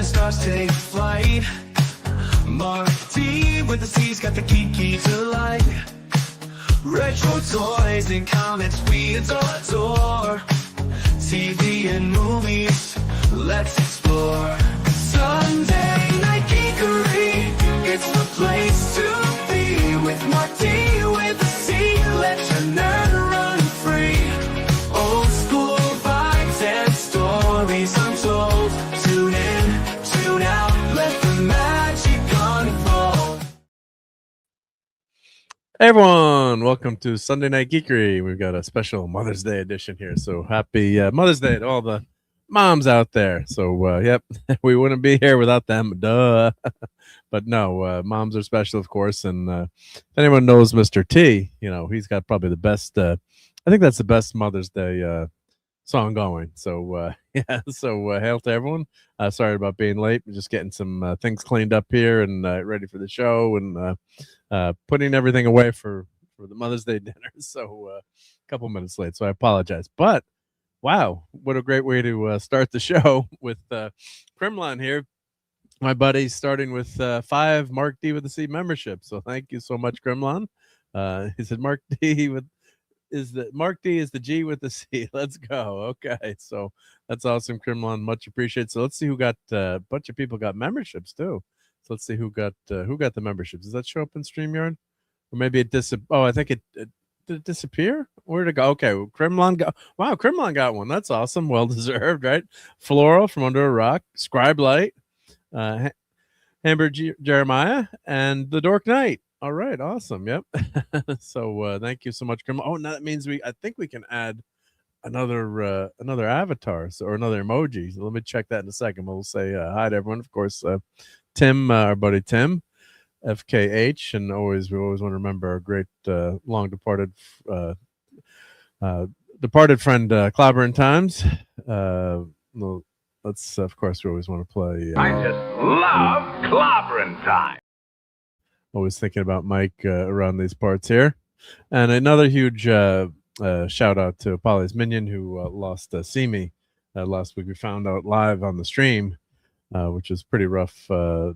the stars take flight. Marc D with the C's got the key to life. Retro toys and comics we adore. TV and movies, let's explore. Sunday Night Geekery, it's the place to be. With Marc D with the C, let your nerd run free. Old school vibes and stories untold. Tune in, tune out, let the magic unfold. Hey everyone, welcome to Sunday Night Geekery. We've got a special Mother's Day edition here, so happy Mother's Day to all the moms out there. So, yep, we wouldn't be here without them, duh. But no, moms are special, of course, and if anyone knows Mr. T, you know, he's got probably the best, I think that's the best Mother's Day song going. So, yeah, so hail to everyone. Sorry about being late. We're just getting some things cleaned up here and ready for the show and putting everything away for the Mother's Day dinner. So a couple minutes late, so I apologize. But wow, what a great way to start the show with Kremlin here. My buddy starting with 5 Marc D with the C membership. So thank you so much, Kremlin. He said Marc D with Marc D is the G with the C. Let's go. Okay, so that's awesome, Kremlin. Much appreciated. So let's see who got a bunch of people got memberships too. So let's see who got the memberships. Does that show up in StreamYard? Or maybe it I think it did it disappear? Where'd it go? Okay, Kremlin got Kremlin got one. That's awesome. Well deserved, right? Floral from Under a Rock, Scribe Light, Amber Jeremiah, and the Dork Knight. All right, awesome. Yep. So thank you so much, Kremlin. Oh, now that means I think we can add another avatar or another emoji. So let me check that in a second. We'll say hi to everyone. Of course, Tim, our buddy Tim, FKH, and we always want to remember our great long departed friend Clobberin' Times. Well, let's of course we always want to play. I just love Clobberin' Time. Always thinking about Mike around these parts here, and another huge shout out to Polly's Minion who lost Simi last week. We found out live on the stream. Which is pretty rough for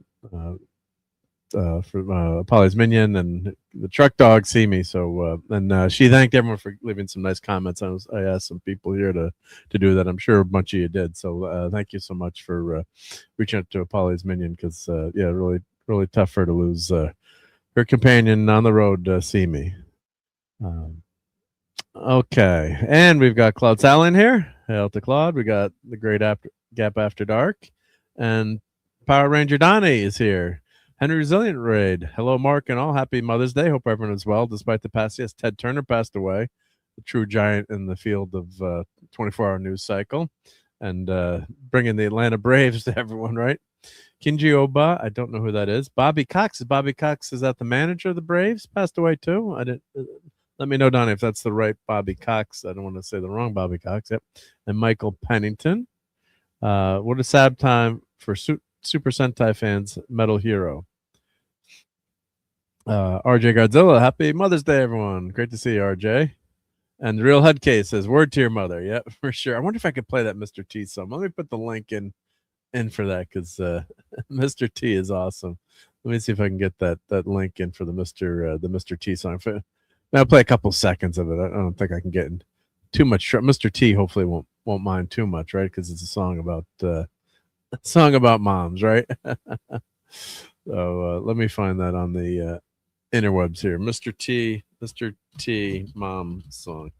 Polly's Minion, and the truck dog see me. So and she thanked everyone for leaving some nice comments. I asked some people here to do that. I'm sure a bunch of you did. So thank you so much for reaching out to Polly's Minion, because yeah, really tough for her to lose her companion on the road. See me. Okay, and we've got Claude Sal in here. Hail to Claude. We got the Great Gap After Dark. And Power Ranger Donnie is here. Henry Resilient Raid. Hello, Mark and all. Happy Mother's Day. Hope everyone is well despite the past. Yes, Ted Turner passed away, the true giant in the field of 24-hour news cycle, and bringing the Atlanta Braves to everyone, right? Kinji Oba, I don't know who that is. Bobby Cox. Is that the manager of the Braves? Passed away too? I didn't. Let me know, Donnie, if that's the right Bobby Cox. I don't want to say the wrong Bobby Cox. Yep. And Michael Pennington. What a sad time for Super Sentai fans. Metal Hero. RJ Godzilla, happy Mother's Day, everyone. Great to see you, RJ. And the Real Head Case says, word to your mother. Yep, for sure. I wonder if I could play that Mr. T song. Let me put the link in for that, because Mr. T is awesome. Let me see if I can get that link in for the Mr. T song. I'll play a couple seconds of it. I don't think I can get in too much. Mr. T hopefully won't mind too much, right? Because it's a song about moms, right? So let me find that on the interwebs here. Mr. T mom song.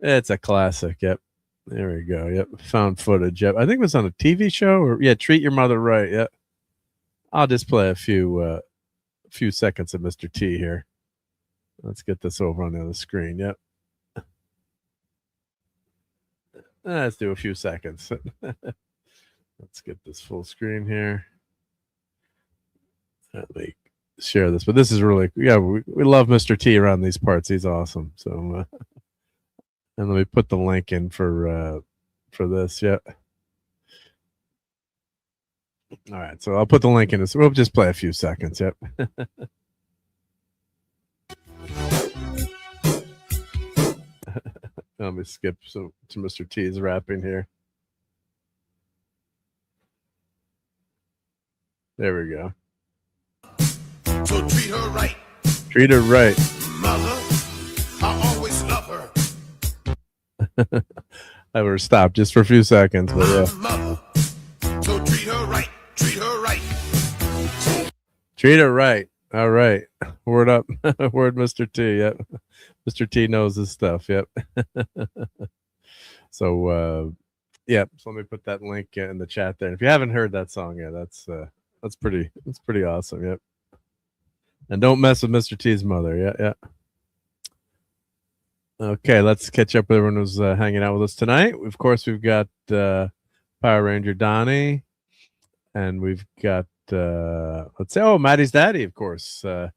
It's a classic. Yep. There we go. Yep. Found footage. Yep. I think it was on a TV show, or yeah, Treat Your Mother Right. Yep. I'll just play a few seconds of Mr. T here. Let's get this over on the other screen. Yep. Let's do a few seconds. Let's get this full screen here. Let me share this. But this is really, yeah, we love Mr. T around these parts. He's awesome. So, and let me put the link in for this. Yeah. All right. So I'll put the link in. We'll just play a few seconds. Yep. Let me skip to Mr. T's rapping here. There we go. So treat her right, Treat her right. mother. I always love her. I would stop just for a few seconds, but yeah. Mother. So treat her right, treat her right. Treat her right. All right. Word up. Word, Mr. T. Yep. Mr. T knows his stuff. Yep. So, yep. So let me put that link in the chat there. If you haven't heard that song yet, that's pretty awesome. Yep. And don't mess with Mr. T's mother. Yeah. Yeah. Okay. Let's catch up with everyone who's hanging out with us tonight. Of course, we've got Power Ranger Donnie, and we've got let's say, Maddie's daddy, of course, our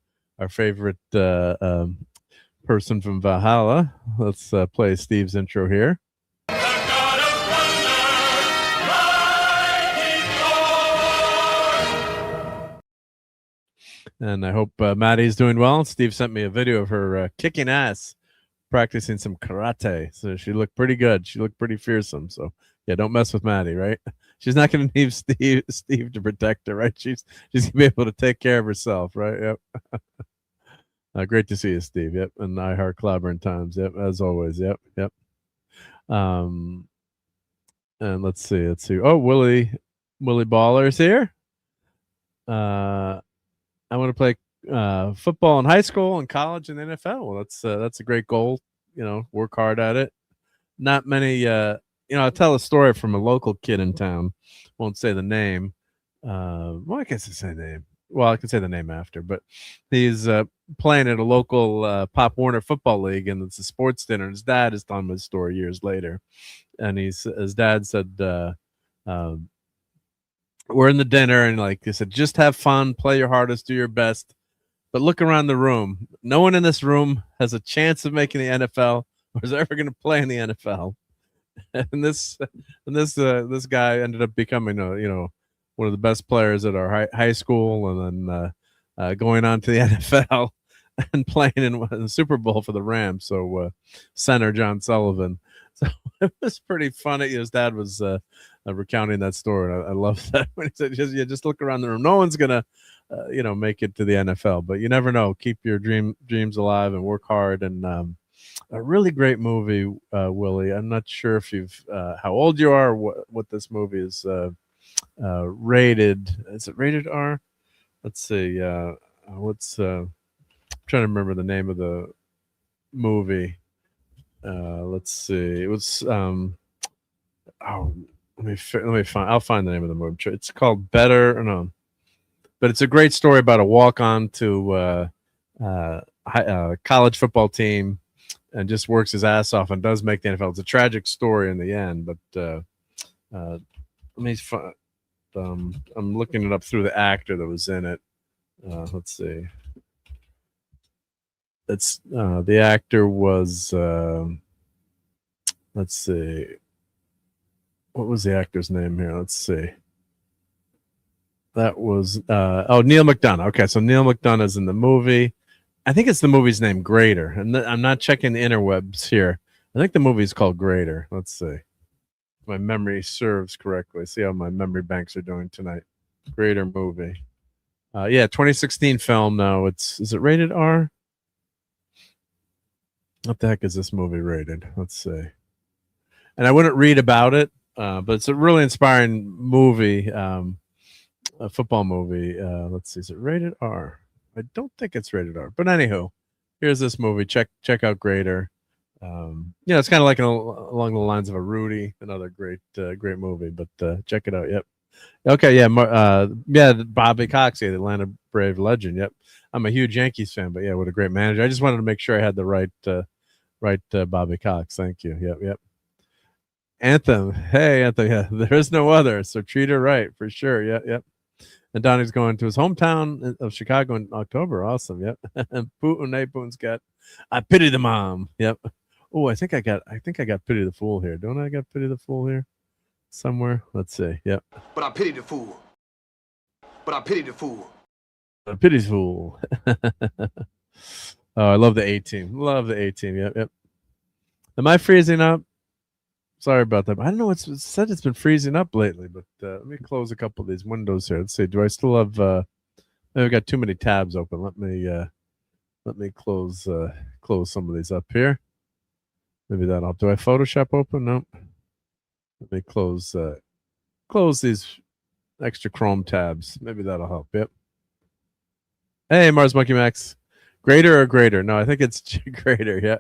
favorite person from Valhalla. Let's play Steve's intro here. And I hope Maddie's doing well. Steve sent me a video of her kicking ass, practicing some karate. So she looked pretty good. She looked pretty fearsome. So yeah, don't mess with Maddie, right? She's not going to need Steve to protect her, right? She's going to be able to take care of herself, right? Yep. Great to see you, Steve. Yep. And I heart clobbering times. Yep. As always. Yep. Yep. And let's see. Oh, Willie Baller's here. I want to play football in high school and college and NFL. Well, that's a great goal. Work hard at it. Not many. I'll tell a story from a local kid in town. Won't say the name. Well, I guess I say the name. Well, I can say the name after. But he's playing at a local Pop Warner football league, and it's a sports dinner. His dad is telling his story years later, and his dad said, "We're in the dinner, and like he said, just have fun, play your hardest, do your best, but look around the room. No one in this room has a chance of making the NFL or is ever going to play in the NFL." And this guy ended up becoming one of the best players at our high school, and then going on to the NFL and playing in the Super Bowl for the Rams. So center John Sullivan. So it was pretty funny. His dad was recounting that story. And I love that when he said, just look around the room. No one's gonna make it to the NFL, but you never know. Keep your dreams alive and work hard. And a really great movie, Willie. I'm not sure if you've how old you are, what this movie is rated. Is it rated R? Let's see. What's I'm trying to remember the name of the movie. Let's see. It was let me find. I'll find the name of the movie. It's called Better. No, but it's a great story about a walk-on to college football team, and just works his ass off and does make the NFL. It's a tragic story in the end, but let me find. I'm looking it up through the actor that was in it. Let's see. It's the actor was. Let's see. What was the actor's name here? Let's see. That was Neil McDonough. Okay, so Neil McDonough is in the movie. I think it's the movie's name Greater, and I'm not checking the interwebs here. I think the movie's called Greater. Let's see. If my memory serves correctly. See how my memory banks are doing tonight. Greater movie. 2016 film. Now is it rated R? What the heck is this movie rated? Let's see. And I wouldn't read about it, but it's a really inspiring movie, a football movie. Let's see. Is it rated R? I don't think it's rated R. But anywho, here's this movie. Check out Greater. It's kind of like along the lines of a Rudy, another great movie. But check it out. Yep. Okay. Yeah. Bobby Cox, the Atlanta Brave legend. Yep. I'm a huge Yankees fan, but yeah, what a great manager. I just wanted to make sure I had the right Bobby Cox. Thank you. Yep. Anthem. Hey, Anthem. Yeah, there is no other. So treat her right for sure. Yep. And Donnie's going to his hometown of Chicago in October. Awesome. Yep. And Putin's got I Pity the Mom. Yep. Oh, I think I got Pity the Fool here. Don't I got Pity the Fool here? Somewhere. Let's see. Yep. But I pity the fool. I pity the fool. Oh, I love the A-Team. Love the A-Team. Yep. Am I freezing up? Sorry about that. I don't know. It said it's been freezing up lately, but let me close a couple of these windows here. Let's see. Do I still have? I've got too many tabs open. Let me close some of these up here. Maybe that'll help. Do I have Photoshop open? Nope. Let me close these extra Chrome tabs. Maybe that'll help. Yep. Hey, Mars Monkey Max. Greater or greater? No, I think it's greater. Yeah.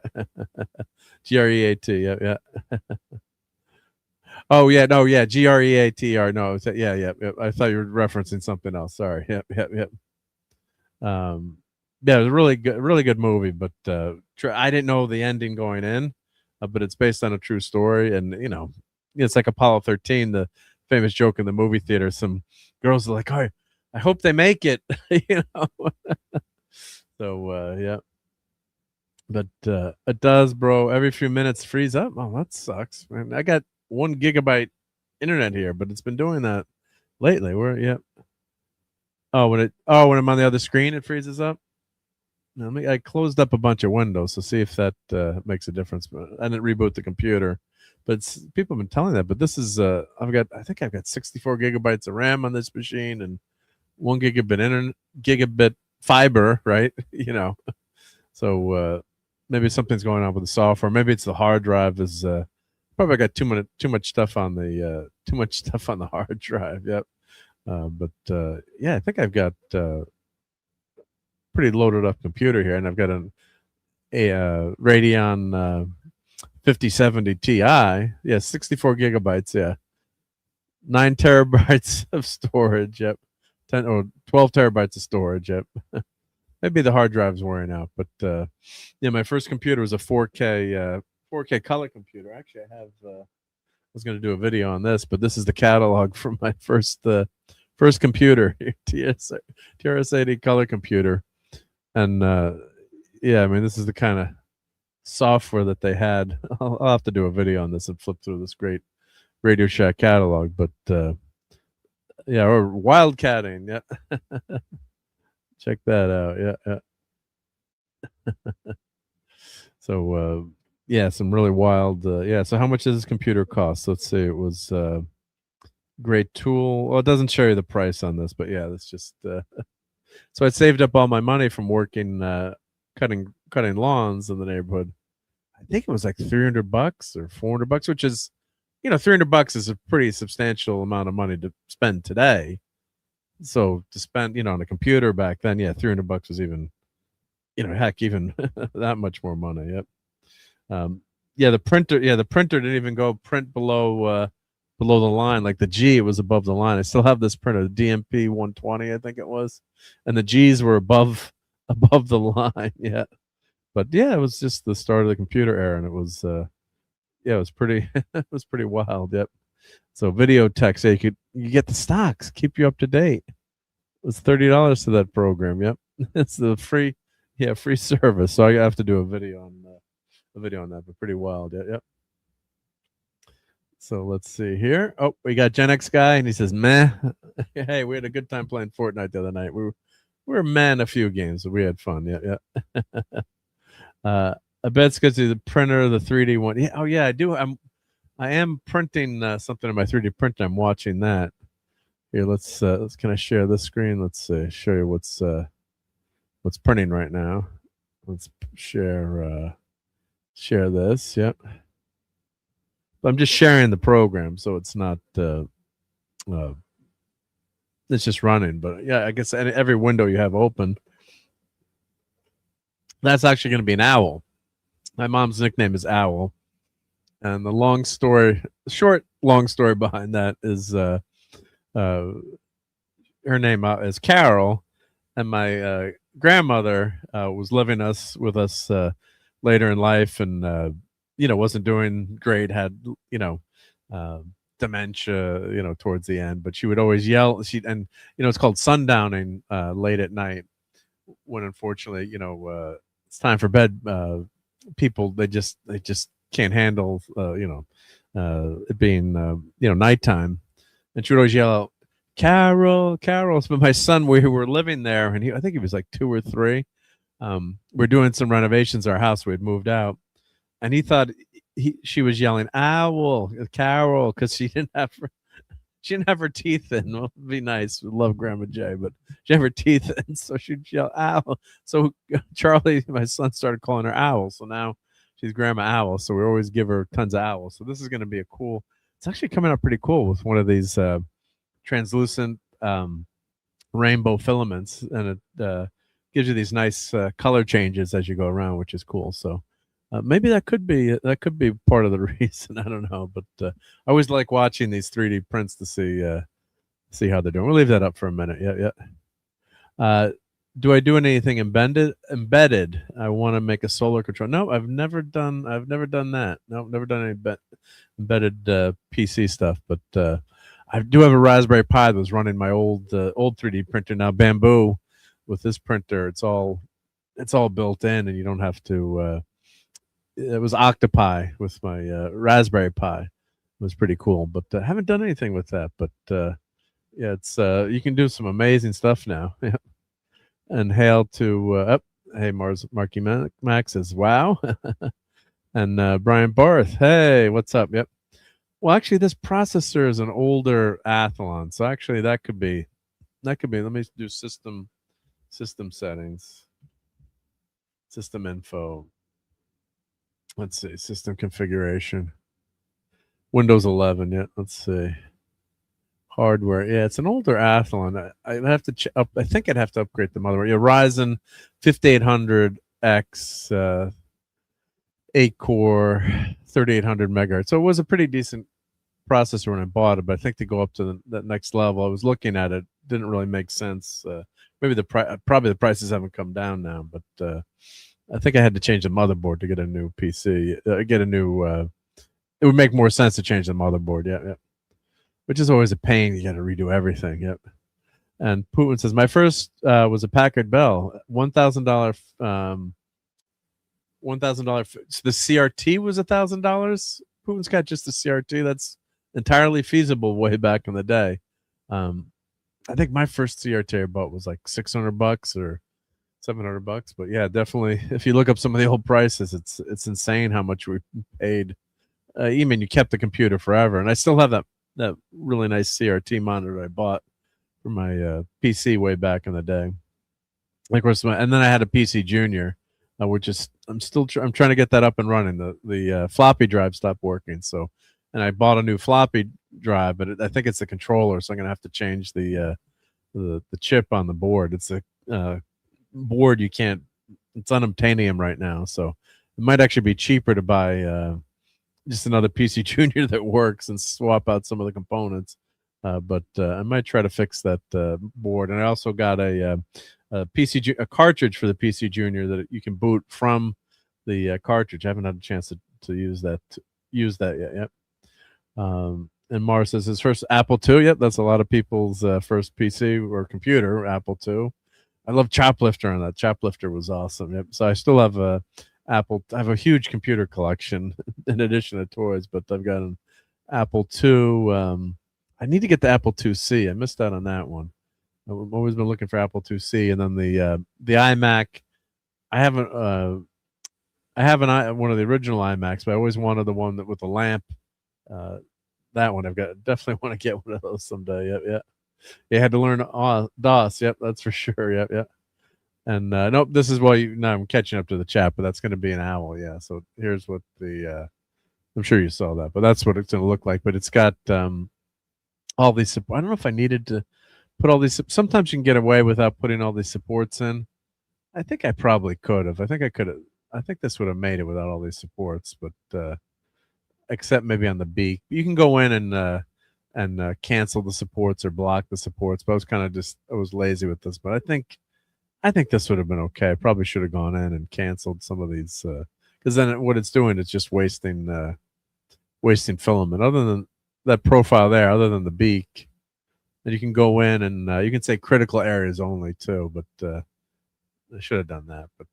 GREAT. Yeah. Oh yeah, no, yeah, GREATR. No, yeah. I thought you were referencing something else. Sorry. Yep. Yeah, it was a really good movie, but I didn't know the ending going in, but it's based on a true story, and it's like Apollo 13, the famous joke in the movie theater. Some girls are like, "Oh, I hope they make it," So yeah, but it does, bro. Every few minutes freeze up. Oh, that sucks, man. I got 1 gigabyte internet here, but it's been doing that lately. Oh, when I'm on the other screen, it freezes up. No, I closed up a bunch of windows to see if that makes a difference. But I didn't reboot the computer. But people have been telling that. But this is I think I've got 64 gigabytes of RAM on this machine and 1 gigabit fiber, right? So maybe something's going on with the software. Maybe it's the hard drive is probably got too much stuff on the hard drive. Yep. But yeah, I think I've got pretty loaded up computer here, and I've got a Radeon 5070 Ti. Yeah, 64 gigabytes. Yeah, 9 terabytes of storage. Yep, 12 terabytes of storage. Yep. Maybe the hard drive's wearing out, but yeah, my first computer was a 4K color computer. Actually, I was going to do a video on this, but this is the catalog for my first computer, TRS-80 color computer. And yeah, I mean, this is the kind of software that they had. I'll have to do a video on this and flip through this great Radio Shack catalog. But yeah, or wildcatting. Yeah, check that out. Yeah. So yeah, some really wild. Yeah. So how much does this computer cost? Let's see. It was great tool. Well, it doesn't show you the price on this, but yeah, that's just. So I saved up all my money from working cutting lawns in the neighborhood. I think it was like $300 or $400, which is, $300 is a pretty substantial amount of money to spend today. So to spend, on a computer back then, yeah, $300 was even, heck, even that much more money. Yep. The printer didn't even go print below the line. Like the G, it was above the line. I still have this printer, the DMP 120, I think it was, and the G's were above the line. Yeah, but yeah, it was just the start of the computer era, and it was it was pretty it was pretty wild. Yep. So video tech, so you get the stocks, keep you up to date. It was $30 to that program. Yep. It's the free service. So I have to do a video on that, but pretty wild. Yeah. Yep. So let's see here. Oh, we got Gen X guy, and he says, "Meh." Hey, we had a good time playing Fortnite the other night. We were meh in a few games, but we had fun. Yeah. I bet it's because of the printer, the 3D one. Yeah. Oh yeah, I do. I am printing something in my 3D printer. I'm watching that. Here, let's. Can I share this screen? Let's show you what's printing right now. Let's share this. Yep. I'm just sharing the program, so it's not. It's just running, but yeah, I guess every window you have open. That's actually going to be an owl. My mom's nickname is Owl, and the long story behind that is her name is Carol, and my grandmother was living with us later in life, and wasn't doing great, had dementia, towards the end, but she would always yell. It's called sundowning late at night, when unfortunately, it's time for bed. People, they just can't handle it being nighttime, and she would always yell out, "Carol, Carol." But my son, we were living there, and I think he was like 2 or 3. We're doing some renovations at our house. We had moved out, and he thought she was yelling owl, Carol, because she didn't have her teeth in. Well, it'd be nice. We love Grandma J, but she had her teeth in, so she'd yell owl. So Charlie, my son, started calling her Owl. So now she's Grandma Owl. So we always give her tons of owls. So this is going to be a cool. It's actually coming out pretty cool with one of these translucent rainbow filaments, and it gives you these nice color changes as you go around, which is cool. So maybe that could be part of the reason. I don't know, but I always like watching these 3D prints to see how they're doing. We'll leave that up for a minute. Yeah. Do I do anything embedded? I want to make a solar control. No, I've never done that. No, never done any embedded PC stuff. But I do have a Raspberry Pi that was running my old 3D printer. Now Bamboo, with this printer, it's all built in, and you don't have to. It was Octopi with my Raspberry Pi. It was pretty cool, but I haven't done anything with that. But yeah, it's you can do some amazing stuff now. And hail to hey Marky Mac says wow, and Brian Barth, hey, what's up? Yep. Well, actually, this processor is an older Athlon, so actually that could be. Let me do system settings, system info. Let's see, system configuration, Windows 11. Yeah, let's see, hardware. Yeah, it's an older Athlon. I'd have to I think I'd have to upgrade the motherboard. Yeah, Ryzen 5800X, 8-core, 3800 megahertz. So it was a pretty decent processor when I bought it, but I think to go up to that next level, I was looking at it, didn't really make sense. Maybe probably the prices haven't come down now, but I think I had to change the motherboard to get a new PC. Get a new. It would make more sense to change the motherboard. Yeah. Which is always a pain. You got to redo everything. Yep. And Putin says my first was a Packard Bell, $1,000. $1,000. So the CRT was $1,000. Putin's got just the CRT. That's entirely feasible way back in the day. I think my first CRT I bought was like $600 or $700, but yeah, definitely. If you look up some of the old prices, it's insane how much we paid. You kept the computer forever, and I still have that really nice CRT monitor I bought for my PC way back in the day. And of course, and then I had a PC Junior, which is I'm trying to get that up and running. The floppy drive stopped working, so and I bought a new floppy drive, but I think it's the controller, so I'm gonna have to change the chip on the board. It's a board you can't. It's unobtainium right now, so it might actually be cheaper to buy just another PC Junior that works and swap out some of the components. But I might try to fix that board. And I also got a cartridge for the PC Junior that you can boot from the cartridge. I haven't had a chance to use that yet. Yep. And Mars says his first Apple II. Yep, that's a lot of people's first PC or computer, Apple II. I love Choplifter on that. Choplifter was awesome. Yep. So I still have a Apple. I have a huge computer collection in addition to toys, but I've got an Apple II. I need to get the Apple IIc. I missed out on that one. I've always been looking for Apple IIc, and then the iMac. I haven't. I have one of the original iMacs, but I always wanted the one with the lamp. That one I've got. Definitely want to get one of those someday. Yep. You had to learn DOS. Yep, that's for sure. Yep. And nope, this is why now I'm catching up to the chat, but that's going to be an owl. Yeah. So here's what I'm sure you saw that, but that's what it's going to look like. But it's got all these. I don't know if I needed to put all these. Sometimes you can get away without putting all these supports in. I think I probably could have. I think I could have. I think this would have made it without all these supports, but except maybe on the beak. You can go in and cancel the supports or block the supports. But I was lazy with this. But I think this would have been okay. I probably should have gone in and canceled some of these because then what it's doing is just wasting filament. Other than that profile there, other than the beak, and you can go in and you can say critical areas only too. But I should have done that. But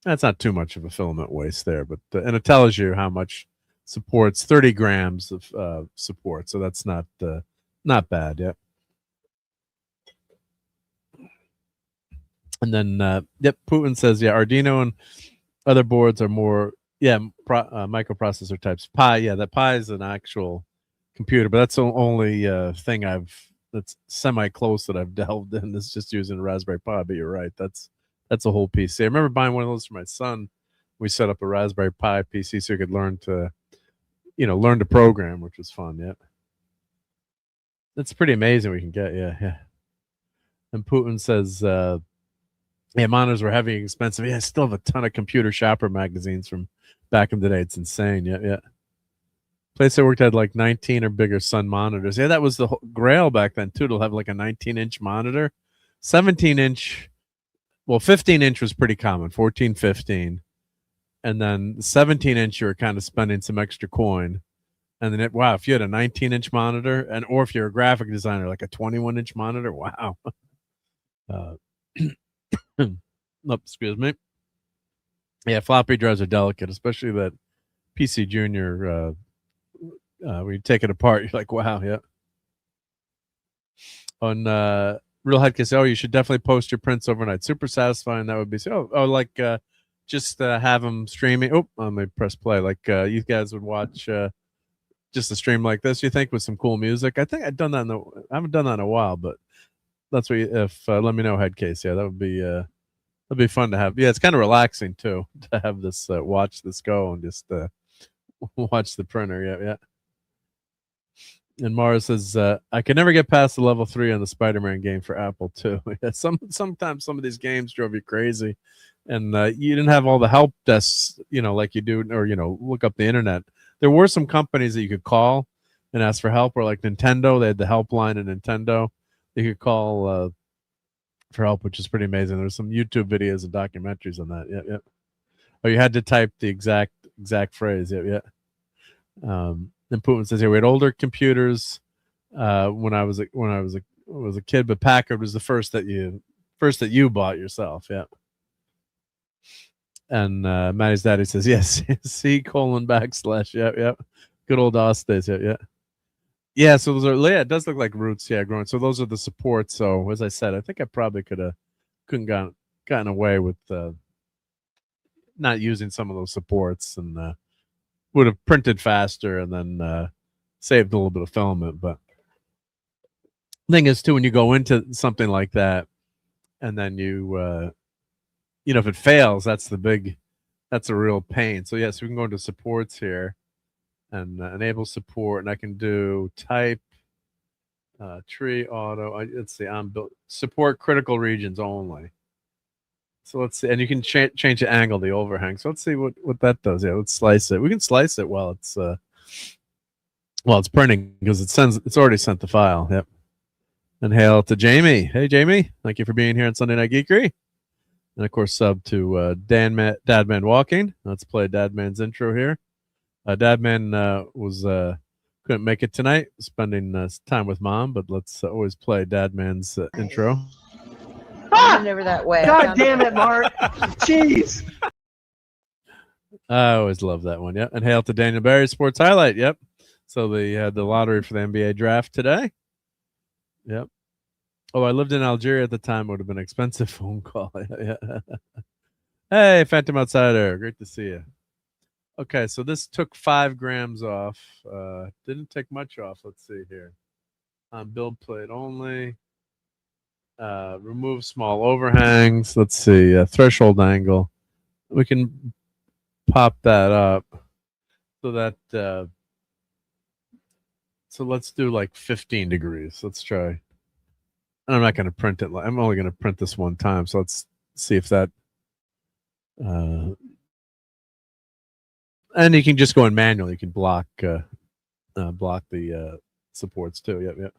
that's not too much of a filament waste there. But and it tells you how much supports 30 grams of support, so that's not bad. Yeah. And then Putin says, yeah, Arduino and other boards are more Yeah, microprocessor types. Pi, yeah, that Pi is an actual computer, but that's the only thing that's semi close that I've delved in. It's just using a Raspberry Pi. But you're right, that's a whole PC. I remember buying one of those for my son. We set up a Raspberry Pi PC so he could learn to program, which was fun. Yeah, that's pretty amazing. We can get yeah. And Putin says, yeah, monitors were heavy and expensive. Yeah, I still have a ton of Computer Shopper magazines from back in the day. It's insane. Yeah. Place I worked at like 19 or bigger Sun monitors. Yeah, that was the grail back then too. To have like a 19-inch monitor, 17-inch. Well, 15-inch was pretty common. 14, 15, and then 17-inch you were kind of spending some extra coin. And then wow, if you had a 19-inch monitor, or if you're a graphic designer, like a 21-inch monitor, wow. Excuse me. Yeah, floppy drives are delicate, especially that PC Junior. When you take it apart, you're like, wow, yeah. On Real Headcase, you should definitely post your prints overnight. Super satisfying. That would be like just have them streaming. Oh, let me press play. Like you guys would watch just a stream like this. You think with some cool music? I think I've done that. I haven't done that in a while, but that's what. Let me know, Headcase. Yeah, that would be. That'd be fun to have. Yeah, it's kind of relaxing too to have this watch this go and just watch the printer. Yeah. And Mara says, I could never get past the level 3 on the Spider-Man game for Apple too. Yeah, sometimes some of these games drove you crazy, and you didn't have all the help desks, like you do, or look up the internet. There were some companies that you could call and ask for help, or like Nintendo, they had the helpline in Nintendo. You could call for help, which is pretty amazing. There's some YouTube videos and documentaries on that. Yeah. Oh, you had to type the exact phrase. Yeah. Then Putin says here we had older computers when I was a kid, but Packard was the first that you bought yourself. Yeah. And Maddie's daddy says yes. C:\\. Yep. Good old DOS days. Yeah. Yeah, so those are it does look like roots, growing. So those are the supports. So as I said, I think I probably couldn't gotten away with not using some of those supports, and would have printed faster and then saved a little bit of filament. But the thing is too, when you go into something like that, and then you if it fails, that's a real pain. So yes, we can go into supports here. And enable support, and I can do type tree auto. Let's see, support critical regions only. So let's see, and you can change the angle, the overhang. So let's see what that does. Yeah, let's slice it. We can slice it while it's printing, because it's already sent the file. Yep. And hail to Jamie. Hey Jamie, thank you for being here on Sunday Night Geekery. And of course, sub to Dadman Walking. Let's play Dadman's intro here. Dadman couldn't make it tonight, spending time with Mom, but let's always play Dadman's intro. Never that way. God damn it, Mark. Jeez. I always love that one. Yep. And hail to Daniel Barry, Sports Highlight. Yep. So they had the lottery for the NBA draft today. Yep. Oh, I lived in Algeria at the time. It would have been an expensive phone call. Yeah. Hey, Phantom Outsider. Great to see you. Okay, so this took 5 grams off. Didn't take much off. Let's see here. On build plate only. Remove small overhangs. Let's see. Threshold angle. We can pop that up so that. So let's do like 15 degrees. Let's try. And I'm not going to print it. I'm only going to print this one time. So let's see if that. And you can just go in manual. You can block the supports too. Yep.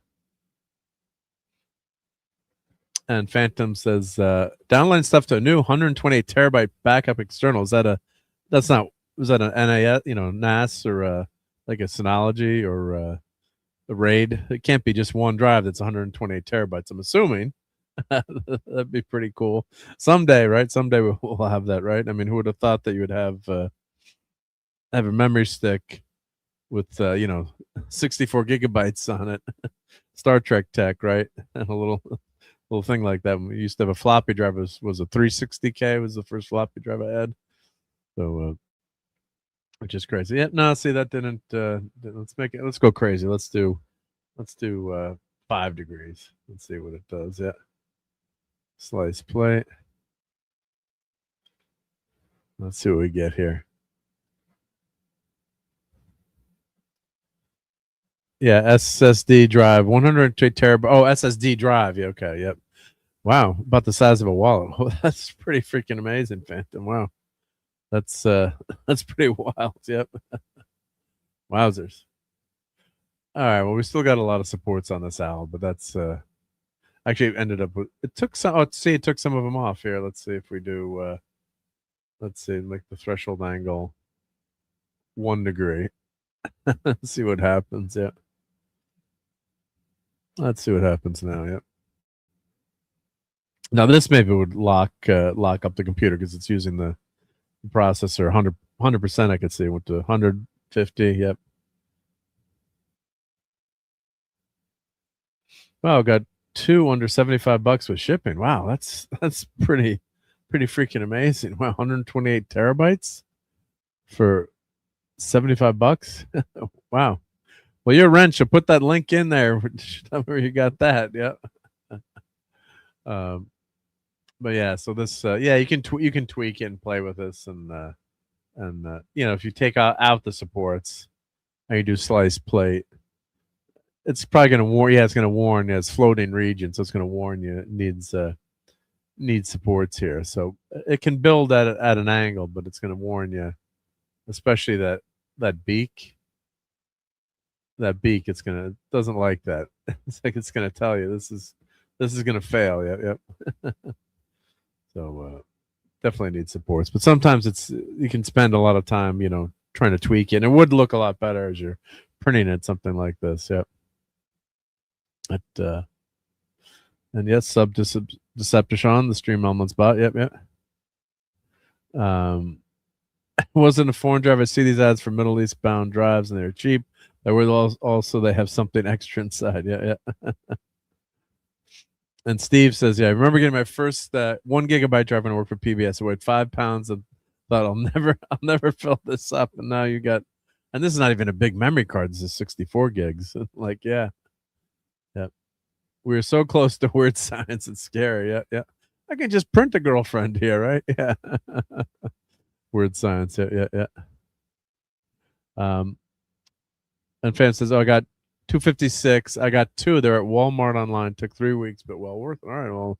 And Phantom says, downloading stuff to a new 128 terabyte backup external. Was that an NAS, NAS, or like a Synology or a RAID? It can't be just one drive that's 128 terabytes. I'm assuming. That'd be pretty cool. Someday, right? Someday we'll have that, right? I mean, who would have thought that you would have a memory stick with 64 gigabytes on it? Star Trek tech, right? And a little thing like that. We used to have a floppy drive. Was a 360K was the first floppy drive I had. So which is crazy. Yeah, no, see that didn't. Let's make it. Let's go crazy. Let's do 5 degrees. Let's see what it does. Yeah, slice plate. Let's see what we get here. Yeah, SSD drive, 102 terabyte. Oh, SSD drive. Yeah, okay, yep. Wow, about the size of a wallet. Oh, that's pretty freaking amazing, Phantom. Wow, that's that's pretty wild. Yep. Wowzers. All right, well, we still got a lot of supports on this owl, but that's actually ended up with it took some. Oh, let's see, it took some of them off here. Let's see if we do. Let's see, like the threshold angle, 1 degree. Let's see what happens. Yeah. Let's see what happens now. Yep. Now this maybe would lock up the computer because it's using the processor 100%. I could see went to 150. Yep. Wow, got 2 under $75 with shipping. Wow, that's pretty freaking amazing. Wow, 128 terabytes for $75. Wow. Well, you're Wrench. I'll put that link in there where you got that. Yeah. But yeah, so this yeah, you can tweak it and play with this, and you know, if you take out the supports and you do slice plate, it's probably going to warn. Yeah, it's going to warn. Yeah, it's floating region, so it's going to warn you. It needs supports here, so it can build at an angle, but it's going to warn you, especially that beak. That beak, doesn't like that. It's like it's going to tell you this is going to fail. Yep. So definitely need supports, but sometimes you can spend a lot of time, you know, trying to tweak it, and it would look a lot better as you're printing it, something like this. Yep. And yes, Decepticon, the Stream Elements bot. Yep. Wasn't a foreign drive. I see these ads for Middle East bound drives, and they're cheap. They were also they have something extra inside. Yeah. And Steve says, yeah, I remember getting my first 1 gigabyte drive when I worked for PBS. It weighed 5 pounds. I thought I'll never fill this up. And now you got, and this is not even a big memory card. This is 64 gigs. Like, yeah. We were so close to weird science. It's scary. Yeah. I can just print a girlfriend here, right? Yeah. Weird science. Yeah. And Fan says, oh, I got 256. I got 2. They're at Walmart online. Took 3 weeks, but well worth it. All right, well,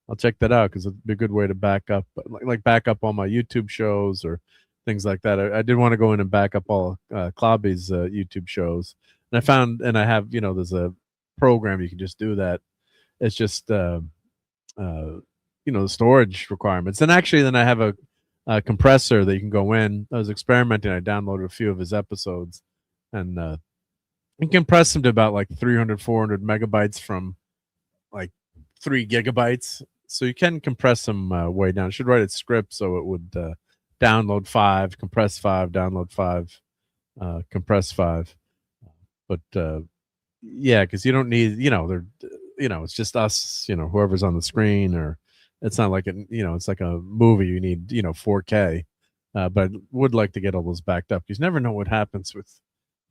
I'll check that out because it'd be a good way to back up, like back up all my YouTube shows or things like that. I did want to go in and back up all Klobby's YouTube shows, and I found, and I have, you know, there's a program you can just do that. It's just you know, the storage requirements, and actually then I have a compressor that you can go in. I was experimenting. I downloaded a few of his episodes, and you can compress them to about like 300 400 megabytes from like 3 gigabytes, so you can compress them way down. I should write a script so it would download 5, compress 5, download 5, compress 5. But yeah, because you don't need, you know, it's just us, you know, whoever's on the screen, or it's not like it's like a movie. You need, 4K, but I would like to get all those backed up. You never know what happens with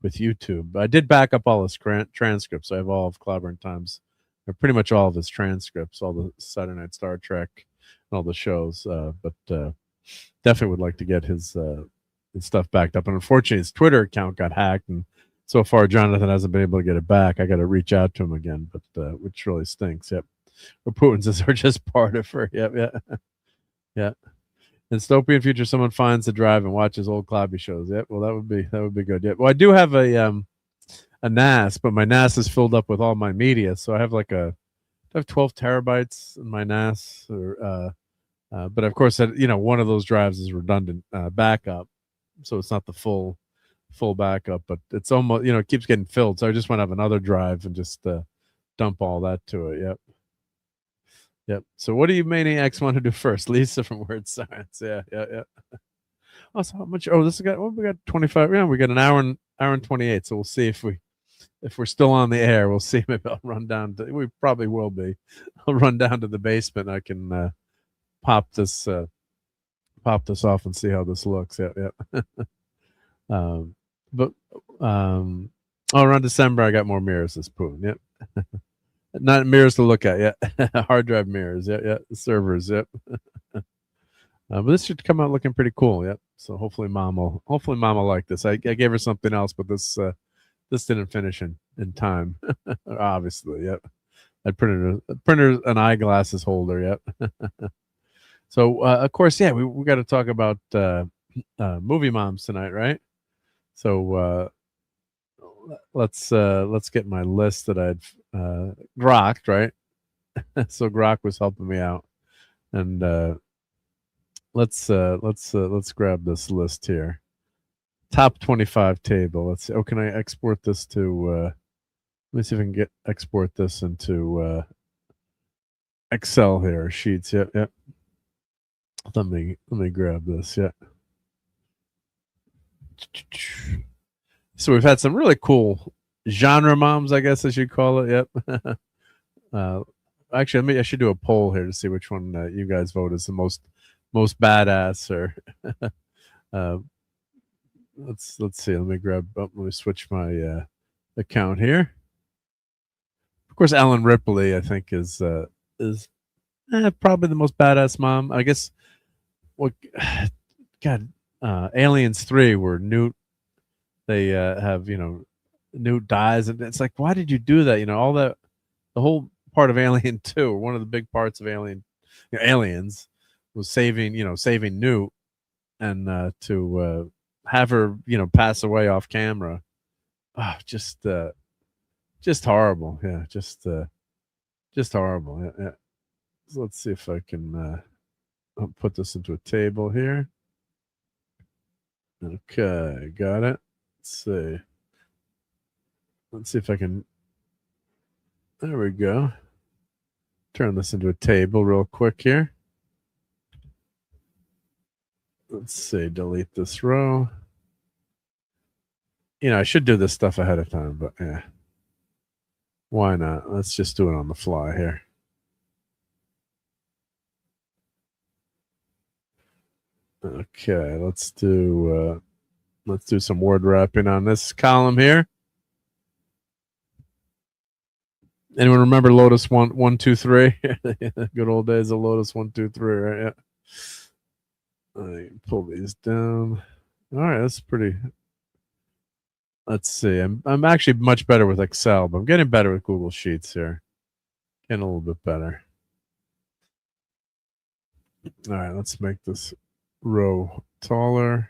YouTube. I did back up all his transcripts. I have all of Clobber Times, or pretty much all of his transcripts, all the Saturday Night Star Trek, and all the shows. But definitely would like to get his stuff backed up. And unfortunately, his Twitter account got hacked, and so far, Jonathan hasn't been able to get it back. I got to reach out to him again, but which really stinks. Yep. Or Putin says are just part of her. Yep. Yeah. In Dystopian Future, someone finds the drive and watches old Klobby shows. Yep. Well, that would be good. Yep. Well, I do have a NAS, but my NAS is filled up with all my media, so I have I have 12 terabytes in my NAS, but of course, one of those drives is redundant backup, so it's not the full backup, but it's almost, it keeps getting filled. So I just want to have another drive and just dump all that to it. Yep. So what do you maniacs want to do first? Lisa from Word Science. Yeah. Oh, so how much? Oh, we got 25. Yeah, we got an hour and 28. So we'll see if we're still on the air. We'll see. Maybe I'll run down to, we probably will be. I'll run down to the basement. I can pop this off and see how this looks. Yeah. But around December, I got more mirrors to spoon. Yep. Not mirrors to look at yet. Hard drive mirrors. Yeah. Servers. Yep. But this should come out looking pretty cool. Yep. So hopefully mom will like this. I gave her something else, but this didn't finish in time. Obviously. Yep. I printed an eyeglasses holder. Yep. So of course, yeah, we got to talk about movie moms tonight, right? So let's get my list that I'd grokked, right? So Grok was helping me out, and let's grab this list here. Top 25 table. Let's see. Oh, can I export this to? Let me see if I can export this into Excel here, sheets. Yep. Let me grab this. Yeah. So we've had some really cool genre moms, I guess I should call it. Yep. Actually, I should do a poll here to see which one you guys vote is the most badass. Or let's see. Let me switch my account here. Of course, Ellen Ripley, I think, is probably the most badass mom. I guess. God, Aliens 3 where Newt, they have, Newt dies, and it's like, why did you do that? All that, the whole part of Alien 2, or one of the big parts of Aliens, was saving Newt, and to have her, pass away off camera. Oh, just horrible. Yeah, just horrible. Yeah. So let's see if I can I'll put this into a table here. Okay, got it. Let's see if I can. There we go. Turn this into a table real quick here. Let's see, delete this row. I should do this stuff ahead of time, but yeah. Why not? Let's just do it on the fly here. Okay, let's do some word wrapping on this column here. Anyone remember Lotus 123? Good old days of Lotus 123, right? Yeah. I pull these down. All right, that's pretty. Let's see. I'm actually much better with Excel, but I'm getting better with Google Sheets here. Getting a little bit better. All right, let's make this row taller.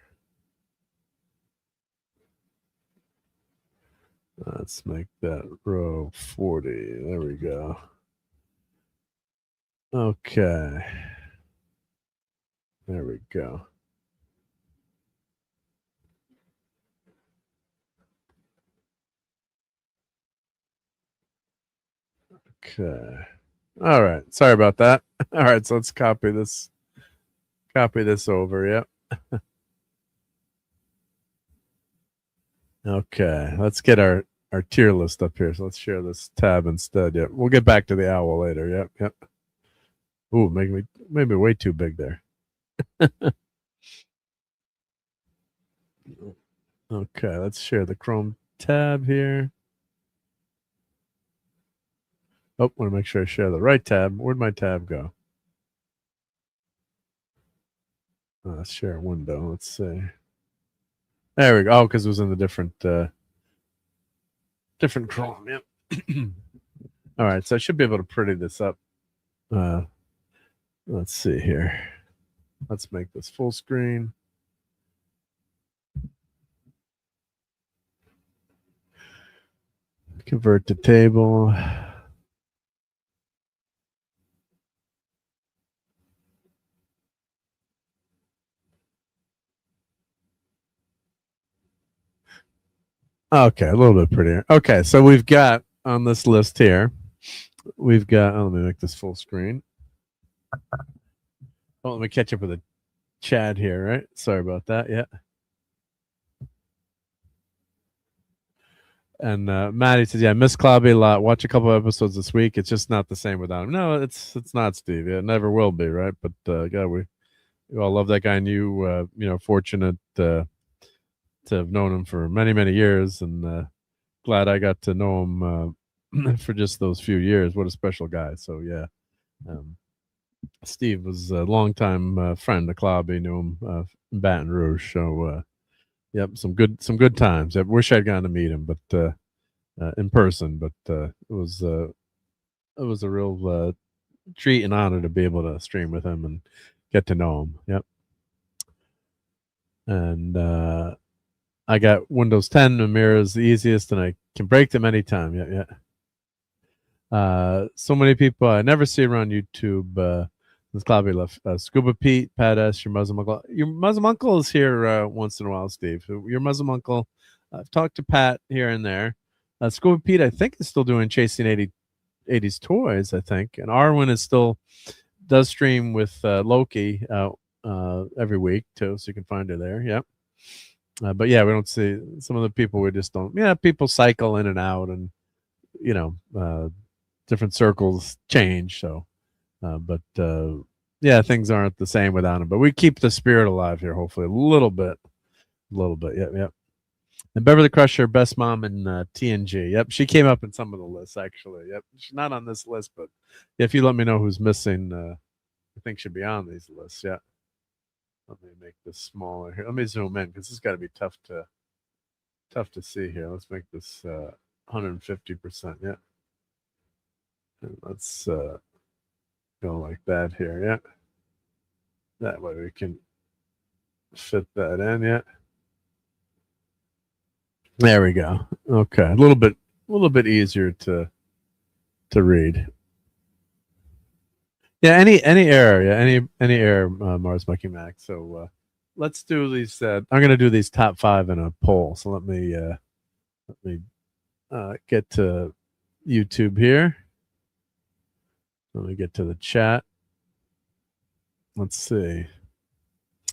Let's make that row 40. There we go. Okay. There we go. Okay. All right. Sorry about that. All right. So let's copy this over. Yep. Okay. Let's get our tier list up here. So let's share this tab instead. Yep. We'll get back to the owl later. Yep. Ooh, maybe way too big there. Okay. Let's share the Chrome tab here. Oh, want to make sure I share the right tab. Where'd my tab go? Let's share a window. Let's see. There we go. Oh, because it was in the different Chrome. Yep. All right, so I should be able to pretty this up. Let's see here. Let's make this full screen. Convert to table. Okay, a little bit prettier. Okay, so we've got on this list here, we've got, let me make this full screen. Oh, let me catch up with the chat here, right? Sorry about that. Yeah. And Maddie says, yeah, I miss Clobby a lot. Watch a couple of episodes this week. It's just not the same without him. No, it's not, Steve. It never will be, right? But God, we all love that guy, and you know, fortunate to have known him for many, many years, and glad I got to know him for just those few years. What a special guy. So yeah, Steve was a longtime friend of Clobby, knew him in Baton Rouge. So yep, some good times. I wish I'd gotten to meet him, but in person. But it was a real treat and honor to be able to stream with him and get to know him. Yep. And I got Windows 10. The mirror is the easiest, and I can break them anytime. Yeah, yeah. So many people I never see around YouTube. This Clobby left. Scuba Pete, Pat S, your Muslim uncle. Your Muslim uncle is here once in a while, Steve. Your Muslim uncle. I've talked to Pat here and there. Scuba Pete, I think, is still doing Chasing 80s Toys, I think. And Arwen does stream with Loki every week, too, so you can find her there. Yep. But yeah, we don't see some of the people. We just don't. Yeah, people cycle in and out, and different circles change. So, but yeah, things aren't the same without him. But we keep the spirit alive here, hopefully, a little bit. Yep, yep. And Beverly Crusher, best mom in TNG. Yep, she came up in some of the lists actually. Yep, she's not on this list, but if you let me know who's missing, I think should be on these lists. Yeah. Let me make this smaller here. Let me zoom in because this has got to be tough to see here. Let's make this 150%. Yeah. And let's go like that here. Yeah. That way we can fit that in. Yeah. There we go. Okay. A little bit easier to read. Yeah, any error, yeah, any error, Mars Monkey Mac. So let's do these. I'm gonna do these top 5 in a poll. So let me get to YouTube here. Let me get to the chat. Let's see.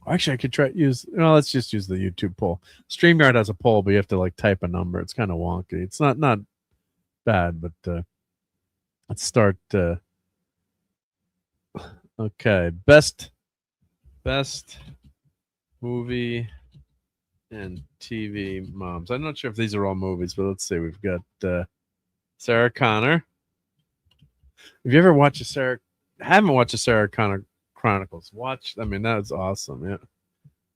Actually, I could try let's just use the YouTube poll. StreamYard has a poll, but you have to like type a number. It's kind of wonky. It's not bad, but let's start. Okay, best movie and TV moms. I'm not sure if these are all movies, but let's see. We've got Sarah Connor. Have you ever watched haven't watched a Sarah Connor Chronicles? Watch. I mean, that's awesome. Yeah.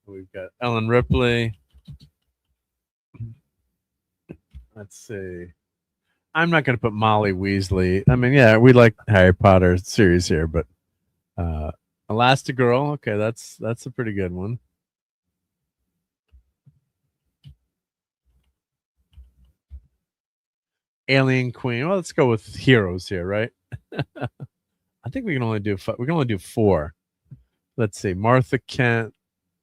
We've got Ellen Ripley. Let's see. I'm not going to put Molly Weasley. I mean, yeah, we like Harry Potter series here, but Elastigirl. Okay, that's a pretty good one. Alien Queen. Well, let's go with heroes here, right? I think we can only do 4. Let's see. Martha Kent,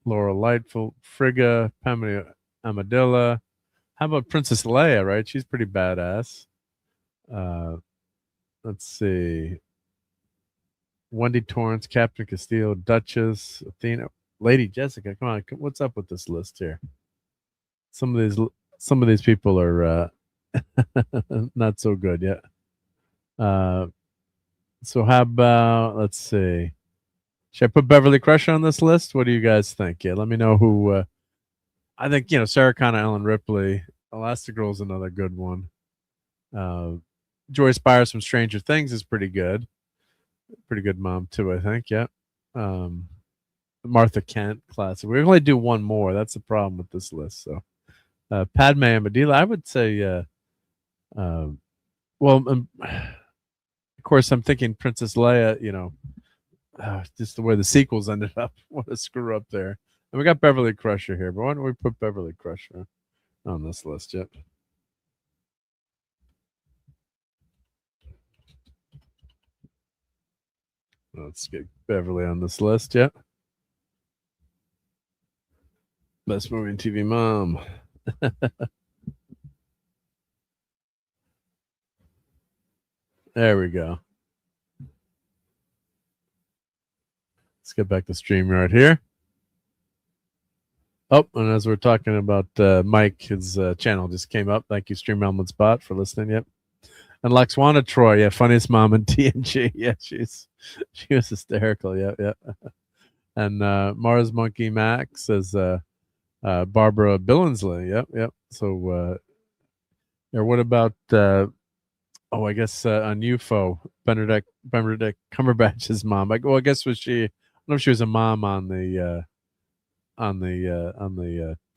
Laura Lightfoot, Frigga, Pamela Amadilla. How about Princess Leia, right? She's pretty badass. Let's see. Wendy Torrance, Captain Castillo, Duchess, Athena, Lady Jessica. Come on, what's up with this list here? Some of these people are not so good yet. So how about, let's see. Should I put Beverly Crusher on this list? What do you guys think? Yeah, let me know who. I think Sarah Connor, Ellen Ripley, Elastigirl is another good one. Joyce Byers from Stranger Things is pretty good. Pretty good mom too, I think. Yeah. Martha Kent, classic. We only do one more. That's the problem with this list. So, Padme Amidala, I would say. Of course, I'm thinking Princess Leia. Just the way the sequels ended up. What a screw up there. And we got Beverly Crusher here, but why don't we put Beverly Crusher on this list? Yep. Let's get Beverly on this list. Yep. Best movie and TV mom. There we go. Let's get back to StreamYard here. Oh, and as we're talking about Mike, his channel just came up. Thank you, Stream Element Spot, for listening. Yep. And Laxwana Troy, yeah, funniest mom in TNG. Yeah, she was hysterical. Yeah, yeah. And Mars Monkey Max says Barbara Billingsley. Yep. So, yeah, what about? I guess on UFO, Benedict Cumberbatch's mom. I guess was she? I don't know if she was a mom on the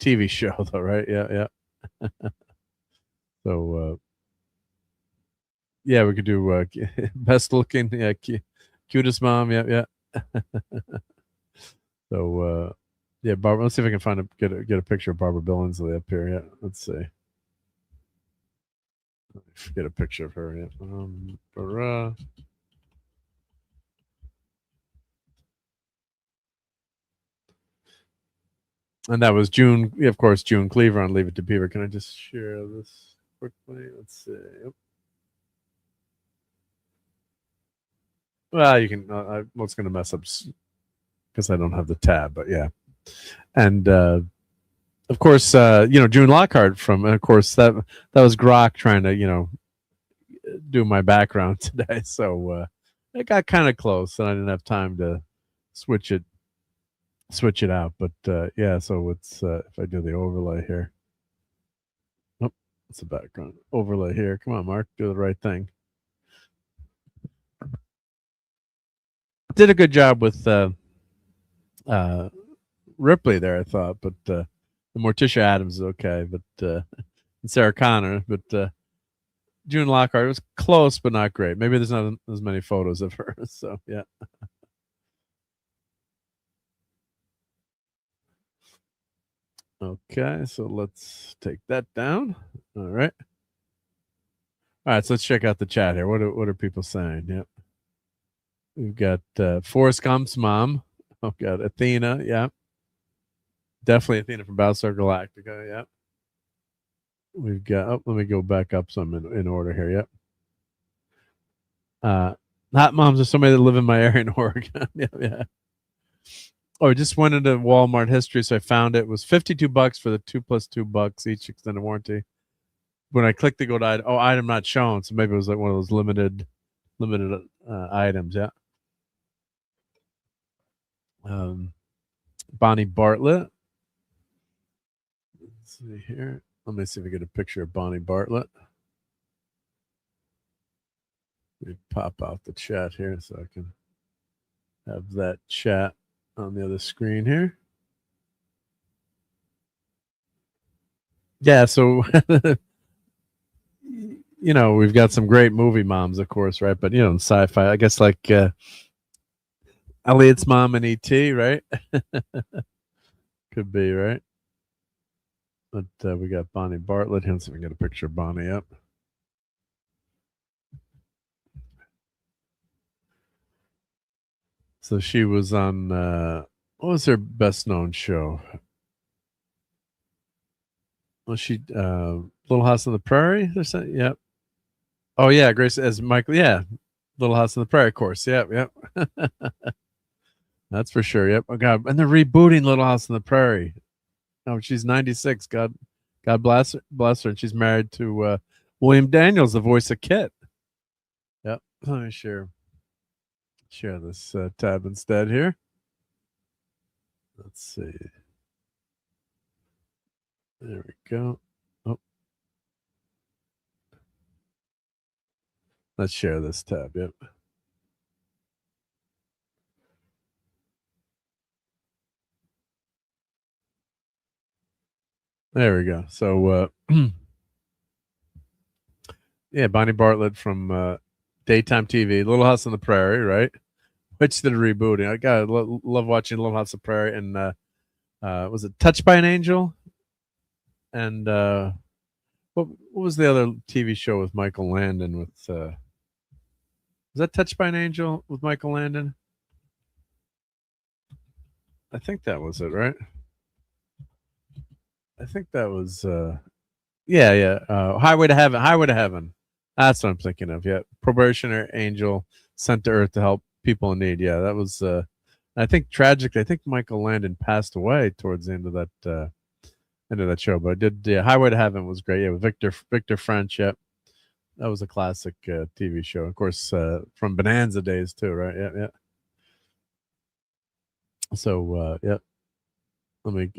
TV show though, right? Yeah. So yeah, we could do best looking, yeah, cutest mom, yeah. So yeah, Barbara. Let's see if I can find get a picture of Barbara Billingsley up here. Yeah, let's see. Get a picture of her. Yeah. And that was June, of course, June Cleaver on Leave It to Beaver. Can I just share this quickly? Let's see. Yep. Well, you can. I was going to mess up because I don't have the tab, but yeah. And of course, June Lockhart from, of course, that was Grok trying to, do my background today. So it got kind of close, and I didn't have time to switch it out. But yeah, so it's if I do the overlay here. Oh, it's the background overlay here. Come on, Mark, do the right thing. Did a good job with Ripley there, I thought, but the Morticia Adams is okay, but and Sarah Connor, but June Lockhart was close, but not great. Maybe there's not as many photos of her. So yeah. Okay, so let's take that down. All right. All right, so let's check out the chat here. What are people saying? Yep. We've got Forrest Gump's mom. Oh, got Athena. Yeah. Definitely Athena from Battlestar Galactica. Yeah. We've got, let me go back up some in order here. Yep. Hot moms are somebody that live in my area in Oregon. Yeah. Oh, I just went into Walmart history, so I found it was $52 for the 2 + 2 bucks each extended warranty. When I clicked to go to item not shown, so maybe it was like one of those limited items. Yeah. Bonnie Bartlett. Let's see here. Let me see if I get a picture of Bonnie Bartlett. Let me pop out the chat here so I can have that chat on the other screen here. Yeah, so we've got some great movie moms, of course, right? But in sci-fi, I guess like Elliot's mom in E.T., right? Could be, right? But we got Bonnie Bartlett. Let's see if we can get a picture of Bonnie up. So she was on, what was her best known show? Was she Little House on the Prairie? Yep. Oh, yeah, Grace as Michael. Yeah, Little House on the Prairie, of course. Yep. That's for sure. Yep. Oh, God. And they're rebooting Little House on the Prairie. Oh, she's 96. God bless her. And she's married to William Daniels, the voice of Kit. Yep. Let me share this tab instead here. Let's see. There we go. Oh. Let's share this tab. Yep. There we go. So yeah, Bonnie Bartlett from daytime TV, Little House on the Prairie, right? Which did a rebooting. I gotta love watching Little House on the Prairie. And was it Touched by an Angel? And what was the other TV show with Michael Landon? Was that Touched by an Angel with Michael Landon? I think that was it, right? I think that was yeah. Highway to Heaven. That's what I'm thinking of. Yeah, probationary angel sent to Earth to help people in need. Yeah, that was. I think tragically, I think Michael Landon passed away towards the end of that show. But I did. Yeah, Highway to Heaven was great. Yeah, with Victor French. Yep, that was a classic TV show. Of course, from Bonanza days too, right? Yeah. So, yep. Let me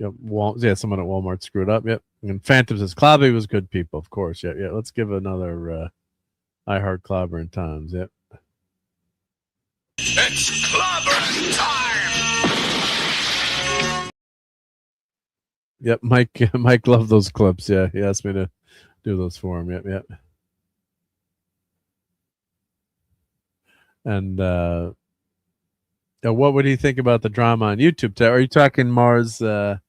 someone at Walmart screwed up. Yep. And Phantom says Clobby was good people, of course. Yeah. Let's give another I Heart Clobbering Times. Yep. It's clobbering time! Yep. Mike loved those clips. Yeah. He asked me to do those for him. Yep. And what would he think about the drama on YouTube? Are you talking Mars, the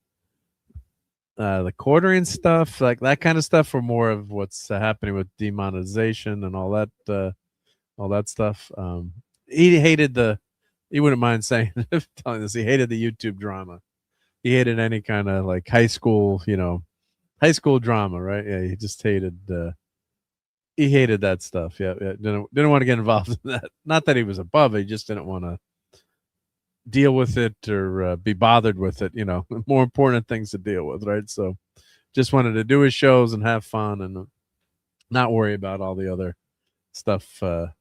quartering stuff, like that kind of stuff, or more of what's happening with demonetization and all that stuff? He hated he wouldn't mind saying, telling us he hated the YouTube drama. He hated any kind of like high school drama, right? Yeah, he just hated he hated that stuff. Yeah. Didn't want to get involved in that. Not that he was above it, he just didn't want to deal with it or be bothered with it. More important things to deal with, right? So just wanted to do his shows and have fun and not worry about all the other stuff behind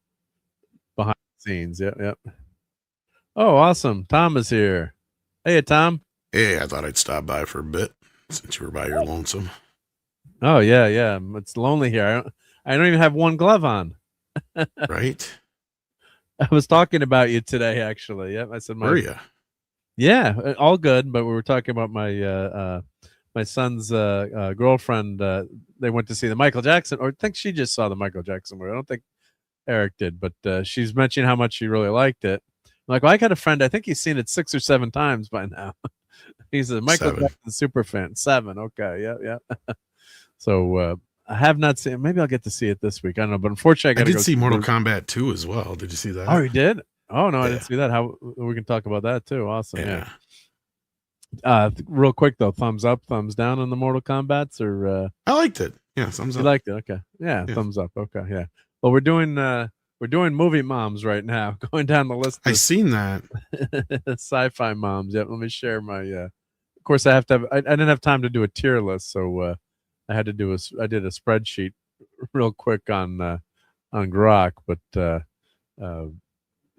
the scenes. Yep. Oh, awesome. Tom is here. Hey, Tom. Hey, I thought I'd stop by for a bit since you were by your lonesome. Oh, yeah. It's lonely here. I don't even have one glove on. Right? I was talking about you today, actually. Yep. I said, Were you? Yeah, all good. But we were talking about my my son's girlfriend. They went to see the Michael Jackson, or I think she just saw the Michael Jackson movie. I don't think Eric did, but she's mentioning how much she really liked it. I'm like, well, I got a friend. I think he's seen it 6 or 7 times by now. He's a Michael 7. Jackson super fan. 7. Okay. Yeah. So I have not seen it. Maybe I'll get to see it this week. I don't know, but unfortunately, I did see Mortal Kombat 2 as well. Did you see that? Oh, you did? Oh no, I Yeah. didn't see that. How we can talk about that too. Awesome. Yeah. Real quick though, thumbs up, thumbs down on the Mortal Kombats, or I liked it. Yeah, thumbs you up. liked it? Okay. Yeah, thumbs up. Okay. Yeah. Well, we're doing movie moms right now. Going down the list. I seen that. Sci-fi moms. Yeah. Let me share my. Of course, I have to have. I didn't have time to do a tier list, so I had to do I did a spreadsheet real quick on Grok, but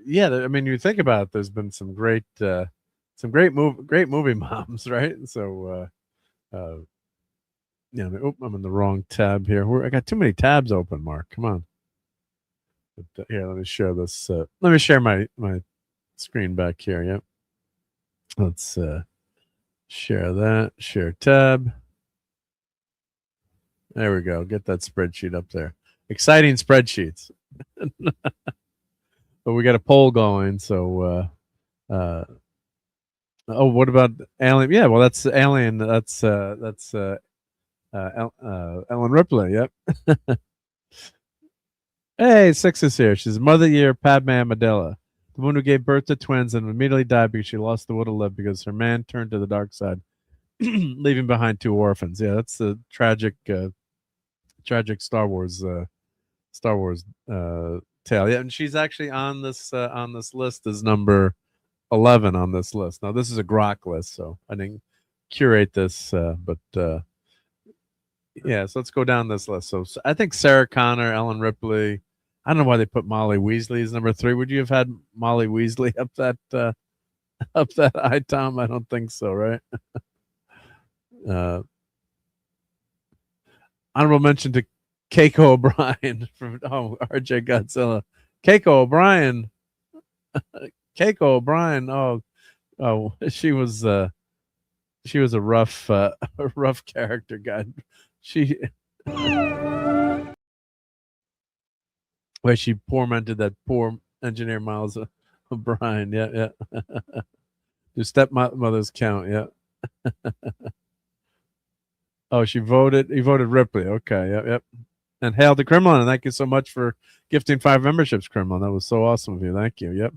yeah, I mean, you think about it, there's been some great movie moms, right? So yeah, I'm in the wrong tab here. I got too many tabs open, Mark. Come on. But, here, let me share this. Let me share my screen back here. Yep. Let's share that. Share tab. There we go. Get that spreadsheet up there. Exciting spreadsheets. But we got a poll going. So, what about Alien? Yeah, well, that's Alien. That's Ellen Ripley. Yep. Hey, Six is here. She's Mother Year Padme Amidala, the one who gave birth to twins and immediately died because she lost the will to live because her man turned to the dark side, leaving behind 2 orphans. Yeah, that's the tragic Star Wars tale. Yeah, and she's actually on this list as number 11 on this list. Now this is a Grok list, so I didn't curate this, but yeah. So let's go down this list. So I think Sarah Connor, Ellen Ripley. I don't know why they put Molly Weasley as number 3. Would you have had Molly Weasley up that high, Tom? I don't think so, right? Honorable mention to Keiko O'Brien from RJ Godzilla. Keiko O'Brien. Keiko O'Brien. Oh, she was a rough character, God. Where she tormented that poor engineer Miles O'Brien. Yeah. Do stepmothers count? Yeah. Oh, he voted Ripley. Okay, yep. And hail to Kremlin, and thank you so much for gifting 5 memberships, Kremlin. That was so awesome of you. Thank you. Yep.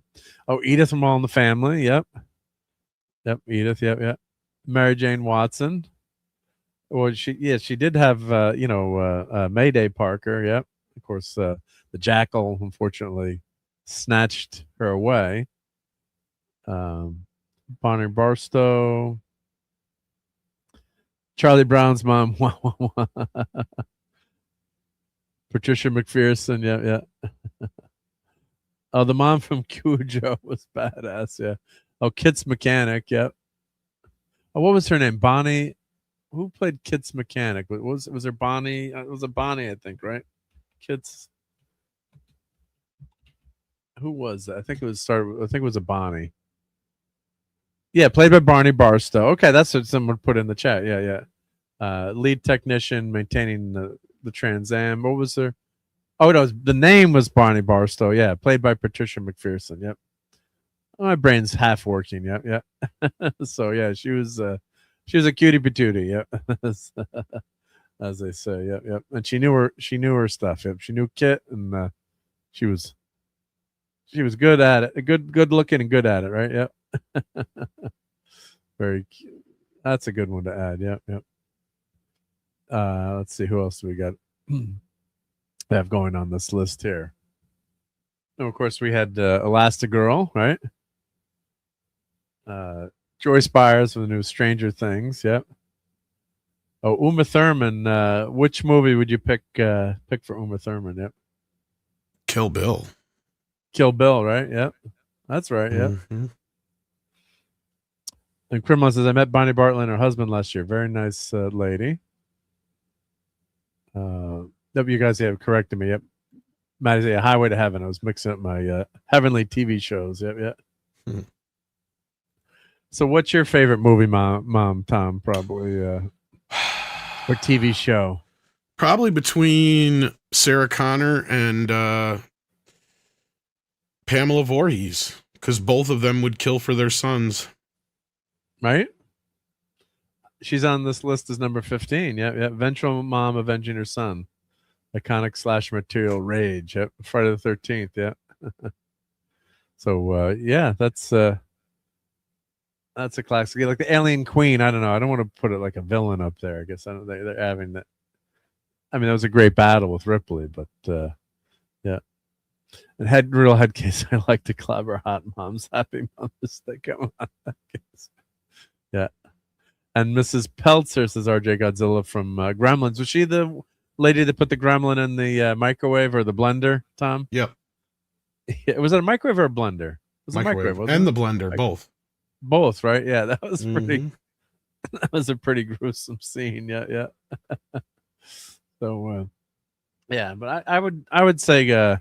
Oh, Edith from All in the Family. Yep. Edith. Yep. Mary Jane Watson. Well, she did have Mayday Parker. Yep. Of course, the Jackal unfortunately snatched her away. Bonnie Barstow. Charlie Brown's mom. Patricia McPherson. Yeah. Oh, the mom from Cujo was badass. Yeah. Oh, Kit's mechanic. Yep. Oh, what was her name? Bonnie. Who played Kit's mechanic? Was there Bonnie? It was a Bonnie, I think, right? Kit's. Who was that? I think it was a Bonnie. Yeah, played by Barney Barstow. Okay, that's what someone put in the chat. Yeah. Lead technician maintaining the Trans Am. What was there? Oh, no, the name was Barney Barstow. Yeah, played by Patricia McPherson. Yep. My brain's half working. Yep. So yeah, she was a cutie patootie. Yep. As they say. Yep. And she knew her stuff. Yep. She knew Kit, and she was good at it. Good looking and good at it. Right. Yep. Very cute. That's a good one to add. Yep. Let's see, who else do we got have going on this list here? And of course, we had Elastigirl, right? Joyce Byers with the new Stranger Things. Yep. Oh, Uma Thurman. Which movie would you pick for Uma Thurman? Yep. Kill Bill. Kill Bill, right? Yep. That's right. Yep. Mm-hmm. And Criminal says, I met Bonnie Bartlett and her husband last year. Very nice lady. You guys have corrected me. Yep. Maddie's a Highway to Heaven. I was mixing up my heavenly TV shows. Yep. Hmm. So what's your favorite movie, Mom Tom, probably, or TV show? Probably between Sarah Connor and Pamela Voorhees, because both of them would kill for their sons. Right? She's on this list as number 15. Yep. Vengeful mom avenging her son. Iconic slash material rage. Yep. Friday the 13th. Yep. So yeah, that's a classic. Like the Alien Queen. I don't know. I don't want to put it like a villain up there. I guess they're having that. I mean, that was a great battle with Ripley, but yeah. And real head case. I like to clobber hot moms. Happy Mother's Day. Come on. Yeah. And Mrs. Peltzer says RJ Godzilla from Gremlins. Was she the lady that put the gremlin in the microwave or the blender, Tom? Yep. Was it a microwave or a blender? It was microwave, a microwave, wasn't and it? the blender, both. Both, right? Yeah, that was pretty. Mm-hmm. That was a pretty gruesome scene. Yeah. So, yeah, but I would say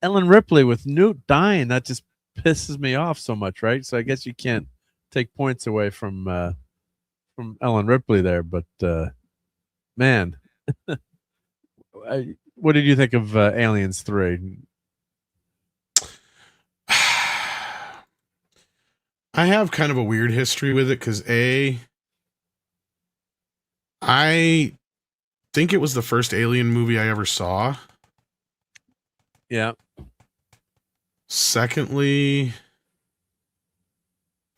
Ellen Ripley with Newt dying. That just pisses me off so much, right? So I guess you can't take points away from Ellen Ripley there, but man, what did you think of Aliens 3? I have kind of a weird history with it because I think it was the first Alien movie I ever saw. Yeah. Secondly,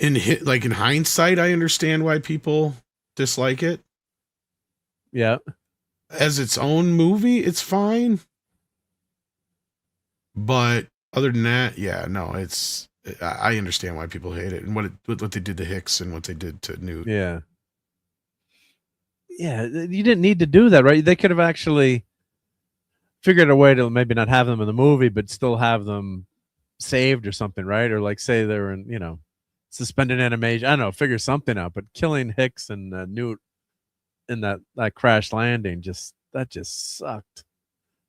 in hindsight, I understand why people dislike it. Yeah. As its own movie, it's fine. But other than that, yeah, no, I understand why people hate it and what they did to Hicks and what they did to Newt. Yeah. Yeah, you didn't need to do that, right? They could have actually figured a way to maybe not have them in the movie, but still have them saved or something, right? Or like say they're in, suspended animation. I don't know, figure something out. But killing Hicks and Newt in that crash landing just sucked.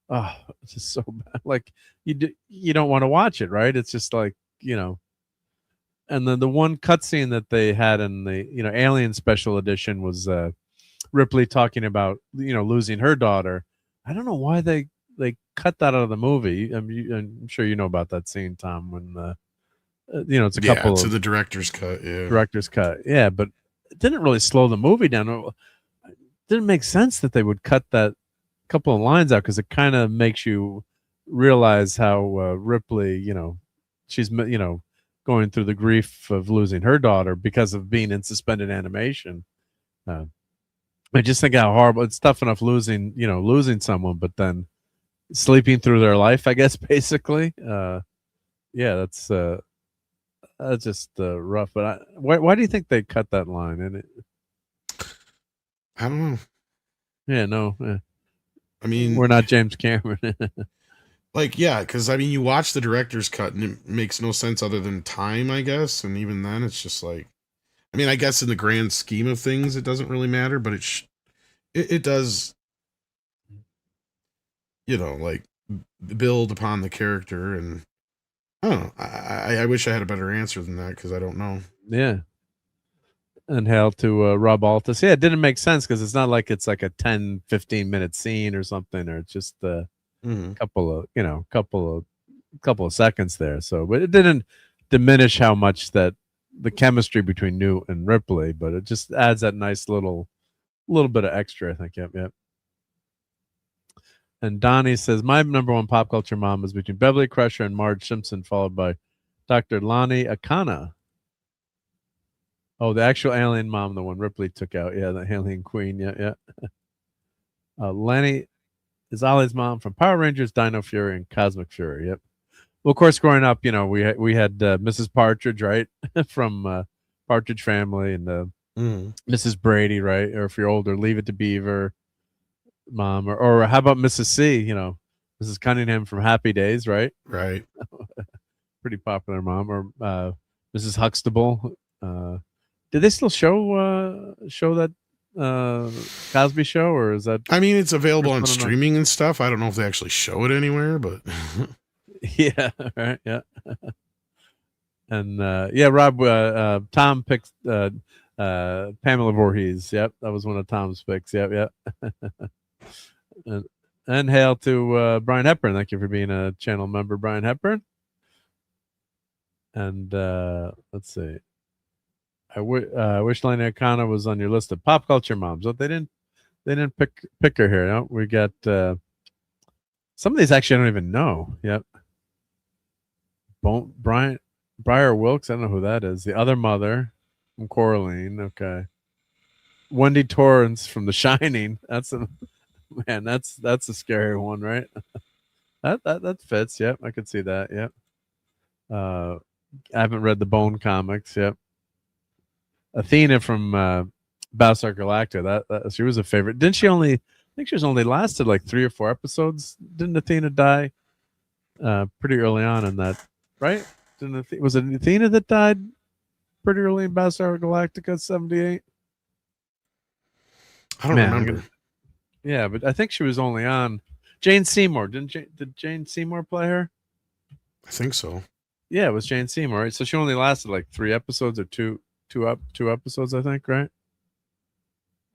Oh, it's just so bad. Like you don't want to watch it, right? It's just like, and then the one cutscene that they had in the Alien Special Edition was Ripley talking about losing her daughter. I don't know why they cut that out of the movie. I'm sure you know about that scene, Tom, when it's a couple it's of the director's cut. Yeah, director's cut. Yeah, but it didn't really slow the movie down. It didn't make sense that they would cut that couple of lines out because it kind of makes you realize how Ripley, she's going through the grief of losing her daughter because of being in suspended animation. I just think how horrible it's tough enough losing someone, but then sleeping through their life, I guess, basically. Yeah, that's just rough. But why do you think they cut that line in it? I don't know. Yeah, no. Yeah. I mean, we're not James Cameron. Because you watch the director's cut and it makes no sense other than time, I guess. And even then, it's just like, I mean, I guess in the grand scheme of things, it doesn't really matter, but it does, like build upon the character. And I don't know. I wish I had a better answer than that because I don't know. Yeah. And hail to Rob Altus. Yeah, it didn't make sense because it's not like it's like a 10, 15-minute scene or something, or it's just a couple of seconds there. So, but it didn't diminish how much that the chemistry between Newt and Ripley, but it just adds that nice little bit of extra, I think. Yep. And Donnie says, my number one pop culture mom is between Beverly Crusher and Marge Simpson, followed by Dr. Lani Akana. Oh, the actual alien mom, the one Ripley took out. Yeah, the alien queen. Yeah. Lenny is Ollie's mom from Power Rangers, Dino Fury, and Cosmic Fury. Yep. Well, of course, growing up, we had Mrs. Partridge, right, from Partridge Family, and Mrs. Brady, right, or if you're older, Leave It to Beaver, mom, or how about Mrs. C? Mrs. Cunningham from Happy Days, right? Right. Pretty popular mom, or Mrs. Huxtable. Did they still show that Cosby Show, or is that? I mean, it's available on streaming and stuff. I don't know if they actually show it anywhere, but yeah, right, yeah. And Rob, Tom picked Pamela Voorhees. Yep, that was one of Tom's picks. Yep. and hail to Brian Hepburn. Thank you for being a channel member, Brian Hepburn. And let's see. I wish Lana Akana was on your list of pop culture moms, but they didn't pick her here. No? We got some of these actually I don't even know. Yep. Briar Wilkes, I don't know who that is. The other mother from Coraline. Okay. Wendy Torrance from The Shining. That's a scary one, right? that fits. Yep, I could see that. Yep. I haven't read the Bone comics. Yep. Athena from Battlestar Galactica. That she was a favorite. Didn't she only? I think she was only lasted like 3 or 4 episodes. Didn't Athena die pretty early on in that? Right? Was it Athena that died pretty early in Battlestar Galactica 78? I don't remember. Yeah, but I think she was only on Jane Seymour. Did Jane Seymour play her? I think so. Yeah, it was Jane Seymour. Right? So she only lasted like 3 episodes or two episodes, I think, right?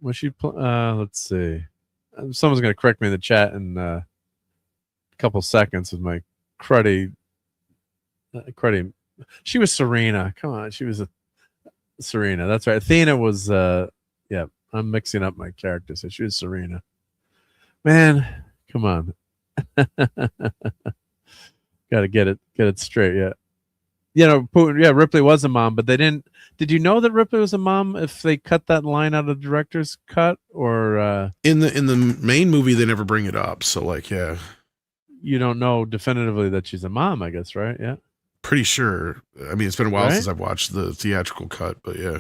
Was she? Let's see. Someone's gonna correct me in the chat in a couple seconds with my cruddy. She was Serena. Come on, she was a Serena. That's right. Athena was. Yeah, I'm mixing up my characters. So she was Serena. Man, come on. Got to get it straight. Yeah. Putin, yeah, Ripley was a mom, but they didn't. Did you know that Ripley was a mom if they cut that line out of the director's cut, or in the main movie they never bring it up? So like, yeah, you don't know definitively that she's a mom, I guess, right? Yeah, pretty sure. I mean, it's been a while since I've watched the theatrical cut, but yeah.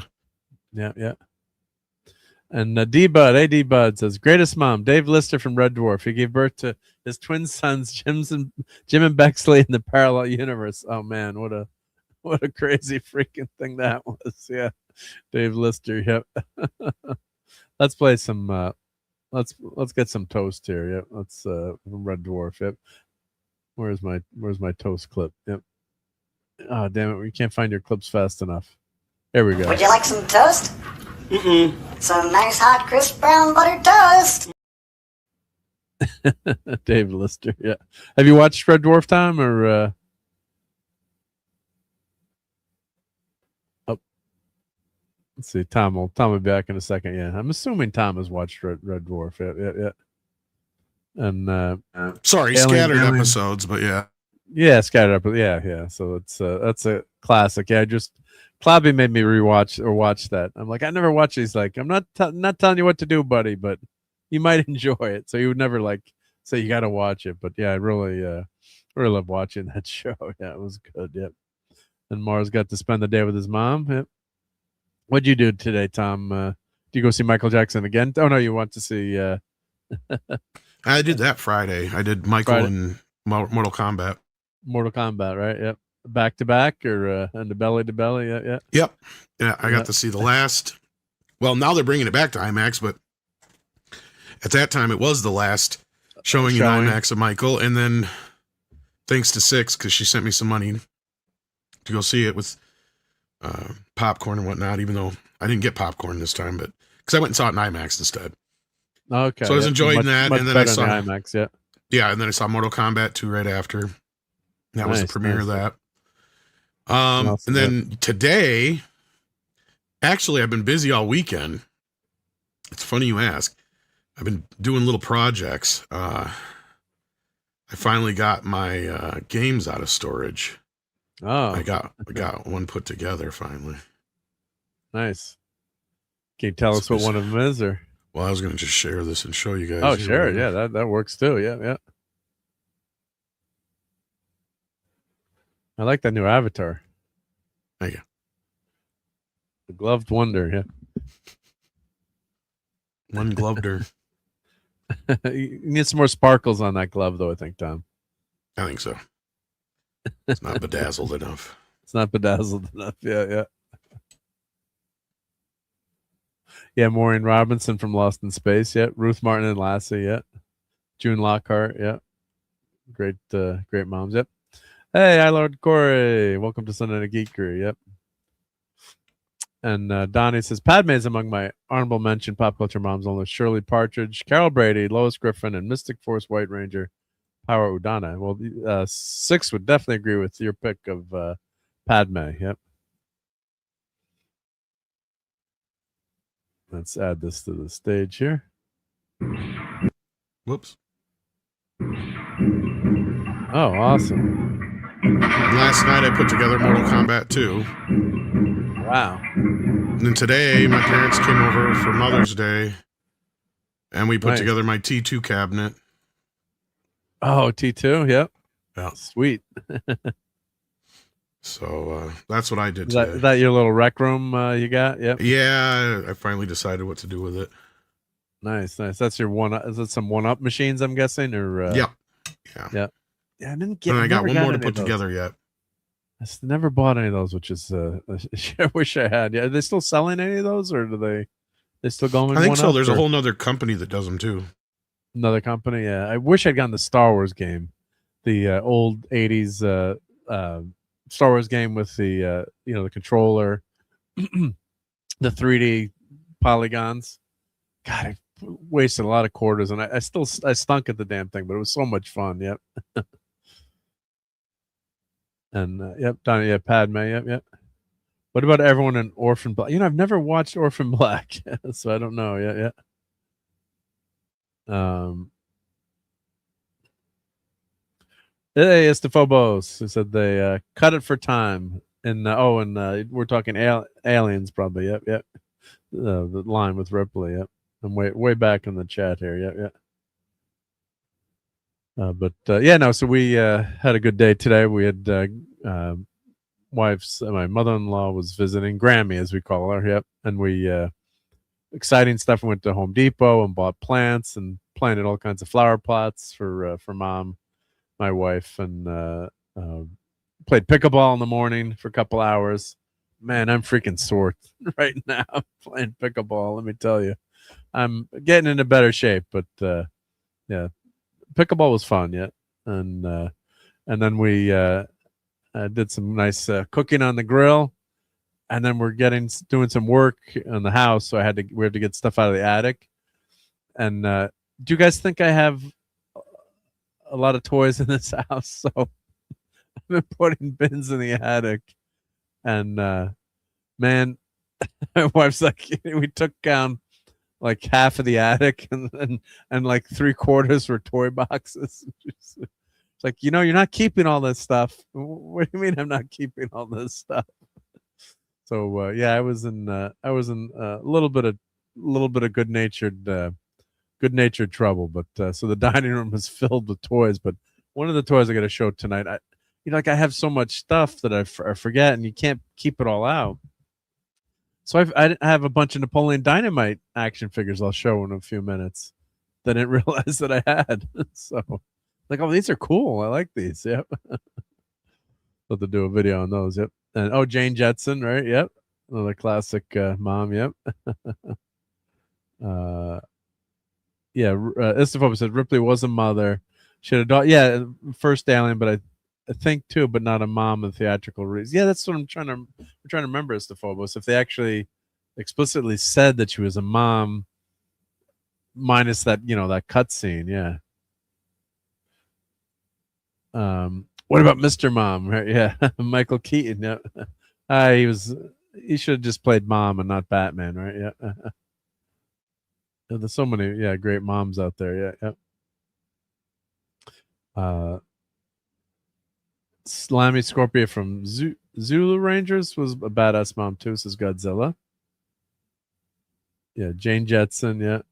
And D Bud says, greatest mom, Dave Lister from Red Dwarf. He gave birth to his twin sons, Jim and Bexley, in the parallel universe. Oh man, what a crazy freaking thing that was. Yeah, Dave Lister. Yep. Let's play some. Let's get some toast here. Yep. Let's from Red Dwarf. Yep. Where's my toast clip? Yep. Oh damn it! We can't find your clips fast enough. There we go. Would you like some toast? Some nice hot crisp brown buttered toast. Dave Lister. Yeah. Have you watched Red Dwarf, Tom, or? Let's see. Tom will be back in a second. Yeah, I'm assuming Tom has watched Red Dwarf. Yeah. And sorry, scattered episodes, but yeah. Yeah, scattered up. Yeah. So it's that's a classic. Yeah, Clabby made me watch that. I'm like, I never watch these. Like, I'm not telling you what to do, buddy, but you might enjoy it. So he would never like say you got to watch it. But yeah, I really love watching that show. Yeah, it was good. Yep. And Mars got to spend the day with his mom. Yep. What'd you do today, Tom? Do you go see Michael Jackson again? Oh no, you want to see? I did that Friday. I did Michael and Mortal Kombat. Mortal Kombat, right? Yep. back to back or and the belly to belly? Yeah. Yep. Yeah, I Yeah. got to see the last. Well, now they're bringing it back to IMAX, but at that time it was the last showing in IMAX of Michael. And then thanks to Six, because she sent me some money to go see it with popcorn and whatnot, even though I didn't get popcorn this time, but because I went and saw it in IMAX instead. Okay. So I was enjoying that, much and then I better saw than IMAX. Yeah. Yeah, and then I saw Mortal Kombat 2 right after. That was the Nice, premiere nice. of that. else And is then today, actually, I've been busy all weekend. It's funny you ask. I've been doing little projects. I finally got my games out of storage. Oh, I got one put together finally. nice. Can you tell us what one of them is, or? Well, I was going to just share this and show you guys. Oh, sure. Yeah, that works too. Yeah. I like that new avatar. There you go. The gloved wonder. Yeah. One gloved her. You need some more sparkles on that glove, though, I think, Tom. I think so. It's not bedazzled enough. It's not bedazzled enough. Yeah. Yeah, Maureen Robinson from Lost in Space. Yeah. Ruth Martin and Lassie. Yeah. June Lockhart. Yeah. Great moms. Yep. Hey, hi, Lord Corey. Welcome to Sunday Night Geekery. Yep. And Donnie says, Padme is among my honorable mention pop culture moms only. Shirley Partridge, Carol Brady, Lois Griffin, and Mystic Force White Ranger, Power Udana. Well, Six would definitely agree with your pick of Padme. Yep. Let's add this to the stage here. Whoops. Oh, awesome. Last night I put together Mortal Kombat 2. Wow. And then today my parents came over for Mother's Day and we put together my T2 cabinet. Oh, T2. Yep. Yeah. Sweet. So that's what I did Is today. that your little rec room you got? Yep. Yeah, I finally decided what to do with it. Nice. That's your one. Is it some one-up machines? I'm guessing, or Yeah. Yeah. I didn't get. And I got one more to any put of those. together yet. I never bought any of those, which is I wish I had. Yeah, are they still selling any of those, or do they still going? I think so. Up, There's or? a whole nother company that does them too. Another company. Yeah, I wish I'd gotten the Star Wars game, the old '80s Star Wars game with the the controller, the 3D polygons. God, I wasted a lot of quarters, and I stunk at the damn thing, but it was so much fun. Yep. And yep, Donnie, yeah, Padme, yep. What about everyone in Orphan Black? I've never watched Orphan Black, so I don't know. Yeah. Hey, it's the Phobos who said they cut it for time. And we're talking aliens, probably. Yep. The line with Ripley. Yep. I'm way back in the chat here. Yep. So we had a good day today. We had my mother-in-law was visiting, Grammy as we call her. Yep. And we exciting stuff. We went to Home Depot and bought plants and planted all kinds of flower pots for mom, my wife, and played pickleball in the morning for a couple hours. Man, I'm freaking sore right now playing pickleball. Let me tell you, I'm getting into better shape, but yeah. Pickleball was fun, yeah, and then we did some nice cooking on the grill, and then we're doing some work in the house, so we had to get stuff out of the attic. And do you guys think I have a lot of toys in this house? So I've been putting bins in the attic, and man, my wife's like, we took down like half of the attic and like 3/4 were toy boxes. It's like, you're not keeping all this stuff. What do you mean I'm not keeping all this stuff? So yeah, I was in a little bit of good natured trouble. But so the dining room is filled with toys. But one of the toys I got to show tonight, I have so much stuff that I forget, and you can't keep it all out. So I have a bunch of Napoleon Dynamite action figures I'll show in a few minutes that I didn't realize that I had. So like, oh, these are cool. I like these. Yep. We'll have to do a video on those. Yep. And Jane Jetson, right? Yep. Another classic mom. Yep. Istophoba said Ripley was a mother. She had a daughter. Yeah, first alien, but I think too, but not a mom of theatrical reasons. Yeah, that's what I'm trying to remember. Istophobos, if they actually explicitly said that she was a mom, minus that that cutscene. Yeah. What about Mr. Mom? Right? Yeah, Michael Keaton. Yeah, he should have just played mom and not Batman, right? Yeah. There's so many great moms out there. Yeah. Slimy Scorpio from Zulu Rangers was a badass mom too, says Godzilla. Yeah, Jane Jetson, yeah.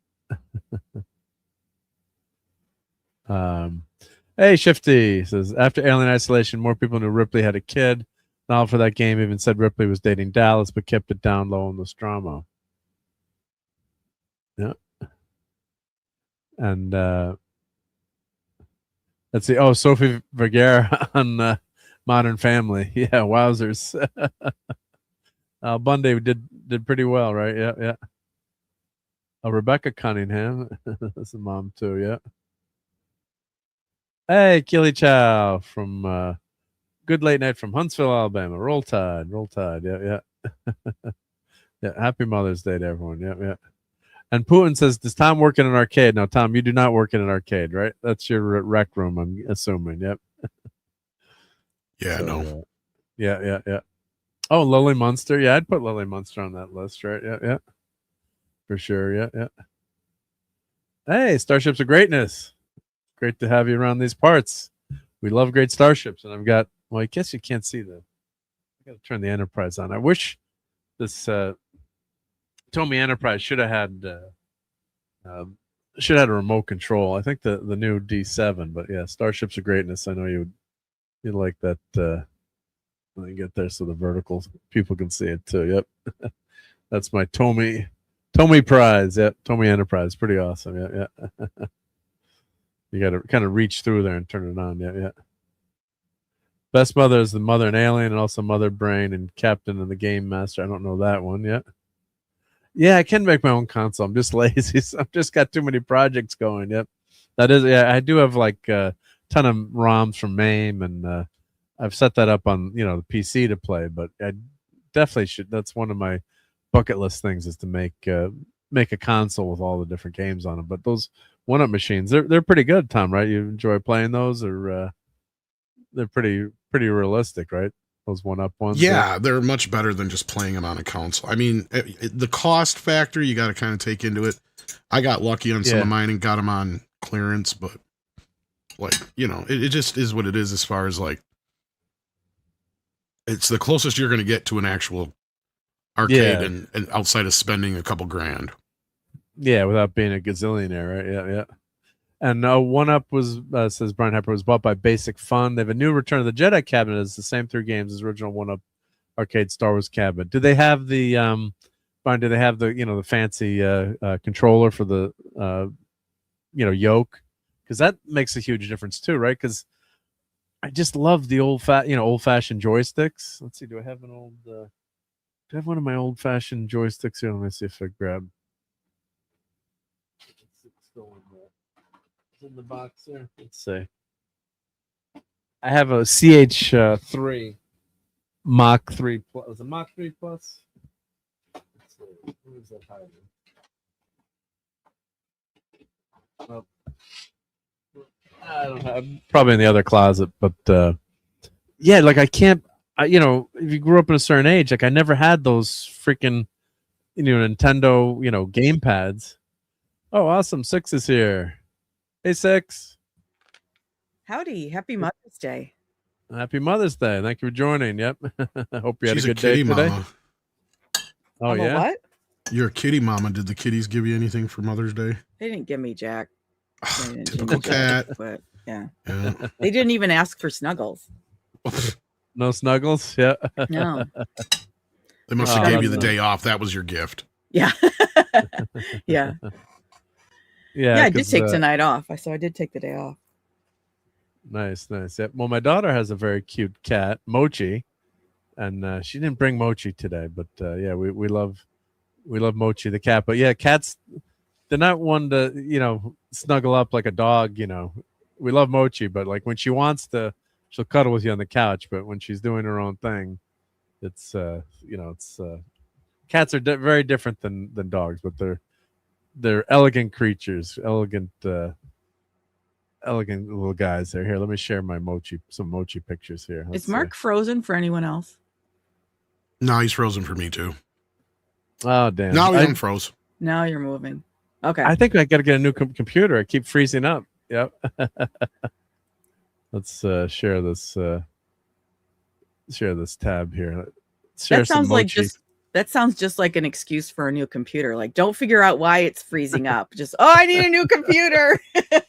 Hey, Shifty says, after Alien Isolation, more people knew Ripley had a kid. Now for that game even said Ripley was dating Dallas, but kept it down low in Nostromo. Yeah. And let's see. Oh, Sophie Vergara on Modern Family. Yeah, wowzers. Bundy did pretty well, right? Yeah, yeah. Rebecca Cunningham. That's a mom too, yeah. Hey, Killy Chow from Good Late Night from Huntsville, Alabama. Roll Tide. Yeah, yeah. Yeah, happy Mother's Day to everyone. Yeah, yeah. And Putin says, does Tom work in an arcade? No, Tom, you do not work in an arcade, right? That's your rec room, I'm assuming. Yep. Yeah, no. Yeah. Oh, Lily Munster. Yeah, I'd put Lily Munster on that list, right? Yeah. For sure. Yeah. Hey, Starships of Greatness. Great to have you around these parts. We love great starships. And I've got, well, I guess you can't see I got to turn the Enterprise on. I wish this Tomy Enterprise should have had a remote control. I think the new D7, but yeah, Starships of Greatness. I know you'd like that when you get there, so the vertical people can see it too. Yep, that's my Tomy prize. Yep, Tomy Enterprise, pretty awesome. Yeah. You got to kind of reach through there and turn it on. Yeah. Best Mother is the Mother in Alien, and also Mother Brain and Captain and the Game Master. I don't know that one yet. Yeah, I can make my own console. I'm just lazy. So I've just got too many projects going. Yep. That is, yeah, I do have like a ton of ROMs from MAME, and I've set that up on, the PC to play, but I definitely should. That's one of my bucket list things, is to make a console with all the different games on them. But those one-up machines, they're pretty good, Tom, right? You enjoy playing those, or they're pretty realistic, right? Those one-up ones. Yeah, they're much better than just playing them on a console. I mean, the cost factor, you got to kind of take into it. I got lucky on some of mine and got them on clearance, but it just is what it is as far as like, it's the closest you're going to get to an actual arcade and outside of spending a couple grand. Yeah, without being a gazillionaire, right? Yeah. And One Up was, says Brian Harper, was bought by Basic Fun. They have a new Return of the Jedi cabinet. It's the same 3 games as original One Up arcade Star Wars cabinet. Do they have the Brian? Do they have the the fancy controller for the yoke? Because that makes a huge difference too, right? Because I just love the old fashioned joysticks. Let's see, do I have an old? Do I have one of my old fashioned joysticks here? Let me see if I grab. In the box there. Let's see. I have a CH3 Mach 3 Plus. Was it Mach 3 Plus? Let's see. Where is that hiding? Well, I don't have. Probably in the other closet, but yeah, like I can't. If you grew up in a certain age, like I never had those freaking, Nintendo, game pads. Oh, awesome! 6 is here. Hey, 6. Howdy. Happy Mother's Day. Happy Mother's Day. Thank you for joining. Yep. I hope you had She's a good day today. Mama. Oh, I'm a yeah? what? You're a kitty mama. Did the kitties give you anything for Mother's Day? They didn't give me Jack. Typical cat. But yeah. Yeah. They didn't even ask for snuggles. No snuggles? Yeah. No. They must have gave you the day off. That was your gift. Yeah. Yeah. Yeah, I did take tonight off. So I did take the day off. Nice. Yep. Well, my daughter has a very cute cat, Mochi, and she didn't bring Mochi today, but yeah, we love Mochi the cat. But yeah, cats, they're not one to snuggle up like a dog. We love Mochi, but like when she wants to, she'll cuddle with you on the couch. But when she's doing her own thing, it's cats are very different than dogs, but they're elegant creatures, elegant little guys there. Here, let me share some Mochi pictures here. Is Mark frozen for anyone else? No, he's frozen for me too. Oh damn! Now he's unfroze. Now you're moving. Okay. I think I got to get a new computer. I keep freezing up. Yep. Let's share this tab here. Share that sounds just like an excuse for a new computer. Like, don't figure out why it's freezing up. Just, I need a new computer.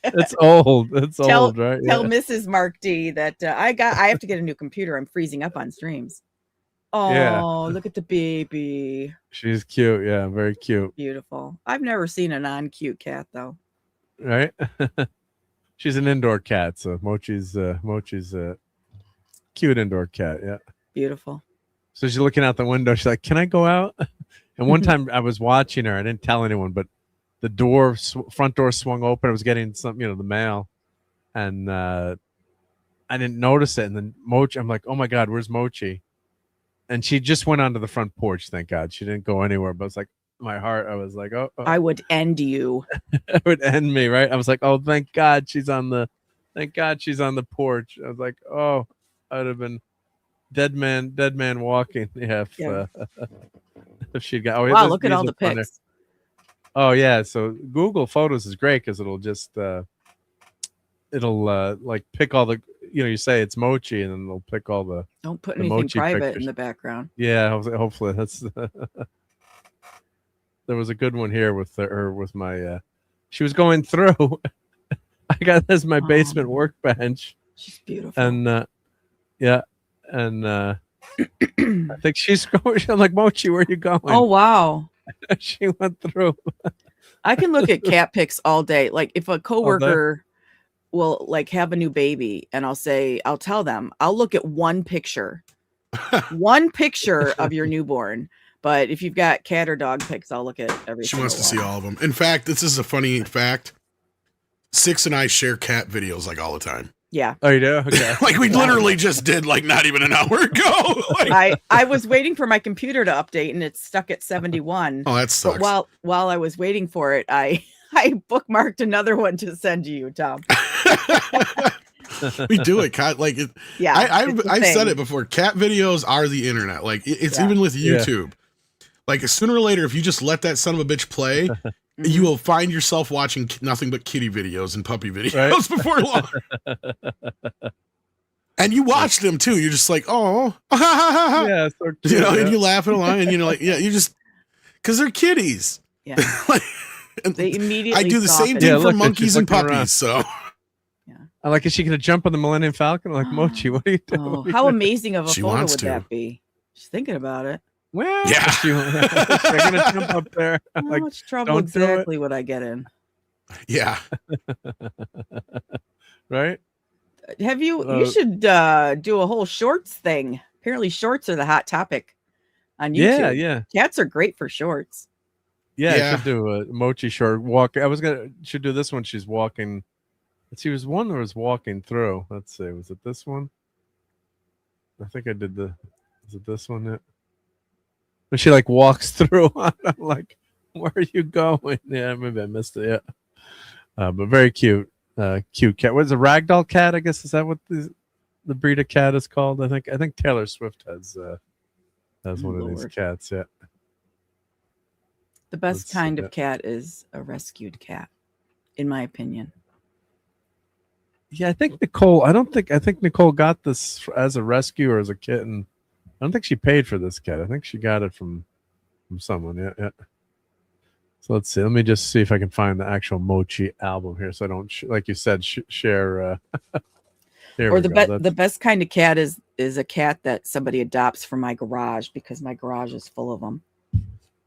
It's old. It's old, right? Tell Mrs. Marc D that I have to get a new computer. I'm freezing up on streams. Oh, yeah. Look at the baby. She's cute. Yeah, very cute. Beautiful. I've never seen a non-cute cat though. Right? She's an indoor cat, so Mochi's a cute indoor cat. Yeah. Beautiful. So she's looking out the window. She's like, "Can I go out?" And one time I was watching her. I didn't tell anyone, but the front door swung open. I was getting some, the mail, and I didn't notice it. And then Mochi, I'm like, "Oh my God, where's Mochi?" And she just went onto the front porch. Thank God she didn't go anywhere. But it's like my heart. I was like, "Oh, I would end you." It would end me, right? I was like, "Oh, thank God she's on the porch." I was like, "Oh, I'd have been dead man walking." Yeah. If she'd got. Wow, look at all the pics. Oh yeah, so Google Photos is great because it'll just like pick all the. You say it's Mochi, and then they'll pick all the. Don't put anything private pictures in the background. Yeah, hopefully that's. There was a good one here with her with my. She was going through. I got this my basement workbench. She's beautiful. And yeah, and I think she's going. I'm like, Mochi, where are you going? Oh wow! She went through. I can look at cat pics all day. Like if a coworker will like have a new baby, and I'll tell them, I'll look at one picture of your newborn. But if you've got cat or dog pics, I'll look at everything. She wants to see all of them. In fact, this is a funny fact. Six and I share cat videos like all the time. Yeah. Oh, you do? Okay. Like we literally just did like not even an hour ago. Like, I was waiting for my computer to update and it's stuck at 71. Oh, that sucks. But while I was waiting for it, I bookmarked another one to send to you, Tom. We do it, cat. Like it. Yeah. I've said it before. Cat videos are the internet. Like it's even with YouTube. Like sooner or later, if you just let that son of a bitch play, you will find yourself watching nothing but kitty videos and puppy videos before long. And you watch them too. You're just like, oh, yeah, so cute, and you laugh along, and like, you just because they're kitties. Yeah, like, they immediately. I do the same thing for monkeys and puppies. Around. So, I like, is she gonna jump on the Millennium Falcon? I'm like, Mochi, what are you doing? Oh, how amazing of a photo would that be? She's thinking about it. Well, yeah, they're gonna jump up there. How like, much trouble exactly would I get in? Yeah. Right? Have you should do a whole shorts thing. Apparently shorts are the hot topic on YouTube. Yeah. Cats are great for shorts. Yeah, I should do a Mochi short walk. Should do this one. She's walking. She was one that was walking through. Let's see. Was it this one? I think I did is it this one? Yet? But she like walks through. I'm like, where are you going? Yeah, maybe I missed it. Yeah, but very cute, cute cat. What is a ragdoll cat? I guess is that what the breed of cat is called? I think Taylor Swift has one of these cats. Yeah. The best kind of cat is a rescued cat, in my opinion. Yeah, I think Nicole got this as a rescue or as a kitten. I don't think she paid for this cat. I think she got it from someone. Yeah. So let's see. Let me just see if I can find the actual Mochi album here, so I don't, like you said, share. Or the best kind of cat is a cat that somebody adopts from my garage because my garage is full of them.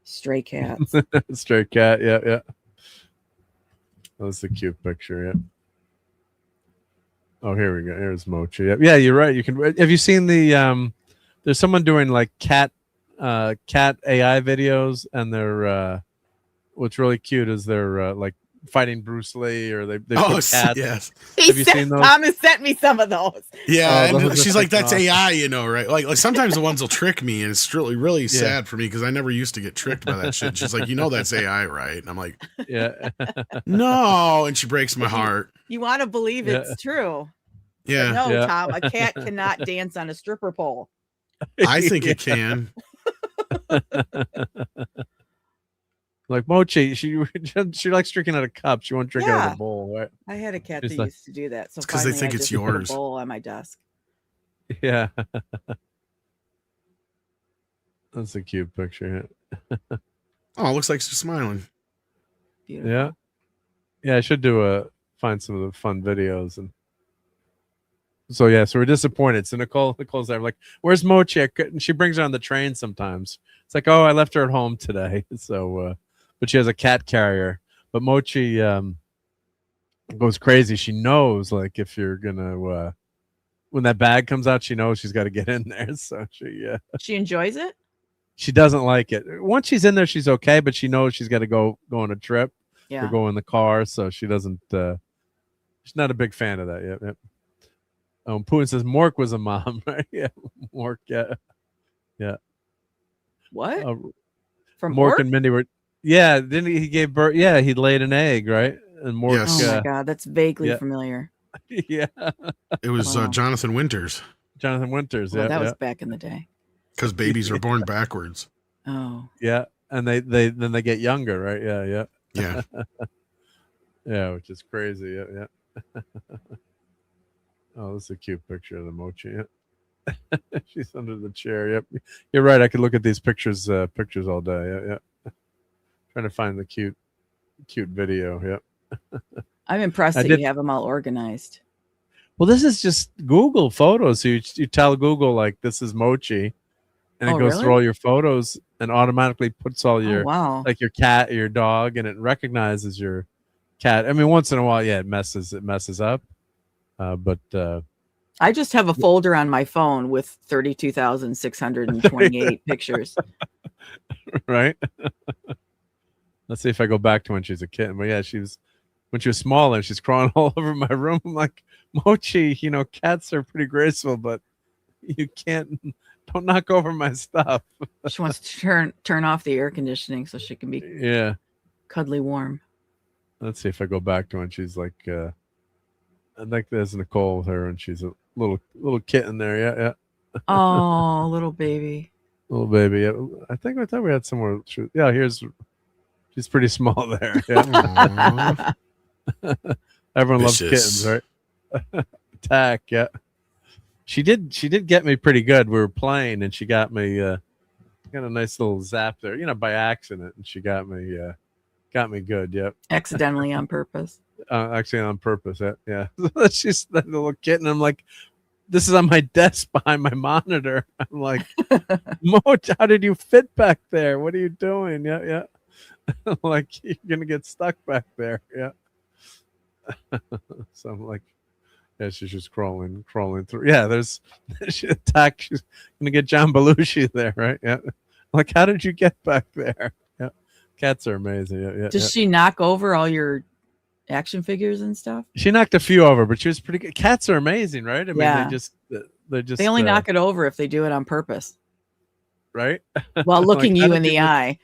Stray cats. Stray cat. Yeah. That's a cute picture. Yeah. Oh, here we go. Here's Mochi. Yeah, you're right. You can. Have you seen the? There's someone doing like cat AI videos, and they're what's really cute is they're like fighting Bruce Lee, or they Oh, put cats. yes. Have you seen those? Thomas sent me some of those. Yeah, Oh, those and are she's like, freaking "That's awesome. AI," right? Like sometimes the ones will trick me, and it's really sad for me because I never used to get tricked by that shit. She's like, "That's AI, right?" And I'm like, Yeah. "No," and she breaks my heart. You want to believe Yeah. it's true. Yeah, But no, Yeah. Tom, a cat cannot dance on a stripper pole. I think it can. Like Mochi, she likes drinking out of cups. She won't drink out of the bowl, right? I had a cat She's that like- used to do that. So It's 'cause they finally think I it's just put yours. a bowl on my desk. Yeah. That's a cute picture. Oh, it looks like she's smiling. Beautiful. Yeah. Yeah, I should find some of the fun videos. And so we're disappointed. So Nicole's there like, "Where's Mochi?" And she brings her on the train sometimes. It's like, "Oh, I left her at home today." So but she has a cat carrier. But Mochi goes crazy. She knows, like, if you're gonna when that bag comes out, she knows she's got to get in there. So She enjoys it. she doesn't like it. Once she's in there, she's okay, but she knows she's got to go on a trip Yeah. or go in the car. So she doesn't. She's not a big fan of that. Yep. Putin says Mork was a mom, right? Yeah, Mork. Yeah. What? Mork From Mork? and Mindy were. Yeah, didn't he gave birth? Yeah, he laid an egg, right? And Mork. Yes. Oh my god, that's vaguely yeah. familiar. Yeah. It was Wow. Jonathan Winters Jonathan Winters. Well, Yeah, that yeah. was back in the day. because babies are born backwards. Oh. Yeah, and they get younger, right? Yeah. Yeah. Yeah, which is crazy. Yeah. Oh, this is a cute picture of the Mochi. Yeah. She's under the chair. Yep, you're right. I could look at these pictures all day. Yeah. Trying to find the cute video. Yep. I'm impressed I that did- you have them all organized. Well, this is just Google Photos. So you tell Google, like, this is Mochi, and it Oh, goes really? through all your photos and automatically puts all your Oh, wow. like your cat or your dog, and it recognizes your cat. I mean, once in a while, yeah, it messes up. But I just have a folder on my phone with 32,628 pictures. right. Let's see if I go back to when she's a kitten. But yeah, when she was smaller, she's crawling all over my room. I'm like, Mochi, cats are pretty graceful, but you don't knock over my stuff. She wants to turn off the air conditioning so she can be Yeah. cuddly warm. Let's see if I go back to when she's like, I think there's Nicole with her, and she's a little kitten there. Yeah. Oh, little baby. Little baby. Yeah. I thought we had somewhere. Yeah, she's pretty small there. Yeah. Everyone loves Vicious. kittens, right? Tack, yeah. She did get me pretty good. We were playing, and she got me got a nice little zap there, by accident, and she got me good. Yep. Accidentally on purpose. Actually on purpose. Yeah. She's that little kitten. I'm like, this is on my desk behind my monitor. I'm like, Moch, how did you fit back there? What are you doing? Yeah. I'm like, you're gonna get stuck back there. Yeah. So I'm like, yeah, she's just crawling through. Yeah, she attacked. She's gonna get John Belushi there, right? Yeah. Like, how did you get back there? Yeah. Cats are amazing. Yeah. Does she knock over all your action figures and stuff? She knocked a few over, but she was pretty good. Cats are amazing, right? I mean, Yeah. they just They only knock it over if they do it on purpose. right. While looking Like, how you did in the you- eye.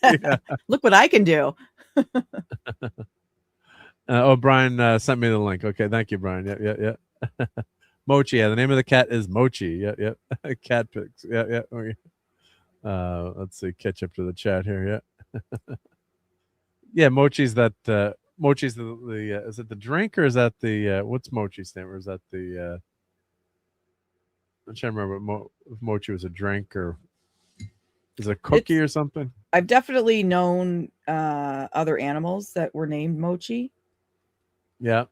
Yeah. Look what I can do. Brian sent me the link. Okay, thank you, Brian. Yeah. Mochi. Yeah, the name of the cat is Mochi. Yeah. Cat pics. Yeah. Okay. Let's see. Catch up to the chat here. Yeah. Yeah, Mochi's that. Mochi's the is it the drink, or is that the what's Mochi's name, or is that the I'm trying to remember if Mochi was a drink or is it a cookie or something. I've definitely known other animals that were named Mochi. Yeah.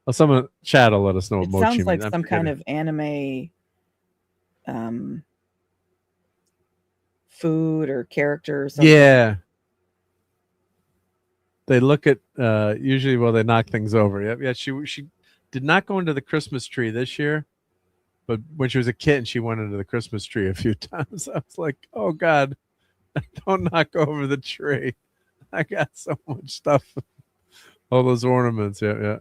Well, someone chat will let us know what It Mochi sounds means. like I'm some kind forgetting. of anime food or character or something. Yeah. They look at usually while they knock things over. Yeah. She did not go into the Christmas tree this year, but when she was a kitten, she went into the Christmas tree a few times. I was like, oh God, don't knock over the tree. I got so much stuff. All those ornaments. Yeah.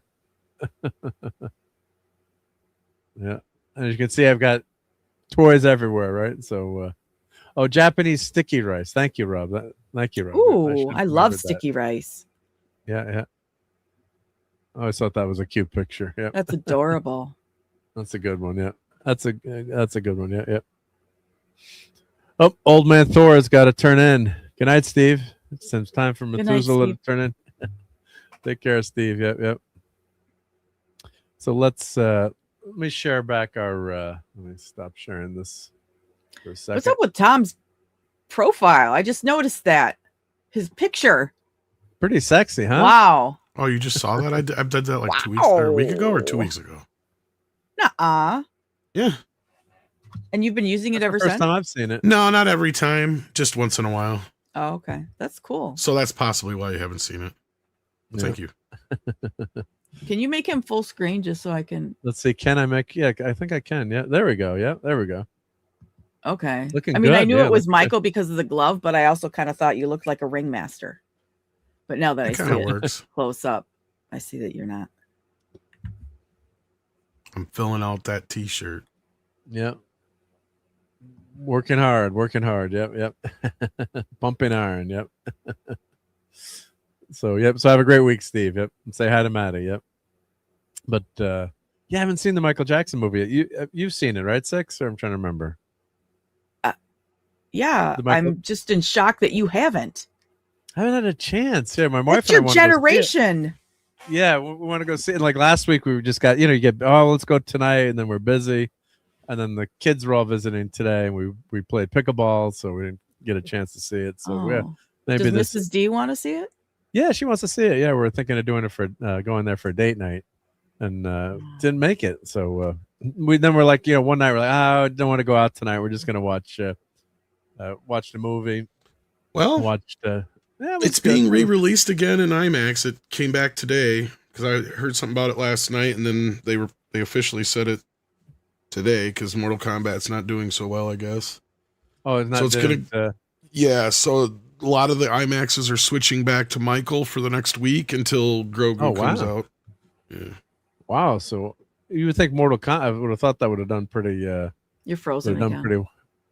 Yeah. And as you can see, I've got toys everywhere, right? So, Japanese sticky rice. Thank you, Rob. Thank you, Rob. Ooh, I love that. sticky rice. Yeah. I always thought that was a cute picture. Yeah. That's adorable. That's a good one. Yeah. That's a good one. Yeah. Oh, old man Thor has got to turn in. Good night, Steve. It's time for Methuselah to turn in. Take care, Steve. Yep. So let me share back our let me stop sharing this for a second. What's up with Tom's profile? I just noticed that. His picture. Pretty sexy, huh? Wow. Oh, you just saw that? I did that like 2 weeks or a week ago or 2 weeks ago. Nuh-uh. Yeah. And you've been using it ever First since? time I've seen it. No, not every time. Just once in a while. Oh, okay. That's cool. So that's possibly why you haven't seen it. Yeah. Thank you. Can you make him full screen just so I can? Let's see. Can I make? Yeah, I think I can. Yeah, there we go. Yeah, there we go. Okay. Looking I mean, I good, knew yeah, it was looking Michael because of the glove, but I also kind of thought you looked like a ringmaster. But now that I It see kind of it works. close up, I see that you're not. I'm filling out that T-shirt. Yeah. Working hard. Yep. Pumping iron. Yep. So have a great week, Steve. Yep. And say hi to Maddie. Yep. But you haven't seen the Michael Jackson movie yet. You've seen it, right? Six? Or I'm trying to remember. Yeah, I'm just in shock that you haven't. I haven't had a chance. Yeah, my wife It's your and I wanted to go see it. generation. Yeah, we want to go see it. Like last week, we just got, you get, let's go tonight, and then we're busy. And then the kids were all visiting today, and we played pickleball, so we didn't get a chance to see it. So yeah, maybe Does Mrs. D want to see it? Yeah, she wants to see it. Yeah, we're thinking of doing it for going there for a date night, and didn't make it. So we're like, one night we're like, I don't want to go out tonight. We're just gonna watch the movie. Well, it's being re-released again in IMAX. It came back today because I heard something about it last night, and then they officially said it today because Mortal Kombat's not doing so well, I guess. Oh, it's not. So it's yeah. So a lot of the IMAXs are switching back to Michael for the next week until Grogu comes out. Yeah. Wow. So you would think Mortal Kombat? I would have thought that would have done pretty. You're frozen. Done pretty.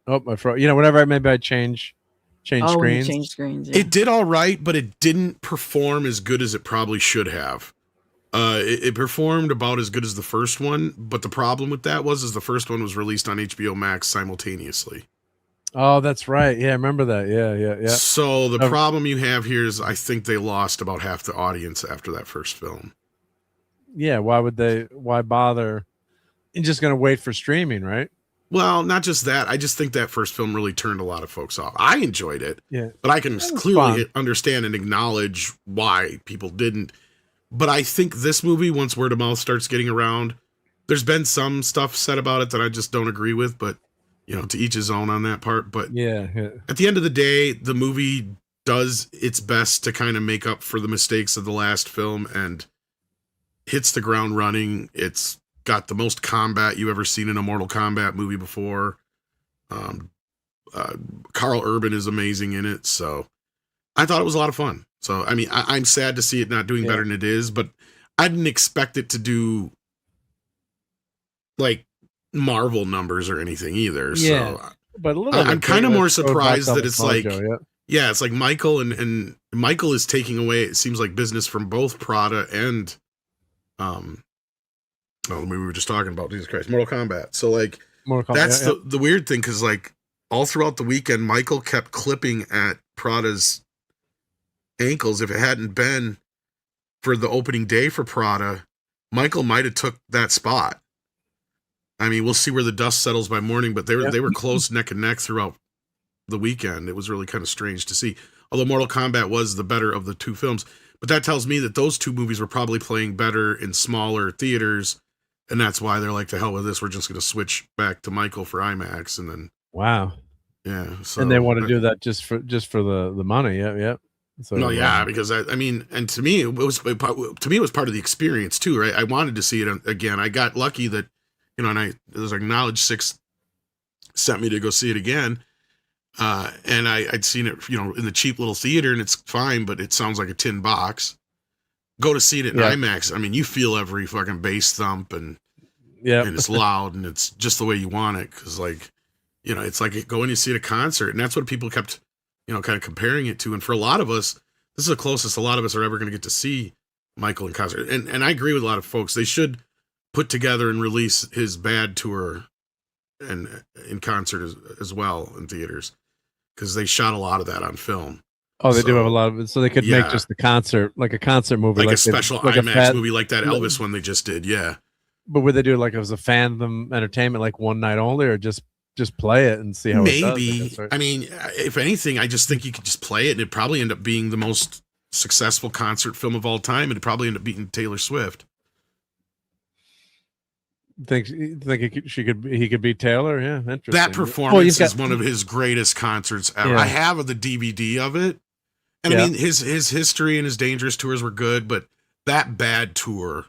Oh, my whenever maybe I change screens. Change screens. Yeah. It did all right, but it didn't perform as good as it probably should have. It performed about as good as the first one, but the problem with that was the first one was released on HBO Max simultaneously. Oh, that's right. Yeah, I remember that. Yeah. So the problem you have here is I think they lost about half the audience after that first film. Yeah, why bother? You're just going to wait for streaming, right? Well, not just that. I just think that first film really turned a lot of folks off. I enjoyed it, yeah, but I can clearly understand and acknowledge why people didn't. But I think this movie, once word of mouth starts getting around, there's been some stuff said about it that I just don't agree with, but to each his own on that part. But yeah. At the end of the day, the movie does its best to kind of make up for the mistakes of the last film and hits the ground running. It's got the most combat you've ever seen in a Mortal Kombat movie before. Carl Urban is amazing in it. So I thought it was a lot of fun. So, I mean, I'm sad to see it not doing better than it is, but I didn't expect it to do like Marvel numbers or anything either. Yeah. So but I'm kind of more surprised that it's like, it's like Michael and Michael is taking away, it seems like, business from both Prada and, the movie we were just talking about, Jesus Christ, Mortal Kombat. So like, that's the weird thing. Cause like all throughout the weekend, Michael kept clipping at Prada's ankles. If it hadn't been for the opening day for Prada, Michael might have took that spot. I mean, we'll see where the dust settles by morning, but they were close neck and neck throughout the weekend. It was really kind of strange to see. Although Mortal Kombat was the better of the two films, but that tells me that those two movies were probably playing better in smaller theaters, and that's why they're like, the hell with this. We're just going to switch back to Michael for IMAX, and then wow, yeah. So and they want to do that just for the money. Yeah. So No, yeah, because I mean, and to me, it was part of the experience too, right? I wanted to see it again. I got lucky that, and it was acknowledged Six sent me to go see it again. And I'd seen it, in the cheap little theater, and it's fine, but it sounds like a tin box. Go to see it at IMAX. I mean, you feel every fucking bass thump, and and it's loud, and it's just the way you want it. Because it's like going to see it at a concert, and that's what people kept, kind of comparing it to. And for a lot of us, this is the closest a lot of us are ever going to get to see Michael in concert. And I agree with a lot of folks. They should put together and release his Bad tour and in concert as well in theaters, because they shot a lot of that on film. Oh, they do have a lot of it, so they could make just the concert, like a concert movie, like a special IMAX movie, like that Elvis one they just did. Yeah, but would they do it like it was a Phantom Entertainment, like one night only, or just play it and see how it does? I mean, if anything, I just think you could just play it, and it'd probably end up being the most successful concert film of all time. It'd probably end up beating Taylor Swift. Think he could beat Taylor? Yeah, interesting. That performance is one of his greatest concerts ever. Yeah. I have the DVD of it, and I mean his history and his Dangerous tours were good, but that Bad tour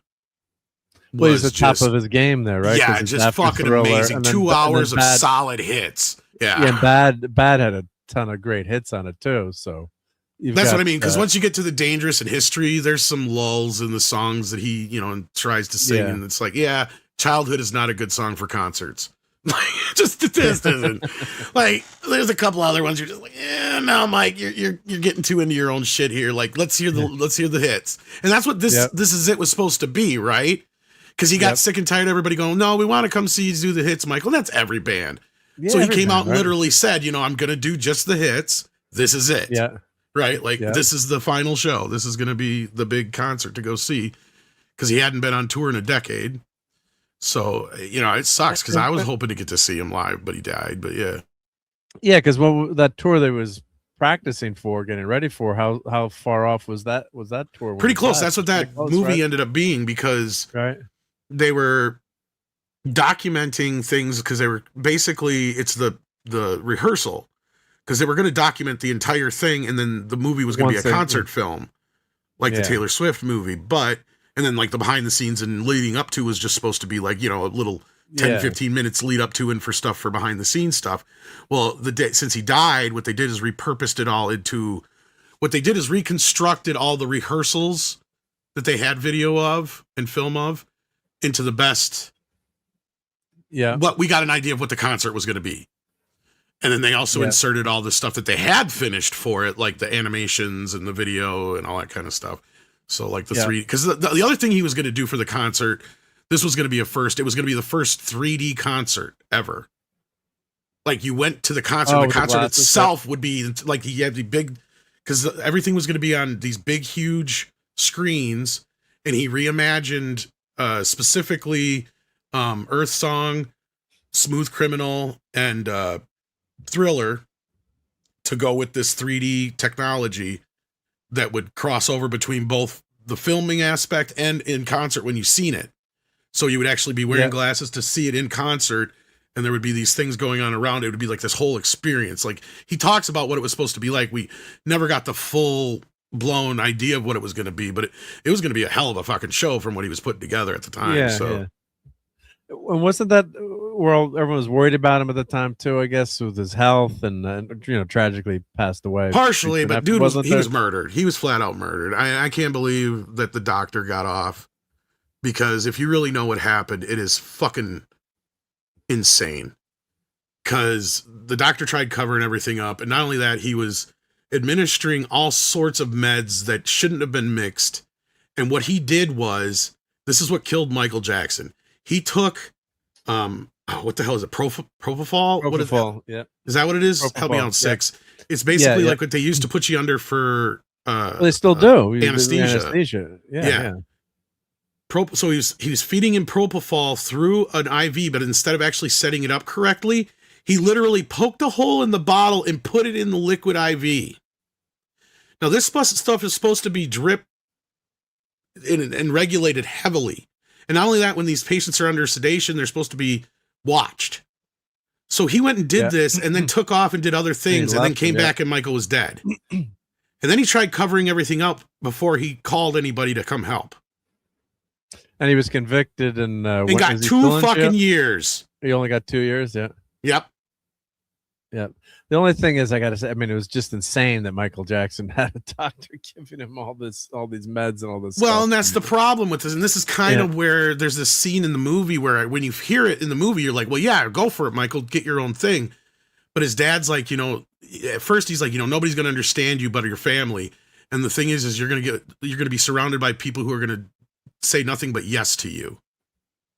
was the top of his game there, right? Yeah, just fucking amazing. 2 hours of solid hits. Yeah, and Bad had a ton of great hits on it too. So that's what I mean. Because once you get to the Dangerous and History, there's some lulls in the songs that he tries to sing, and it's like, Childhood is not a good song for concerts. Just it isn't. Like, there's a couple other ones you're just like, no, Mike, you're getting too into your own shit here. Like, let's hear the hits. And that's what this is it was supposed to be, right? Because he got sick and tired of everybody going, no, we want to come see you do the hits, Michael. And that's every band. Yeah, so he came out and literally said, I'm going to do just the hits. This is it. Yeah. Right? Like, this is the final show. This is going to be the big concert to go see, because he hadn't been on tour in a decade. So, it sucks, because I was hoping to get to see him live, but he died. But yeah, because that tour they was practicing for, getting ready for, how far off was that tour? Pretty close. That's what that movie ended up being, because they were documenting things, because they were basically, it's the rehearsal, because they were going to document the entire thing, and then the movie was going to be a concert film, like the Taylor Swift movie, and then like the behind the scenes and leading up to was just supposed to be like, a little 10, 15 minutes lead up to and for stuff for behind the scenes stuff. Well, since he died, what they did is reconstructed all the rehearsals that they had video of and film of into the best. Yeah. What we got an idea of what the concert was going to be. And then they also inserted all the stuff that they had finished for it, like the animations and the video and all that kind of stuff. So like the three, because the other thing he was going to do for the concert, this was going to be it was going to be the first 3D concert ever. Like, you went to the concert, the concert itself would be like, he had the big, because everything was going to be on these big, huge screens, and he reimagined specifically Earth Song, Smooth Criminal, and Thriller to go with this 3D technology that would cross over between both the filming aspect and in concert when you've seen it. So you would actually be wearing glasses to see it in concert, and there would be these things going on around it. It would be like this whole experience. Like, he talks about what it was supposed to be like. We never got the full blown idea of what it was going to be, but it was going to be a hell of a fucking show from what he was putting together at the time. And wasn't that world, everyone was worried about him at the time too, I guess, with his health, and tragically passed away partially, but dude was murdered. He was flat out murdered. I can't believe that the doctor got off, because if you really know what happened, it is fucking insane, because the doctor tried covering everything up, and not only that, he was administering all sorts of meds that shouldn't have been mixed. And what he did was, this is what killed Michael Jackson. He took what the hell is it? Propofol? What is that? Yeah. Is that what it is? Propofol. Help me out, Six. It's basically like what they used to put you under for they still do anesthesia. Yeah. So he was feeding him propofol through an IV, but instead of actually setting it up correctly, he literally poked a hole in the bottle and put it in the liquid IV. Now, this stuff is supposed to be dripped and regulated heavily. And not only that, when these patients are under sedation, they're supposed to be watched. So he went and did this, and then took off and did other things, and then came back, and Michael was dead. And And then he tried covering everything up before he called anybody to come help. And he was convicted and he got 2 fucking years. He only got 2 years, yeah. Yep. Yep. The only thing is, I got to say, I mean, it was just insane that Michael Jackson had a doctor giving him all these meds and all this. Well, stuff. and that's the problem with this. And this is kind of where there's this scene in the movie where when you hear it in the movie, you're like, well, yeah, go for it, Michael, get your own thing. But his dad's like, you know, at first he's like, you know, nobody's going to understand you but your family. And the thing is you're going to be surrounded by people who are going to say nothing but yes to you.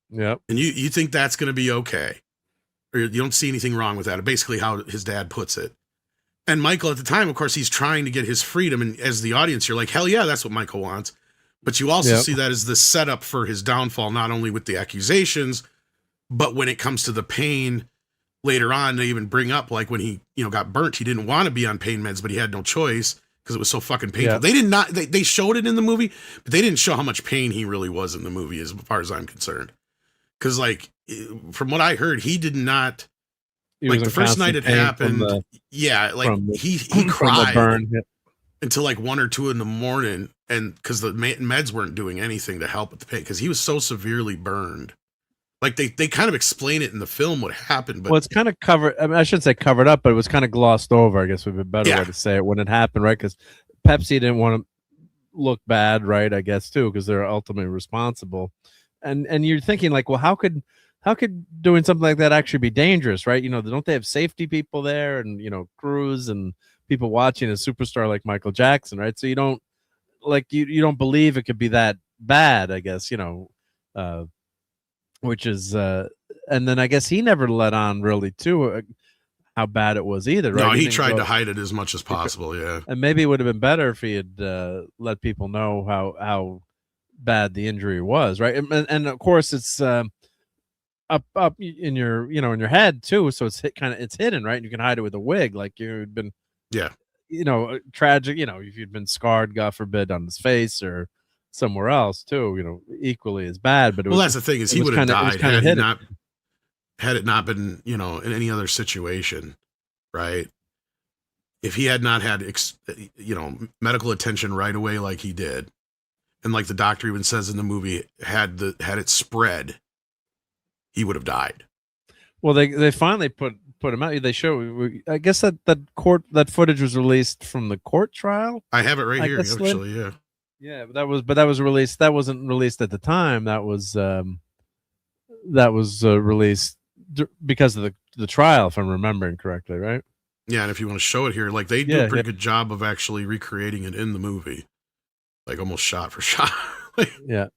Yep. And you think that's going to be okay. Or you don't see anything wrong with that. Basically how his dad puts it. And Michael at the time, of course, he's trying to get his freedom. And as the audience, you're like, hell yeah, that's what Michael wants. But you also see that as the setup for his downfall, not only with the accusations, but when it comes to the pain later on, they even bring up like when he, you know, got burnt, he didn't want to be on pain meds, but he had no choice because it was so fucking painful. Yeah. They showed it in the movie, but they didn't show how much pain he really was in the movie as far as I'm concerned. Because like, from what I heard, he did not, like the first night it happened, he cried until like 1 or 2 in the morning, and because the meds weren't doing anything to help with the pain, because he was so severely burned. Like they kind of explain it in the film what happened, but it's kind of covered. I mean, I shouldn't say covered up, but it was kind of glossed over, I guess would be a better way to say it when it happened, right? Because Pepsi didn't want to look bad, right? I guess too, because they're ultimately responsible. And you're thinking like, well, how could doing something like that actually be dangerous, right? You know, don't they have safety people there, and you know, crews and people watching a superstar like Michael Jackson, right? So you don't like you don't believe it could be that bad, I guess, you know, which is and then I guess he never let on really too how bad it was either, right? No, he tried to hide it as much as possible, yeah. And maybe it would have been better if he had let people know how bad the injury was, right? And of course it's up in your, you know, in your head too, so it's hidden, right? And you can hide it with a wig, like you've been, you know, tragic, you know, if you'd been scarred, God forbid, on his face or somewhere else too, you know, equally as bad. But that's the thing, is he would have died had it not been, you know, in any other situation, right? If he had not had you know, medical attention right away like he did, and like the doctor even says in the movie, had it spread, he would have died. Well, they finally put him out. They show, I guess that footage was released from the court trial. I have it right here, actually. Yeah. Yeah, but that was released. That wasn't released at the time. That was released because of the trial, if I'm remembering correctly, right? Yeah, and if you want to show it here, like they do a pretty good job of actually recreating it in the movie, like almost shot for shot. Yeah.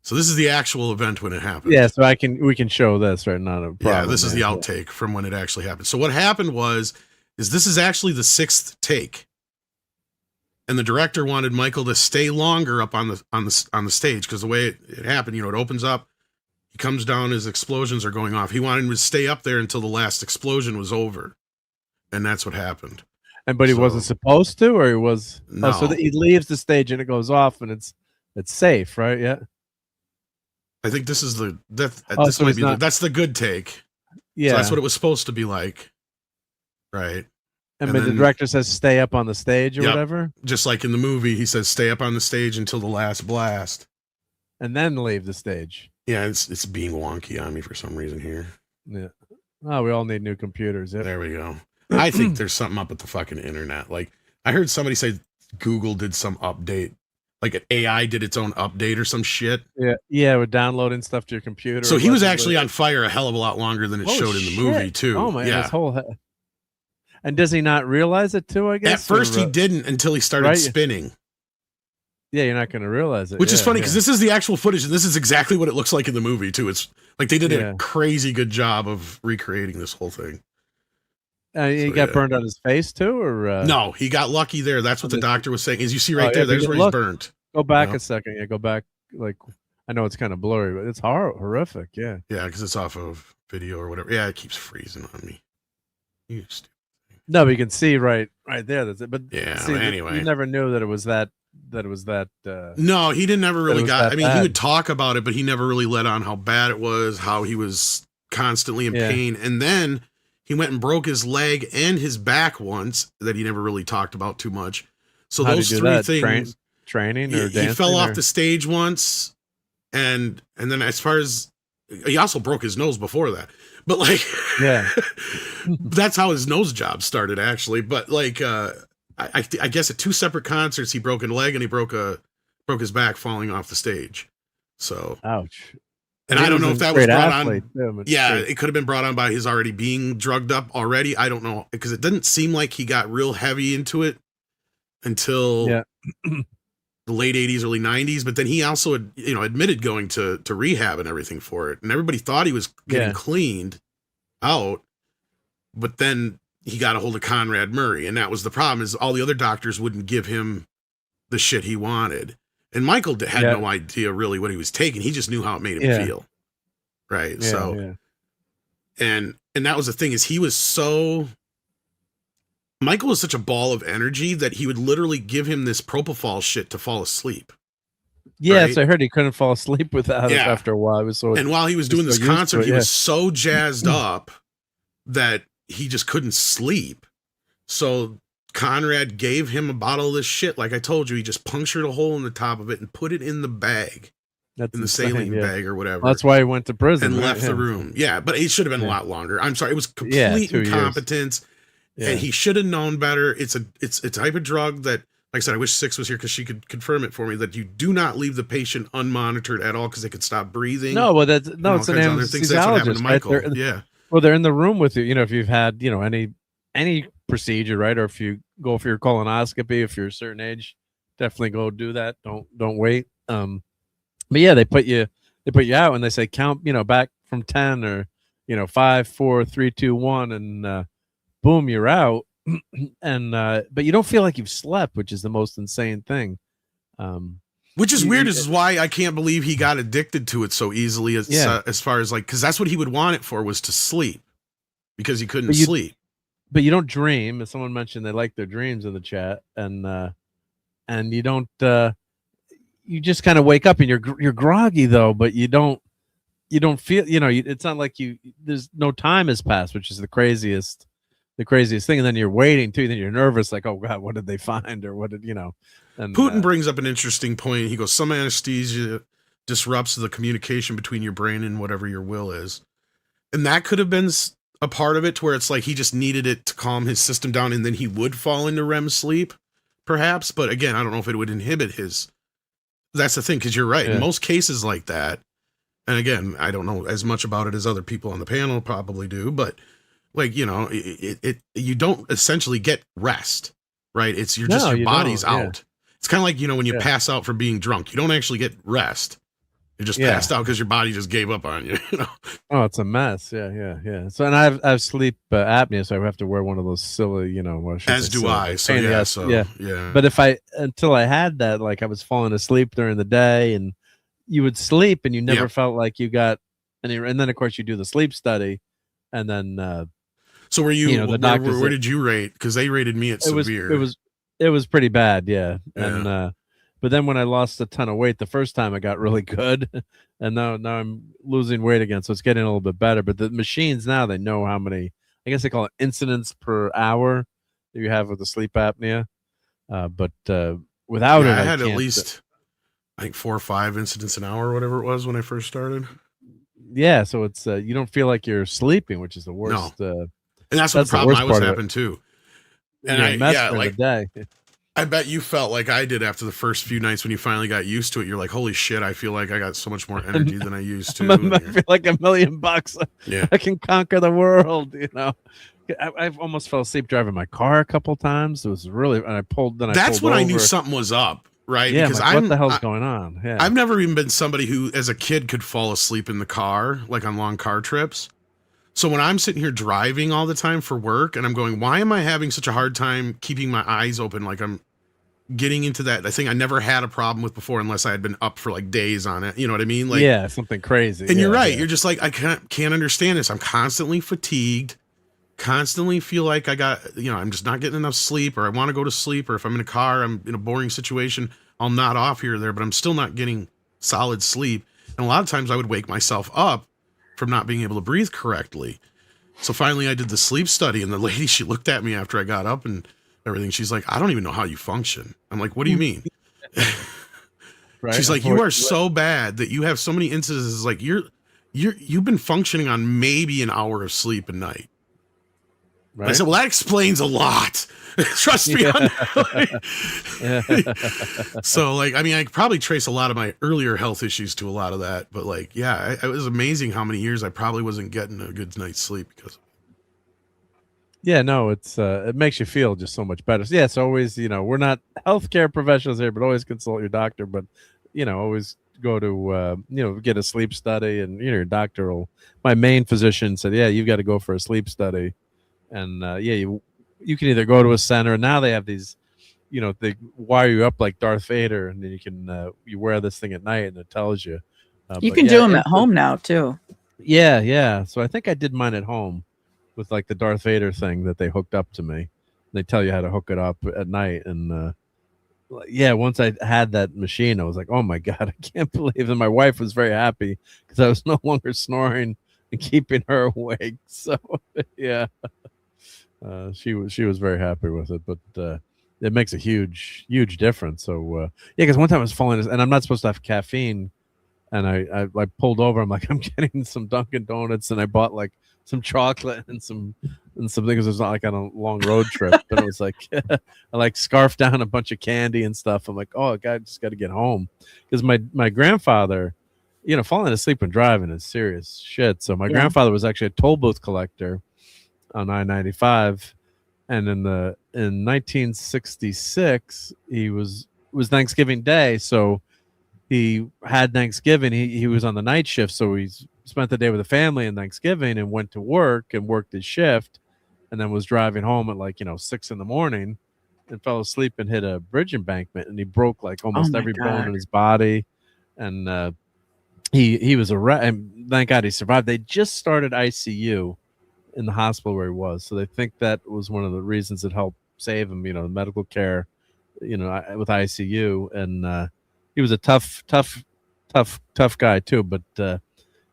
So this is the actual event when it happened. Yeah, so we can show this, right? Not a problem. Yeah, this is the outtake from when it actually happened. So what happened is this is actually the 6th take. And the director wanted Michael to stay longer up on the stage, because the way it happened, you know, it opens up, he comes down, his explosions are going off. He wanted him to stay up there until the last explosion was over, and that's what happened. But he wasn't supposed to, or he was. No. So he leaves the stage and it goes off, and it's safe, right? Yeah. I think this is that's the good take. Yeah, so that's what it was supposed to be like, right? And then the director says stay up on the stage or whatever. Just like in the movie, he says stay up on the stage until the last blast, and then leave the stage. Yeah, it's being wonky on me for some reason here. Yeah. Oh, we all need new computers. Yeah. There we go. I think there's something up with the fucking internet. Like I heard somebody say Google did some update, like an AI did its own update or some shit. Yeah, with downloading stuff to your computer. So he was actually on fire a hell of a lot longer than it showed in the movie too. Oh my, his whole head. And does he not realize it too, I guess? At first he didn't until he started spinning. Yeah, you're not going to realize it. Which is funny because this is the actual footage, and this is exactly what it looks like in the movie too. It's like they did a crazy good job of recreating this whole thing. He got burned on his face too, or no? He got lucky there. That's what the doctor was saying. As you see right there, there's where he's burnt. Go back a second. Yeah, go back. Like I know it's kind of blurry, but it's horrific. Yeah. Yeah, because it's off of video or whatever. Yeah, it keeps freezing on me. You stupid. No, but you can see right there. That's it. But anyway, you never knew that it was that. No, he didn't ever really got. I mean, he would talk about it, but he never really let on how bad it was, how he was constantly in pain, and then He went and broke his leg and his back once that he never really talked about too much. So How'd those he do three that? things. Training or He dancing? fell off or- the stage once, and then as far as he also broke his nose before that. But like, Yeah. that's how his nose job started actually. But like, I guess at 2 separate concerts he broke a leg and he broke his back falling off the stage. So Ouch. and He I don't know a if that was great brought athlete, on. too, but Yeah, shit. it could have been brought on by his already being drugged up already. I don't know, because it didn't seem like he got real heavy into it until Yeah. the late 80s, early 90s. But then he also admitted going to rehab and everything for it. And everybody thought he was getting Yeah. cleaned out. But then he got a hold of Conrad Murray. And that was the problem, is all the other doctors wouldn't give him the shit he wanted. And Michael had Yeah. no idea really what he was taking. He just knew how it made him Yeah. feel. Right. Yeah, So, yeah. and that was the thing, is Michael was such a ball of energy that he would literally give him this propofol shit to fall asleep. Yeah, right? so I heard he couldn't fall asleep without it Yeah. after a while. It was so And while he was doing so this used to concert, it, he yeah. was so jazzed up that he just couldn't sleep. So Conrad gave him a bottle of this shit. Like I told you, he just punctured a hole in the top of it and put it in the bag, That's in the insane, saline yeah. bag or whatever. Well, that's why he went to prison and right? left the Yeah. room. Yeah, but it should have been a Yeah. lot longer. I'm sorry. It was Yeah, complete 2 years. incompetence. Yeah. And he should have known better. It's a type of drug that, like I said, I wish Six was here because she could confirm it for me, that you do not leave the patient unmonitored at all because they could stop breathing. No, well, that's and all it's an kinds of other things. That's what happened to anesthesiologist, right? Michael. Yeah. Well, they're in the room with you. You know, if you've had, any procedure, right? Or if you go for your colonoscopy, if you're a certain age, definitely go do that. Don't wait. But yeah, they put you out and they say count, back from 10 or 5, 4, 3, 2, 1, and boom, you're out. And but you don't feel like you've slept, which is the most insane thing. Which is You- weird. you- This is why I can't believe he got addicted to it so easily. As far as like, because that's what he would want it for, was to sleep, because he couldn't But you- sleep. But you don't dream. As someone mentioned, they like their dreams in the chat, and you don't. You just kind of wake up and you're groggy though, but you don't feel. It's not like there's no time has passed, which is the craziest thing. And then you're waiting too. Then you're nervous, like, oh God, what did they find, or what did And Putin brings up an interesting point. He goes, some anesthesia disrupts the communication between your brain and whatever your will is. And that could have been a part of it, to where it's like he just needed it to calm his system down, and then he would fall into REM sleep, perhaps. But again, I don't know if it would inhibit his. That's the thing, because you're right. Yeah. In most cases like that, and again, I don't know as much about it as other people on the panel probably do, but like, you don't essentially get rest, right? You're just, No, your you body's don't, yeah. out. It's kind of like, when you Yeah. pass out for being drunk, you don't actually get rest. You're just Yeah. passed out because your body just gave up on you. Oh, it's a mess. Yeah. So, and I have sleep apnea, so I have to wear one of those silly, well, I shouldn't As say do silly, I. but So pain in the yeah, ass. so yeah. yeah. But until I had that, like I was falling asleep during the day, and you would sleep and you never Yeah. felt like you got any. And then of course you do the sleep study, and then So were you? the doctors where did you rate? Because they rated me at it was severe. it was pretty bad, yeah. Yeah. And but then when I lost a ton of weight the first time, I got really good, and now I'm losing weight again, so it's getting a little bit better. But the machines now, they know how many. I guess they call it incidents per hour that you have with the sleep apnea. But without it, I had at can't- least I think 4 or 5 incidents an hour, or whatever it was when I first started. Yeah, so it's you don't feel like you're sleeping, which is the worst. And that's That's what the the problem worst I was part of it. having too. And you're a mess yeah, for like the day. I bet you felt like I did after the first few nights when you finally got used to it. You're like, holy shit, I feel like I got so much more energy than I used to. I feel like $1 million. Yeah. I can conquer the world. I've almost fell asleep driving my car a couple times. It was really, and I pulled. Then That's pulled when I knew over. something was up, right? Yeah, because what the hell's going on? Yeah, I've never even been somebody who, as a kid, could fall asleep in the car, like on long car trips. So when I'm sitting here driving all the time for work, and I'm going, why am I having such a hard time keeping my eyes open? Like I'm getting into that thing I never had a problem with before, unless I had been up for like days on it. You know what I mean? Like, yeah, something crazy. and you're Yeah, right. yeah. You're just like, I can't understand this. I'm constantly fatigued, constantly feel like I'm just not getting enough sleep, or I want to go to sleep, or if I'm in a car, I'm in a boring situation, I'll nod off here or there, but I'm still not getting solid sleep. And a lot of times I would wake myself up from not being able to breathe correctly. So finally I did the sleep study, and the lady, she looked at me after I got up and everything. She's like, I don't even know how you function. I'm like, what do you mean? Right? She's like, you are so bad that you have so many instances. Like you've been functioning on maybe an hour of sleep a night. Right? I said, well, that explains a lot. Trust me. Yeah. So like, I mean, I could probably trace a lot of my earlier health issues to a lot of that, but like, yeah, it was amazing how many years I probably wasn't getting a good night's sleep because. Yeah, no, it's it makes you feel just so much better. So, yeah, it's always, we're not healthcare professionals here, but always consult your doctor. But always go to get a sleep study, and your doctor will. My main physician said, yeah, you've got to go for a sleep study, and you can either go to a center. Now they have these, they wire you up like Darth Vader, and then you can you wear this thing at night, and it tells you. You can do them at home now too. Yeah. So I think I did mine at home with like the Darth Vader thing that they hooked up to me. They tell you how to hook it up at night. And once I had that machine, I was like, oh my God, I can't believe it. My wife was very happy because I was no longer snoring and keeping her awake. So yeah, she was very happy with it, but it makes a huge difference. So because one time I was falling, and I'm not supposed to have caffeine, and I pulled over. I'm like, I'm getting some Dunkin' Donuts, and I bought like some chocolate and some things. It was not like on a long road trip, but it was like I like scarfed down a bunch of candy and stuff. I'm like, oh, I just got to get home, because my grandfather, falling asleep when driving is serious shit. So my grandfather was actually a toll booth collector on I-95, and in 1966 it was Thanksgiving Day, so he had Thanksgiving. He was on the night shift, so he spent the day with the family in Thanksgiving and went to work and worked his shift, and then was driving home at 6 a.m. and fell asleep and hit a bridge embankment, and he broke like almost every bone in his body, and he was and thank God he survived. They just started ICU in the hospital where he was, so they think that was one of the reasons that helped save him. The medical care, with ICU, and he was a tough guy too. But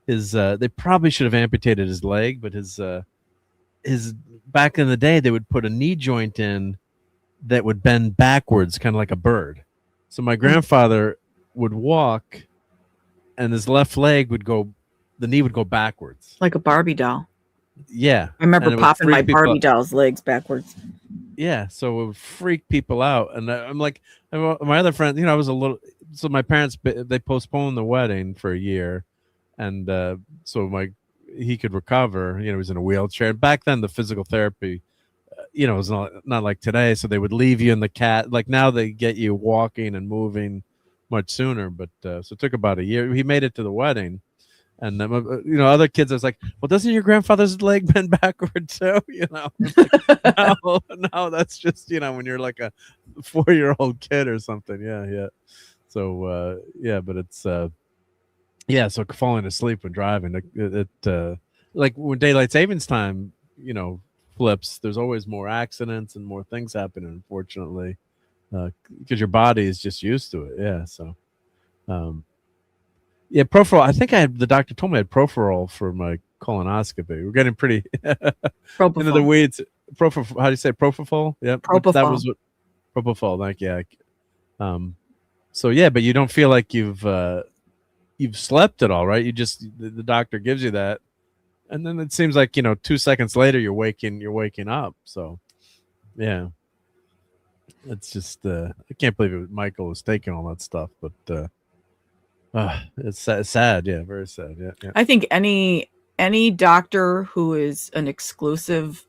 they probably should have amputated his leg, but his back in the day they would put a knee joint in that would bend backwards, kind of like a bird. So my grandfather would walk, and his left leg the knee would go backwards, Like a Barbie doll. Yeah, I remember popping my Barbie doll's legs backwards. Yeah, so it would freak people out, and I'm like, my other friend, I was a little. So my parents, they postponed the wedding for a year, and so he could recover. He was in a wheelchair. Back then, the physical therapy, was not like today. So they would leave you in the cat. Like now, they get you walking and moving much sooner. But so it took about a year. He made it to the wedding. And then, other kids, I was like, well, doesn't your grandfather's leg bend backward too? Like, no, that's just, when you're like a 4-year-old kid or something. Yeah. So, but it's, so falling asleep when driving, like when daylight savings time, flips, there's always more accidents and more things happening, unfortunately, because your body is just used to it. Yeah. So, yeah, Profiterol. I think the doctor told me I had Profiterol for my colonoscopy. We're getting pretty into the weeds. How do you say Propofol? Yeah, Propofol. That was what Propofol. Thank you. So yeah, but you don't feel like you've slept at all, right? You just the doctor gives you that, and then it seems like 2 seconds later you're waking up. So yeah, it's just I can't believe Michael was taking all that stuff, but. It's sad. Yeah, very sad. Yeah. I think any doctor who is an exclusive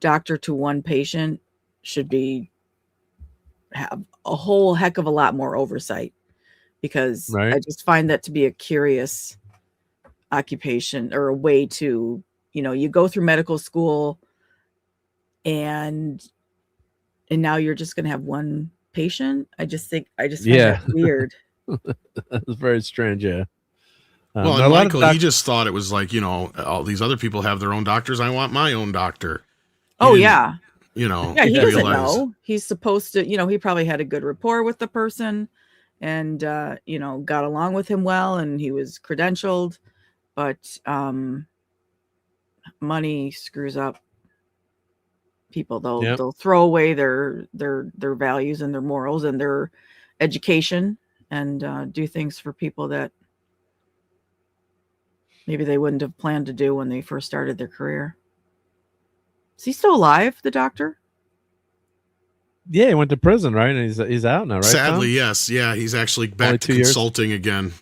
doctor to one patient should have a whole heck of a lot more oversight, because I just find that to be a curious occupation, or a way to, you go through medical school and now you're just going to have one patient. I just find that weird. That's very strange. Yeah. Well, and Michael, he just thought it was like, all these other people have their own doctors. I want my own doctor. Yeah. He doesn't know. He's supposed to, he probably had a good rapport with the person, and got along with him well, and he was credentialed. But money screws up people. Yep. They'll throw away their values and their morals and their education and do things for people that maybe they wouldn't have planned to do when they first started their career. Is he still alive, the doctor? Yeah, he went to prison, right? And he's out now, right? Sadly, Tom? yes. Yeah, he's actually back Only to 2 years? consulting again.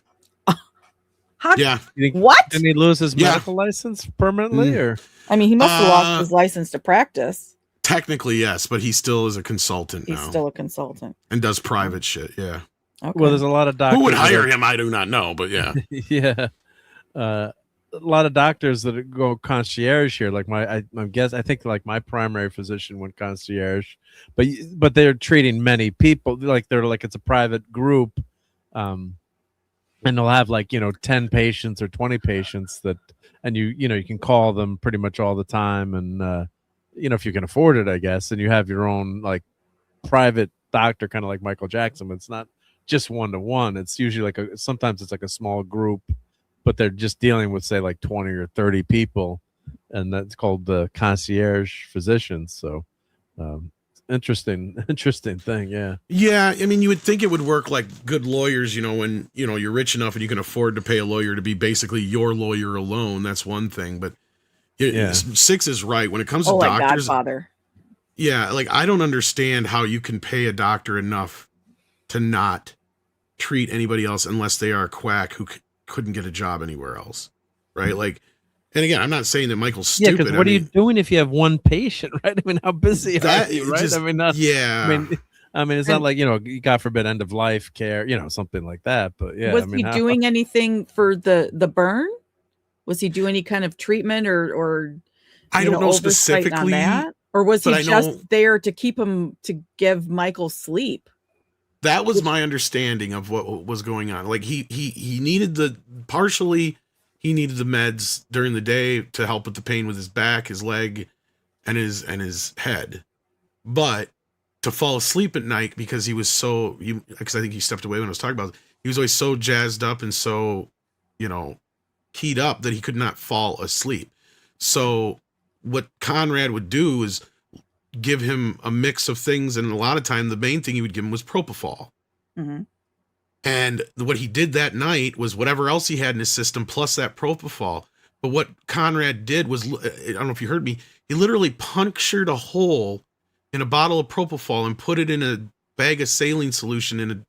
How, Yeah. What? Didn't he lose his Yeah. medical license permanently, or? I mean, he must have lost his license to practice. Technically, yes, but he still is a consultant He's now still a consultant. and does private shit. Yeah. Okay. Well, there's a lot of doctors. Who would hire that- him? I do not know, but yeah. Yeah. A lot of doctors that go concierge here, like I think like my primary physician went concierge, but they're treating many people, like they're like it's a private group, and they'll have like 10 patients or 20 patients and you can call them pretty much all the time, and if you can afford it, I guess, and you have your own like private doctor, kind of like Michael Jackson, but it's not just one-to-one. It's usually sometimes it's like a small group, but they're just dealing with say like 20 or 30 people, and that's called the concierge physicians. So interesting thing. Yeah, I mean, you would think it would work like good lawyers, when you're rich enough and you can afford to pay a lawyer to be basically your lawyer alone. That's one thing, but Six is right when it comes to like doctors. Godfather. Yeah, like I don't understand how you can pay a doctor enough to not treat anybody else unless they are a quack who couldn't get a job anywhere else, right? Like, and again, I'm not saying that Michael's stupid. Yeah, because what are you doing if you have one patient, right? I mean, how busy are you, right? Just, I mean, it's not like God forbid, end of life care, something like that. But yeah, Was he doing anything for the burn? Was he doing any kind of treatment or I don't know oversight specifically on that? Or was he just there to keep him to give Michael sleep? That was my understanding of what was going on. Like he needed partially he needed the meds during the day to help with the pain with his back, his leg, and his head. But to fall asleep at night because he was because I think he stepped away when I was talking about it, he was always so jazzed up and so, keyed up that he could not fall asleep. So what Conrad would do is give him a mix of things, and a lot of time the main thing he would give him was propofol. Mm-hmm. And what he did that night was whatever else he had in his system plus that propofol. But what Conrad did was, I don't know if you heard me, he literally punctured a hole in a bottle of propofol and put it in a bag of saline solution in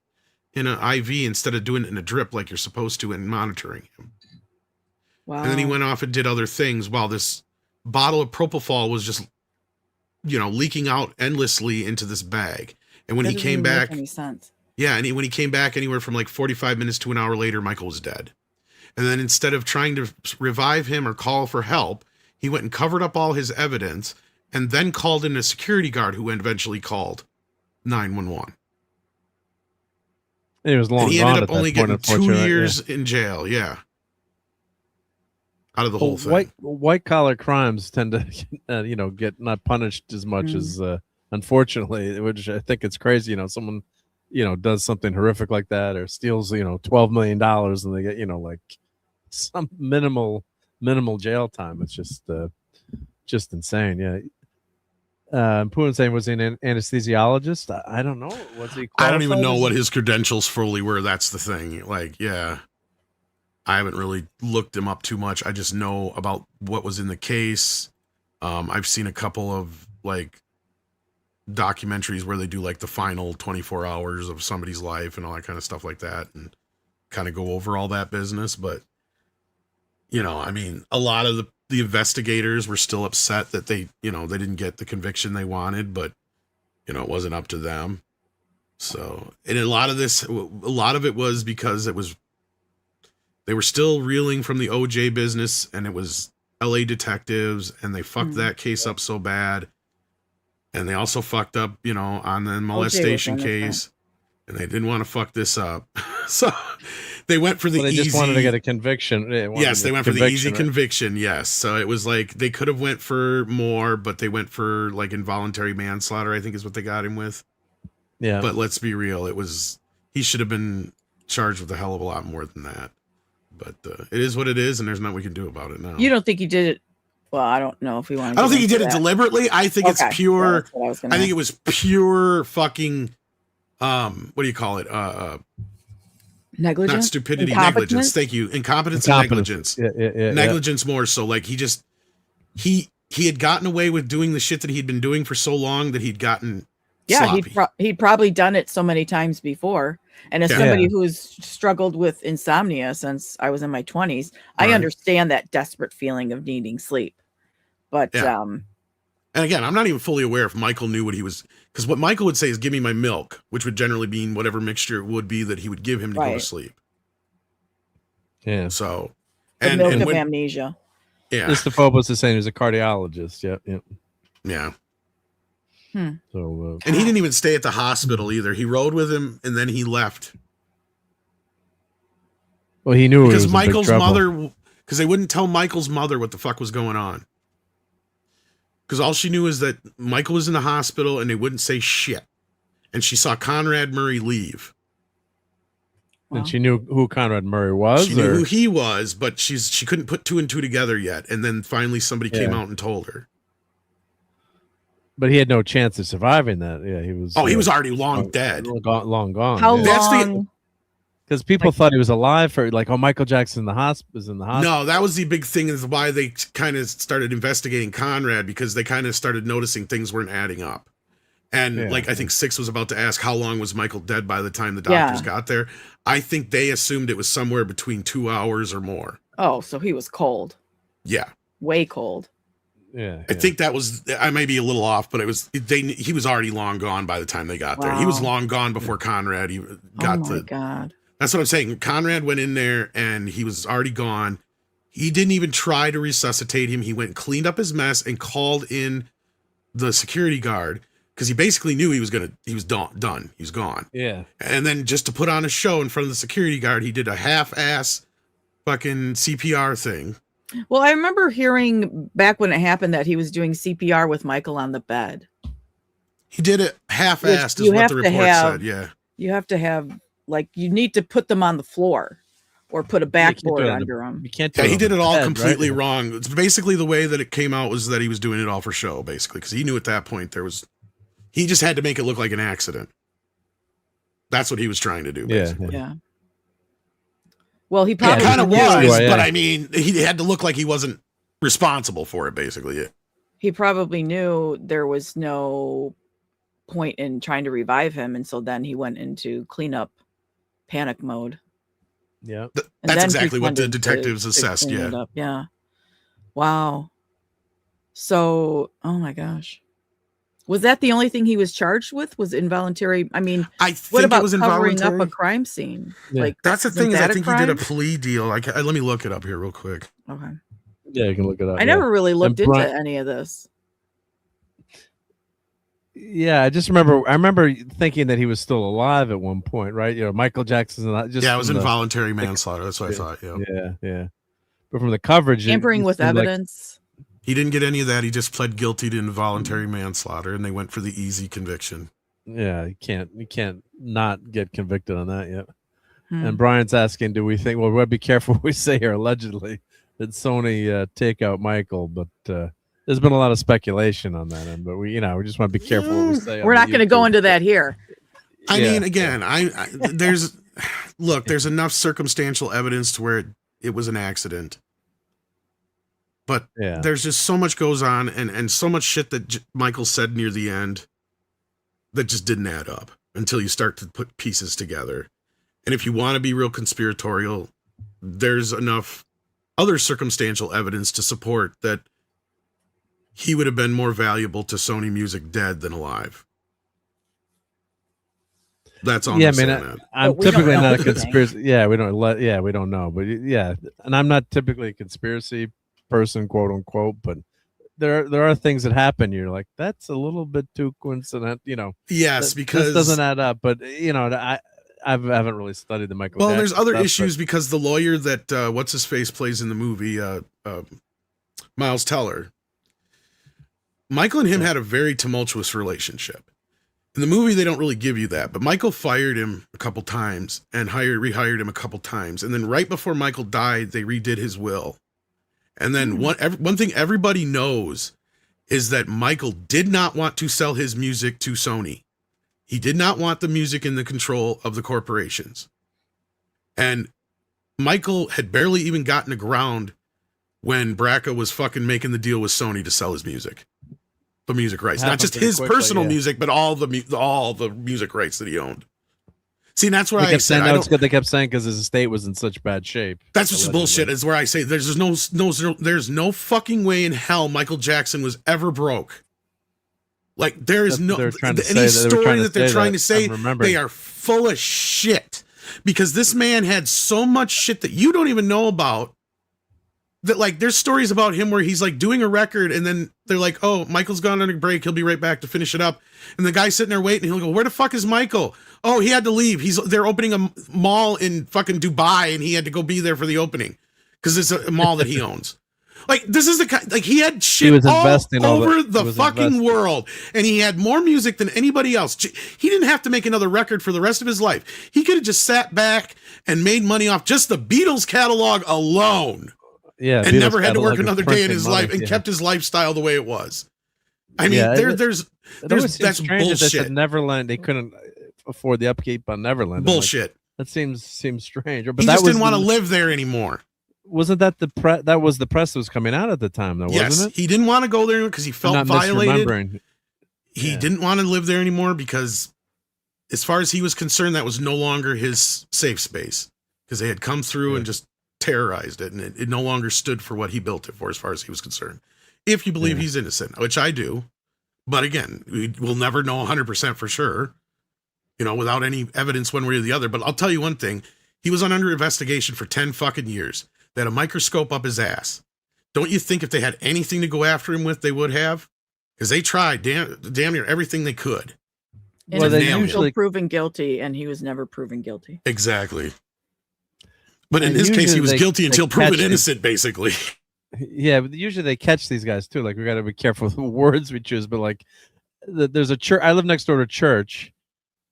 an IV instead of doing it in a drip like you're supposed to and monitoring him. Wow. And then he went off and did other things while this bottle of propofol was just leaking out endlessly into this bag. And when he came back, make any sense. Yeah, and when he came back anywhere from like 45 minutes to an hour later, Michael was dead. And then instead of trying to revive him or call for help, he went and covered up all his evidence and then called in a security guard who eventually called 911. And he was long. And he gone ended at up only that point, getting 2 unfortunately, years in jail. Yeah. Out of the whole thing. White collar crimes tend to, get not punished as much as, unfortunately, which I think it's crazy. Someone, does something horrific like that or steals, $12 million and they get, like some minimal jail time. It's just insane. Yeah. Poohin saying, was he an anesthesiologist? I don't know. Was he? I don't even know what his credentials fully were. That's the thing. Like, yeah. I haven't really looked him up too much. I just know about what was in the case. I've seen a couple of like documentaries where they do like the final 24 hours of somebody's life and all that kind of stuff like that and kind of go over all that business. But, I mean, a lot of the investigators were still upset that they didn't get the conviction they wanted, but, it wasn't up to them. So, and a lot of it was because they were still reeling from the OJ business, and it was LA detectives, and they fucked that case up so bad. And they also fucked up, on the molestation case, and they didn't want to fuck this up. So they went for the easy. They just wanted to get a conviction. Yes, they went for the easy conviction. Yes. So it was like they could have went for more, but they went for like involuntary manslaughter, I think is what they got him with. Yeah. But let's be real. He should have been charged with a hell of a lot more than that. But it is what it is, and there's nothing we can do about it now. You don't think he did it Well, I don't know if we want I to. don't think he did it deliberately. I think it's pure. That's what I was gonna I think ask. it was pure fucking. What do you call it? Negligence, Not stupidity, Incompetence? negligence. Thank you. Incompetence and negligence. Yeah. Negligence more so. Like he had gotten away with doing the shit that he'd been doing for so long that he'd gotten sloppy. He'd probably done it so many times before. And as somebody who's struggled with insomnia since I was in my 20s, I understand that desperate feeling of needing sleep. But and again, I'm not even fully aware if Michael knew what he was, because what Michael would say is, "Give me my milk," which would generally mean whatever mixture it would be that he would give him to go to sleep. Yeah. So, the milk of amnesia. Yeah. Mr. Phobos is saying he was a cardiologist. Yep. Yeah. So, and he didn't even stay at the hospital either. He rode with him and then he left. Well, he knew because he was in big Michael's trouble. mother, because they wouldn't tell Michael's mother what the fuck was going on. Because all she knew is that Michael was in the hospital and they wouldn't say shit. And she saw Conrad Murray leave. And she knew who Conrad Murray was? She knew who he was, but she couldn't put two and two together yet. And then finally somebody came out and told her. But he had no chance of surviving that. Yeah, he was. Oh, he was already long dead. Long gone. How long? Because people thought he was alive for Michael Jackson was in the hospital. No, that was the big thing, is why they kind of started investigating Conrad, because they kind of started noticing things weren't adding up. And I think Six was about to ask how long was Michael dead by the time the doctors got there. I think they assumed it was somewhere between 2 hours or more. Oh, so he was cold. Yeah. Way cold. Yeah. I think that was, I may be a little off, but he was already long gone by the time they got there. He was long gone before Conrad got God. That's what I'm saying. Conrad went in there and he was already gone. He didn't even try to resuscitate him. He went and cleaned up his mess and called in the security guard, because he basically knew he was done. He was gone. Yeah. And then just to put on a show in front of the security guard, he did a half-ass fucking CPR thing. Well, I remember hearing back when it happened that he was doing CPR with Michael on the bed. He did it half-assed, is what the report said. Yeah. You have to have, you need to put them on the floor or put a backboard under them. You can't. He did it all completely wrong. It's basically the way that it came out was that he was doing it all for show, basically, because he knew at that point he just had to make it look like an accident. That's what he was trying to do, basically. Yeah. Well, he probably kind of was, but I mean, he had to look like he wasn't responsible for it, basically. He probably knew there was no point in trying to revive him, and so then he went into cleanup panic mode. Yeah. That's exactly what the detectives assessed. Yeah. Yeah. Wow. So, oh my gosh. Was that the only thing he was charged with? Was involuntary? I mean, I think what about it was covering involuntary. up a crime scene? Yeah. That's the thing, is I think he did a crime? plea deal. Let me look it up here real quick. Okay. Yeah, you can look it up. I never really looked And into any of this. Yeah, I remember thinking that he was still alive at one point, right? Michael Jackson's just it was involuntary manslaughter. That's what I thought. Yeah. But from the coverage, Tampering with evidence. He didn't get any of that. He just pled guilty to involuntary manslaughter, and they went for the easy conviction. Yeah, you can't not get convicted on that yet. And Brian's asking, do we think? Well, we'll be careful what we say here. Allegedly, did Sony take out Michael? But there's been a lot of speculation on that end. But we just want to be careful what we say. We're not going to go into that here. I mean, again, there's enough circumstantial evidence to where it was an accident. But there's just so much goes on and so much shit that Michael said near the end that just didn't add up until you start to put pieces together. And if you want to be real conspiratorial, there's enough other circumstantial evidence to support that he would have been more valuable to Sony Music dead than alive. That's all I'm saying. I'm typically not a conspiracy. Yeah, we don't know. But and I'm not typically a conspiracy person, quote unquote, but there are things that happen. You're like, that's a little bit too coincident, Yes, because this doesn't add up. But I haven't really studied the Michael. Well, Jackson there's other stuff, issues because the lawyer that what's his face plays in the movie, Miles Teller. Michael and him had a very tumultuous relationship. In the movie, they don't really give you that, but Michael fired him a couple times and rehired him a couple times, and then right before Michael died, they redid his will. And then one thing everybody knows is that Michael did not want to sell his music to Sony. He did not want the music in the control of the corporations. And Michael had barely even gotten aground when Bracca was fucking making the deal with Sony to sell his music. The music rights. Not just his personal music, but all the music rights that he owned. See, that's where I said they kept saying because his estate was in such bad shape. That's just bullshit. Is where I say there's no fucking way in hell Michael Jackson was ever broke. Like there is any story that they're trying to say, they are full of shit. Because this man had so much shit that you don't even know about. That like there's stories about him where he's like doing a record and then they're like, oh, Michael's gone on a break, he'll be right back to finish it up. And the guy's sitting there waiting, he'll go, where the fuck is Michael? Oh, he had to leave. They're opening a mall in fucking Dubai and he had to go be there for the opening because it's a mall that he owns. Like this is the kind, like he had shit all over the fucking world, and he had more music than anybody else. He didn't have to make another record for the rest of his life. He could have just sat back and made money off just the Beatles catalog alone. Yeah, and never had to work another day in his life and kept his lifestyle the way it was. I mean, that's bullshit. They said Neverland, they couldn't afford the upkeep on Neverland. Bullshit. That seems strange. But he just didn't want to live there anymore. Wasn't that that was the press that was coming out at the time, though? Wasn't it? He didn't want to go there because he felt violated. He Yeah. didn't want to live there anymore because, as far as he was concerned, that was no longer his safe space because they had come through and just terrorized it, and it no longer stood for what he built it for, as far as he was concerned. If you believe he's innocent, which I do, but again, we'll never know 100% for sure, without any evidence one way or the other. But I'll tell you one thing: he was under investigation for 10 fucking years. They had a microscope up his ass. Don't you think if they had anything to go after him with, they would have? Because they tried damn near everything they could. And well, they usually proven guilty, and he was never proven guilty. Exactly. But in his case, he was guilty until proven innocent, basically. Yeah, but usually they catch these guys too. Like we got to be careful with the words we choose. But like, there's a church. I live next door to a church,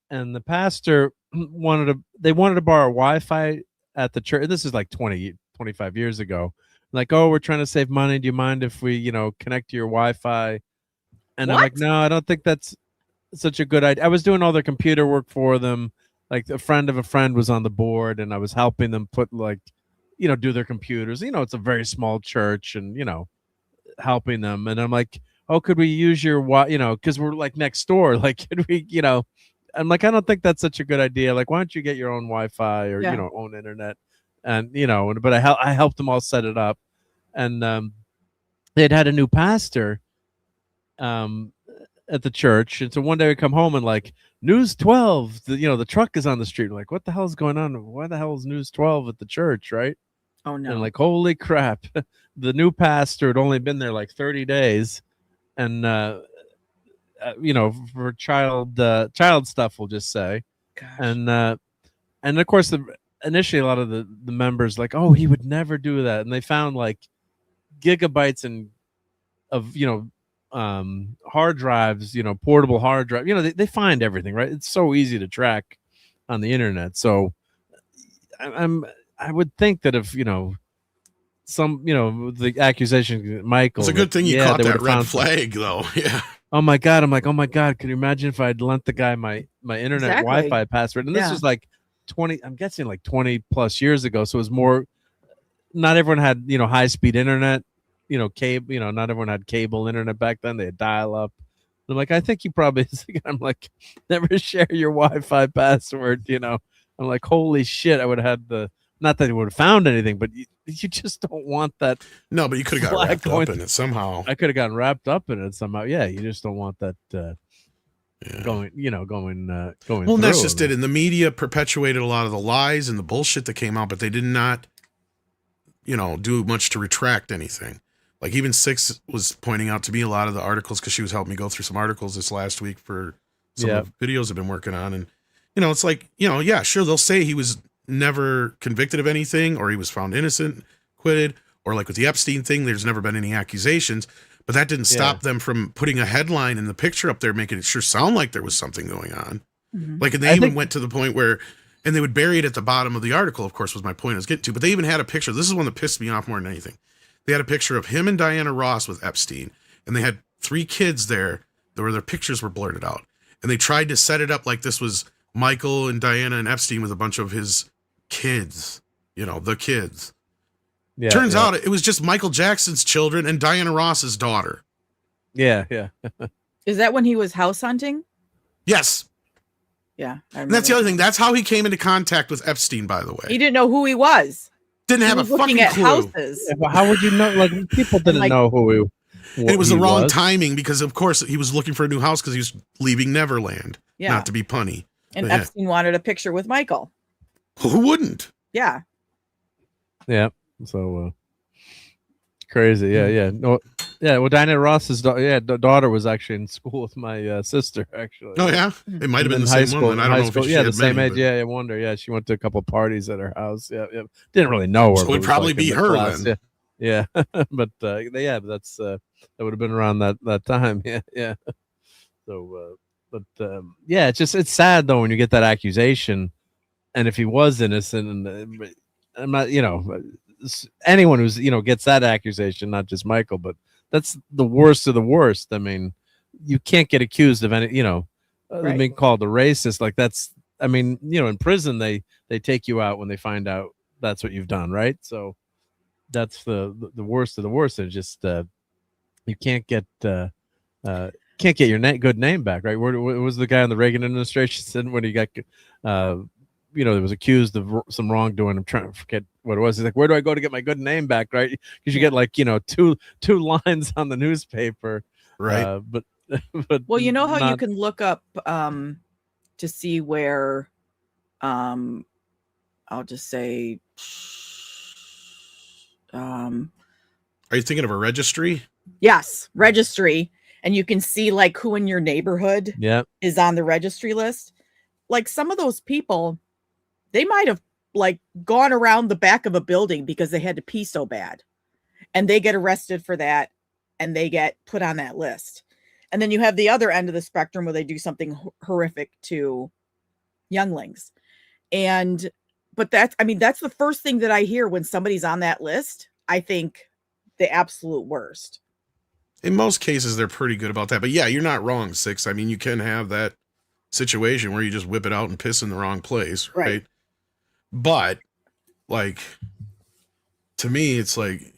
and the pastor wanted to borrow Wi-Fi at the church. This is like 25 years ago. Like, oh, we're trying to save money. Do you mind if we, connect to your Wi-Fi? And I'm like, no, I don't think that's such a good idea. I was doing all their computer work for them. Like a friend of a friend was on the board, and I was helping them put do their computers. It's a very small church, and helping them. And I'm like, oh, could we use your because we're like next door. Like, could we, I'm like, I don't think that's such a good idea. Like, why don't you get your own Wi-Fi or own internet? And but I helped them all set it up, and they'd had a new pastor at the church, and so one day we come home and like News 12, the truck is on the street. We're like, what the hell is going on? Why the hell is News 12 at the church, right? Oh no! And like, holy crap, the new pastor had only been there like 30 days, and for child stuff, we'll just say. Gosh. And of course initially a lot of the members like, oh, he would never do that, and they found like gigabytes of hard drives, portable hard drive. They find everything, right? It's so easy to track on the internet. So I would think that if some the accusation, Michael, it's a good thing you caught that red flag though. Yeah. Oh my god! I'm like, oh my god! Can you imagine if I'd lent the guy my internet Wi-Fi password? And this was like 20. I'm guessing like 20 plus years ago. So it was more. Not everyone had high speed internet. Cable. Not everyone had cable internet back then. They had dial up. I'm like, I think you probably. I'm like, never share your Wi-Fi password. I'm like, holy shit! I would have had the. Not that he would have found anything, but you just don't want that. No, but you could have got wrapped up in it somehow. I could have gotten wrapped up in it somehow. Yeah, you just don't want that going. Well, that's just it. And the media perpetuated a lot of the lies and the bullshit that came out, but they did not, do much to retract anything. Like even Six was pointing out to me a lot of the articles because she was helping me go through some articles this last week for some of the videos I've been working on. And, it's like, yeah, sure. They'll say he was never convicted of anything or he was found innocent, acquitted, or like with the Epstein thing, there's never been any accusations, but that didn't stop them from putting a headline in the picture up there, making it sure sound like there was something going on. Mm-hmm. Like, and they even went to the point where, and they would bury it at the bottom of the article, of course, was my point I was getting to, but they even had a picture. This is one that pissed me off more than anything. They had a picture of him and Diana Ross with Epstein, and they had 3 kids there where their pictures were blurted out. And they tried to set it up like this was Michael and Diana and Epstein with a bunch of his kids, the kids. Yeah, Turns out it was just Michael Jackson's children and Diana Ross's daughter. Yeah, yeah. Is that when he was house hunting? Yes. Yeah. And that's the other thing. That's how he came into contact with Epstein, by the way. He didn't know who he was. Didn't have a looking fucking at clue. houses. Yeah, but how would you know? Like, people didn't know who he was. And it was the wrong timing because, of course, he was looking for a new house because he was leaving Neverland. Yeah. Not to be punny. And But yeah. Epstein wanted a picture with Michael. Who wouldn't? Yeah. Yeah. So crazy. Yeah, yeah. No, yeah. Well, Diana Ross's daughter was actually in school with my sister. Actually. Oh yeah, it might have been the high same school. one. I don't know if she yeah, had the same many, age. but- Yeah, I wonder. Yeah, she went to a couple parties at her house. Yeah, yeah. Didn't really know her. So it but would was probably like in be the her class. then. Yeah, yeah. But yeah, that's that would have been around that time. Yeah, yeah. So, yeah, it's sad though when you get that accusation, and if he was innocent, and I'm not, anyone who's gets that accusation, not just Michael, but that's the worst of the worst. I mean, you can't get accused of any, Right. being called a racist. Like that's, I mean, in prison they take you out when they find out that's what you've done, right? So that's the worst of the worst. It's just you can't get your good name back, right? Where was the guy in the Reagan administration said when he got there was accused of some wrongdoing? I'm trying to forget what it was. He's like, where do I go to get my good name back, right? Because you get like two lines on the newspaper, Right. But Well, you know how you not- can look up to see where I'll just say Are you thinking of a registry? yes, registry, and you can see like who in your neighborhood yeah, is on the registry list. Like some of those people, they might have like gone around the back of a building because they had to pee so bad, and they get arrested for that, and they get put on that list. And then you have the other end of the spectrum where they do something horrific to younglings. But that's the first thing that I hear when somebody's on that list. I think the absolute worst. In most cases, they're pretty good about that. But yeah, you're not wrong, Six. I mean, you can have that situation where you just whip it out and piss in the wrong place, right? But like, to me, it's like,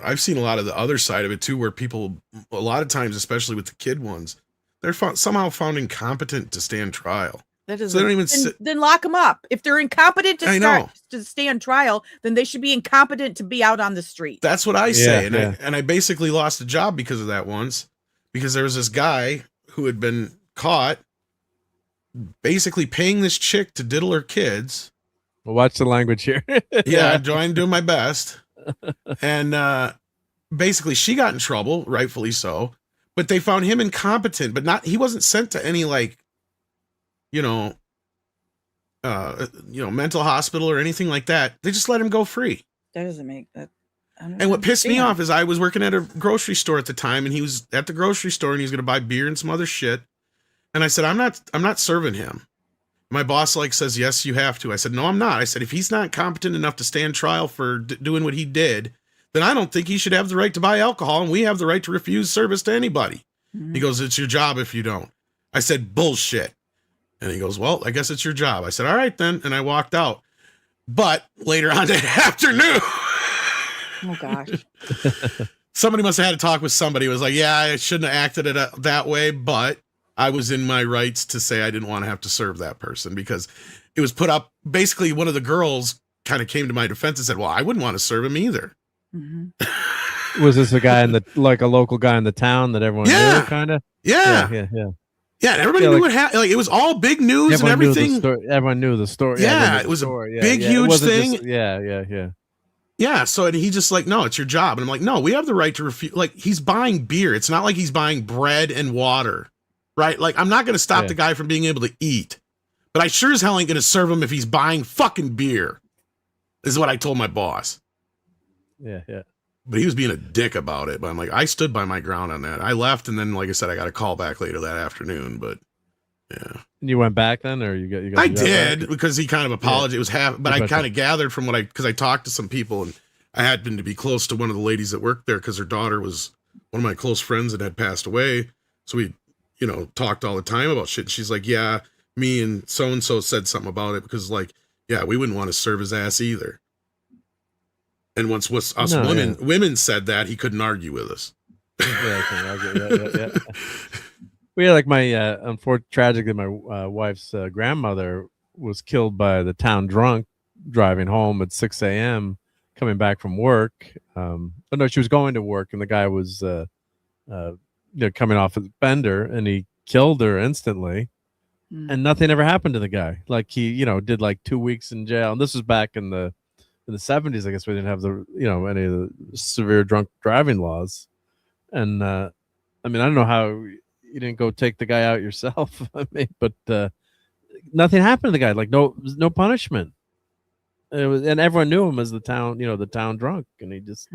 I've seen a lot of the other side of it too, where people, a lot of times, especially with the kid ones, they're somehow found incompetent to stand trial. That is So they don't even then lock them up. If they're incompetent I know. to stand trial, then they should be incompetent to be out on the street. That's what I say. Yeah, And I basically lost a job because of that once, because there was this guy who had been caught basically paying this chick to diddle her kids. well, watch the language here. Yeah, I'm trying to do my best. And basically she got in trouble, rightfully so, but they found him incompetent, but he wasn't sent to any mental hospital or anything like that. They just let him go free. That doesn't make that. And what pissed me off is I was working at a grocery store at the time, and he was at the grocery store and he was going to buy beer and some other shit. And I said, I'm not serving him. My boss says, yes, you have to. I said, no, I'm not. I said, if he's not competent enough to stand trial for doing what he did, then I don't think he should have the right to buy alcohol, and we have the right to refuse service to anybody. Mm-hmm. He goes, it's your job if you don't. I said, bullshit. And he goes, well, I guess it's your job. I said, all right then. And I walked out. But later on that afternoon, Oh gosh. somebody must have had a talk with somebody. It was like, yeah, I shouldn't have acted it that way, but I was in my rights to say I didn't want to have to serve that person, because it was put up. Basically, one of the girls kind of came to my defense and said, well, I wouldn't want to serve him either. Mm-hmm. Was this a guy in a local guy in the town that everyone Yeah. knew, kind of? Yeah. Yeah. And everybody knew what happened. Like, it was all big news and everything. Everyone knew the story. Yeah, everyone knew it the was a story. big, It huge wasn't thing. just- yeah. Yeah. So, and he just no, it's your job. And I'm like, no, we have the right to refuse. Like, he's buying beer. It's not like he's buying bread and water, right? Like, I'm not going to stop the guy from being able to eat, but I sure as hell ain't going to serve him if he's buying fucking beer, is what I told my boss. Yeah. But he was being a dick about it. But I'm like, I stood by my ground on that. I left, and then, like I said, I got a call back later that afternoon. But yeah, You went back then, or you got? I the job did, back? because he kind of apologized. It was half, but I Gotcha. kind of gathered from because I talked to some people, and I happened to be close to one of the ladies that worked there because her daughter was one of my close friends that had passed away. So we, talked all the time about shit. And she's like, yeah, me and so said something about it because like, yeah, we wouldn't want to serve his ass either. And once women said that, he couldn't argue with us. Yeah, I can argue. Yeah. We like my tragically, my wife's grandmother was killed by the town drunk driving home at 6 a.m. coming back from work. No, she was going to work, and the guy was coming off his bender, and he killed her instantly. And nothing ever happened to the guy. Like he, did like 2 weeks in jail. And this was back in the 70s. I guess we didn't have the, any of the severe drunk driving laws. And I don't know how you didn't go take the guy out yourself. But nothing happened to the guy. Like no punishment. And everyone knew him as the town drunk. And he just,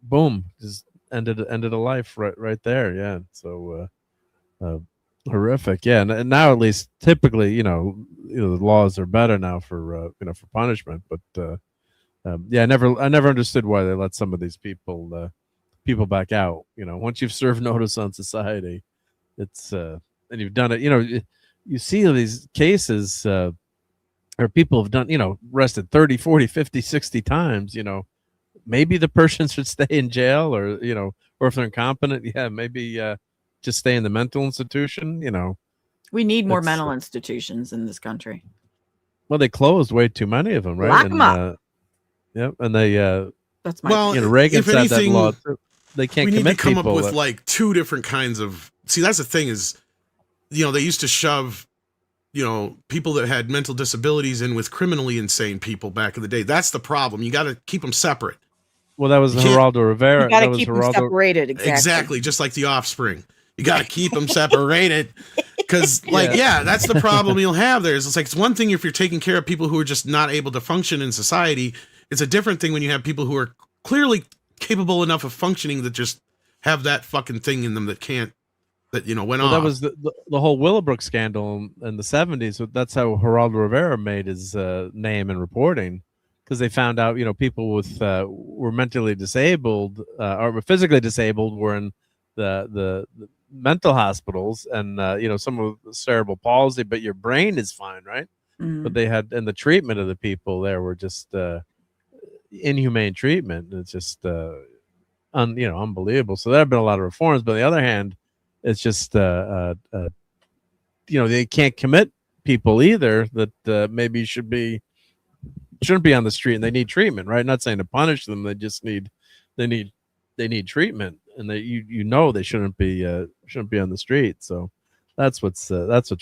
boom, just ended a life right there. Yeah. So, horrific. Yeah. And now at least typically, the laws are better now for punishment. But I never understood why they let some of these people back out. Once you've served notice on society, it's and you've done it. You see these cases where people have done, arrested 30, 40, 50, 60 times. Maybe the person should stay in jail, or or if they're incompetent, maybe just stay in the mental institution. We need more mental institutions in this country. Well, they closed way too many of them, right? Lock them up. Yep, and they that's my Reagan said that law too. They can't. We need to come up with that, like two different kinds of. See, that's the thing is, they used to shove, people that had mental disabilities in with criminally insane people back in the day. That's the problem. You got to keep them separate. Well, that was Geraldo Rivera. You got to keep them separated. Exactly, just like the Offspring. You got to keep them separated because, that's the problem you'll have there. It's like it's one thing if you're taking care of people who are just not able to function in society. It's a different thing when you have people who are clearly capable enough of functioning that just have that fucking thing in them that can't, went off. That was the whole Willowbrook scandal in the 70s. So that's how Geraldo Rivera made his name in reporting, because they found out, people with were mentally disabled or were physically disabled were in the mental hospitals, and some of the cerebral palsy, but your brain is fine, right? But they had, and the treatment of the people there were just inhumane treatment. It's just unbelievable. So there have been a lot of reforms, but on the other hand, it's just they can't commit people either that maybe shouldn't be on the street, and they need treatment, right? Not saying to punish them, they just need treatment, and they shouldn't be on the street. So that's what's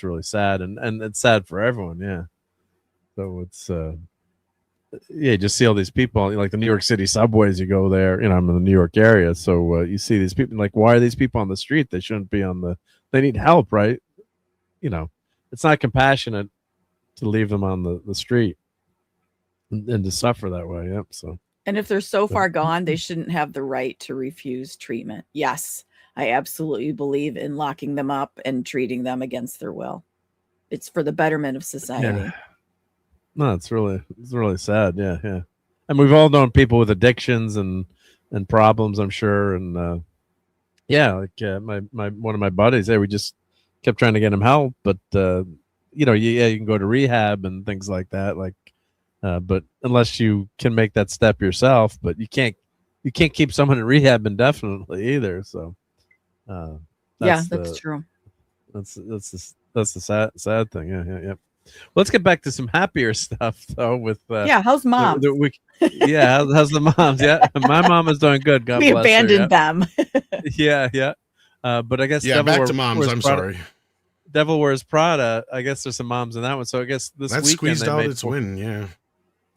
really sad, and it's sad for everyone. Yeah. So it's you just see all these people, like the New York City subways. You go there, I'm in the New York area, so you see these people. Like, why are these people on the street? They shouldn't be they need help, right? It's not compassionate to leave them on the street and to suffer that way. Yep. So. And if they're so far gone, they shouldn't have the right to refuse treatment. Yes, I absolutely believe in locking them up and treating them against their will. It's for the betterment of society. Yeah. No, it's really sad. Yeah. And we've all known people with addictions and problems, I'm sure. And my one of my buddies there, we just kept trying to get him help, but you can go to rehab and things like that. Like, but unless you can make that step yourself, but you can't keep someone in rehab indefinitely either. So, that's true. That's the sad thing. Yeah. Let's get back to some happier stuff though. With how's mom? How's the moms? Yeah, my mom is doing good. God we bless abandoned her, yeah. them. But I guess back to moms. I'm sorry. Devil Wears Prada. I guess there's some moms in that one. So I guess this that weekend squeezed out its win. Yeah.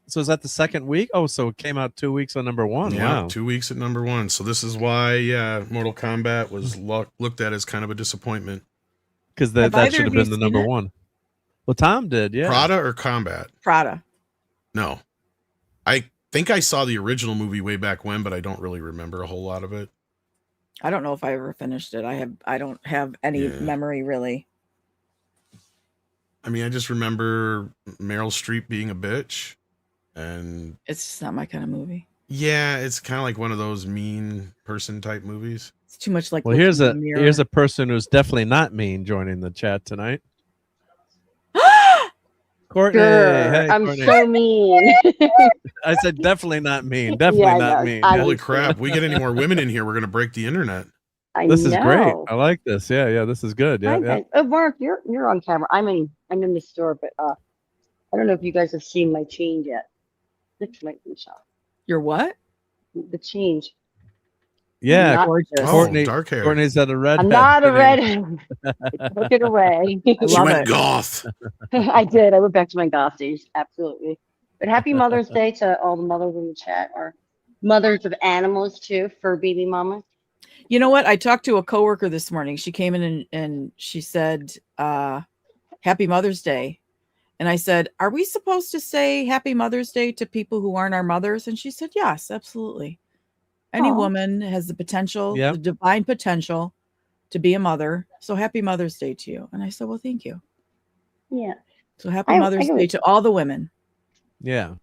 So is that the second week? Oh, so it came out 2 weeks on number one. Yeah, wow. 2 weeks at number one. So this is why, Mortal Kombat was looked at as kind of a disappointment. Because that should have been the number one. Well, Tom did, yeah. Prada or Combat? Prada. No. I think I saw the original movie way back when, but I don't really remember a whole lot of it. I don't know if I ever finished it. I don't have any memory really. I mean, I just remember Meryl Streep being a bitch And It's just not my kind of movie. yeah, it's kind of like one of those mean person type movies. It's too much like. Well, looking here's in a the mirror. here's a person who's definitely not mean joining the chat tonight. Courtney, Grr, hey, I'm Courtney. so mean. I said definitely not mean. Definitely I not know. mean. I Yeah. Holy was crap! We get any more women in here, we're gonna break the internet. I This is great. know. I like this. Yeah, this is good. Yeah, Hi, yeah. guys. Oh, Mark, you're on camera. I'm in the store, but I don't know if you guys have seen my change yet. This might be shop. Your what? The change. Yeah, Not- Gorgeous. Oh, Courtney, dark hair. Courtney's at a redhead. I'm not a thing. redhead. I took it away. I She love went it. goth. I did. I went back to my goth days. Absolutely. But happy Mother's Day to all the mothers in the chat, or mothers of animals too, for baby mamas. You know what? I talked to a coworker this morning. She came in and she said, Happy Mother's Day. And I said, are we supposed to say Happy Mother's Day to people who aren't our mothers? And she said, yes, absolutely. Any Aw. woman has the potential, Yep. the divine potential to be a mother. So happy Mother's Day to you. And I said, well, thank you. Yeah. So happy I Mother's go- Day to all the women. Yeah.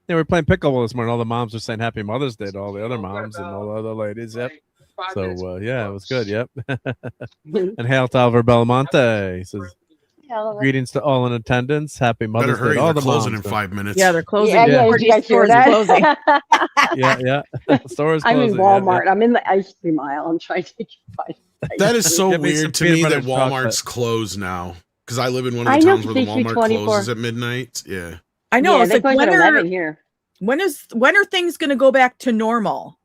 Yeah, we're playing pickleball this morning. All the moms are saying Happy Mother's Day to all the other moms and all the other ladies. Yep. So yeah, it was good. Yep. And hail to Oliver Belmonte. He says, greetings to all in attendance. Happy Better Mother's Day hurry. to all They're the closing moms. in 5 minutes. Yeah, they're closing. Yeah, Yeah. did you guys hear Stores are closing. that? Yeah. Store is I'm closing. in Yeah, Walmart. I'm in the ice cream aisle. I'm trying to find That is so Give me some weird to peanut me butter that and chocolate. Walmart's closed now. Because I live in one of I the know, towns where the it takes me Walmart 24. closes at midnight. Yeah. I know. Yeah, It's they like close when at are 11 here. when are things going to go back to normal?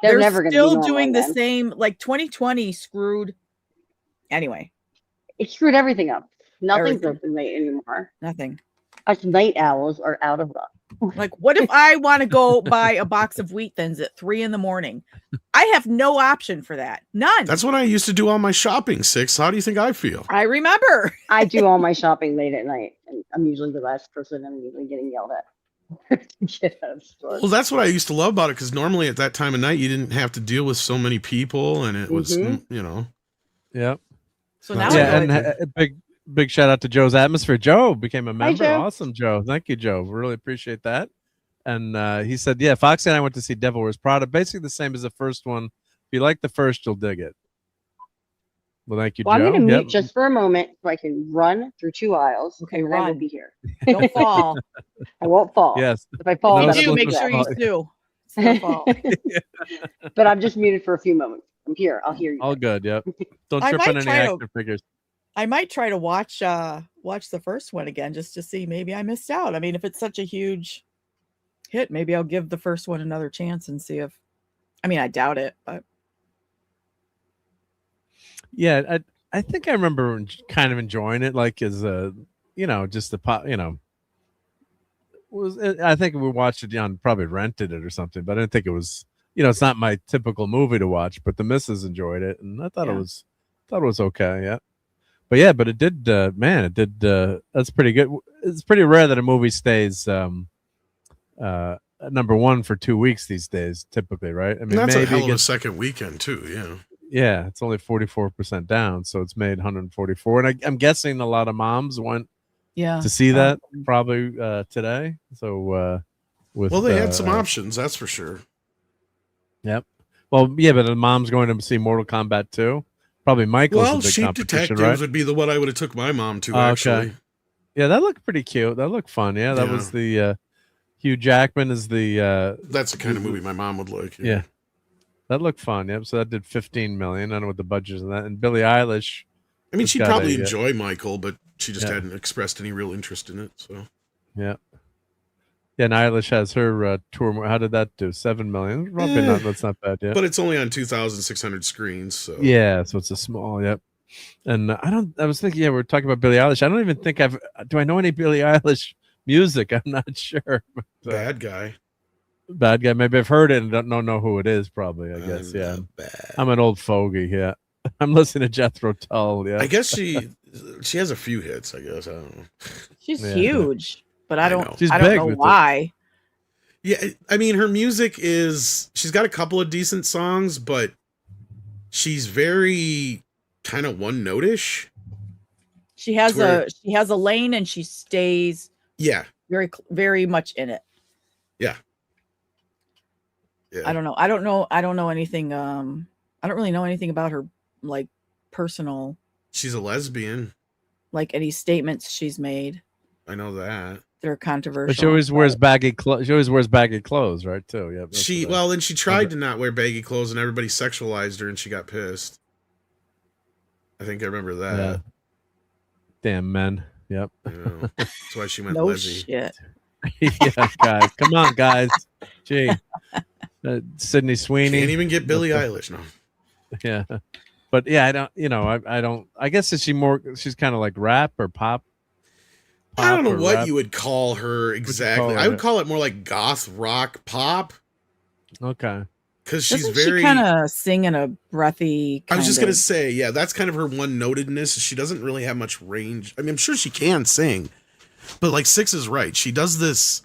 They're never going to be still normal doing the again. same. Like 2020 screwed. Anyway, It screwed everything up. Nothing's Everything. open late anymore. nothing. Us night owls are out of luck. Like, what if I want to go buy a box of Wheat Thins at 3 a.m? I have no option for that. None. That's when I used to do all my shopping, Six. How do you think I feel? I remember. I do all my shopping late at night, and I'm usually the last person. I'm usually getting yelled at. Get out of the store. Well, that's what I used to love about it, because normally at that time of night, you didn't have to deal with so many people, and it was, Mhm. you know. Yep. So now Yeah, I Yeah, know and it's- a big shout out to Joe's Atmosphere. Joe became a member. Joe. Awesome, Joe. Thank you, Joe. Really appreciate that. And he said, yeah, Foxy and I went to see Devil Wears Prada. Basically the same as the first one. If you like the first, you'll dig it. Well, thank you, Well, I'm Joe. going to Yep. mute just for a moment so I can run through 2 aisles. Okay, and then I will run. be here. don't fall. I won't fall. Yes. If I fall, No that's You slip make and sure you fall. sue. It's their fault. But I'm just muted for a few moments. I'm here. I'll hear you. All good. Yep. Don't I trip might on any try to- action figures. I might try to watch the first one again just to see. Maybe I missed out. I mean, if it's such a huge hit, maybe I'll give the first one another chance and see if. I mean, I doubt it, but Yeah, I think I remember kind of enjoying it, like as a, just the pop, I think we watched it on, probably rented it or something, but I didn't think it was, it's not my typical movie to watch, but the missus enjoyed it, and I thought Yeah. it was okay, yeah. But yeah, but it did, that's pretty good. It's pretty rare that a movie stays number one for 2 weeks these days, typically, right? I And mean, that's a maybe hell it of a gets- second weekend, too. Yeah. yeah, it's only 44% down, so it's made 144. And I'm guessing a lot of moms went yeah. to see that probably today. So with Well, they had some options, that's for sure. Yep. Well, yeah, but the mom's going to see Mortal Kombat 2. Probably Michael's Well, a big Sheep competition, Detectives right? would be the one I would have took my mom to, Oh, okay. actually. Yeah, that looked pretty cute. That looked fun. Yeah, that Yeah. was the Hugh Jackman is the That's the kind of movie my mom would like. yeah. That looked fun. Yep. So that did 15 million. I don't know what the budget is on that. And Billie Eilish. I mean, It's she'd got probably a, enjoy Michael, but she just yeah. hadn't expressed any real interest in it. So Yeah. Yeah, and Eilish has her tour. How did that do? 7 million. Probably not. That's not bad yet. but it's only on 2,600 screens. So Yeah, so it's a small. Yep. And I was thinking, yeah, we're talking about Billie Eilish. I don't even think do I know any Billie Eilish music? I'm not sure. But, bad guy. bad guy. Maybe I've heard it and don't know who it is. Probably, I guess. I'm Yeah. not bad. I'm an old fogey. Yeah. I'm listening to Jethro Tull. Yeah. I guess she has a few hits. I guess I don't know. She's Yeah. huge, but I I don't. know. She's I don't big know with it. why. Yeah, I mean, her music she's got a couple of decent songs, but she's very kind of one notish. She has Where- a lane and she stays Yeah, very much in it. Yeah. Yeah. I don't know anything. I don't really know anything about her, like, personal, She's a lesbian. like, any statements she's made. I know that. They're controversial. But she always wears baggy clothes. She always wears baggy clothes, right? Too. Yeah. Then she tried to not wear baggy clothes, and everybody sexualized her, and she got pissed. I think I remember that. Yeah. Damn men. Yep. That's why she went no lesbian. shit. Yeah, guys. Come on, guys. Gee. Sydney Sweeney. Can't even get Billie Eilish now. Yeah. But yeah, I don't, I guess she's kind of like rap or pop. I don't know or what rap. you would call her exactly. her? I would call it more like goth rock pop. Okay. Because she's Doesn't very. she kind of sing in a breathy. I was just gonna say, yeah, that's kind of her one notedness. She doesn't really have much range. I mean, I'm sure she can sing, but like Six is right. She does this.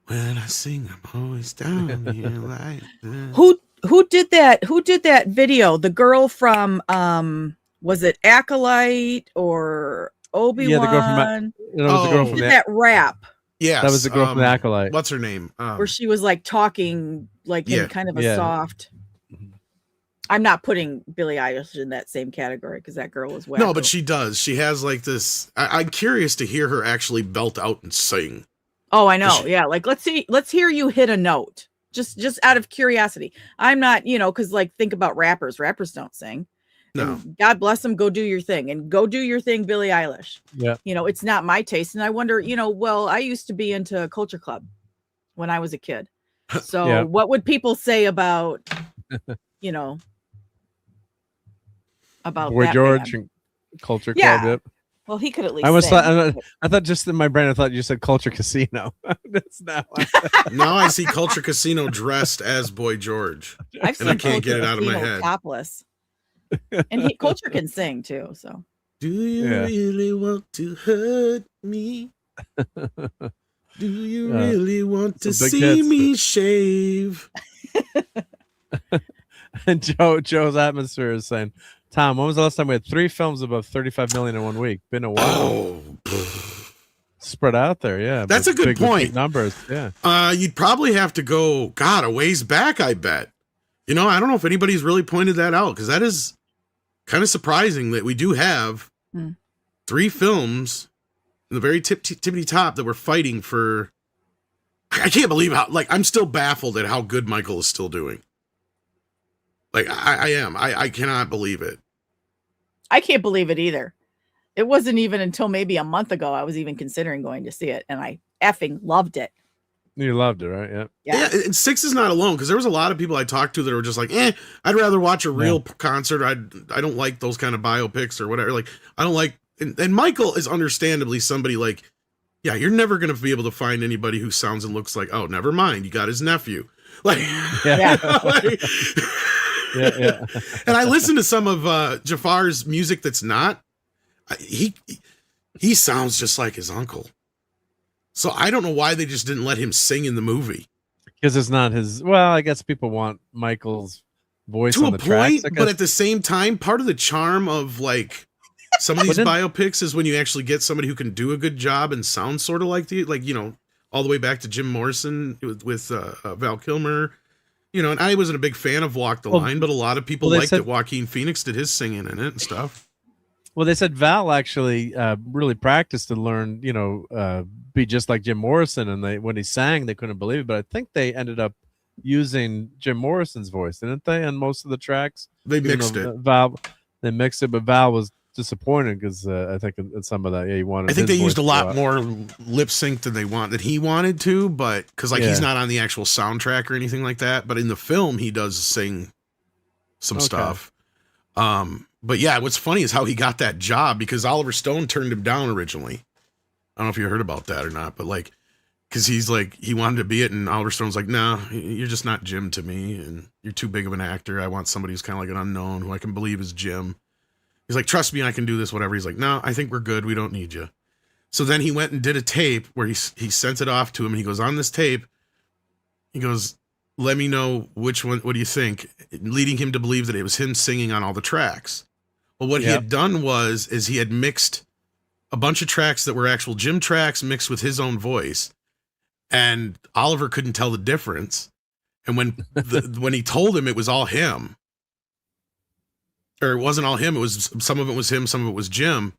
When I sing, I'm always down here like this. Who did that? Who did that video? The girl from was it Acolyte or Obi-Wan? Yeah, the girl from it was the girl Oh. from Did that rap Yes, that was the girl from the Acolyte. What's her name? where she was like talking like Yeah. in kind of a Yeah. soft. I'm not putting Billie Eilish in that same category because that girl is wacko. No, but she does. She has like this. I'm curious to hear her actually belt out and sing. Oh, I know. Yeah, like let's hear you hit a note. Just out of curiosity. I'm not, because like think about rappers. Rappers don't sing. No. And God bless them. Go do your thing and go do your thing, Billie Eilish. Yeah. It's not my taste. And I wonder, well, I used to be into Culture Club when I was a kid. So Yeah. what would people say about, about Boy that George man? and Culture Yeah. Club. Yep. Well, he could at least I was sing. I thought just in my brain I thought you said Culture Casino. That's not Now I see Culture Casino dressed as Boy George. I've seen I can't get Culture it out of my Casino head. topless. And Culture can sing too, so. Do you Yeah. really want to hurt me? Do you really want to some big see hits. me shave? And Joe's atmosphere is saying, Tom, when was the last time we had 3 films above 35 million in 1 week? Been a while. Oh, Spread out there, yeah. That's but a good big- big point. numbers, yeah. you'd probably have to go, God, a ways back, I bet. I don't know if anybody's really pointed that out because that is kind of surprising that we do have 3 films in the very tippity top that we're fighting for. I can't believe how, I'm still baffled at how good Michael is still doing. I am. I cannot believe it. I can't believe it either. It wasn't even until maybe a month ago I was even considering going to see it, and I effing loved it. You loved it, right? Yeah. Yeah, and Six is not alone because there was a lot of people I talked to that were just like, I'd rather watch a real concert. I don't like those kind of biopics or whatever. Like, I don't like, and Michael is understandably somebody like, yeah, you're never going to be able to find anybody who sounds and looks like, oh, never mind, you got his nephew. Like, Yeah. yeah. And I listen to some of Jafar's music that's not. He sounds just like his uncle. So I don't know why they just didn't let him sing in the movie. Because it's not his. Well, I guess people want Michael's voice To on a the tracks. point, I guess. but at the same time, part of the charm of some of these biopics is when you actually get somebody who can do a good job and sound sort of like all the way back to Jim Morrison with Val Kilmer. And I wasn't a big fan of Walk the Line, but a lot of people liked that Joaquin Phoenix did his singing in it and stuff. Well, they said Val actually really practiced to learn, be just like Jim Morrison. And when he sang, they couldn't believe it. But I think they ended up using Jim Morrison's voice, didn't they? On most of the tracks, They mixed it. They mixed it, but Val was disappointed because I think in some of that, he wanted. I think his they used a voice lot to more lip sync than he wanted to, but because he's not on the actual soundtrack or anything like that. But in the film, he does sing some stuff. But yeah, what's funny is how he got that job because Oliver Stone turned him down originally. I don't know if you heard about that or not, but because he's he wanted to be it, and Oliver Stone's like, no, you're just not Jim to me, and you're too big of an actor. I want somebody who's kind of like an unknown who I can believe is Jim. He's like, trust me, I can do this, whatever. He's like, no, I think we're good. We don't need you. So then he went and did a tape where he sent it off to him, and he goes, on this tape, he goes, let me know which one, what do you think? Leading him to believe that it was him singing on all the tracks. Well, what he had done is he had mixed a bunch of tracks that were actual Jim tracks mixed with his own voice. and Oliver couldn't tell the difference. And when he told him it was all him, or it wasn't all him, it was some of it was him, some of it was Jim.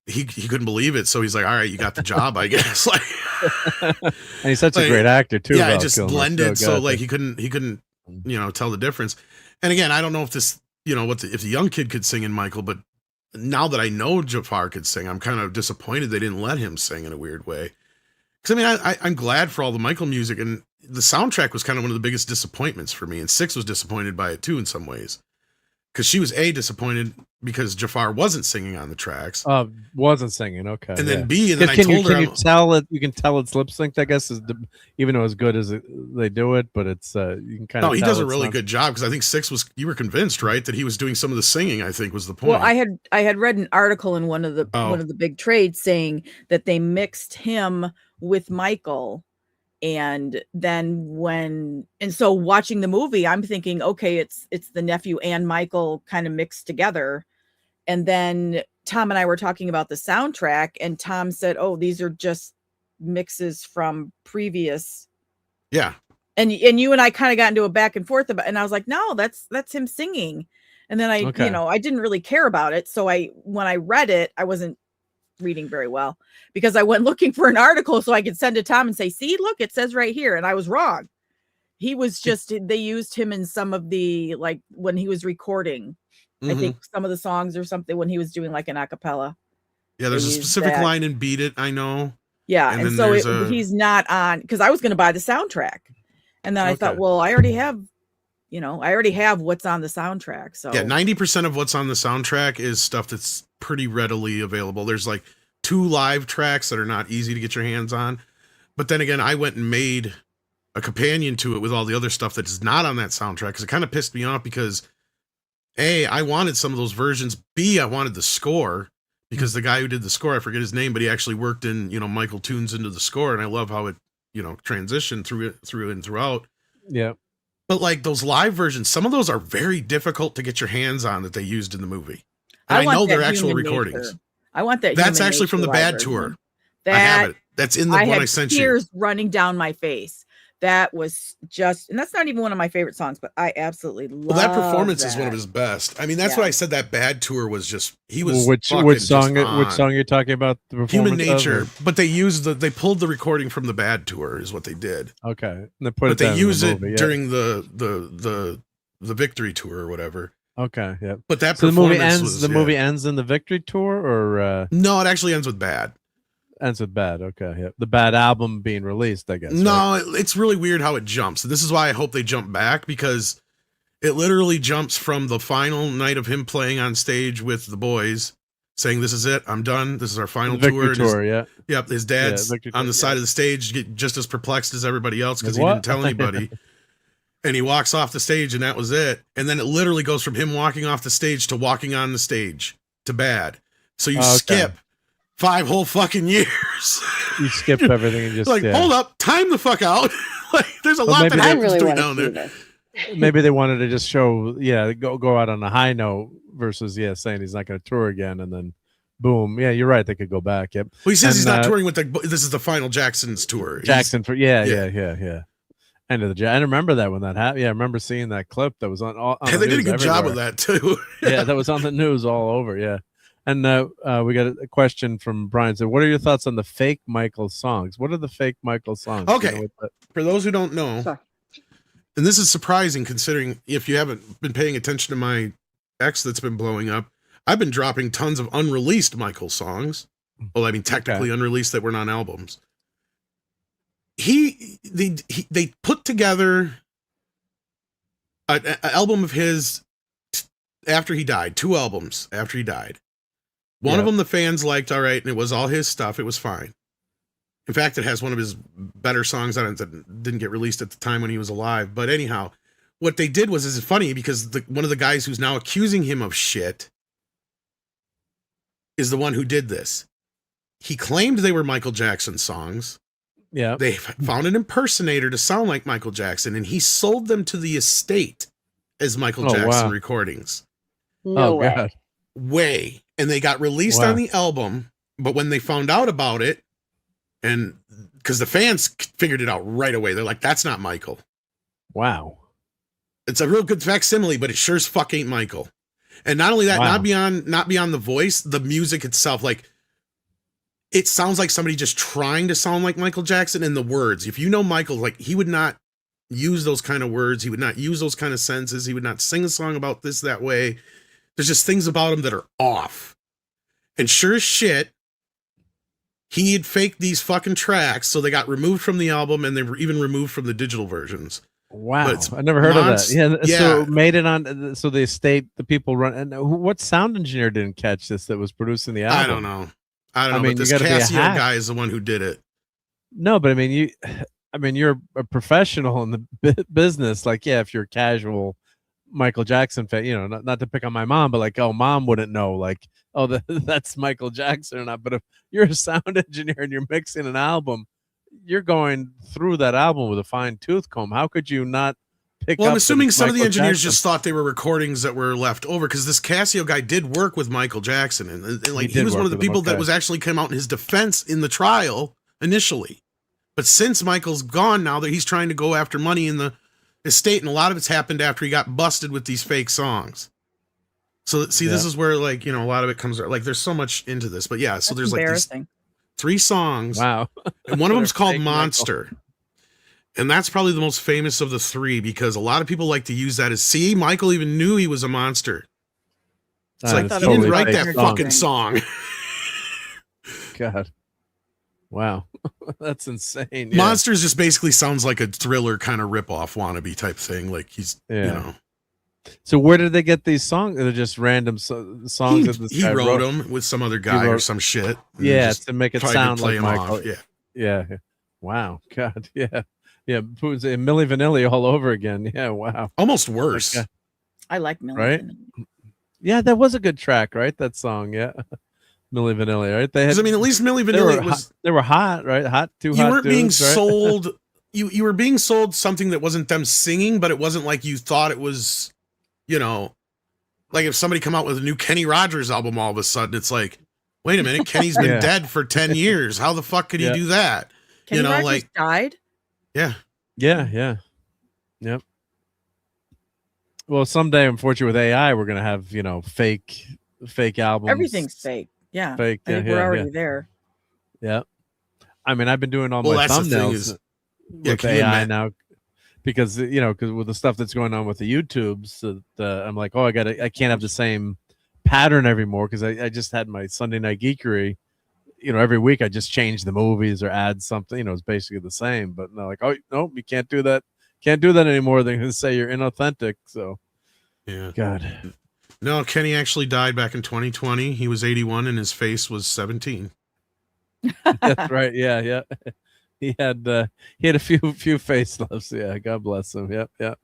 He couldn't believe it, so he's like, "All right, you got the job, I guess." Like, and he's such a great actor too. Yeah, Val it just Kilmer. blended, so like he couldn't tell the difference. And again, I don't know if this if the young kid could sing in Michael, but now that I know Jafar could sing, I'm kind of disappointed they didn't let him sing in a weird way. Because I mean, I'm glad for all the Michael music, and the soundtrack was kind of one of the biggest disappointments for me, and Six was disappointed by it too in some ways. Because she was disappointed because Jafar wasn't singing on the tracks. Wasn't singing. Okay. And then B, and then I can told her, you tell it? You can tell it's lip synced. I guess even though as good as they do it, but it's you can kind of. No, he does a really good job because I think Six was. You were convinced, right, that he was doing some of the singing. I think was the point. Well, I had read an article in one of the big trades saying that they mixed him with Michael. And then so watching the movie, I'm thinking, okay, it's the nephew and Michael kind of mixed together. And then Tom and I were talking about the soundtrack, and Tom said, "Oh, these are just mixes from previous." Yeah. And you and I kind of got into a back and forth about, and I was like, "No, that's him singing." And then I didn't really care about it. So when I read it, I wasn't reading very well because I went looking for an article so I could send to Tom and say, "See, look, it says right here." And I was wrong. He was they used him in some of the, like when he was recording, I think some of the songs or something when he was doing like an acapella. Yeah, there's a specific line in Beat It, I know. Yeah, and so he's not on, because I was going to buy the soundtrack. And then I thought, well, I already have what's on the soundtrack. So yeah, 90% of what's on the soundtrack is stuff that's pretty readily available. There's like 2 live tracks that are not easy to get your hands on. But then again, I went and made a companion to it with all the other stuff that is not on that soundtrack, because it kind of pissed me off because A, I wanted some of those versions. B, I wanted the score because the guy who did the score, I forget his name, but he actually worked in, Michael tunes into the score. And I love how it, transitioned through and throughout. Yeah. But like those live versions, some of those are very difficult to get your hands on that they used in the movie. And I know they're actual recordings. I want that. That's actually from the Bad Tour. I have it. That's in the one I sent you. Tears running down my face. That was just, and that's not even one of my favorite songs, but I absolutely love that performance is one of his best. I mean, that's what I said. That Bad Tour was just, he was which song you're talking about? The Human Nature. But they pulled the recording from the Bad Tour is what they did. Okay. And they use it during the Victory Tour or whatever. Okay. Yeah. But that the movie ends in the Victory Tour, or no, it actually ends with Bad. Ends with Bad. Okay. Yeah. The Bad album being released, I guess. No, right? It's really weird how it jumps. This is why I hope they jump back, because it literally jumps from the final night of him playing on stage with the boys, saying, "This is it. I'm done. This is our final tour." Yeah. Yep. His dad's on the side of the stage, just as perplexed as everybody else because he didn't tell anybody. And he walks off the stage, and that was it. And then it literally goes from him walking off the stage to walking on the stage to Bad. So you skip 5 whole fucking years. You skip everything and just hold up, time the fuck out. Like there's a lot that happens between down there. Maybe they wanted to just show, go out on a high note versus saying he's not going to tour again, and then boom. Yeah, you're right. They could go back. Yep. Well, he says he's not touring with this is the final Jackson's tour. Yeah. End of the I remember that when that happened. Yeah, I remember seeing that clip that was on they did a good job with that too. Yeah, that was on the news all over. Yeah. And we got a question from Brian. So, what are your thoughts on the fake Michael songs? What are the fake Michael songs? Okay. For those who don't know, and this is surprising considering if you haven't been paying attention to my X that's been blowing up, I've been dropping tons of unreleased Michael songs. Well, I mean, technically unreleased that weren't on albums. They put together an album of his after he died, 2 albums after he died. One of them the fans liked, all right, and it was all his stuff. It was fine. In fact, it has one of his better songs on it that didn't get released at the time when he was alive. But anyhow, what they did was, it's funny because one of the guys who's now accusing him of shit is the one who did this. He claimed they were Michael Jackson songs. Yeah. They found an impersonator to sound like Michael Jackson, and he sold them to the estate as Michael Jackson recordings. No way. And they got released on the album, but when they found out about it, and because the fans figured it out right away. They're like, that's not Michael. Wow. It's a real good facsimile, but it sure as fuck ain't Michael. And not only that, Wow. not beyond the voice, the music itself, like it sounds like somebody just trying to sound like Michael Jackson. And the words, if you know Michael, like he would not use those kind of words. He would not use those kind of sentences. He would not sing a song about this, that way. There's just things about him that are off. And sure as shit, he had faked these fucking tracks, so they got removed from the album, and they were even removed from the digital versions. Wow, I never heard of that. Yeah. So made it on. So the people run. And what sound engineer didn't catch this that was producing the album? I don't know. I mean, but this you gotta be a Casio hack. guy is the one who did it. No, but I mean, you're a professional in the business. Like, yeah, if you're a casual Michael Jackson fan, you know, not to pick on my mom, but like, oh, mom wouldn't know, like, oh, that's Michael Jackson or not. But if you're a sound engineer and you're mixing an album, you're going through that album with a fine tooth comb. How could you not pick up? Well, I'm assuming some of the Michael engineers Jackson? just thought they were recordings that were left over, because this Casio guy did work with Michael Jackson, and like he was one of the people that was actually came out in his defense in the trial initially. But since Michael's gone now, that he's trying to go after money in the estate, and a lot of it's happened after he got busted with these fake songs. So see, this is where, like, you know, a lot of it comes like there's so much into this, but yeah, so there's like these 3 songs. Wow. And one of them's called Monster. Michael. And that's probably the most famous of the 3, because a lot of people like to use that as, see, Michael even knew he was a monster. It's like, he didn't write that fucking song. God. Wow. That's insane. Yeah. Monsters just basically sounds like a Thriller kind of ripoff wannabe type thing. Like he's, you know. So where did they get these songs? They're just random songs that this guy wrote them with some other guy or some shit. Yeah, to make it sound like Michael. Yeah. Yeah. Wow. God. Yeah. Yeah. Milli Vanilli all over again. Yeah. Wow. Almost worse. Like, I like Milli right? Vanilli. Yeah, that was a good track, right? That song. Yeah. Milli Vanilli, right? They had, I mean, at least Milli Vanilli they were hot, right? Hot, too hot. You weren't being dudes, right? sold. You were being sold something that wasn't them singing, but it wasn't like you thought it was, you know, like if somebody come out with a new Kenny Rogers album, all of a sudden it's like, wait a minute, Kenny's been dead for 10 years. How the fuck could he do that? Kenny Rogers like died? Yeah. Yeah. Yep. Well, someday, unfortunately, with AI, we're gonna have, you know, fake albums. Everything's fake. Yeah. Fake. I think we're already there. Yeah. I mean, I've been doing all my thumbnails with AI now, because, you know, because with the stuff that's going on with the YouTubes, I'm like, oh, I can't have the same pattern anymore, because I just had my Sunday Night Geekery. You know, every week I just change the movies or add something. You know, it's basically the same. But they're like, oh no, you can't do that. Can't do that anymore. They're going to say you're inauthentic. So, yeah. God. No, Kenny actually died back in 2020. He was 81 and his face was 17. That's right. Yeah. He had a few facelifts. Yeah, God bless him. Yep.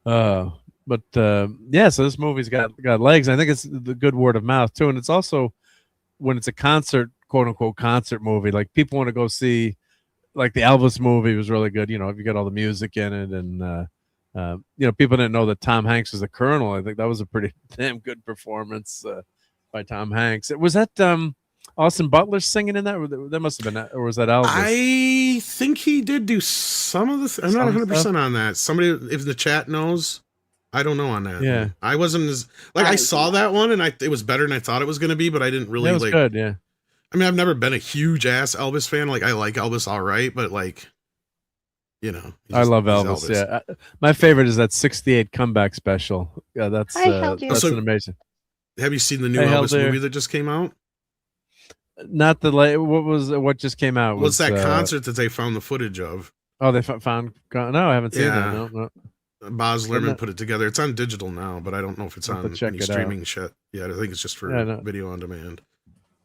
But yeah, so this movie's got legs. I think it's the good word of mouth too, and it's also when it's a concert, quote unquote concert movie, like people want to go see. Like the Elvis movie was really good. You know, if you got all the music in it, and you know, people didn't know that Tom Hanks was the Colonel. I think that was a pretty damn good performance by Tom Hanks. Was that Austin Butler singing in that? That must have been, or was that Elvis? I think he did do some of the. I'm not 100% on that. Somebody, if the chat knows, I don't know on that. Yeah, I wasn't as like I saw that one and it was better than I thought it was going to be, but I didn't really it was good. Yeah. I mean, I've never been a huge ass Elvis fan. Like, I like Elvis all right, but like, you know, I love Elvis. Yeah, my favorite is that '68 comeback special. Yeah, that's an amazing. Have you seen the new Elvis movie that just came out? Not the what just came out? What's that concert that they found the footage of? Oh, they found? No, I haven't seen that. No. Boz Lerman put it together. It's on digital now, but I don't know if it's on any streaming shit. Yeah, I think it's just for video on demand.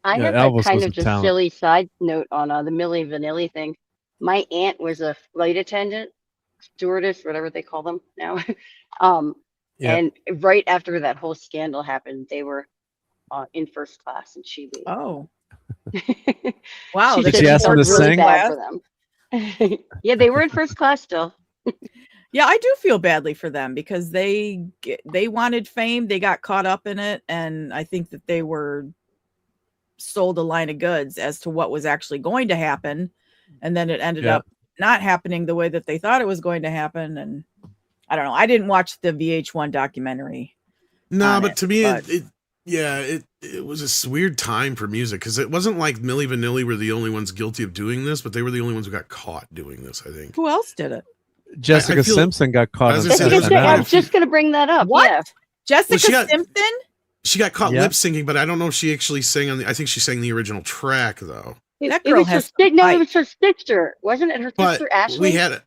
I have a kind of just silly side note on the Milli Vanilli thing. My aunt was a flight attendant, stewardess, whatever they call them now. And right after that whole scandal happened, they were in first class, and she leave. Oh, wow! Did she ask them to really sing? Bad for them. Yeah, they were in first class still. Yeah, I do feel badly for them because they wanted fame, they got caught up in it, and I think that they were sold a line of goods as to what was actually going to happen, and then it ended up not happening the way that they thought it was going to happen. And I don't know. I didn't watch the VH1 documentary. No, but to me, it was this weird time for music, because it wasn't like Milli Vanilli were the only ones guilty of doing this, but they were the only ones who got caught doing this, I think. Who else did it? Jessica Simpson got caught. I was just going to bring that up. What? Yeah. Jessica Simpson? She got caught lip syncing, but I don't know if she actually sang I think she sang the original track, though. That girl has it was her sister. Wasn't it her sister, Ashley? We had it.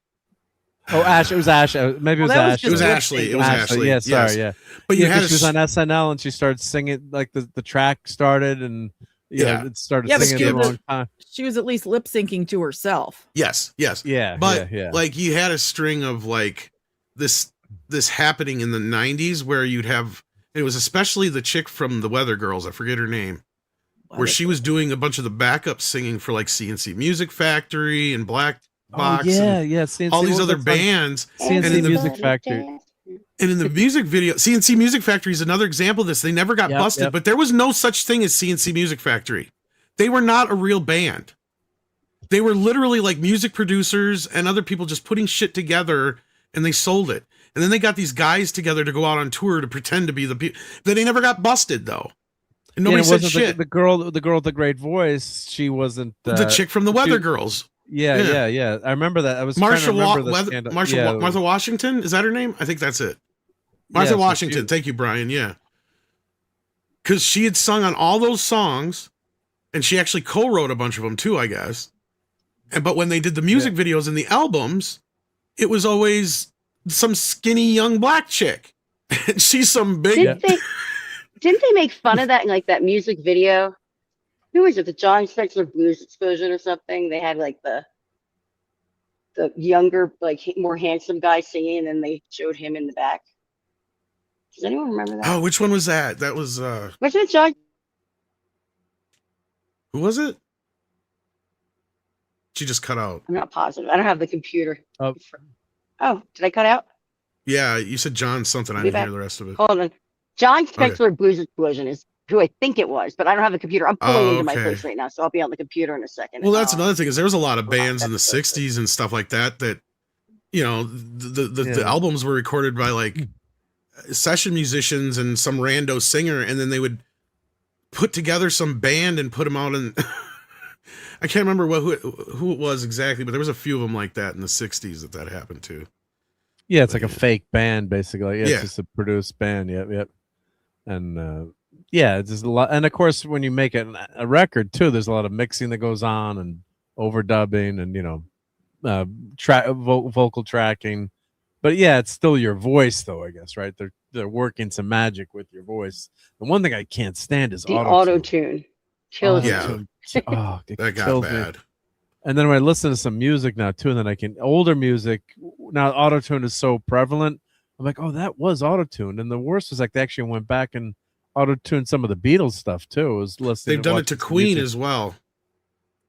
Oh, Ash. It was Ash. Maybe it was Ash. It was Ashley. It was Ashley. Yeah, sorry. Yeah. But she was on SNL and she started singing, like the track started and it started singing at the wrong time. She was at least lip syncing to herself. Yes. Yeah. But like you had a string of like this happening in the 90s where you'd have, it was especially the chick from the Weather Girls, I forget her name, where she was doing a bunch of the backup singing for like CNC Music Factory and Black Box. CNC, all these other bands. CNC Music Factory. And in the music video, CNC Music Factory is another example of this. They never got busted, but there was no such thing as CNC Music Factory. They were not a real band. They were literally like music producers and other people just putting shit together, and they sold it. And then they got these guys together to go out on tour to pretend to be the people. They never got busted, though. And nobody said shit. The girl with the great voice, she wasn't the chick from the Weather Girls. Yeah. I remember that. I was Martha Washington. Is that her name? I think that's it. Martha Washington. Thank you, Brian. Yeah. Because she had sung on all those songs, and she actually co-wrote a bunch of them too, I guess. But when they did the music videos and the albums, it was always some skinny young black chick. And she's some big. Didn't they make fun of that in like that music video? Who was it? The John Spencer Blues Explosion or something? They had like the younger, like more handsome guy singing, and then they showed him in the back. Does anyone remember that? Oh, which one was that? That was wasn't it John? Who was it? She just cut out. I'm not positive. I don't have the computer. Oh, did I cut out? Yeah, you said John something. I didn't hear the rest of it. Hold on. John Spencer Blues Explosion is who I think it was, but I don't have a computer. I'm pulling into my place right now, so I'll be on the computer in a second. Well, that's another thing, is there was a lot of bands in the 60s and stuff like that, you know, the albums were recorded by like session musicians and some rando singer, and then they would put together some band and put them out in I can't remember who it was exactly, but there was a few of them like that in the 60s that happened to. Yeah, it's like a fake band, basically. Yeah, it's just a produced band. Yep. And it's just a lot. And of course, when you make a record too, there's a lot of mixing that goes on and overdubbing and vocal tracking. But yeah, it's still your voice, though. I guess, right? They're working some magic with your voice. The one thing I can't stand is auto-tune. Kills me. Oh, that got bad. And then when I listen to some music now too, and then older music, now auto-tune is so prevalent. I'm like, oh, that was auto-tuned. And the worst was like they actually went back and auto-tuned some of the Beatles stuff too. It was listening. They've done it to Queen as well.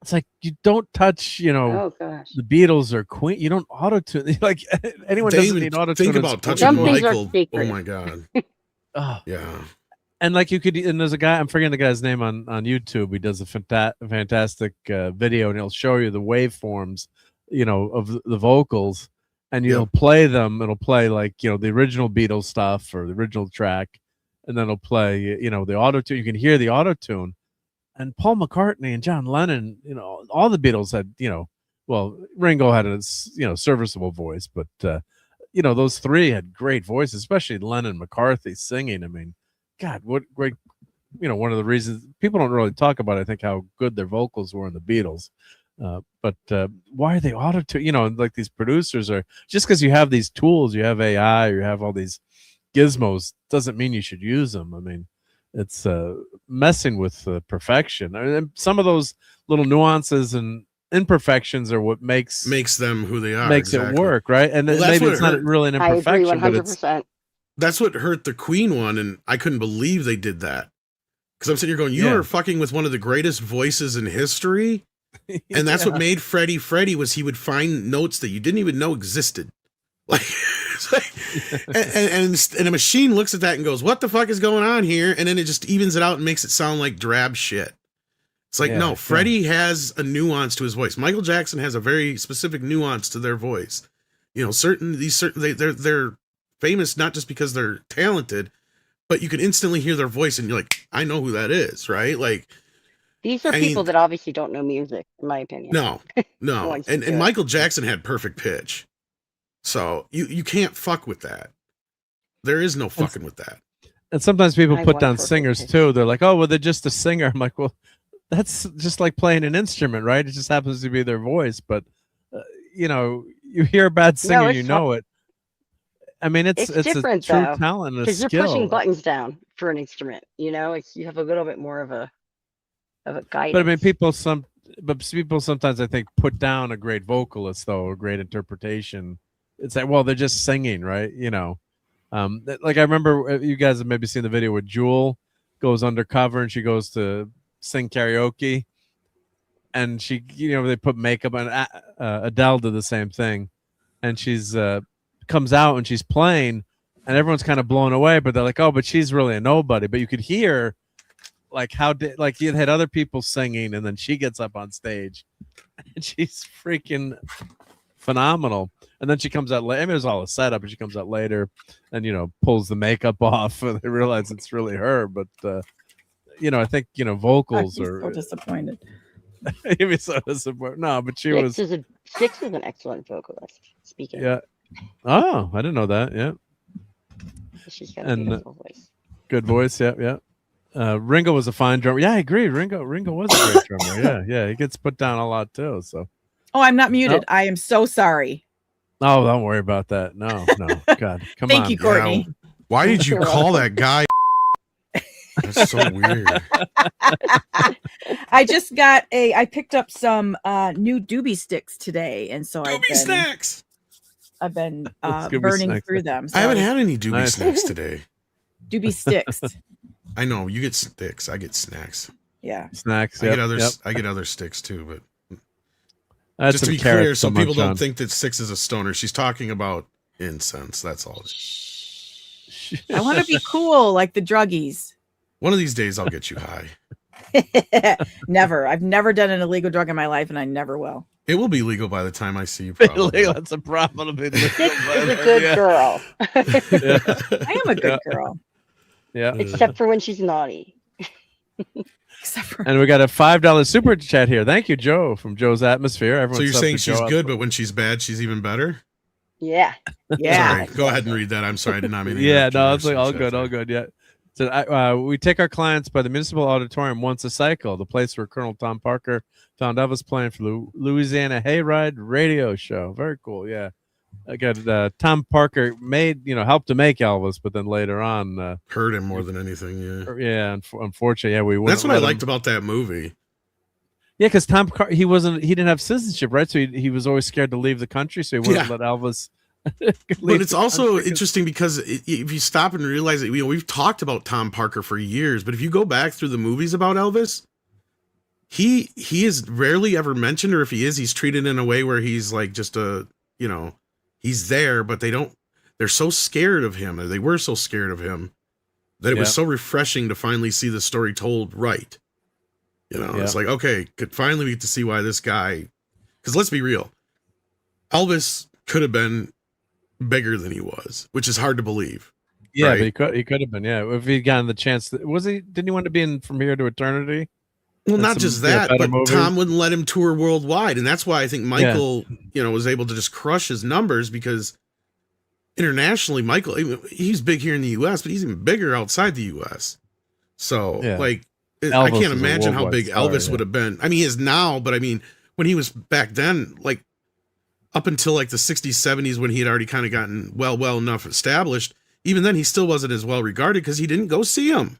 It's like you don't touch, the Beatles or Queen. You don't auto-tune. Like anyone doesn't need auto-tune. Think about touching Michael. Oh my God. Yeah. And like and there's a guy, I'm forgetting the guy's name on YouTube. He does a fantastic video, and he'll show you the waveforms, of the vocals, and you'll play them. It'll play like, the original Beatles stuff or the original track, and then it'll play, the auto-tune. You can hear the auto-tune. And Paul McCartney and John Lennon, all the Beatles had, Ringo had a, serviceable voice, but, those three had great voices, especially Lennon, McCarthy singing. I mean, God, what great, one of the reasons people don't really talk about, I think, how good their vocals were in the Beatles. But why are they auto-tune? Like these producers are, just because you have these tools, you have AI, or you have all these gizmos, doesn't mean you should use them. I mean, it's messing with perfection. I mean, some of those little nuances and imperfections are what makes them who they are. Makes it work, right? And maybe it's not really an imperfection. I agree 100%. That's what hurt the Queen one, and I couldn't believe they did that. Because I'm sitting here going, you are fucking with one of the greatest voices in history, and that's what made Freddie was he would find notes that you didn't even know existed. And a machine looks at that and goes, what the fuck is going on here? And then it just evens it out and makes it sound like drab shit. It's like, no, Freddie has a nuance to his voice. Michael Jackson has a very specific nuance to their voice. You know, they're famous not just because they're talented, but you can instantly hear their voice and you're like, I know who that is, right? Like, these are people that obviously don't know music, in my opinion. No. and Michael Jackson had perfect pitch. So you can't fuck with that. There is no fucking with that. And sometimes people put down singers too. They're like, oh, well, they're just a singer. I'm like, well, that's just like playing an instrument, right? It just happens to be their voice. But, you know, you hear a bad singer, you know it. I mean, it's different, a true talent and a skill. Because you're pushing buttons down for an instrument, you know, you have a little bit more of a guidance. But I mean, people sometimes I think put down a great vocalist though, a great interpretation. It's like, well, they're just singing, right? You know, like I remember you guys have maybe seen the video where Jewel goes undercover and she goes to sing karaoke, and she, you know, they put makeup on. Adele did the same thing, and she's comes out and she's playing, and everyone's kind of blown away, but they're like, oh, but she's really a nobody. But you could hear like like you had other people singing, and then she gets up on stage and she's freaking phenomenal. And then she comes out later. I mean, it was all a setup, and she comes out later and, you know, pulls the makeup off and they realize it's really her. But you know, I think, you know, vocals are so disappointed. You'd be so disappointed. No, but Six is an excellent vocalist. Speaking. Yeah. Oh, I didn't know that. Yeah. She's got a beautiful voice. Good voice. Yeah, yeah. Ringo was a fine drummer. Yeah, I agree. Ringo was a great drummer. Yeah, yeah. He gets put down a lot too. So. Oh, I'm not muted. I am so sorry. Oh, don't worry about that. No. God, come on. Thank you, Courtney. Yeah, why did you call that guy? That's so weird. I just got I picked up some new doobie sticks today, and so snacks. I've been burning through them. So. I haven't had any doobie snacks today. Doobie sticks. I know you get sticks. I get snacks. Yeah, snacks. I get other sticks too, but just to be clear, so people don't think that Six is a stoner. She's talking about incense. That's all. I want to be cool like the druggies. One of these days, I'll get you high. Never. I've never done an illegal drug in my life, and I never will. It will be legal by the time I see you. Probably. That's a problem. Six is a good girl. I am a good girl. Yeah. Except for when she's naughty. And we got a $5 super chat here. Thank you, Joe, from Joe's Atmosphere. Everyone, so you're saying she's good, but when she's bad, she's even better? Yeah. Sorry, go ahead and read that. I'm sorry, I did not mean to. Yeah, no, it's like all good. Yeah. So we take our clients by the Municipal Auditorium once a cycle, the place where Colonel Tom Parker found Elvis playing for the Louisiana Hayride radio show. Very cool. Yeah. I got Tom Parker helped to make Elvis, but then later on hurt him more than anything. Yeah. Unfortunately, we. That's what I liked about that movie. Yeah, because he didn't have citizenship, right? So he was always scared to leave the country, so he wouldn't let Elvis. But it's also interesting because if you stop and realize that we've talked about Tom Parker for years, but if you go back through the movies about Elvis, he is rarely ever mentioned, or if he is, he's treated in a way where he's like just he's there, but they're so scared of him, or they were so scared of him, that it was so refreshing to finally see the story told right. It's like, okay, finally we get to see why this guy, because let's be real, Elvis could have been bigger than he was, which is hard to believe. Yeah, right? but he could have been. Yeah, if he'd gotten the chance. Didn't he want to be in From Here to Eternity? Well, not just that, but Tom wouldn't let him tour worldwide, and that's why I think Michael, was able to just crush his numbers, because internationally, Michael, he's big here in the U.S., but he's even bigger outside the U.S. So, I can't imagine how big Elvis would have been. I mean, he is now, but I mean, when he was back then, like, up until like the 60s, 70s, when he had already kind of gotten well enough established, even then he still wasn't as well regarded because he didn't go see him.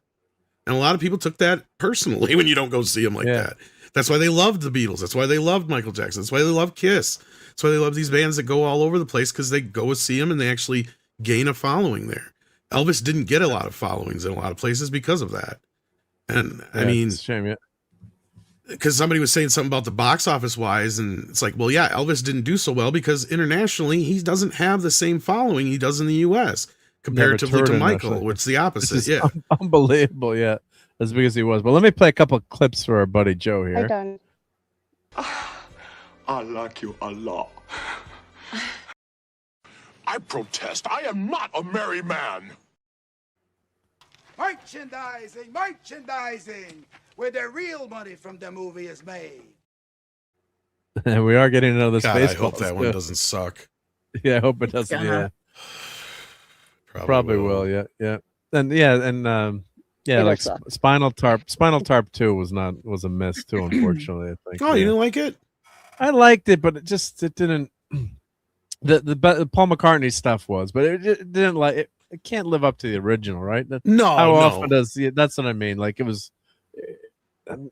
And a lot of people took that personally when you don't go see him like that. That's why they loved the Beatles. That's why they loved Michael Jackson. That's why they love Kiss. That's why they love these bands that go all over the place, because they go see him and they actually gain a following there. Elvis didn't get a lot of followings in a lot of places because of that. And I mean, it's a shame, because somebody was saying something about the box office wise, and it's like, well, yeah, Elvis didn't do so well because internationally he doesn't have the same following he does in the U.S. comparatively to Michael, which is the opposite. Unbelievable. Yeah, as big as he was. But let me play a couple of clips for our buddy Joe Hi, here. Don. I like you a lot. I protest. I am not a merry man. Merchandising, where the real money from the movie is made. We are getting another God, I space. hope that one doesn't suck. Yeah, I hope it doesn't. gonna. Yeah, probably will. Yeah, yeah, and yeah, It'll like suck. Spinal Tap 2 was a miss too. Unfortunately, I think. Oh, you didn't like it? I liked it, but it didn't. The Paul McCartney stuff was, but it didn't like it. It can't live up to the original, right? No, How often does? Yeah, that's what I mean. Like it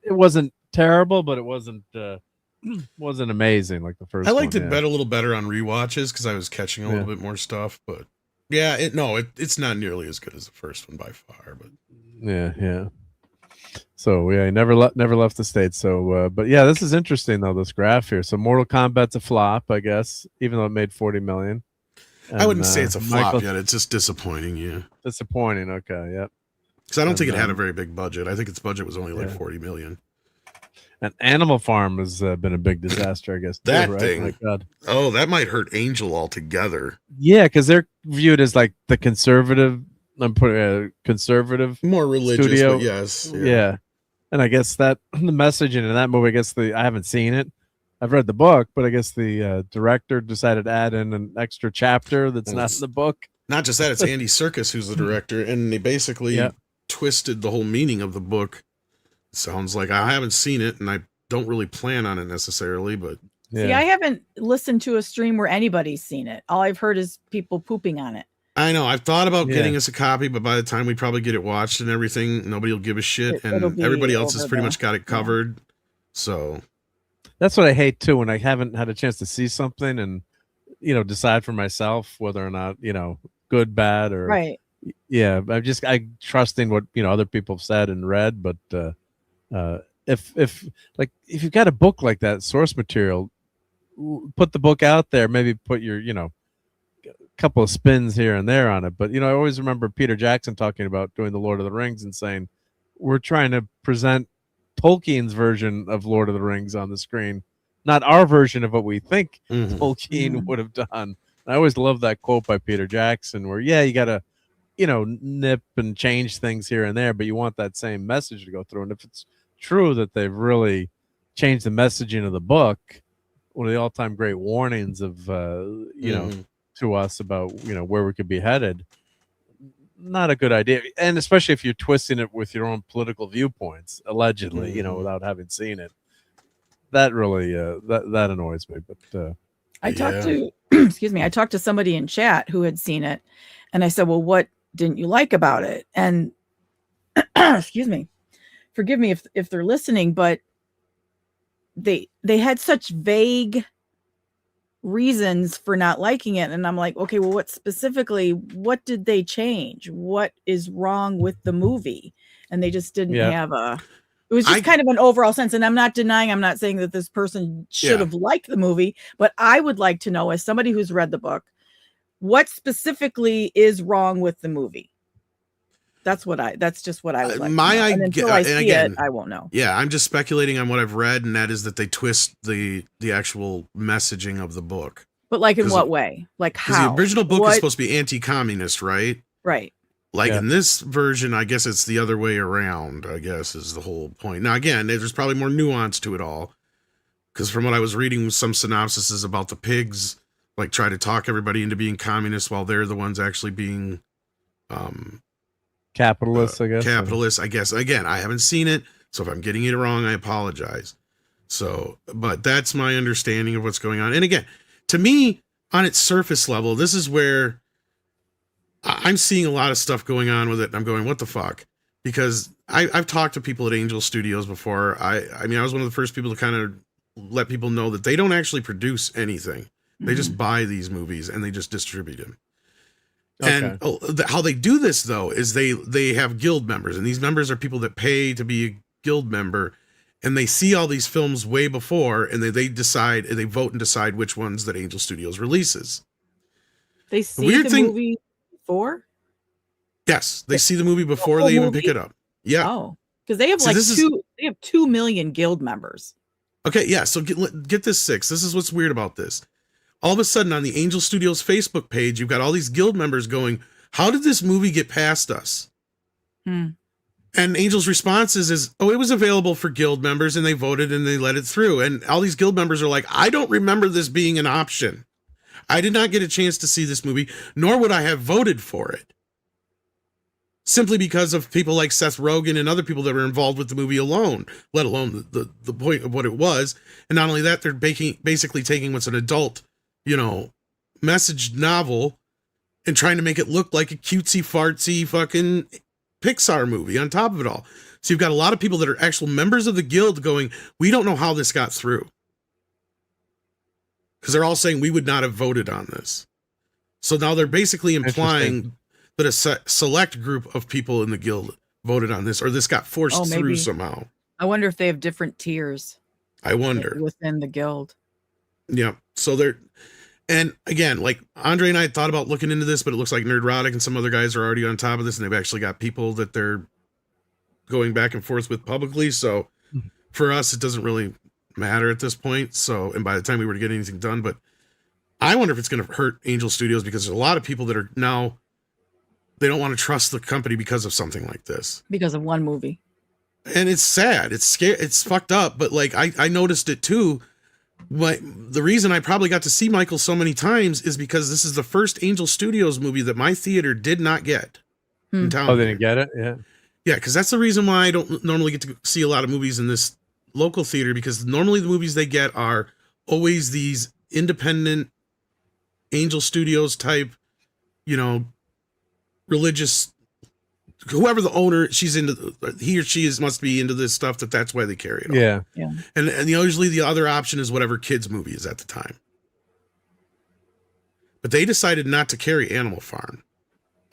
wasn't terrible, but it wasn't amazing like the first. I liked one, it a little better on rewatches because I was catching a little bit more stuff. But yeah, it's not nearly as good as the first one by far. But yeah. So yeah, he never left the States. So, but yeah, this is interesting though. This graph here. So Mortal Kombat's a flop, I guess, even though it made 40 million. And, I wouldn't say it's a flop yet. It's just disappointing. Yeah, disappointing. Okay, yep. Because I don't think it had a very big budget. I think its budget was only like 40 million. And Animal Farm has been a big disaster, I guess. That too, right? thing. My God. Oh, that might hurt Angel altogether. Yeah, because they're viewed as like the conservative. I'm putting conservative, more religious. studio. But yes, yeah. And I guess that the messaging in that movie. I guess I haven't seen it. I've read the book, but I guess the director decided to add in an extra chapter that's not in the book. Not just that, it's Andy Serkis who's the director, and they basically twisted the whole meaning of the book. Sounds like I haven't seen it, and I don't really plan on it necessarily, but See, I haven't listened to a stream where anybody's seen it. All I've heard is people pooping on it. I know. I've thought about getting us a copy, but by the time we probably get it watched and everything, nobody will give a shit, and everybody else has pretty much got it covered. Yeah. So that's what I hate too, when I haven't had a chance to see something and decide for myself whether or not good, bad, or right. Yeah, I trusting what other people have said and read, but if you've got a book like that, source material, put the book out there. Maybe put your couple of spins here and there on it. But I always remember Peter Jackson talking about doing the Lord of the Rings and saying we're trying to present Tolkien's version of Lord of the Rings on the screen, not our version of what we think Tolkien would have done. I always love that quote by Peter Jackson where you gotta nip and change things here and there, but you want that same message to go through. And if it's true that they've really changed the messaging of the book, one of the all-time great warnings of to us about where we could be headed, not a good idea. And especially if you're twisting it with your own political viewpoints, allegedly, without having seen it. That really that annoys me. But I talked to I talked to somebody in chat who had seen it, and I said, well, what didn't you like about it? And excuse me, forgive me if they're listening, but they had such vague reasons for not liking it. And I'm like, okay, well, what did they change? What is wrong with the movie? And they just didn't have it was just kind of an overall sense. And I'm not saying that this person should have liked the movie, but I would like to know, as somebody who's read the book, what specifically is wrong with the movie. That's just what I would like. And until I see it, I won't know. Yeah, I'm just speculating on what I've read, and that is that they twist the actual messaging of the book. But like in what way? Like how? The original book is supposed to be anti-communist, right? Right. Like in this version, I guess it's the other way around, I guess, is the whole point. Now, again, there's probably more nuance to it all. Because from what I was reading, some synopsises about the pigs, like try to talk everybody into being communists while they're the ones actually being capitalists, I guess. Capitalists, I guess. Again, I haven't seen it, so if I'm getting it wrong, I apologize. So, but that's my understanding of what's going on. And again, to me, on its surface level, this is where I'm seeing a lot of stuff going on with it. And I'm going, what the fuck? Because I've talked to people at Angel Studios before. I mean, I was one of the first people to kind of let people know that they don't actually produce anything. They just buy these movies and they just distribute them. Okay. And how they do this, though, is they have guild members. And these members are people that pay to be a guild member. And they see all these films way before. And they vote and decide which ones that Angel Studios releases. They see the movie before? Yes, they see the movie before they even pick it up. Yeah. Oh, because they have they have 2 million guild members. Okay, yeah. So get this, Six. This is what's weird about this. All of a sudden, on the Angel Studios Facebook page, you've got all these guild members going, "How did this movie get past us?" And Angel's response is, "Oh, it was available for guild members, and they voted and they let it through." And all these guild members are like, "I don't remember this being an option. I did not get a chance to see this movie, nor would I have voted for it." Simply because of people like Seth Rogen and other people that were involved with the movie alone, let alone the point of what it was. And not only that, they're basically taking what's an adult, message novel and trying to make it look like a cutesy fartsy fucking Pixar movie on top of it all. So you've got a lot of people that are actual members of the guild going, "We don't know how this got through." Because they're all saying we would not have voted on this. So now they're basically implying that a select group of people in the guild voted on this, or this got forced through somehow. I wonder if they have different tiers. I wonder. Within the guild. Yeah. So and again, like Andre and I thought about looking into this, but it looks like Nerdrotic and some other guys are already on top of this, and they've actually got people that they're going back and forth with publicly. So for us, it doesn't really matter at this point. So, and by the time we were to get anything done, but I wonder if it's going to hurt Angel Studios, because there's a lot of people that are now, they don't want to trust the company because of something like this. Because of one movie. And it's sad. It's scary. It's fucked up. But like, I noticed it too. The reason I probably got to see Michael so many times is because this is the first Angel Studios movie that my theater did not get in town. Oh, they didn't get it? Yeah. Yeah, because that's the reason why I don't normally get to see a lot of movies in this local theater, because normally the movies they get are always these independent Angel Studios type, religious, whoever the owner, he or she must be into this stuff, that's why they carry it. Yeah. Yeah. And usually the other option is whatever kids movie is at the time. But they decided not to carry Animal Farm.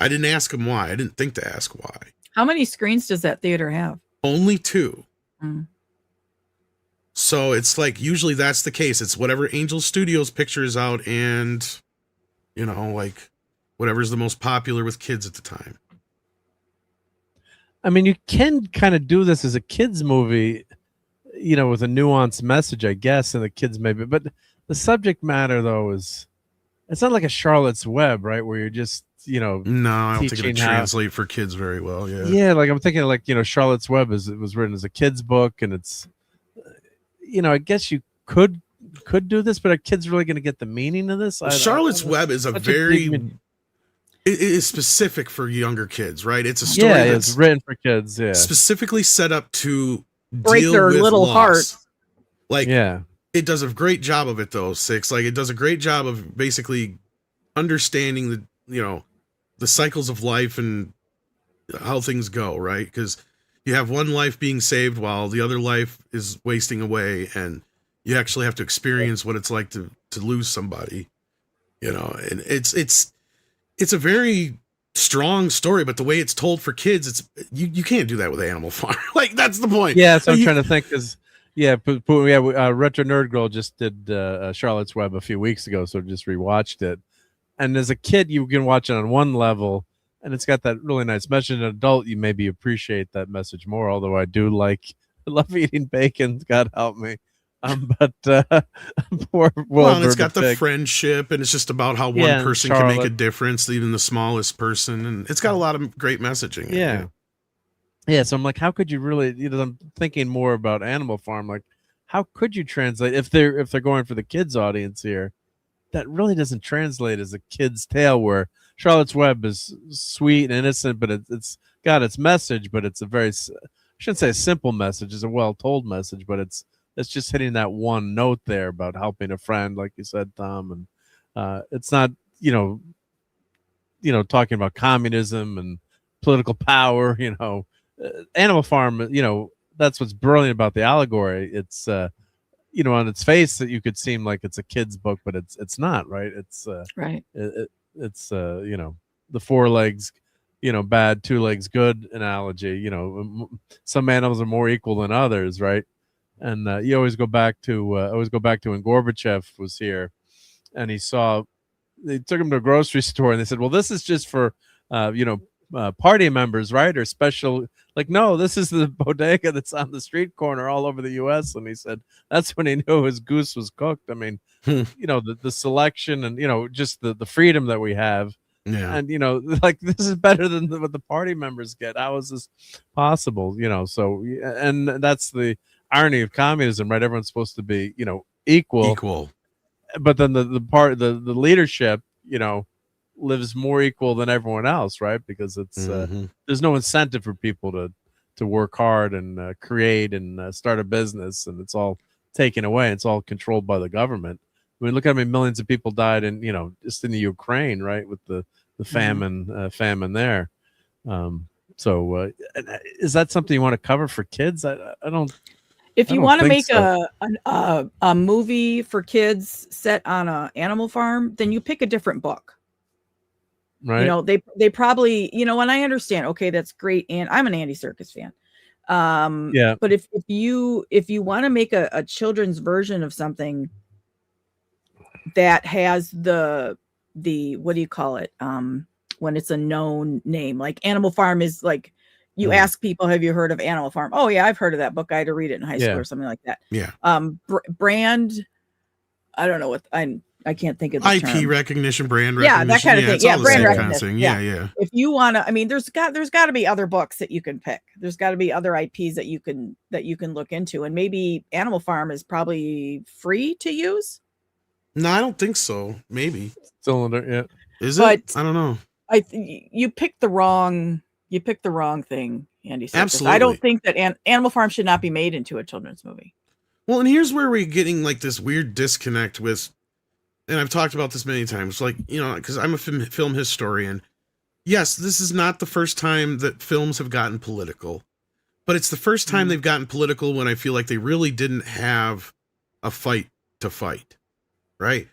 I didn't ask them why. I didn't think to ask why. How many screens does that theater have? Only 2. So it's like, usually that's the case. It's whatever Angel Studios picture is out, and like whatever's the most popular with kids at the time. I mean, you can kind of do this as a kids movie, with a nuanced message, I guess, and the kids maybe. But the subject matter, though, it's not like a Charlotte's Web, right? Where you're just, No, I don't think it'll translate for kids very well. Yeah. Yeah, like I'm thinking, like Charlotte's Web was written as a kids book, and it's, I guess you could do this, but are kids really going to get the meaning of this? Charlotte's Web is it is specific for younger kids, right? It's a story that's it's written for kids, specifically set up to break deal their with little loss. hearts. Like, it does a great job of it, though. Six, like, it does a great job of basically understanding the cycles of life and how things go, right? Because you have one life being saved while the other life is wasting away, and you actually have to experience what it's like to lose somebody, and it's a very strong story, but the way it's told for kids, it's you can't do that with Animal Farm. Like, that's the point. Yeah, so I'm trying to think, because Retro Nerd Girl just did Charlotte's Web a few weeks ago, so just rewatched it. And as a kid, you can watch it on one level, and it's got that really nice message. An adult, you maybe appreciate that message more. Although I love eating bacon. God help me. But poor well, it's got the friendship, and it's just about how one person can make a difference, even the smallest person, and it's got a lot of great messaging. Yeah. So I'm like, how could you really? I'm thinking more about Animal Farm. Like, how could you translate if they're going for the kids audience here? That really doesn't translate as a kid's tale, where Charlotte's Web is sweet and innocent, but it's got its message, but it's a very, I shouldn't say a simple message, it's a well-told message, but it's just hitting that one note there about helping a friend, like you said, Tom, and it's not, talking about communism and political power, Animal Farm, that's what's brilliant about the allegory. It's, on its face that you could seem like it's a kid's book, but it's not, right? It's right. It's the 4 legs, bad, 2 legs good analogy. Some animals are more equal than others, right? And you always go back to when Gorbachev was here, and they took him to a grocery store, and they said, well, this is just for party members, right? Or special, like, no, this is the bodega that's on the street corner all over the U.S. And he said that's when he knew his goose was cooked. I mean, the selection and, just the freedom that we have. Yeah. And, like, this is better than what the party members get. How is this possible? So, and that's the irony of communism, right? Everyone's supposed to be, equal. But then the leadership, lives more equal than everyone else, right? Because it's there's no incentive for people to work hard and create and start a business, and it's all taken away. It's all controlled by the government. I mean, look how many millions of people died in, just in the Ukraine, right, with the famine there. So is that something you want to cover for kids? I don't. If you want to make a movie for kids set on an animal farm, then you pick a different book. Right. They probably, and I understand, okay, that's great. And I'm an Andy Serkis fan. Yeah. But if you want to make a children's version of something that has the what do you call it? When it's a known name, like Animal Farm is like, you ask people, have you heard of Animal Farm? Oh yeah, I've heard of that book. I had to read it in high school or something like that. Yeah. Brand, I don't know what I can't think of the IP term. recognition, brand recognition. recognition. That kind of thing. Yeah, brand recognition. Yeah. If you want to, I mean, there's got to be other books that you can pick. There's got to be other IPs that you can look into, and maybe Animal Farm is probably free to use. No, I don't think so. Maybe cylinder. Yeah. Is it? I don't know. You picked the wrong thing, Andy Serkis. Absolutely. I don't think that Animal Farm should not be made into a children's movie. Well, and here's where we're getting like this weird disconnect with, and I've talked about this many times, like, because I'm a film historian. Yes, this is not the first time that films have gotten political, but it's the first time they've gotten political when I feel like they really didn't have a fight to fight, right?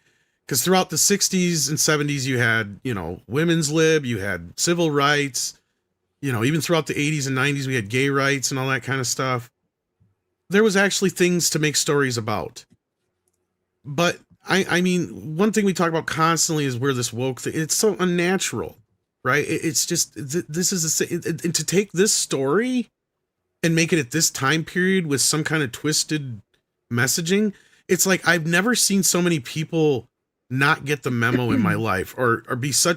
Because throughout the 60s and 70s, you had, women's lib, you had civil rights, even throughout the 80s and 90s, we had gay rights and all that kind of stuff. There was actually things to make stories about. But I mean, one thing we talk about constantly is where this woke thing, it's so unnatural, right? It's just, this is and to take this story and make it at this time period with some kind of twisted messaging. It's like, I've never seen so many people not get the memo in my life or be so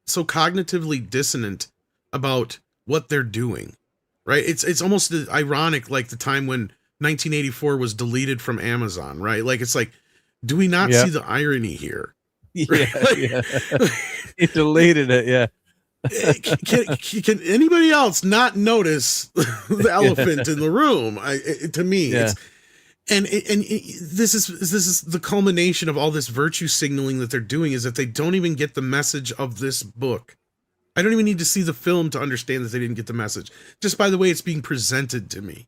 cognitively dissonant about what they're doing, right? It's almost ironic, like the time when 1984 was deleted from Amazon, right? Like, it's like, do we not see the irony here? Yeah. He deleted it. Yeah. Can anybody else not notice the elephant in the room? To me, it's, and this is the culmination of all this virtue signaling that they're doing, is that they don't even get the message of this book. I don't even need to see the film to understand that they didn't get the message, just by the way it's being presented to me.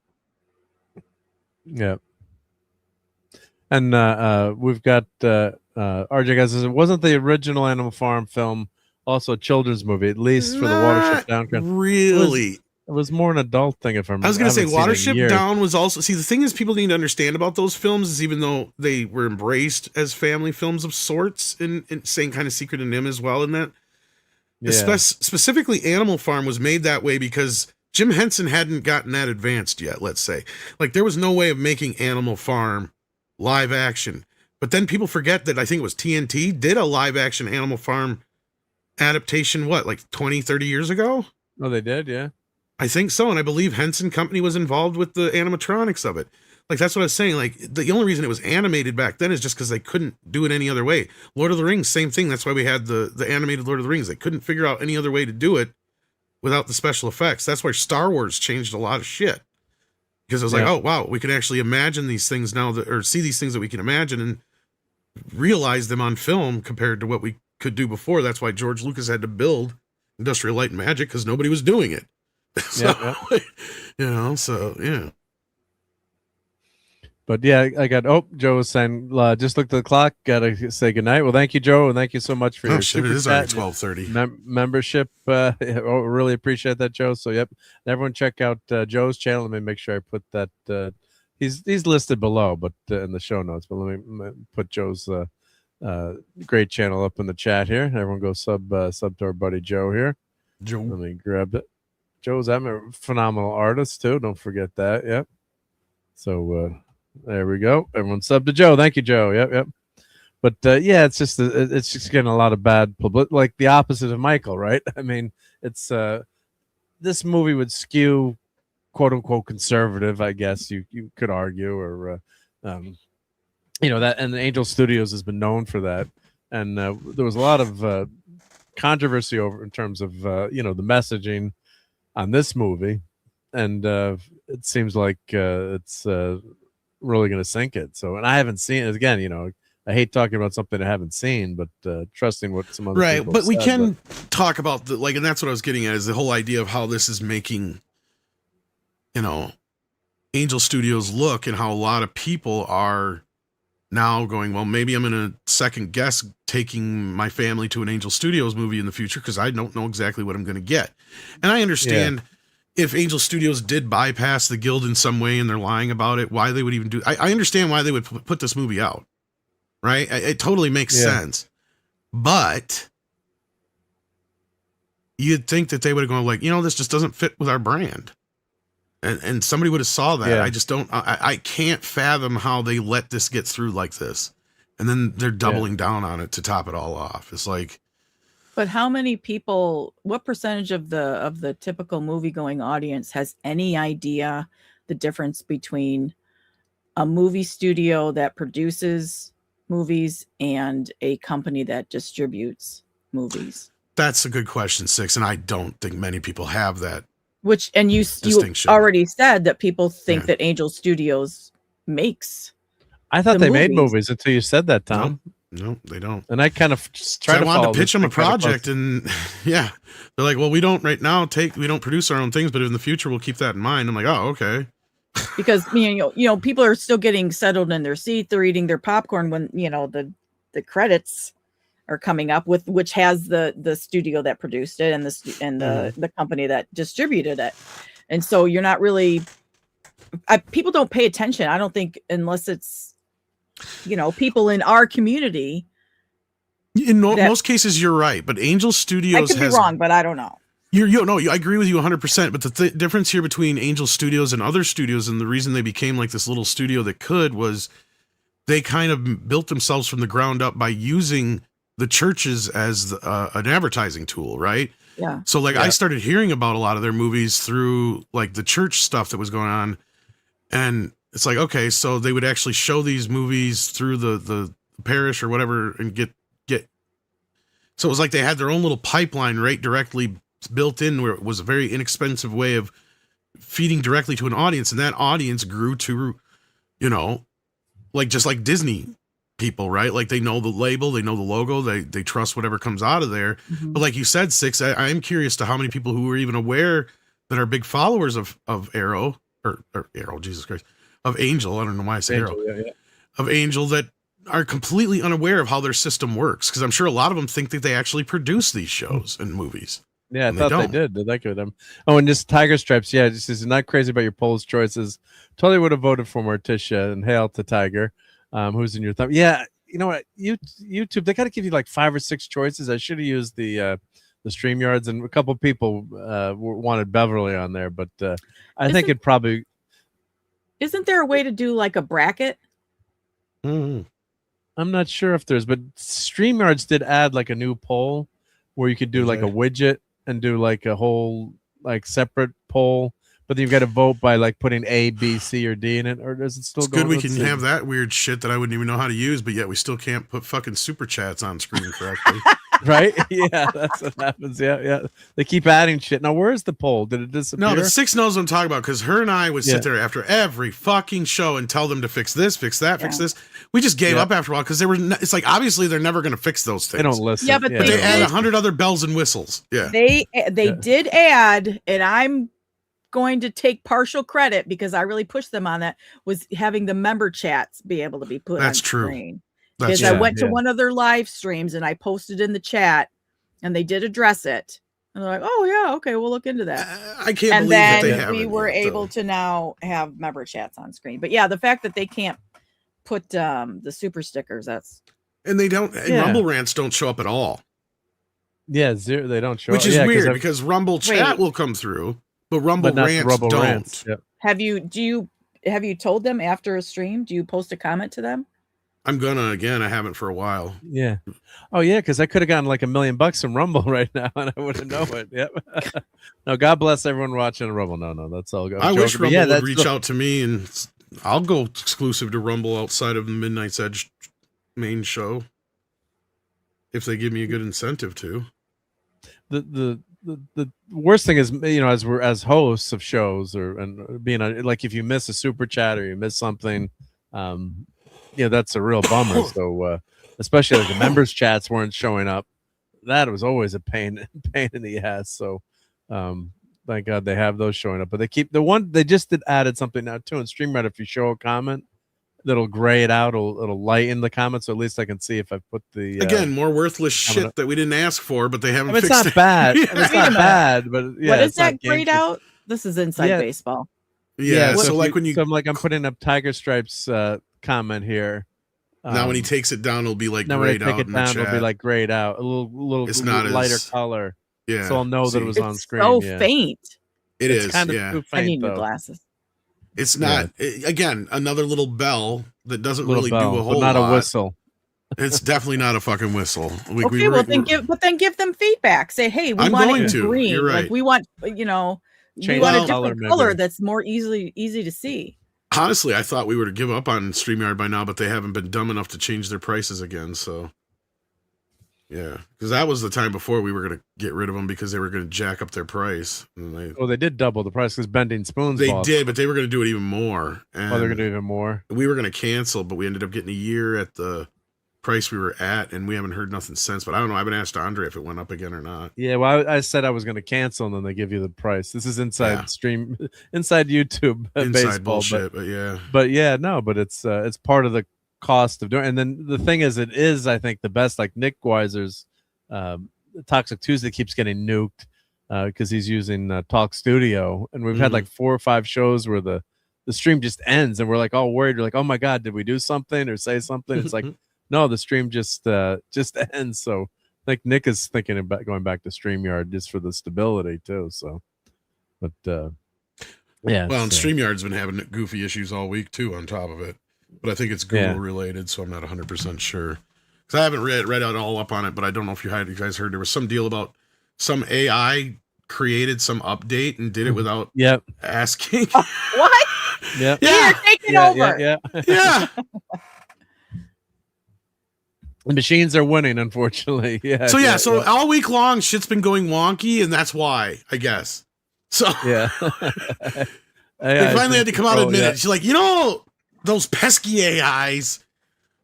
Yeah. And we've got RJ guys. It wasn't the original Animal Farm film also a children's movie, at least for the Watership Down. Really? It was more an adult thing, if I'm. I was going to say Watership Down was also. See, the thing is, people need to understand about those films is, even though they were embraced as family films of sorts, in same kind of Secret and Nim as well, in that. Yeah. Specifically, Animal Farm was made that way because Jim Henson hadn't gotten that advanced yet. Let's say, like, there was no way of making Animal Farm live action. But then people forget that I think it was TNT did a live action Animal Farm adaptation, like 20, 30 years ago? Oh, they did, yeah. I think so, and I believe Henson Company was involved with the animatronics of it. Like, that's what I was saying. Like, the only reason it was animated back then is just because they couldn't do it any other way. Lord of the Rings, same thing. That's why we had the animated Lord of the Rings. They couldn't figure out any other way to do it without the special effects. That's why Star Wars changed a lot of shit. Because it was like, oh, wow, we can actually imagine these things now, or see these things that we can imagine and realize them on film compared to what we could do before. That's why George Lucas had to build Industrial Light and Magic, because nobody was doing it. So, so, yeah. But yeah, I got, Joe was saying, just looked at the clock, gotta say goodnight. Well, thank you, Joe, and thank you so much for your super it is already 12:30 membership. Really appreciate that, Joe. So yep, everyone check out Joe's channel. Let me make sure I put that. He's listed below, but in the show notes. But let me put Joe's great channel up in the chat here. Everyone go sub to our buddy Joe here. Joe. Let me grab it. Joe's I'm a phenomenal artist too. Don't forget that. Yep. So there we go. Everyone sub to Joe. Thank you, Joe. Yep. But yeah, it's just getting a lot of bad publicity, like the opposite of Michael, right? I mean, it's this movie would skew, quote unquote, conservative, I guess you could argue, or that, and the Angel Studios has been known for that, and there was a lot of controversy over in terms of the messaging on this movie, and it seems like it's really going to sink it. So, and I haven't seen it again. I hate talking about something I haven't seen, but trusting what some other people but we said, can talk about and that's what I was getting at, is the whole idea of how this is making, Angel Studios look, and how a lot of people are now going, well, maybe I'm going to second guess taking my family to an Angel Studios movie in the future because I don't know exactly what I'm going to get. And I understand if Angel Studios did bypass the guild in some way and they're lying about it, why they would even do. I understand why they would put this movie out. Right? It totally makes sense. But you'd think that they would have gone like, this just doesn't fit with our brand. And somebody would have saw that. I just don't, I can't fathom how they let this get through like this. And then they're doubling down on it to top it all off. It's like. But how many people, what percentage of the typical movie going audience has any idea the difference between a movie studio that produces movies and a company that distributes movies? That's a good question, Six, and I don't think many people have that. Which, and you already said that people think that Angel Studios makes. I thought they made movies until you said that, Tom. No, they don't. And I kind of tried to wanted to pitch them a project, and they're like, well, we don't right now we don't produce our own things, but in the future we'll keep that in mind. I'm like, oh, okay. Because people are still getting settled in their seat. They're eating their popcorn when the credits are coming up, with which has the studio that produced it and the company that distributed it. And so you're not really people don't pay attention, I don't think, unless it's people in our community. In most cases, you're right, but Angel Studios I could be wrong, but I don't know. I agree with you 100%. But the difference here between Angel Studios and other studios, and the reason they became like this little studio that was they kind of built themselves from the ground up by using the churches as an advertising tool, right? Yeah. So I started hearing about a lot of their movies through like the church stuff that was going on, and it's like, okay, so they would actually show these movies through the parish or whatever and get. So it was like they had their own little pipeline right directly built in, where it was a very inexpensive way of feeding directly to an audience, and that audience grew to, just like Disney people, right? Like they know the label, they know the logo, they trust whatever comes out of there. Mm-hmm. But like you said, Six, I am curious to how many people who are even aware that are big followers of Arrow or Arrow, Jesus Christ, of Angel. I don't know why I say Arrow. Of Angel, that are completely unaware of how their system works, because I'm sure a lot of them think that they actually produce these shows and movies. Yeah, I thought they did. Did that good? Oh, and just Tiger Stripes. Yeah, just is not crazy about your polls choices. Totally would have voted for Morticia, and hail to Tiger. Who's in your thumb? Yeah, you know what? YouTube, they got to give you like 5 or 6 choices. I should have used the StreamYards, and a couple of people wanted Beverly on there, but I think it probably. Isn't there a way to do like a bracket? Mm-hmm. I'm not sure if there's, but StreamYards did add like a new poll where you could do like a widget and do like a whole like separate poll, but then you've got to vote by like putting A, B, C, or D in it. Or does it still go? Good, we can have that weird shit that I wouldn't even know how to use, but yet we still can't put fucking super chats on screen correctly. Right? Yeah, that's what happens. Yeah. They keep adding shit. Now, where's the poll? Did it disappear? No, but Six knows what I'm talking about, because her and I would sit there after every fucking show and tell them to fix this, fix that, fix this. We just gave up after a while, because it's like, obviously they're never going to fix those things. They don't listen. Yeah, but they add 100 other bells and whistles. Yeah. They did add, and I'm going to take partial credit because I really pushed them on that, was having the member chats be able to be put on screen. Because I went to one of their live streams and I posted in the chat, and they did address it. And they're like, "Oh yeah, okay, we'll look into that." I can't believe that they haven't. We were able to now have member chats on screen. But yeah, the fact that they can't put the super stickers, and they don't. And Rumble rants don't show up at all. Yeah, zero. They don't show. Which is yeah, weird because Rumble chat will come through, but Rumble rants don't. Rants. Yep. Have you told them after a stream? Do you post a comment to them? I'm gonna again. I haven't for a while. Yeah. Oh yeah, because I could have gotten like $1 million from Rumble right now, and I wouldn't know it. Yep. No, God bless everyone watching Rumble. No, that's all good. I wish Rumble would reach out to me, and I'll go exclusive to Rumble outside of the Midnight's Edge main show if they give me a good incentive to. The worst thing is, as hosts of shows and being like, if you miss a super chat or you miss something, that's a real bummer. So especially like the members chats weren't showing up. That was always a pain in the ass. So thank God they have those showing up. But they just added something now too in StreamYard. If you show a comment, that'll gray it out. It'll lighten the comments, so at least I can see if I put the again more worthless shit that we didn't ask for, but they haven't. It's fixed not bad. It's not bad, but yeah. What is that grayed out? This is inside baseball. Yeah. So like I'm putting up Tiger Stripes comment here. Now when he takes it down, it'll be like now grayed when I take out. It down, it'll be like grayed out. A little it's not lighter color. Yeah. So I'll know that it was on screen. So faint. It's kind of too faint. I need new glasses. It's not again another little bell that doesn't really do a whole lot. Not a whistle. It's definitely not a fucking whistle. Then give them feedback. Say, hey, we want it in green. You're right. Like we want we want a different color that's more easy to see. Honestly, I thought we were to give up on StreamYard by now, but they haven't been dumb enough to change their prices again. So yeah, because that was the time before we were going to get rid of them because they were going to jack up their price. And they did double the price because Bending Spoons. They did, but they were going to do it even more. And they're going to do even more. We were going to cancel, but we ended up getting a year at the price we were at, and we haven't heard nothing since. But I don't know. I haven't asked Andre if it went up again or not. Yeah, well, I said I was going to cancel, and then they give you the price. This is inside inside YouTube inside baseball bullshit. But it's part of the cost of doing. And then the thing is, I think the best. Like Nick Weiser's Toxic Tuesday keeps getting nuked because he's using Talk Studio, and we've had like 4 or 5 shows where the stream just ends, and we're like all worried. We're like, oh my God, did we do something or say something? It's like, no, the stream just ends. So I think Nick is thinking about going back to StreamYard just for the stability too. So, but yeah. Well, and StreamYard's been having goofy issues all week too. On top of it, but I think it's Google related, so I'm not 100% sure. Because I haven't read out all up on it, but I don't know if you guys heard there was some deal about some AI created some update and did it without asking. What? Yeah. Here, take it over. Yeah. The machines are winning, unfortunately. Yeah. So all week long, shit's been going wonky, and that's why, I guess. So yeah. They finally had to come out and admit it. She's like, those pesky AIs.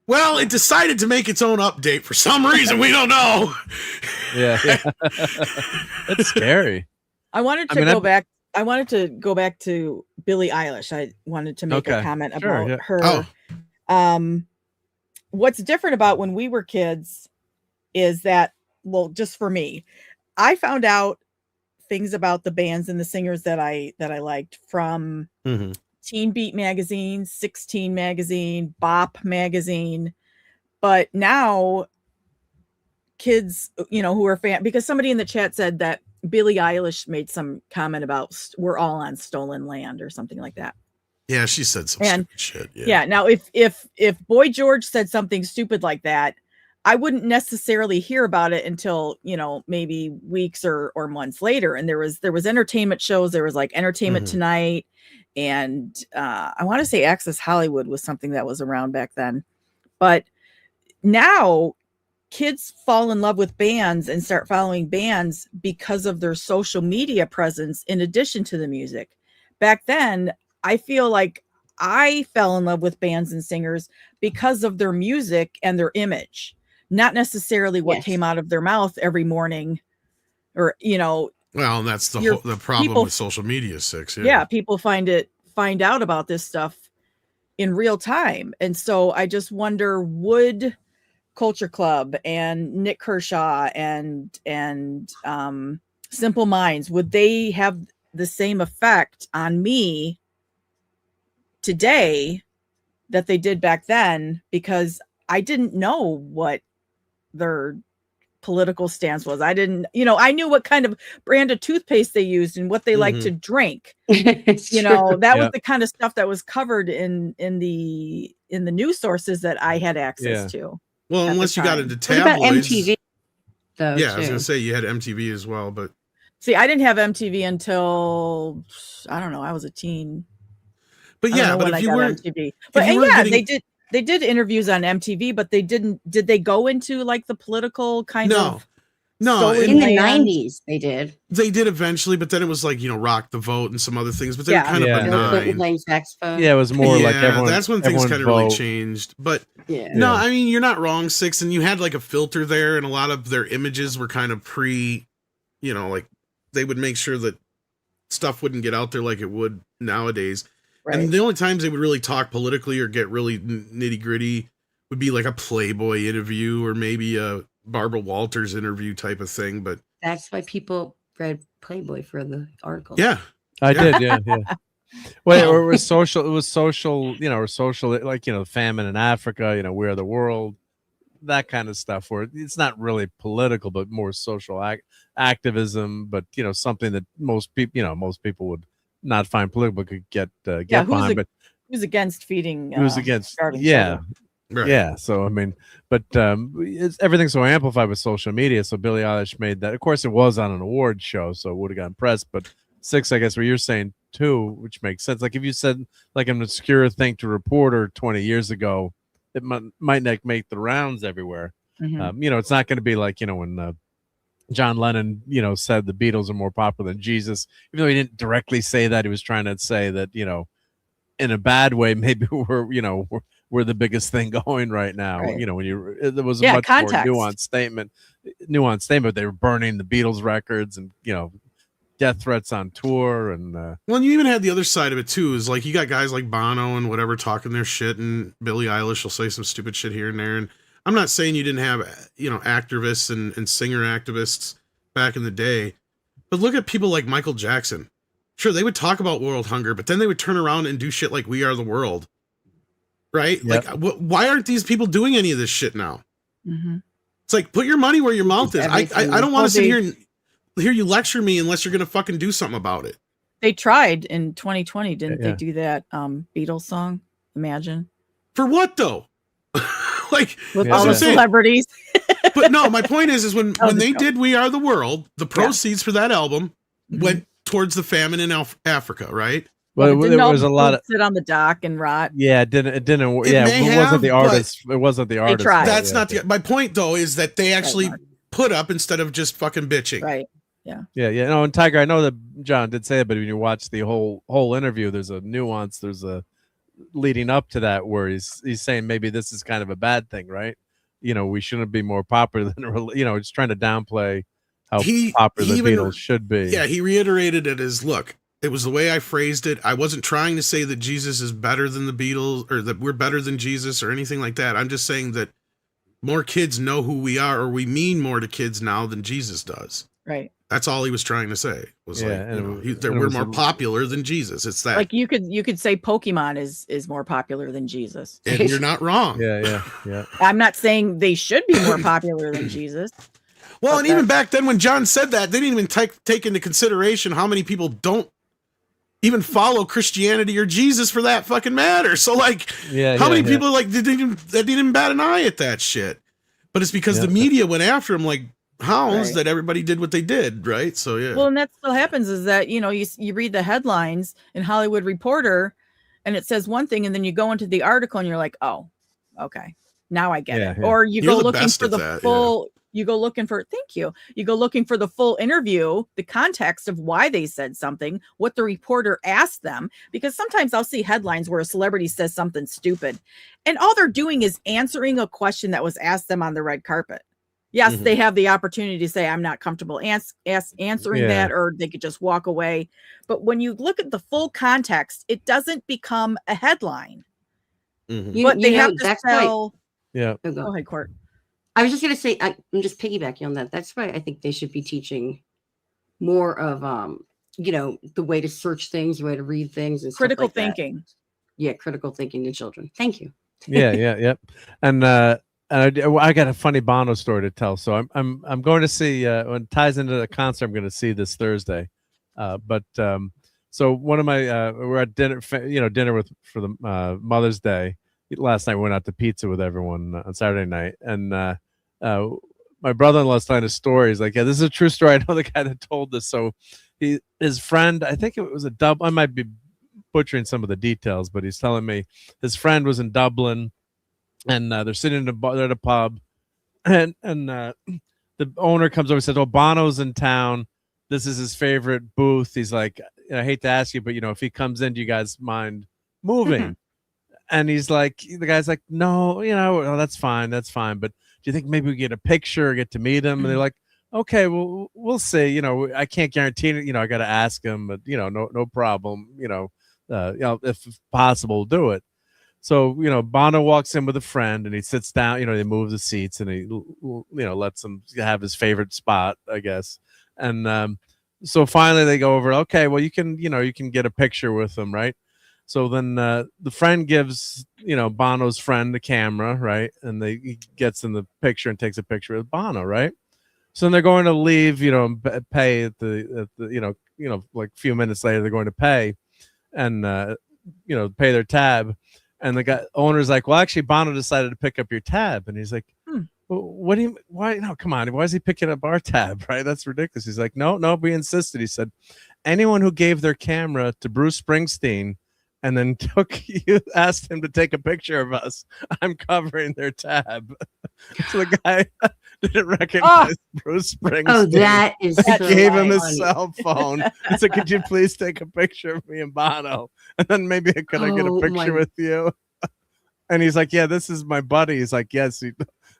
Well, it decided to make its own update for some reason. We don't know. Yeah. It's scary. I wanted to go back to Billie Eilish. I wanted to make a comment about her. Oh. What's different about when we were kids is that, well, just for me, I found out things about the bands and the singers that I liked from Teen Beat magazine, 16 magazine, Bop magazine. But now kids, who are because somebody in the chat said that Billie Eilish made some comment about we're all on stolen land or something like that. Yeah, she said some stupid shit. Yeah. Now, if Boy George said something stupid like that, I wouldn't necessarily hear about it until, maybe weeks or months later. And there was entertainment shows. There was like Entertainment Tonight. And I want to say Access Hollywood was something that was around back then. But now kids fall in love with bands and start following bands because of their social media presence in addition to the music. Back then, I feel like I fell in love with bands and singers because of their music and their image, not necessarily what came out of their mouth every morning or, Well, and that's the problem with social media, Six. Yeah, people find out about this stuff in real time. And so I just wonder, would Culture Club and Nick Kershaw and Simple Minds, would they have the same effect on me today that they did back then? Because I didn't know what their political stance was. I didn't, I knew what kind of brand of toothpaste they used and what they like to drink. That was the kind of stuff that was covered in the news sources that I had access to. Well, unless you got into tabloids. MTV, though. Yeah, I was gonna say you had MTV as well, but see, I didn't have MTV until I don't know. I was a teen. But yeah, but if you were MTV, but getting... they did interviews on MTV, but they didn't. Did they go into like the political kind of? No, in the 90s they did. They did eventually, but then it was like, Rock the Vote and some other things, but they were kind of benign. Playing saxophone. Yeah, it was more like everyone. That's when things kind of really changed. But no, I mean, you're not wrong, Six, and you had like a filter there, and a lot of their images were kind of like they would make sure that stuff wouldn't get out there like it would nowadays. Right. And the only times they would really talk politically or get really nitty gritty would be like a Playboy interview or maybe a Barbara Walters interview type of thing. But that's why people read Playboy for the article. Yeah, I did. Yeah. Well, it was social. It was social. Or social, like famine in Africa. We Are the World, that kind of stuff. Where it's not really political, but more social activism. But something that most people would not find political, but could get behind. But who's against feeding? Who's against? Children. Right. Yeah, so I mean, but everything's so amplified with social media. So Billie Eilish made that. Of course, it was on an award show, so it would have gotten press. But Six, I guess, what you're saying too, which makes sense. Like if you said like an obscure thing to Reporter 20 years ago, it might not make the rounds everywhere. Mm-hmm. It's not going to be like when John Lennon, said the Beatles are more popular than Jesus, even though he didn't directly say that. He was trying to say that in a bad way, maybe we're the biggest thing going right now. Right. There was a much context. more nuanced statement. They were burning the Beatles records and, death threats on tour. And well, you even had the other side of it too, is like, you got guys like Bono and whatever talking their shit, and Billie Eilish will say some stupid shit here and there. And I'm not saying you didn't have, activists and singer activists back in the day, but look at people like Michael Jackson. Sure, they would talk about world hunger, but then they would turn around and do shit like We Are the World. Right? Yep. Like, why aren't these people doing any of this shit now? Mm-hmm. It's like, put your money where your mouth is. I don't want to sit here and hear you lecture me unless you're going to fucking do something about it. They tried in 2020, didn't they do that Beatles song? Imagine. For what though? Like, with all the celebrities. But no, my point is when they did We Are the World, the proceeds for that album went towards the famine in Africa, right? Well, there was a lot of sit on the dock and rot. Yeah, it didn't. It wasn't the artist. It wasn't the artist. That's not the. My point though is that they actually put up instead of just fucking bitching. Right. Yeah. Yeah. No, and Tiger, I know that John did say it, but when you watch the whole interview, there's a nuance. There's a leading up to that where he's saying maybe this is kind of a bad thing, right? We shouldn't be more popular than just trying to downplay how popular the Beatles should be. Yeah, he reiterated it as, look, it was the way I phrased it. I wasn't trying to say that Jesus is better than the Beatles or that we're better than Jesus or anything like that. I'm just saying that more kids know who we are, or we mean more to kids now than Jesus does. Right. That's all he was trying to say. Was we're more popular than Jesus. It's that. Like you could say Pokemon is more popular than Jesus. And you're not wrong. Yeah. I'm not saying they should be more popular than Jesus. Well, and even back then when John said that, they didn't even take into consideration how many people don't even follow Christianity or Jesus for that fucking matter. So like, how many people like they didn't even bat an eye at that shit? But it's because the media went after him like hounds that everybody did what they did, right? So yeah. Well, and that still happens is that you read the headlines in Hollywood Reporter, and it says one thing, and then you go into the article and you're like, oh, okay, now I get it. Or you go looking for the full. You go looking for, you go looking for the full interview, the context of why they said something, what the reporter asked them, because sometimes I'll see headlines where a celebrity says something stupid and all they're doing is answering a question that was asked them on the red carpet. Yes, they have the opportunity to say, I'm not comfortable answering that, or they could just walk away. But when you look at the full context, it doesn't become a headline. But they have to tell. Yeah. Go ahead, Court. I was just going to say, I'm just piggybacking on that. That's why I think they should be teaching more of, the way to search things, the way to read things, and critical stuff like thinking. That. Yeah, critical thinking to children. Thank you. Yeah. And And I got a funny Bono story to tell. So I'm going to see when it ties into the concert. I'm going to see this Thursday. So one of my we're at dinner, dinner for the Mother's Day. Last night we went out to pizza with everyone on Saturday night, and my brother-in-law's telling a story. He's like, "Yeah, this is a true story. I know the guy that told this." So his friend, I think it was a Dublin. I might be butchering some of the details, but he's telling me his friend was in Dublin, and they're sitting in they're at a pub, and the owner comes over and says, "Oh, Bono's in town. This is his favorite booth." He's like, "I hate to ask you, but if he comes in, do you guys mind moving?" And he's like, the guy's like, "No, well, that's fine, but do you think maybe we get a picture or get to meet him?" And they're like, "Okay, well, we'll see. I can't guarantee it. I got to ask him, but no problem. If possible, we'll do it." So Bono walks in with a friend, and he sits down. They move the seats, and he lets him have his favorite spot, I guess. And so finally they go over. Okay, well, you can get a picture with him, right? So then the friend gives Bono's friend the camera, right? And he gets in the picture and takes a picture with Bono, right? So then they're going to leave, pay at the like a few minutes later they're going to pay, and pay their tab, and the owner's like, "Well, actually, Bono decided to pick up your tab," and he's like, "Well, what do you? Why? No, come on, why is he picking up our tab? Right? That's ridiculous." He's like, "No, we insisted." He said, "Anyone who gave their camera to Bruce Springsteen and then asked him to take a picture of us, I'm covering their tab." So the guy didn't recognize Bruce Springsteen. Oh, that is I so gave him his funny. cell phone. He said, "Could you please take a picture of me and Bono? And then maybe could I get a picture with you?" And he's like, "Yeah, this is my buddy." He's like, "Yes, he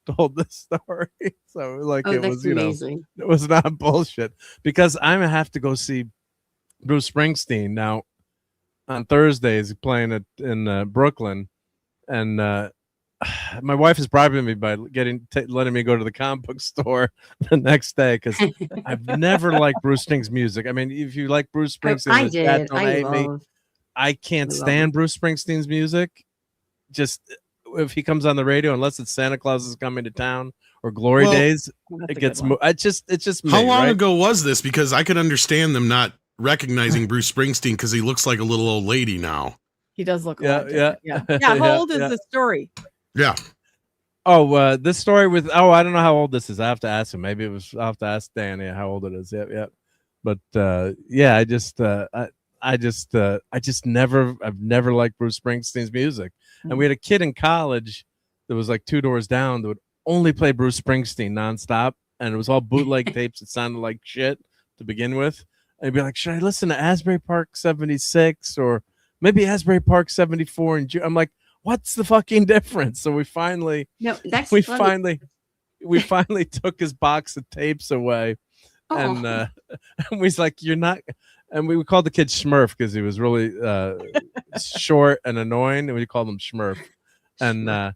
told this story." So like it was, amazing. it was not bullshit, because I'm gonna have to go see Bruce Springsteen now on Thursdays, playing in Brooklyn, and my wife is bribing me by letting me go to the comic book store the next day, because I've never liked Bruce Springsteen's music. I mean, if you like Bruce Springsteen, I did. I can't stand Bruce Springsteen's music. Just if he comes on the radio, unless it's Santa Claus is Coming to Town or Glory Days, it gets it's just me, how long right? ago was this? Because I could understand them not recognizing Bruce Springsteen because he looks like a little old lady now. He does look yeah. How old is the story? Yeah. Oh, this story with I don't know how old this is. I have to ask him. Maybe I'll have to ask Danny how old it is. Yeah. But yeah, I've never liked Bruce Springsteen's music. And we had a kid in college that was like 2 doors down that would only play Bruce Springsteen nonstop, and it was all bootleg tapes that sounded like shit to begin with. And he'd be like, "Should I listen to Asbury Park 76 or maybe Asbury Park 74 in June?" I'm like, "What's the fucking difference?" So we finally finally took his box of tapes away, and he's like, "You're not." And we called the kid Smurf because he was really short and annoying, and we called him Smurf. And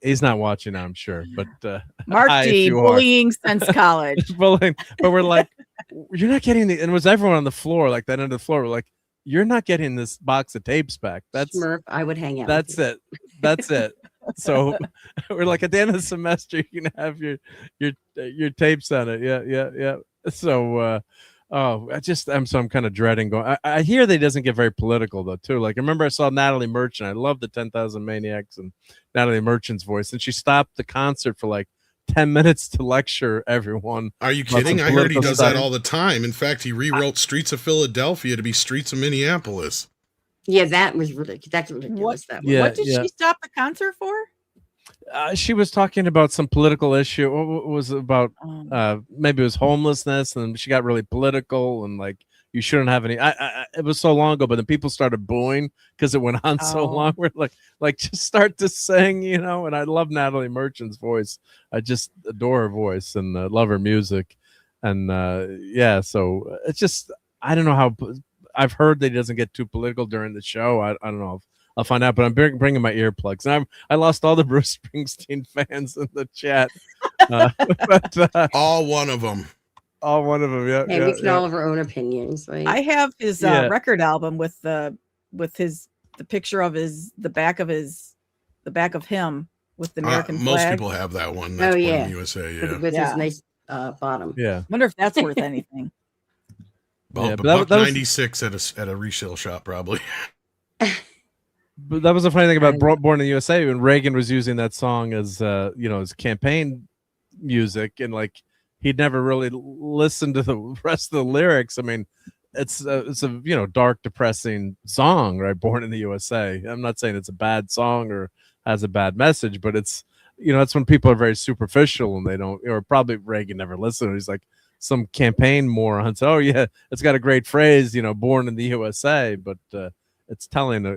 he's not watching, I'm sure. But Marc D, bullying since college. Bullying. But we're like, "You're not getting the," and it was everyone on the floor, like that end of the floor. We're like, "You're not getting this box of tapes back." That's Smurf, I would hang out. That's it. That's it. So we're like, at the end of the semester, you can have your tapes on it. Yeah. So I'm kind of dreading going. I hear that he doesn't get very political though too. Like I remember I saw Natalie Merchant. I love the 10,000 Maniacs and Natalie Merchant's voice, and she stopped the concert for like 10 minutes to lecture everyone. Are you kidding? I heard he does that all the time. In fact, he rewrote Streets of Philadelphia to be Streets of Minneapolis. Yeah, that was ridiculous. That's ridiculous. What did she stop the concert for? She was talking about some political issue. What was it about? Maybe it was homelessness, and she got really political and like you shouldn't have any. It was so long ago, but then people started booing because it went on so long. We're like just start to sing, And I love Natalie Merchant's voice. I just adore her voice and love her music. And so it's just I don't know how. I've heard that he doesn't get too political during the show. I don't know. I'll find out, but I'm bringing my earplugs. And I lost all the Bruce Springsteen fans in the chat. All one of them. All one of them, yeah. And we can all have our own opinions. Right? I have his record album with the picture of the back of him with the American Most flag. people have that one. That's Oh, born yeah. in the USA. Yeah. With his nice bottom. Yeah. Wonder if that's worth anything. Well, Yeah, but but buck 96 at a resale shop probably. But that was the funny thing about Born in the USA when Reagan was using that song as his campaign music, and like he'd never really listened to the rest of the lyrics. I mean, it's a dark, depressing song, right? Born in the USA. I'm not saying it's a bad song or has a bad message, but it's that's when people are very superficial and they don't, or probably Reagan never listened. He's like some campaign moron said, "Oh yeah, it's got a great phrase, born in the USA," but it's telling a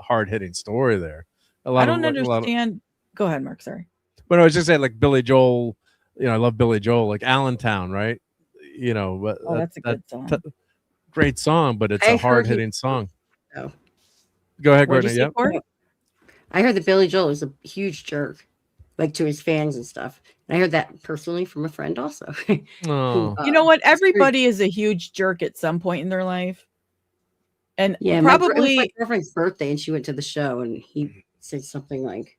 hard hitting story there. I don't understand. Go ahead, Mark. Sorry. But I was just saying, like Billy Joel. I love Billy Joel, like Allentown, right? That's a good song. Great song, but it's a hard hitting song. Oh. Go ahead, Gordon. Yep. I heard that Billy Joel is a huge jerk, like to his fans and stuff. And I heard that personally from a friend also. Oh. You know what? Everybody is a huge jerk at some point in their life. And probably my girlfriend's birthday, and she went to the show, and he said something like,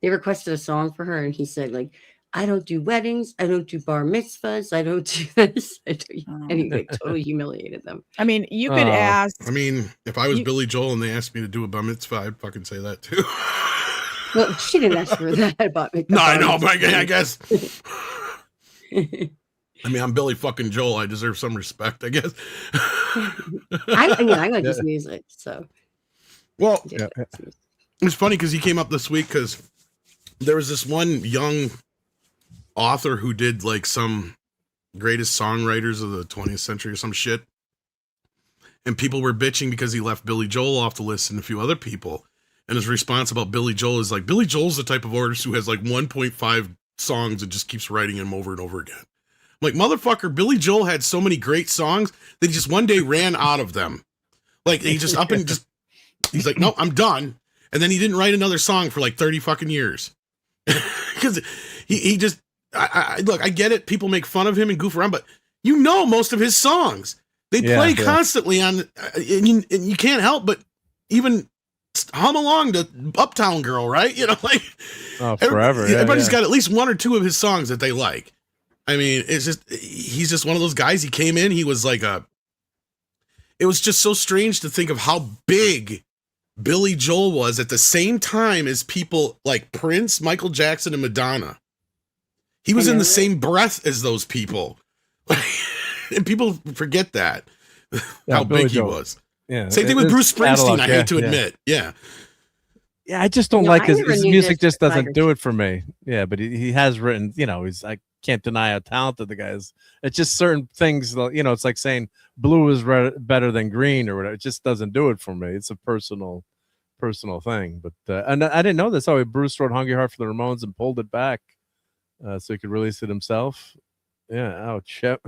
they requested a song for her, and he said, like, I don't do weddings, I don't do bar mitzvahs, I don't do this. And he like totally humiliated them. I mean, you could ask. I mean, if I was Billy Joel and they asked me to do a bar mitzvah, I'd fucking say that too. Well, she didn't ask for that about me. No, I know, but I guess. I mean, I'm Billy fucking Joel. I deserve some respect, I guess. I like his music, so. Well, it's funny because he came up this week because there was this one young author who did like some greatest songwriters of the 20th century or some shit. And people were bitching because he left Billy Joel off the list and a few other people. And his response about Billy Joel is like, Billy Joel's the type of artist who has like 1.5 songs and just keeps writing them over and over again. Like, motherfucker, Billy Joel had so many great songs that he just one day ran out of them. Like, he just up and just, he's like, no, I'm done. And then he didn't write another song for like 30 fucking years. Because he just, look, I get it. People make fun of him and goof around, but most of his songs. They play constantly on, and you can't help but even hum along to Uptown Girl, right? Forever. Everybody's got at least one or two of his songs that they like. I mean, he's just one of those guys. He came in, he was like it was just so strange to think of how big Billy Joel was at the same time as people like Prince, Michael Jackson, and Madonna. He was in the same breath as those people. And people forget that, how Billy big Joel. He was. Yeah. Same thing with Bruce Springsteen, I hate to admit. Yeah. Yeah, I just don't like his music just doesn't do it for me. Yeah, but he has written, I can't deny how talented the guy is. It's just certain things, it's like saying blue is better than green or whatever. It just doesn't do it for me. It's a personal thing. But and I didn't know this. Oh, Bruce wrote Hungry Heart for the Ramones and pulled it back so he could release it himself. Yeah, ouch. Yep.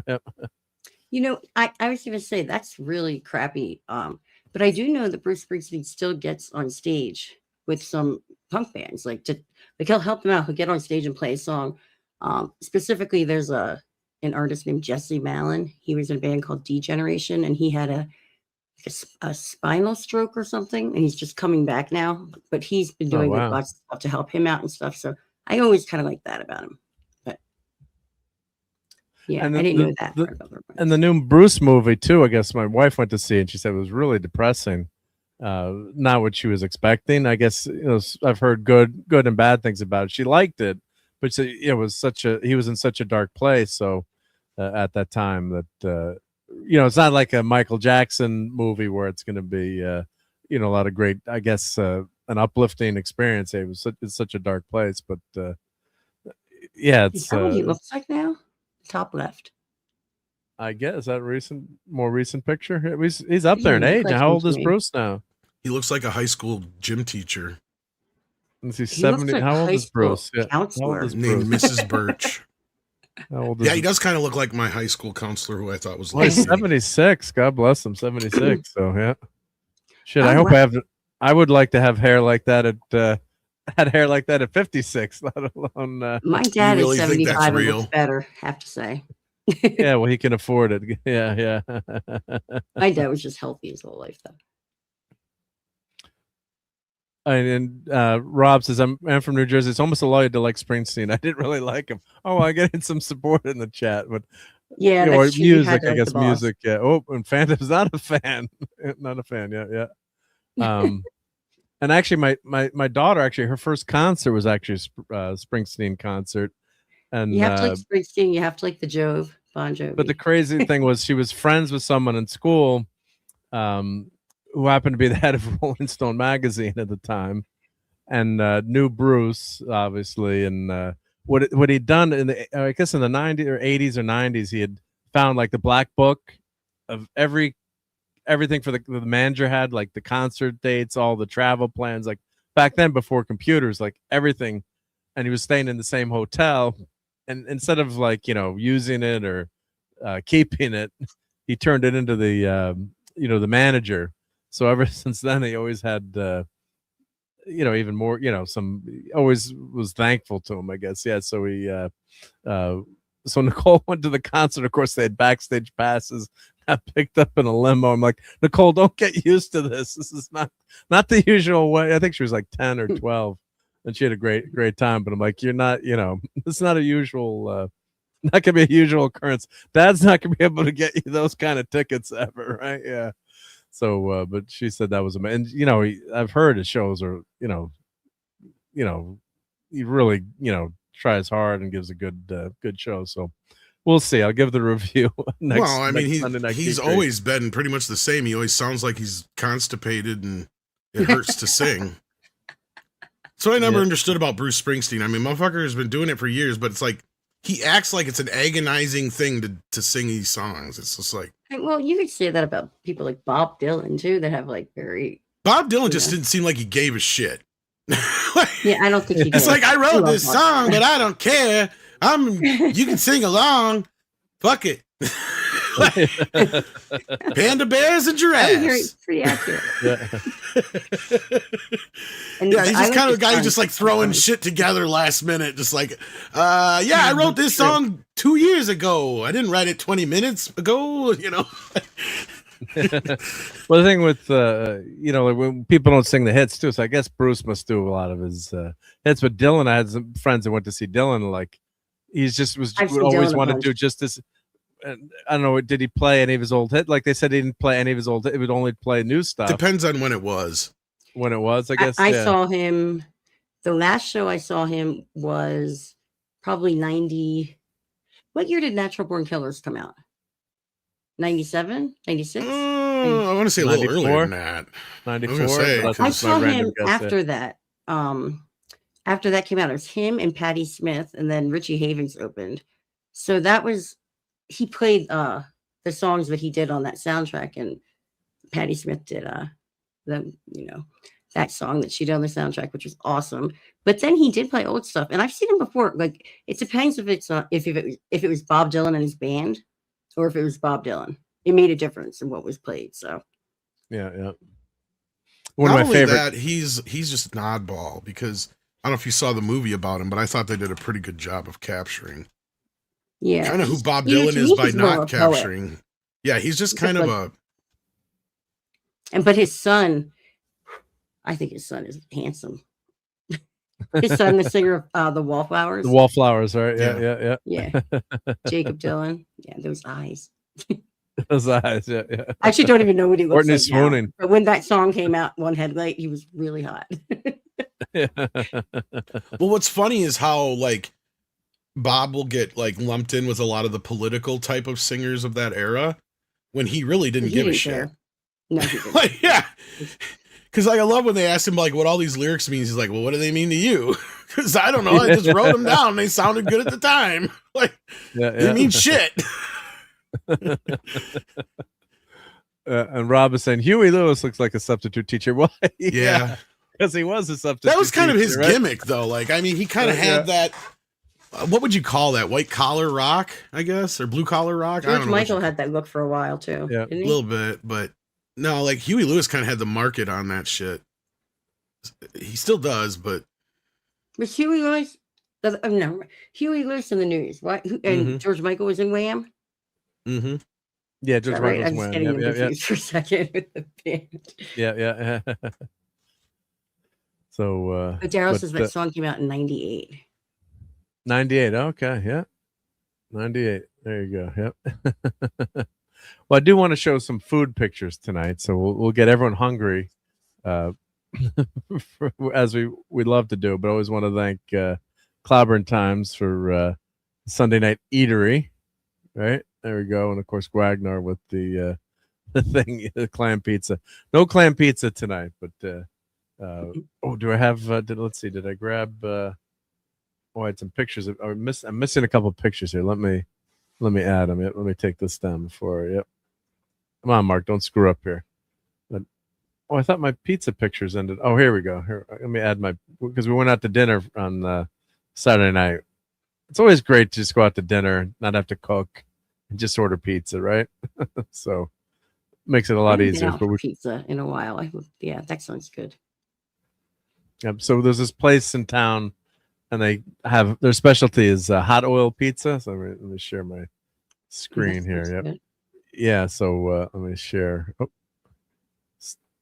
I was going to say that's really crappy. But I do know that Bruce Springsteen still gets on stage with some punk bands, like he'll help them out. He'll get on stage and play a song. Specifically, there's an artist named Jesse Malin. He was in a band called D-Generation, and he had a spinal stroke or something, and he's just coming back now. But he's been doing lots of stuff to help him out and stuff. So I always kind of like that about him. But yeah, I didn't know that. And the new Bruce movie too. I guess my wife went to see it. And she said it was really depressing. Not what she was expecting. I guess I've heard good and bad things about it. She liked it, but it was he was in such a dark place. So at that time that it's not like a Michael Jackson movie where it's going to be a lot of great, I guess, an uplifting experience. It's such a dark place, but it's is that what he looks like now? Top left. I guess that more recent picture. He's up there in age. How old is Bruce now? He looks like a high school gym teacher. Is he 70? Like how old is Bruce? Yeah. Counselor. Named Mrs. Birch. How old is he does kind of look like my high school counselor, who I thought was like 76. God bless him, 76. So yeah. Shit, I hope I would like to have hair like that had hair like that at 56. Let alone. My dad is 75 and looks better. Have to say. Yeah, well, he can afford it. Yeah. My dad was just healthy his whole life, though. And Rob says, I'm from New Jersey. It's almost a lie to like Springsteen. I didn't really like him. Oh, I get some support in the chat, but Yeah, or that's true. You had music, to I like the guess boss. music. Yeah. Oh, and Phantom's not a fan. Not a fan. Yeah, yeah. And actually, my daughter, actually, her first concert was actually a Springsteen concert. And You have to like Springsteen. You have to like the Bon Jovi. But the crazy thing was, she was friends with someone in school, who happened to be the head of Rolling Stone magazine at the time, and knew Bruce obviously. And what he'd done in the, I guess in the 90s or 80s or 90s, he had found like the black book of everything for the manager had, like the concert dates, all the travel plans, like back then before computers, like everything. And he was staying in the same hotel, and instead of like, using it or keeping it, he turned it into the the manager. So ever since then, he always had even more, always was thankful to him, I guess. Yeah. So so Nicole went to the concert. Of course, they had backstage passes. Got picked up in a limo. I'm like, Nicole, don't get used to this. This is not the usual way. I think she was like 10 or 12, and she had a great time. But I'm like, you're not, it's not a usual, not gonna be a usual occurrence. Dad's not gonna be able to get you those kind of tickets ever, right? Yeah. So, but she said that was amazing. And I've heard his shows are, he really, tries hard and gives a good show. So we'll see. I'll give the review next. Well, I mean, Geekery. he's always been pretty much the same. He always sounds like he's constipated and it hurts to sing. So I never understood about Bruce Springsteen. I mean, motherfucker has been doing it for years, but it's like he acts like it's an agonizing thing to sing these songs. It's just like, well, you could say that about people like Bob Dylan too, that have like Bob Dylan just didn't seem like he gave a shit. Yeah, I don't think he did. It's like, I wrote this song, but I don't care. You can sing along. Fuck it. Panda bears and giraffes. Pretty accurate. Yeah, he's just kind of a guy who's just like throwing shit together last minute. Just like, I wrote this song 2 years ago. I didn't write it 20 minutes ago, Well, the thing with when people don't sing the hits too, so I guess Bruce must do a lot of his hits. But Dylan, I had some friends that went to see Dylan, like he's just would always want to do just this. I don't know. Did he play any of his old hits? Like they said, he didn't play any of his old hits. He would only play new stuff. Depends on when it was. When it was, I guess. I saw him. The last show I saw him was probably 90. What year did Natural Born Killers come out? 97, 96? I want to say a little earlier than that. 94. I saw him after that. After that came out, it was him and Patti Smith, and then Richie Havens opened. So that was, he played the songs that he did on that soundtrack, and Patti Smith did that song that she did on the soundtrack, which was awesome. But then he did play old stuff, and I've seen him before. Like, it depends if it's if it was Bob Dylan and his band, or if it was Bob Dylan. It made a difference in what was played. So yeah. One of my favorite. He's just an oddball, because I don't know if you saw the movie about him, but I thought they did a pretty good job of capturing. Yeah, kind of who Bob Dylan is by not capturing. Yeah, he's just kind of a. But his son, I think his son is handsome. His son, the singer of the Wallflowers. The Wallflowers, right? Yeah. Jacob Dylan. Yeah, those eyes. Those eyes, yeah. I actually don't even know what he looks like swooning. now. But when that song came out, One Headlight, he was really hot. Well, what's funny is how like Bob will get like lumped in with a lot of the political type of singers of that era, when he really didn't give a shit. No, he didn't. Like, yeah. Because like I love when they asked him like what all these lyrics mean. He's like, well, what do they mean to you? Because I don't know. I just wrote them down. They sounded good at the time. Like, they mean shit. And Rob is saying Huey Lewis looks like a substitute teacher. Why? Yeah, because he was a substitute. That was kind teacher, of his gimmick, though. Like, I mean, he kind of had that. What would you call that? White collar rock, I guess, or blue collar rock. George Michael had that look for a while too. Yeah, a little bit, but no, like Huey Lewis kind of had the market on that shit. He still does, but Huey Lewis. No, Huey Lewis in the News. What? And George Michael was in Wham. Mm-hmm. Yeah, George Michael was Wham. I was getting confused for a second with the band. Yeah. So, But Daryl says that song came out in 98. 98. Okay. Yeah. 98. There you go. Yep. Well, I do want to show some food pictures tonight. So we'll get everyone hungry, as we love to do, but I always want to thank, Clobber Times for, Sunday Night Eatery. Right. There we go. And of course, Wagner with the thing, the clam pizza. No clam pizza tonight, but, do I have, let's see, did I grab, I had some pictures. I'm missing a couple of pictures here. Let me add them. Let me take this down before. Yep. Come on, Mark. Don't screw up here. I thought my pizza pictures ended. Oh, here we go. Here, let me add because we went out to dinner on Saturday night. It's always great to just go out to dinner, not have to cook, and just order pizza, right? So makes it a lot easier. But pizza in a while. Yeah, that sounds good. Yep. So there's this place in town. And they have their specialty is hot oil pizza. So let me share my screen here. Yep. Good. Yeah. So let me share. Oh,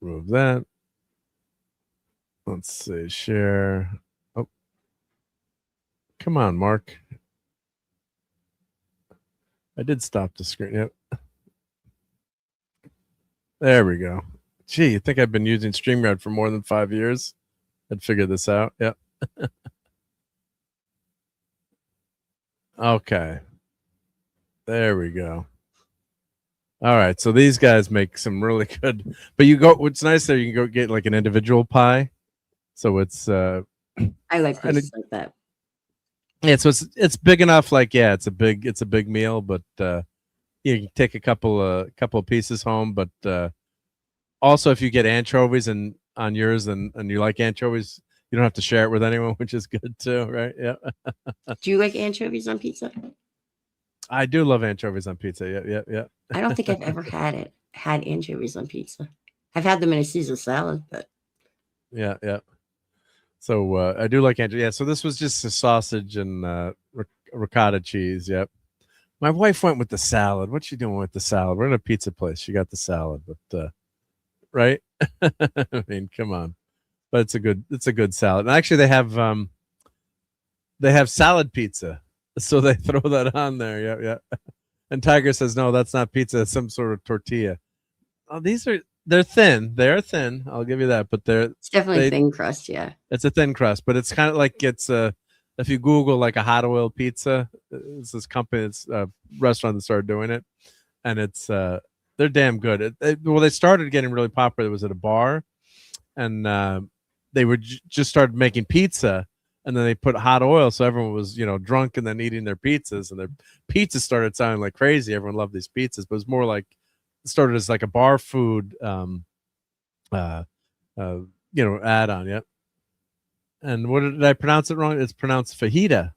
remove that. Let's see. Share. Oh, come on, Mark. I did stop the screen. Yep. There we go. Gee, you think I've been using StreamYard for more than 5 years? I'd figure this out. Yep. Okay. There we go. All right. So these guys make some really good, but what's nice there, you can go get like an individual pie. So it's, I like places like that. Yeah. So it's big enough. Like, yeah, it's a big meal, but, you can take a couple of pieces home, but, also if you get anchovies on yours and you like anchovies, you don't have to share it with anyone, which is good too, right? Yeah. Do you like anchovies on pizza? I do love anchovies on pizza. Yeah. I don't think I've ever had anchovies on pizza. I've had them in a Caesar salad, but yeah. So I do like anchovies. Yeah. So this was just a sausage and ricotta cheese. Yep. My wife went with the salad. What's she doing with the salad? We're in a pizza place. She got the salad, but right? I mean, come on. But it's a good salad. And actually they have salad pizza. So they throw that on there. Yeah. And Tiger says, no, that's not pizza. It's some sort of tortilla. Oh, they're thin. They're thin. I'll give you that. But it's definitely thin crust. Yeah. It's a thin crust, but it's kind of like if you Google like a hot oil pizza, it's this company, it's a restaurant that started doing it. And it's, they're damn good. They started getting really popular. It was at a bar and, they were just started making pizza, and then they put hot oil, so everyone was drunk and then eating their pizzas, and their pizzas started sounding like crazy. Everyone loved these pizzas, but it was more like it started as like a bar food, add-on. Yep. And what did I pronounce it wrong? It's pronounced fajita.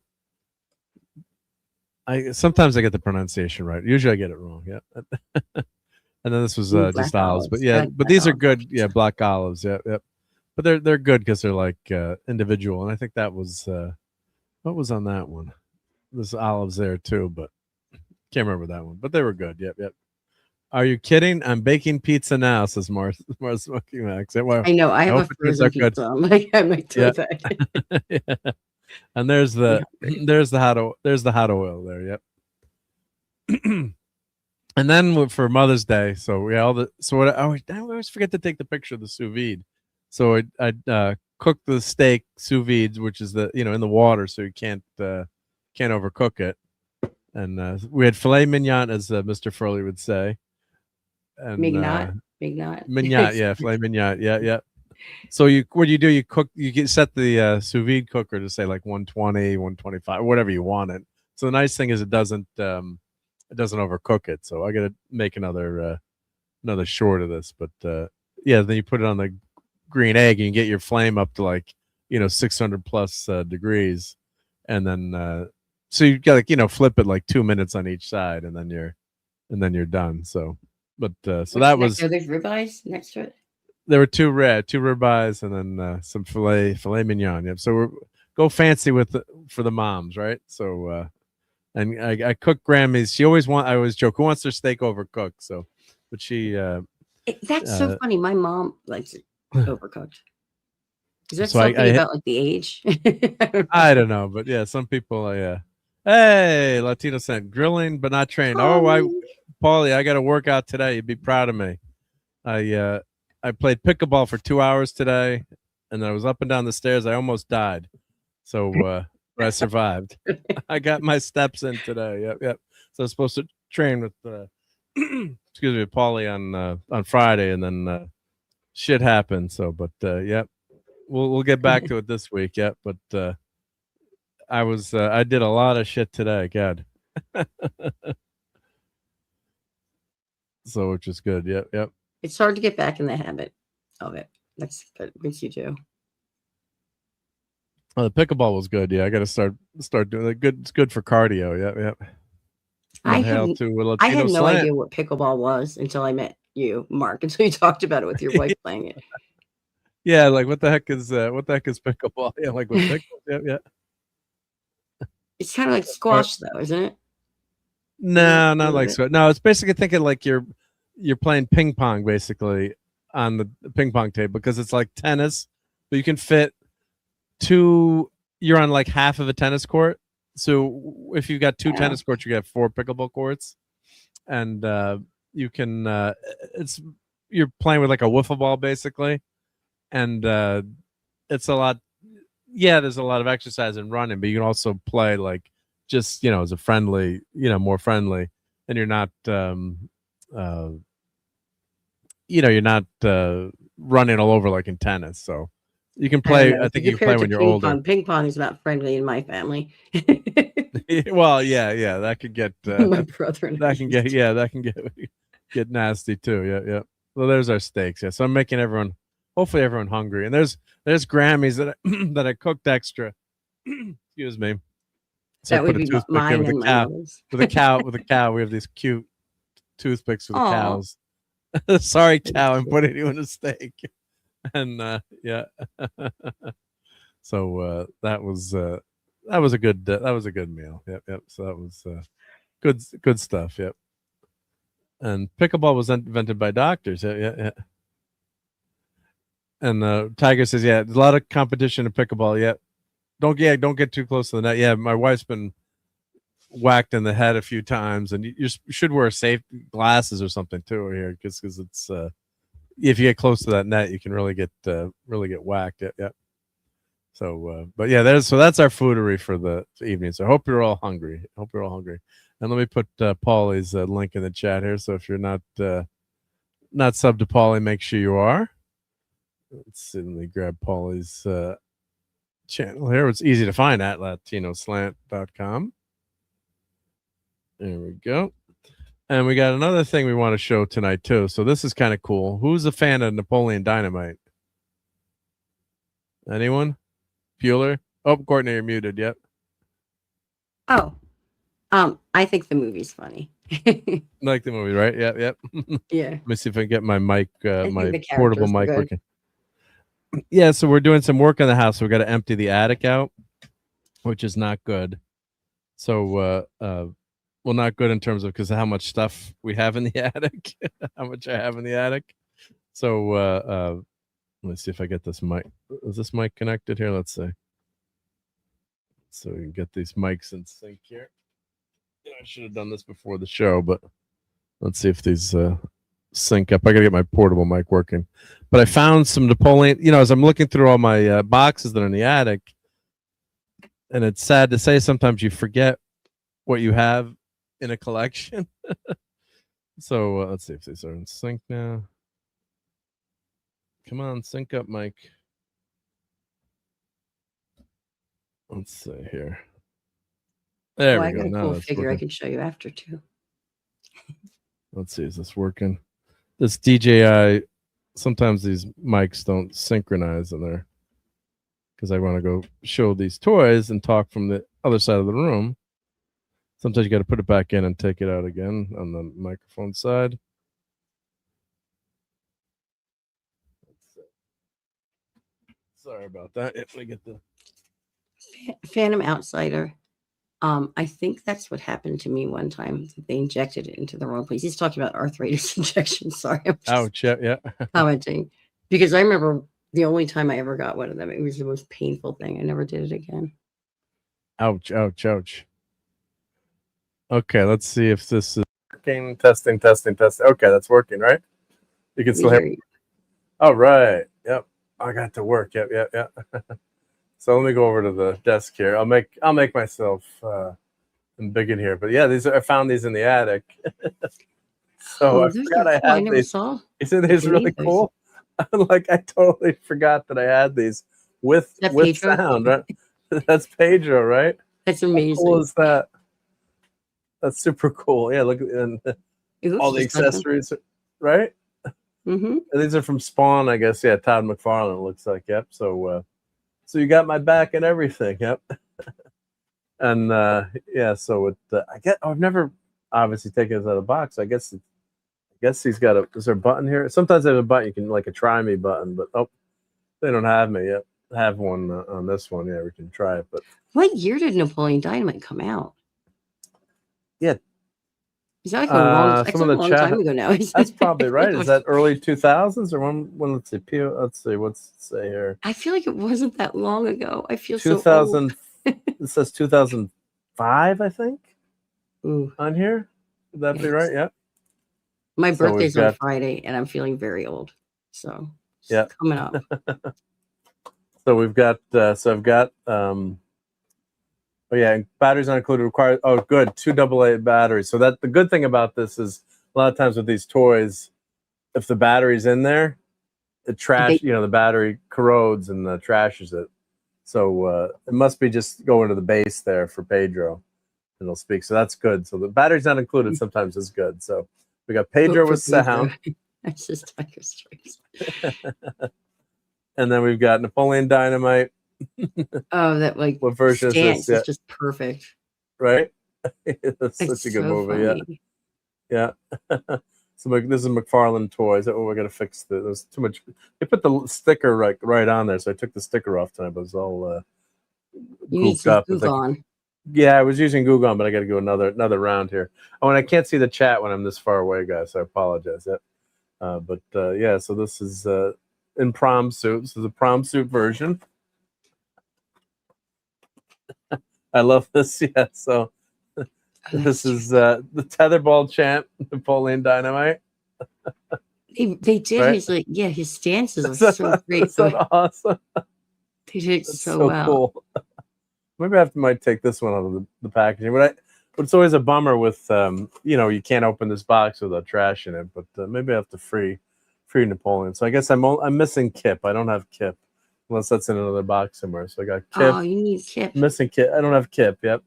Sometimes I get the pronunciation right. Usually I get it wrong. Yeah. And then this was just olives, but yeah, but these are good. Yeah, black olives. Yeah. But they're good because they're like individual, and I think that was what was on that one. There's olives there too, but can't remember that one. But they were good. Yep. Are you kidding? I'm baking pizza now, says Mars Smoking Max. Well, I know. I have a frozen pizza. I might do that. Yeah. And there's the hot oil there. Yep. And then for Mother's Day, so I always forget to take the picture of the sous vide. So I cooked the steak sous vide, which is in the water, so you can't overcook it. And we had filet mignon, as Mr. Furley would say. And mignon, mignon, yeah, filet mignon, yeah. So what do? You set the sous vide cooker to say like 120, 125, whatever you want it. So the nice thing is it doesn't overcook it. So I got to make another short of this, but then you put it on the green egg and you get your flame up to like 600 plus degrees, and then so you got flip it like 2 minutes on each side, and then you're done. So, but so that was. Are there ribeyes next to it? There were two ribeyes, and then some filet mignon. Yep. So go fancy for the moms, right? So and I cook Grammy's. I always joke, who wants their steak overcooked? So, but she. That's so funny. My mom likes it overcooked. Is that So something about like the age? I don't know, but yeah, some people, yeah. Hey, Latino sent grilling, but not trained. Paulie, I got to work out today. You'd be proud of me. I played pickleball for 2 hours today, and then I was up and down the stairs. I almost died, so I survived. I got my steps in today. Yep. So I was supposed to train with, excuse me, Paulie on Friday, and then shit happened. So, but yep, we'll get back to it this week. Yep, but I did a lot of shit today. God. So, which is good. Yep. It's hard to get back in the habit of it. That's good. Once you do. Oh, the pickleball was good. Yeah, I got to start doing it. Good. It's good for cardio. Yep. I had no idea what pickleball was until I met you, Mark, until you talked about it with your wife playing it. Yeah, like what the heck is pickleball? Yeah, like with pickles. Yeah. It's kind of like squash, though, isn't it? No, not like squash. No, it's basically thinking like you're playing ping pong basically on the ping pong table, because it's like tennis, but you can fit two. You're on like half of a tennis court. So if you've got two tennis courts, you get 4 pickleball courts, and you can. You're playing with like a wiffle ball basically, and it's a lot. Yeah, there's a lot of exercise and running, but you can also play like just as a friendly, more friendly, and you're not. You're not running all over like in tennis, so you can play. I think you can play when you're older. Ping pong is not friendly in my family. Well, yeah, that could get my brother. That can get nasty too. Yeah. Well, there's our steaks. Yeah, so I'm making hopefully everyone hungry. And there's Grammys that I cooked extra. Excuse me. So that would be mine and my with a cow. We have these cute toothpicks for the cows. Sorry, cow, I'm putting you in a steak. And yeah. So that was a good meal. Yep. So that was good stuff. Yep. And pickleball was invented by doctors. Yeah. And Tiger says, yeah, there's a lot of competition in pickleball. Yeah. Don't get too close to the net. Yeah, my wife's been whacked in the head a few times, and you should wear safe glasses or something too here, because it's if you get close to that net, you can really get whacked. Yeah. So, but yeah, that's our foodery for the evening. So I hope you're all hungry. And let me put Paulie's link in the chat here. So if you're not sub to Paulie, make sure you are. Let's see. Let me grab Paulie's channel here. It's easy to find at latinoslant.com. There we go. And we got another thing we want to show tonight too. So this is kind of cool. Who's a fan of Napoleon Dynamite? Anyone? Bueller? Oh, Courtney, you're muted. Yep. Oh, I think the movie's funny. Like the movie, right? Yep. Yeah. Let me see if I can get my mic, my portable mic working. Yeah, so we're doing some work in the house. So we got to empty the attic out, which is not good. So, well, not good in terms of because of how much stuff we have in the attic, how much I have in the attic. So, let me see if I get this mic. Is this mic connected here? Let's see. So we can get these mics in sync here. Yeah, I should have done this before the show, but let's see if these sync up. I got to get my portable mic working. But I found some Napoleon, as I'm looking through all my boxes that are in the attic, and it's sad to say sometimes you forget what you have in a collection. So let's see if these are in sync now. Come on, sync up, Mike. Let's see here. There we go. I got a cool figure I can show you after too. Let's see, is this working? This DJI, sometimes these mics don't synchronize in there because I want to go show these toys and talk from the other side of the room. Sometimes you got to put it back in and take it out again on the microphone side. Sorry about that. If we get the Phantom Outsider. I think that's what happened to me one time. They injected it into the wrong place. He's talking about arthritis injections. Sorry. Ouch. Yeah. Commenting. Because I remember The only time I ever got one of them, it was the most painful thing. I never did it again. Ouch, ouch, ouch. Okay, let's see if this is working. Testing. Okay, that's working, right? You can still hear me. All right. Yep. I got to work. Yep. So let me go over to the desk here. I'll make myself big in here. But yeah, I found these in the attic. So I forgot I had these. Isn't these really cool? Like I totally forgot that I had these with sound, right? That's Pedro, right? That's amazing. How cool is that? That's super cool. Yeah, look at all the accessories, right? Mm-hmm. And these are from Spawn, I guess. Yeah, Todd McFarlane. It looks like. Yep. So, so you got my back and everything. Yep. And yeah, so I've never obviously taken it out of the box. I guess he's got is there a button here? Sometimes there's a button you can like a try me button, but they don't have me yet. Have one on this one. Yeah, we can try it. But what year did Napoleon Dynamite come out? Yeah. Is that like a long time ago now? That's probably right. Is that early 2000s or when? Let's see. What's it say here? I feel like it wasn't that long ago. I feel 2000. So old. It says 2005, I think. Ooh. On here. Would that be right? Yeah. My birthday's on Friday, and I'm feeling very old. So yeah, coming up. So we've got. So I've got. Oh yeah, batteries not included. Required. Oh, good. 2 AA batteries. So the good thing about this is a lot of times with these toys, if the battery's in there, the battery corrodes and trashes it. So it must be just going to the base there for Pedro, and it'll speak. So that's good. So the battery's not included sometimes is good. So we got Pedro with sound. That's just Tiger Stripes. And then we've got Napoleon Dynamite. Oh, that what version is this? It's just perfect, right? That's such a good movie. Funny. Yeah. So this is McFarlane toys. Oh, we got to fix this. There's too much. They put the sticker right on there, so I took the sticker off tonight. But it was all goofed up. Yeah, I was using Google On, but I got to go another round here. Oh, and I can't see the chat when I'm this far away, guys. So I apologize. Yeah. But yeah, so this is in prom suit. This is a prom suit version. I love this. Yeah. So this is the tetherball champ, Napoleon Dynamite. They did right? His stances are so great. Is that awesome? They did so well. Cool. Maybe I might take this one out of the packaging. But it's always a bummer with you can't open this box without trash in it. But maybe I have to free Napoleon. So I guess I'm missing Kip. I don't have Kip. Unless that's in another box somewhere. So I got Kip. Oh, you need Kip. Missing Kip. I don't have Kip. Yep.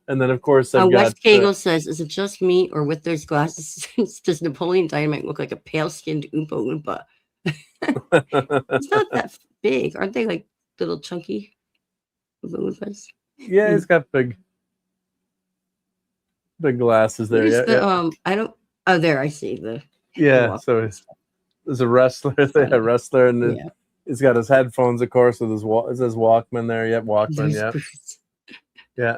And then, of course, I've got... West Kegel says, is it just me or with those glasses, does Napoleon Dynamite look like a pale-skinned Oompa Loompa? It's not that big. Aren't they like little chunky Oompa Loompas? Yeah, he's got big glasses there. Yeah, I don't... Oh, there, I see. So there's a wrestler. A wrestler, and then... Yeah. He's got his headphones, of course, with it says Walkman there. Yep, Walkman. Yep. Yeah.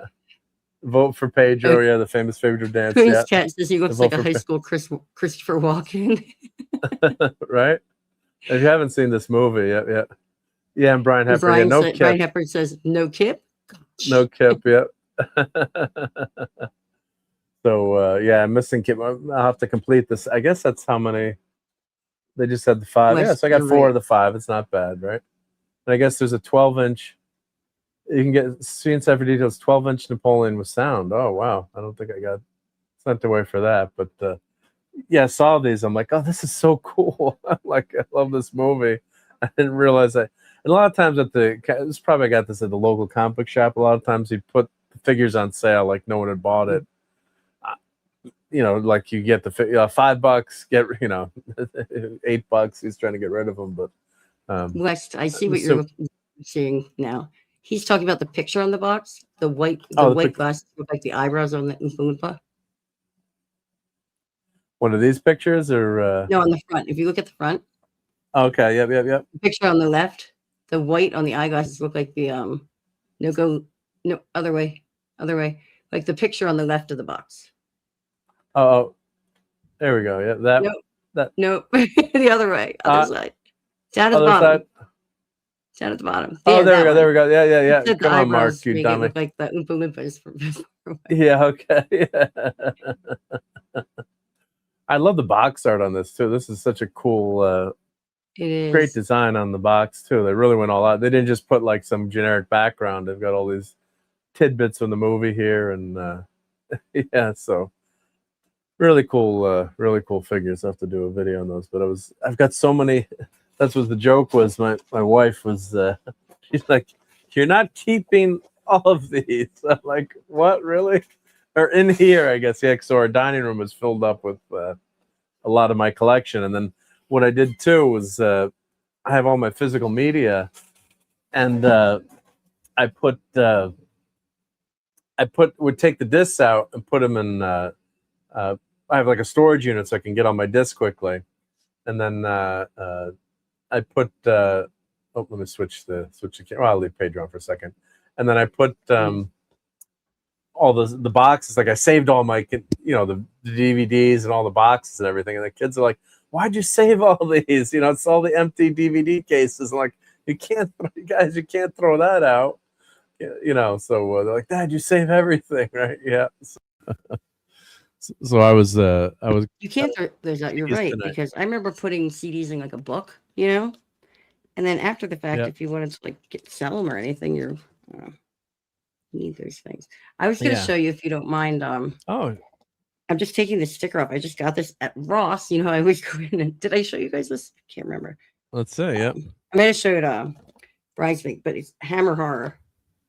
Vote for Pedro. Yeah, the famous Pedro dance. Yeah. Cat says he looks like a high school Christopher Walken. Right? If you haven't seen this movie, yeah, and Brian Hepburn. Kip. Brian Hepburn says no Kip. No Kip. Yep. So yeah, I'm missing Kip. I'll have to complete this. I guess that's how many. They just had the 5. Yeah, so I got 4 of the 5. It's not bad, right? And I guess there's a 12-inch. You can get see inside for details. 12-inch Napoleon with sound. Oh wow! I don't think I got. It's not to wait for that, but yeah, I saw these. I'm like, oh, this is so cool. I love this movie. I didn't realize that. And a lot of times I got this at the local comic book shop. A lot of times he put the figures on sale, like no one had bought it. Like you get the $5, get $8. He's trying to get rid of them, but West, I see what you're seeing now. He's talking about the picture on the box. The white glasses look like the eyebrows on the Oompa Loompa. One of these pictures, or no, on the front. If you look at the front. Okay. Yep. The picture on the left, the white on the eyeglasses look like the other way, like the picture on the left of the box. Oh, there we go. Yeah, Nope. The other way, other side. Down at the bottom. Down at the bottom. Oh, there we go. One. There we go. Yeah, yeah, yeah. The Come on, Mark, you make it dummy. look like the Oompa Loompas from Yeah, okay. Yeah. I love the box art on this too. This is such a cool, it is great design on the box too. They really went all out. They didn't just put like some generic background. They've got all these tidbits from the movie here, and yeah, so really cool figures. I have to do a video on those. But I've got so many. That's what the joke was. My wife was, she's like, "You're not keeping all of these." I'm like, "What, really?" Or in here, I guess. Yeah, so our dining room was filled up with a lot of my collection. And then what I did too was I have all my physical media, and I would take the discs out and put them in. I have like a storage unit so I can get on my disc quickly, and then I put. Let me switch the camera. Well, I'll leave Pedro on for a second, and then I put all the boxes. Like I saved all my, the DVDs and all the boxes and everything. And the kids are like, "Why'd you save all these? It's all the empty DVD cases." I'm like, you can't throw that out. So they're like, "Dad, you save everything, right?" Yeah. So I was. You can't throw those out. You're right, because I remember putting CDs in like a book, and then after the fact, if you wanted to like sell them or anything, you need those things. I was going to show you, if you don't mind. I'm just taking the sticker off. I just got this at Ross. You know, I always go in and did I show you guys this? I can't remember. Let's say, yeah. I'm going to show it Bridesmaid, but it's Hammer Horror,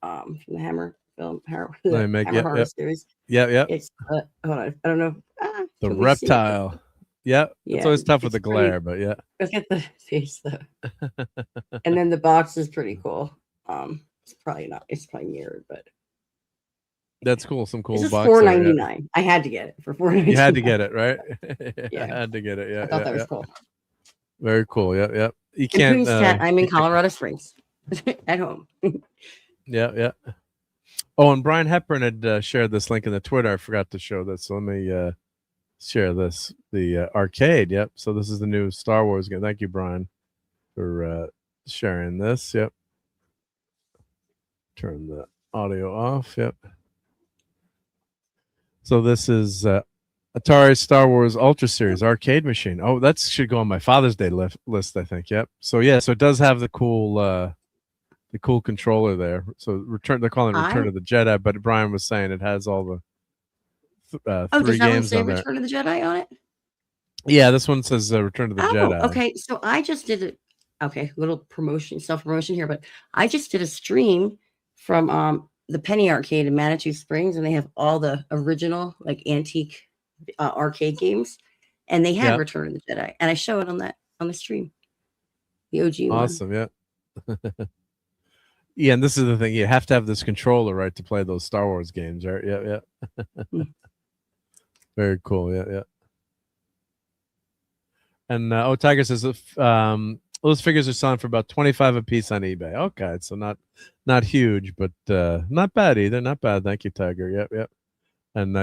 from the Hammer film, Hammer Horror series. Yeah. It's hold on, I don't know. The reptile. Yeah. It's always tough with the glare, but yeah. Look at the face though. And then the box is pretty cool. It's probably mirrored, but that's cool. Some cool box. $4.99. I had to get it for $4.99. You had to get it, right? Yeah. I had to get it. Yeah. I thought that was cool. Very cool. Yeah. You can't. I'm in Colorado Springs at home. Yeah. Oh, and Brian Hepburn had shared this link in the Twitter. I forgot to show this. So let me share this. The arcade. Yep. So this is the new Star Wars game. Thank you, Brian, for sharing this. Yep. Turn the audio off. Yep. So this is Atari Star Wars Ultra Series arcade machine. Oh, that should go on my Father's Day list, I think. Yep. So so it does have the cool controller there. So they're calling it Return of the Jedi, but Brian was saying it has all the 3 games on there. Return of the Jedi on it? Yeah, this one says Return of the Jedi. Okay. So I just did it. Okay, little self-promotion here, but I just did a stream from the Penny Arcade in Manitou Springs, and they have all the original like antique arcade games, and they have Return of the Jedi, and I show it on the stream. The OG one. Awesome, yeah. Yeah, and this is the thing, you have to have this controller, right, to play those Star Wars games, right? Yeah. Very cool, yeah. And Tiger says those figures are selling for about $25 a piece on eBay. Okay, so not huge, but not bad either. Not bad. Thank you, Tiger. Yep. And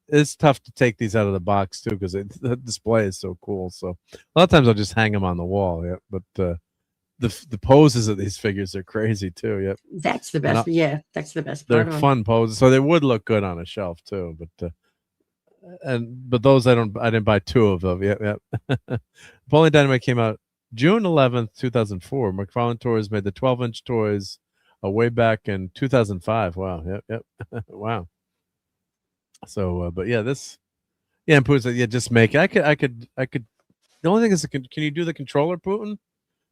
it's tough to take these out of the box too, because the display is so cool. So a lot of times I'll just hang them on the wall. Yeah, but the poses of these figures are crazy too. Yep. That's the best. That's the best. They're fun poses, so they would look good on a shelf too. But those I didn't buy 2 of them. Yep. Napoleon Dynamite came out June 11th, 2004. McFarlane Toys made the 12-inch toys way back in 2005. Wow. Yep. Wow. So, but yeah, and Putin said, just make it. I could. The only thing is, can you do the controller, Putin,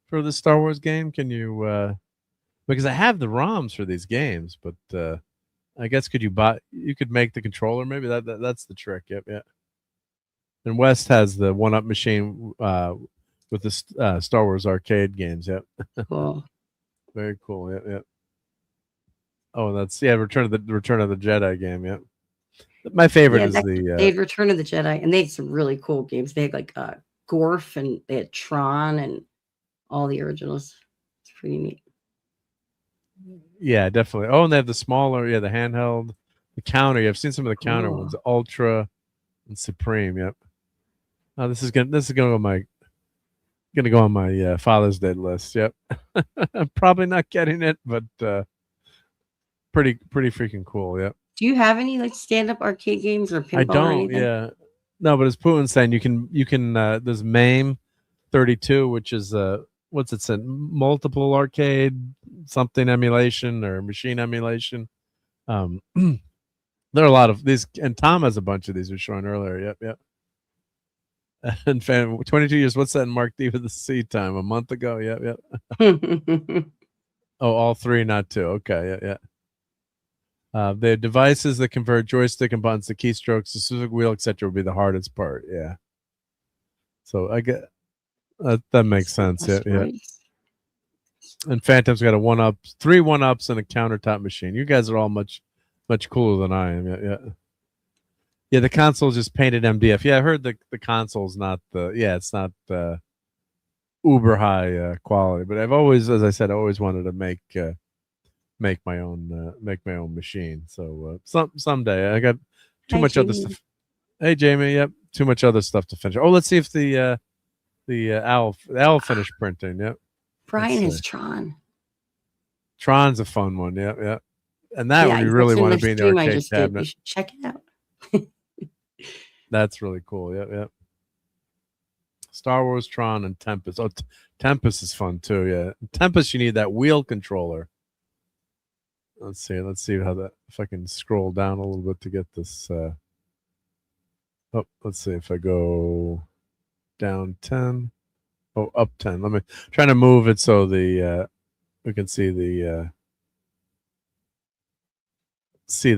for the Star Wars game? Can you? Because I have the ROMs for these games, but I guess you could make the controller. Maybe that's the trick. Yep. And West has the 1-up machine with the Star Wars arcade games. Yep. Cool. Very cool. Yep. Oh, that's Return of the Jedi game. Yep. My favorite is they had Return of the Jedi, and they had some really cool games. They had like Gorf, and they had Tron, and all the originals. It's pretty neat. Yeah, definitely. Oh, and they have the smaller, the handheld, the counter. I've seen some of the counter ones, Ultra and Supreme. Yep. Oh, this is gonna go my Gonna go on my Father's Day list. Yep. I'm probably not getting it, but pretty freaking cool. Yep. Do you have any like stand-up arcade games or pinball I or don't. anything? Yeah. No, but as Putin's saying, you can. There's MAME 32, which is what's it said? Multiple arcade something emulation or machine emulation. There are a lot of these, and Tom has a bunch of these we're showing earlier. Yep, yep. And 22 years. What's that in Marc D with the C time? A month ago. Yep, yep. Oh, all three, not two. Okay, yeah, yeah. The devices that convert joystick and buttons to keystrokes, the specific wheel, etc., would be the hardest part. Yeah. So I get that makes sense. Yeah, yeah. And Phantom's got a 3 1-ups, and a countertop machine. You guys are all much cooler than I am. Yeah, yeah. Yeah, the console's just painted MDF. Yeah, I heard the console's not it's not uber high quality. But I've always, as I said, I always wanted to make my own machine. So someday I got too much other stuff. Hey Jamie, yep, too much other stuff to finish. Oh, let's see if the owl finished printing. Yep. Brian is Tron. Tron's a fun one. Yep, yep. And that one you really want to be in the arcade cabinet. You should check it out. That's really cool. Yep, yep. Star Wars, Tron, and Tempest. Oh, Tempest is fun too. Yeah, Tempest. You need that wheel controller. Let's see how that. If I can scroll down a little bit to get this. Let's see if I go down 10. Oh, up 10. Let me try to move it so the we can see the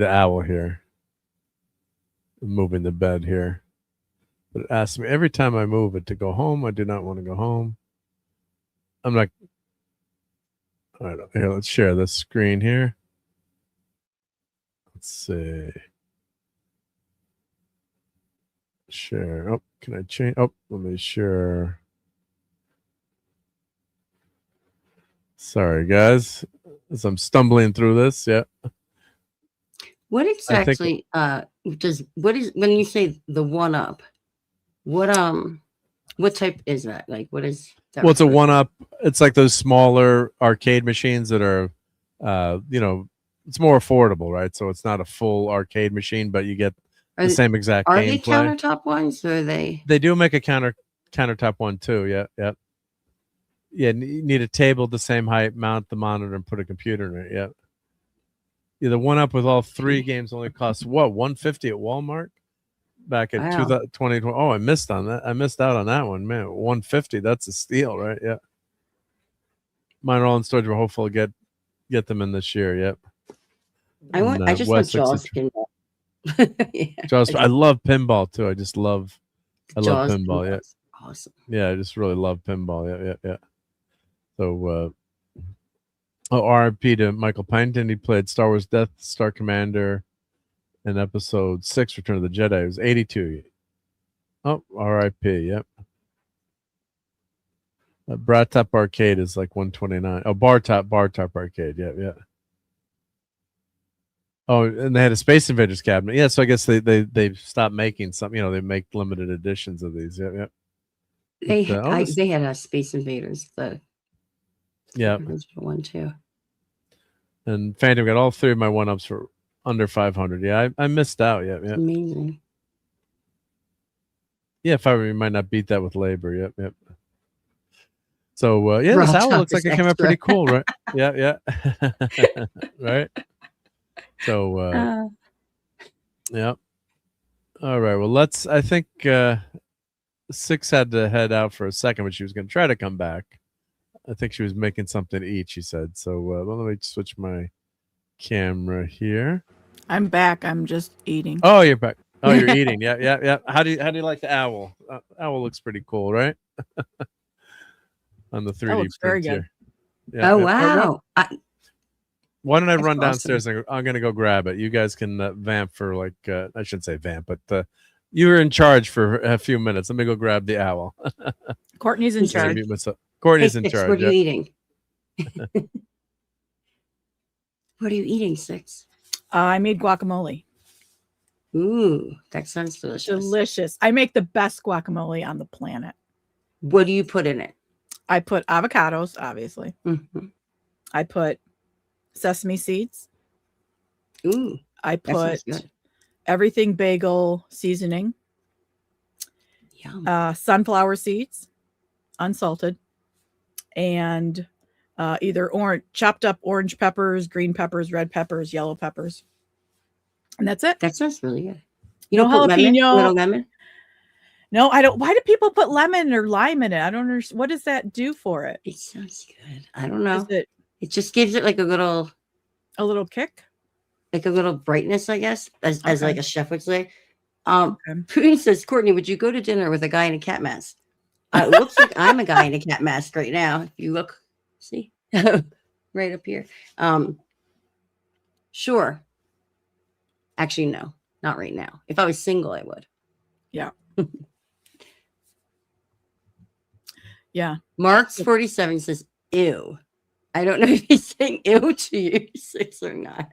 owl here. I'm moving the bed here. But it asks me every time I move it to go home. I do not want to go home. I'm not. All right, here, let's share this screen here. Let's see. Share. Oh, can I change? Oh, let me share. Sorry, guys, as I'm stumbling through this. Yeah. What exactly what is when you say the 1-up? What type is that? Like, what is that? Well, it's a 1-up. It's like those smaller arcade machines that are, it's more affordable, right? So it's not a full arcade machine, but you get the same exact gameplay. Are they countertop ones, or are they? They do make a countertop one too. Yeah, yeah. Yeah, you need a table the same height, mount the monitor, and put a computer in it. Yeah. Yeah, the 1-up with all 3 games only costs what, $150 at Walmart back in 2020. Oh, I missed out on that one, man. $150, that's a steal, right? Yeah. Mine are all in storage. We're hopeful to get them in this year. Yep. I just want Jaws pinball. Yeah. Jaws. I love pinball too. I love pinball. Yeah. Awesome. Yeah, I just really love pinball. Yeah. So, RIP to Michael Pennington. He played Star Wars Death Star Commander in Episode 6, Return of the Jedi. It was 82. Oh, RIP. Yep. Brat Top Arcade is like 129. Oh, Bar Top Arcade. Yeah. Oh, and they had a Space Invaders cabinet. Yeah, so I guess they stopped making some. They make limited editions of these. Yeah. They had a Space Invaders. Yeah. Original one too. And Phantom got all 3 of my 1-ups for under 500. Yeah, I missed out. Yeah. Amazing. Yeah, we might not beat that with labor. Yep. So this owl looks like it came out pretty cool, right? Yeah. Right. So yeah. All right. Well, I think 6 had to head out for a second, but she was going to try to come back. I think she was making something to eat, she said. So let me switch my camera here. I'm back. I'm just eating. Oh, you're back. Oh, you're eating. Yeah. How do you like the owl? Owl looks pretty cool, right? On the 3D looks very good. Yeah, wow. Why don't I run downstairs and I'm going to go grab it. You guys can vamp for like, I shouldn't say vamp, but you were in charge for a few minutes. Let me go grab the owl. Courtney's in charge. Courtney's in charge. What are you eating? What are you eating, Six? I made guacamole. Ooh, that sounds delicious. Delicious. I make the best guacamole on the planet. What do you put in it? I put avocados, obviously. Mm-hmm. I put sesame seeds. Ooh, I that sounds put good. everything bagel seasoning. Yum. Sunflower seeds, unsalted, and either chopped up orange peppers, green peppers, red peppers, yellow peppers, and that's it. That sounds really good. You No don't put lemon, jalapeno. a little lemon? No, I don't. Why do people put lemon or lime in it? I don't understand. What does that do for it? It sounds good. I don't know. Is It just gives it like a little kick? like a little brightness, I guess, as like a chef would say. Okay. Putin says, Courtney, would you go to dinner with a guy in a cat mask? It looks like I'm a guy in a cat mask right now. If you look, see, right up here. Sure. Actually, no, not right now. If I was single, I would. Yeah. Yeah. Mark's 47 says, ew. I don't know if he's saying ew to you, 6 or not.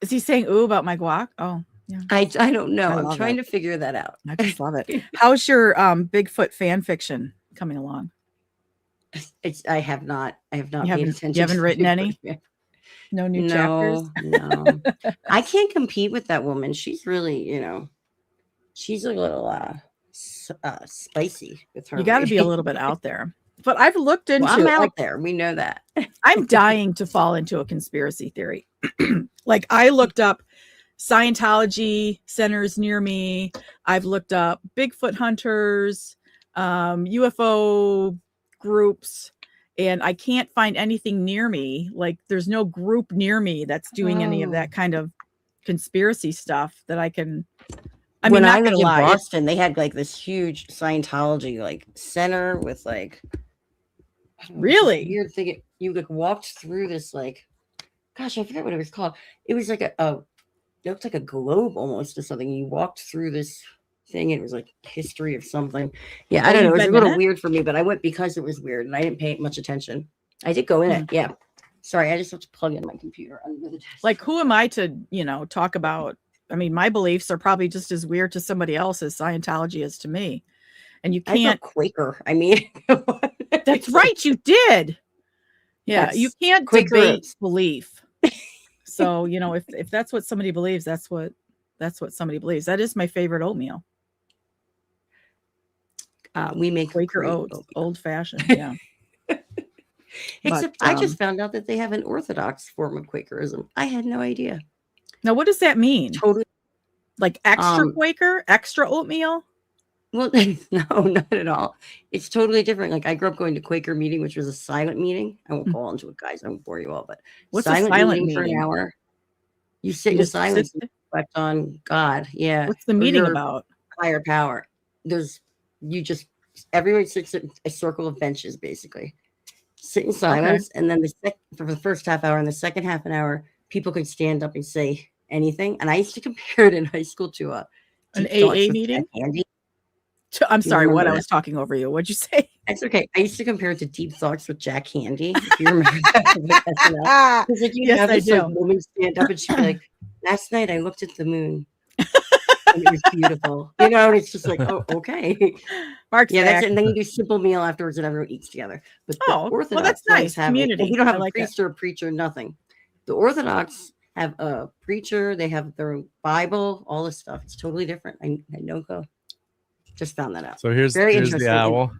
Is he saying ooh about my guac? Oh, yeah. I don't know. I I'm love trying it. to figure that out. I just love it. How's your Bigfoot fan fiction coming along? I have not paid attention. You haven't to written Bigfoot. any? No new chapters? No. I can't compete with that woman. She's really, she's a little spicy with her. You got to be a little bit out there. But I've looked into I'm out there. We know that. I'm dying to fall into a conspiracy theory. Like I looked up Scientology centers near me. I've looked up Bigfoot hunters, UFO groups, and I can't find anything near me. Like there's no group near me that's doing any of that kind of conspiracy stuff that I can. I mean, when not I lived gonna in lie, Boston, they had like this huge Scientology like center with like really weird thing. You like walked through this like, gosh, I forget what it was called. It was like it looked like a globe almost or something. You walked through this thing. It was like history of something. Yeah, I don't know. It was a little weird for me, but I went because it was weird and I didn't pay much attention. I did go in it. Yeah. Sorry, I just have to plug in my computer under the desk. Like, who am I to, talk about? I mean, my beliefs are probably just as weird to somebody else as Scientology is to me. And you can't. Quaker. I mean, that's right. You did. Yeah. You can't debate belief. So, if that's what somebody believes, that's what somebody believes. That is my favorite oatmeal. We make Quaker oats, old fashioned. Yeah. Except I just found out that they have an Orthodox form of Quakerism. I had no idea. Now, what does that mean? Totally. Like extra Quaker, extra oatmeal? Well, no, not at all. It's totally different. Like I grew up going to Quaker meeting, which was a silent meeting. I won't go into it, guys. I won't bore you all. But what's a silent meeting for an hour? You sit in silence and reflect on God. Yeah. What's the meeting about? Higher power. Everyone sits in a circle of benches, basically. Sit in silence, and then for the first half hour and the second half an hour, people could stand up and say anything. And I used to compare it in high school to an AA meeting. I'm sorry, what? I was talking over you. What'd you say? That's okay. I used to compare it to Deep Thoughts with Jack Handy. If you remember that. Because have this woman stand up and she'd be like, last night I looked at the moon. And it was beautiful. And it's just like, oh, okay. Mark's that's it. And then you do simple meal afterwards and everyone eats together. But the Orthodox that's nice. Community. You don't have a priest or a preacher, nothing. The Orthodox have a preacher, they have their own Bible, all this stuff. It's totally different. I don't go. Just found that out. So here's the owl.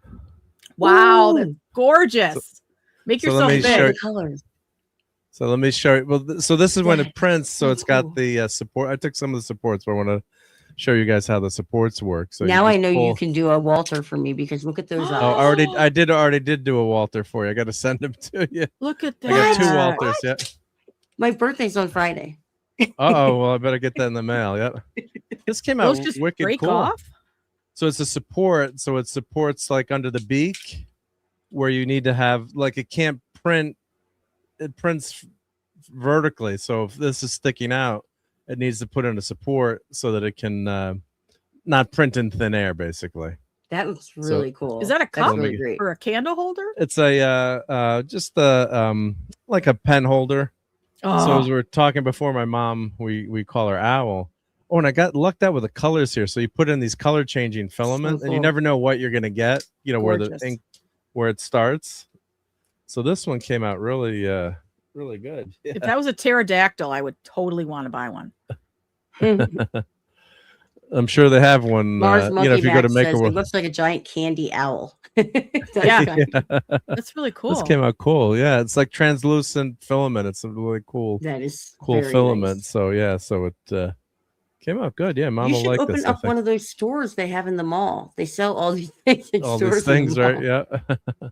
Wow, that's gorgeous. Make yourself big. The colors. So let me show you. Well, so this is when it prints. So it's got the support. I took some of the supports, but I want to show you guys how the supports work. So now I know you can do a Walter for me because look at those. I did do a Walter for you. I got to send them to you. Look at that. I got 2 Walters. Yeah. My birthday's on Friday. Well, I better get that in the mail. Yep. This came out wicked cool. Off? So it's a support. So it supports like under the beak where you need to have like it can't print. It prints vertically. So if this is sticking out, it needs to put in a support so that it can not print in thin air, basically. That looks really cool. Is that a cup or a candle holder? It's a just a like a pen holder. So as we were talking before, my mom, we call her Owl. Oh, and I got lucked out with the colors here. So you put in these color changing filaments, and you cool. never know what you're gonna get. You know, where the Gorgeous. ink, where it starts. So this one came out really, really good. Yeah. If that was a pterodactyl, I would totally want to buy one. I'm sure they have one. Mars You know, Monkey if you go to Max make says a it looks like a giant candy owl. Yeah. That's really cool. This came out cool. Yeah, it's like translucent filament. It's a really cool, That is cool very filament. nice. So yeah, so it came out good. Yeah, Mom You will should like open this. up one of those stores they have in the mall. They sell all these things. In all stores these things, in the right? mall. Yeah.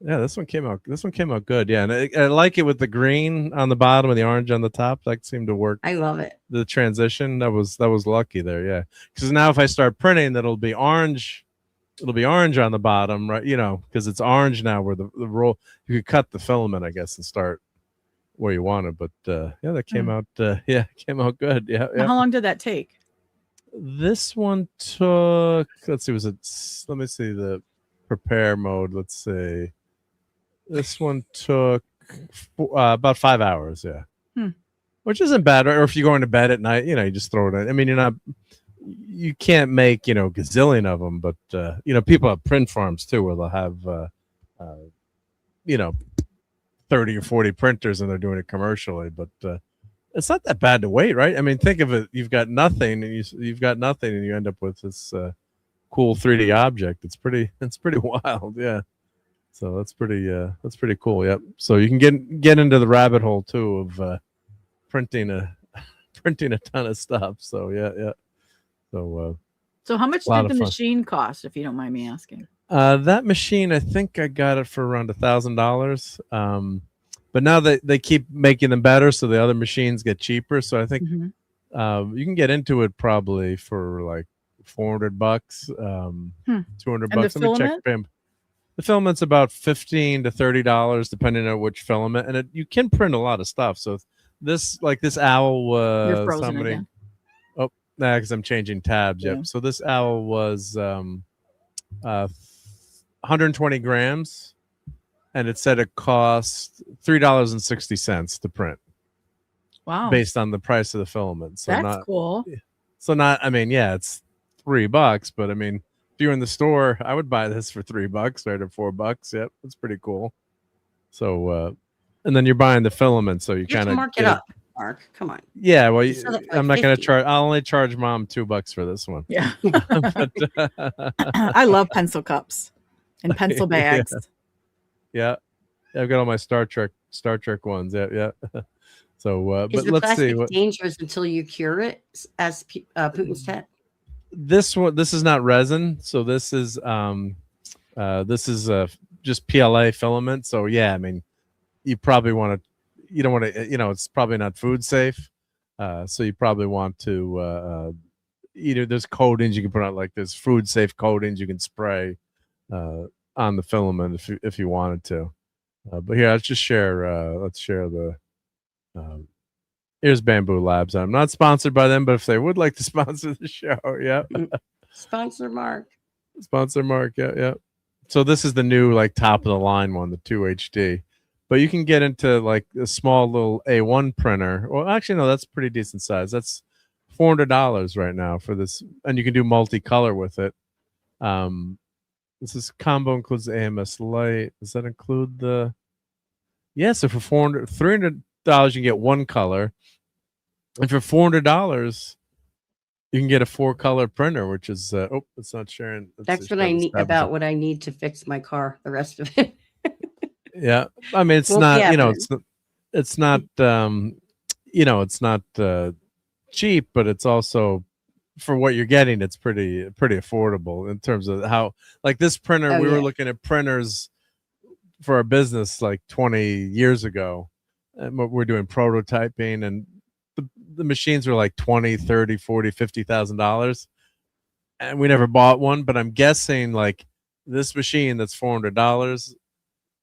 Yeah, this one came out. This one came out good. Yeah, and I like it with the green on the bottom and the orange on the top. That seemed to work. I love it. The transition that was lucky there. Yeah, because now if I start printing, that'll be orange. It'll be orange on the bottom, right? You know, because it's orange now. Where the roll, you could cut the filament, I guess, and start where you want it. But yeah, that came out. Yeah, came out good. Yeah, Now, yeah. how long did that take? This one took. Let's see. Was it? Let me see the prepare mode. Let's see. This one took about 5 hours. Yeah, which isn't bad. Or if you're going to bed at night, you know, you just throw it in. I mean, you can't make, you know, gazillion of them, but you know, people have print farms too where they'll have you know, 30 or 40 printers and they're doing it commercially. But it's not that bad to wait, right? I mean, think of it. You've got nothing, and you've got nothing, and you end up with this cool 3D object. It's pretty wild. Yeah. So that's pretty cool. Yep. So you can get into the rabbit hole too of printing a ton of stuff. So yeah. So how much lot did of the fun. machine cost, if you don't mind me asking? That machine, I think I got it for around $1,000. But now they keep making them better, so the other machines get cheaper. So I think you can get into it probably for like $400, $200. And the Let me check. filament? The filament's about $15 to $30, depending on which filament, and you can print a lot of stuff. So this owl was You're frozen again. Oh, nah, because I'm changing tabs. Yeah. Yep. So this owl was 120 grams, and it said it cost $3.60 to print. Wow. Based on the price of the filament. So that's cool. So not. I mean, yeah, it's $3, but I mean, if you're in the store, I would buy this for $3, right, or $4. Yep, that's pretty cool. So, and then you're buying the filament, so you kind of mark it up, Mark. Come on. Yeah, well, like I'm not going to 50. charge. I'll only charge Mom $2 for this one. Yeah. But, I love pencil cups and pencil bags. Yeah, I've got all my Star Trek ones. Yeah. So, Is but the let's see. plastic dangerous until you cure it, as Putin's said? This is not resin, so this is just PLA filament. So yeah, I mean, you don't want to, you know, it's probably not food safe. So you probably want to either there's coatings you can put on, like there's food safe coatings you can spray on the filament if you wanted to. But here, let's share the here's Bamboo Labs. I'm not sponsored by them, but if they would like to sponsor the show, yeah. Sponsor Mark. Yeah. So this is the new, like, top of the line one, the 2HD. But you can get into like a small little A1 printer. Well, actually, no, that's pretty decent size. That's $400 right now for this, and you can do multicolor with it. This combo includes the AMS light. Does that include the? Yeah, so for $300 you can get one color, and for $400 you can get a 4-color printer, which is it's not sharing. That's what I need what I need to fix my car. The rest of it. Yeah, I mean, it's not, you know, it's not you know, it's not cheap, but it's also, for what you're getting, it's pretty affordable in terms of how, like, this printer. We were looking at printers for our business like 20 years ago, and we're doing prototyping, and the machines were like $20,000, $30,000, $40,000, $50,000, and we never bought one. But I'm guessing like this machine that's $400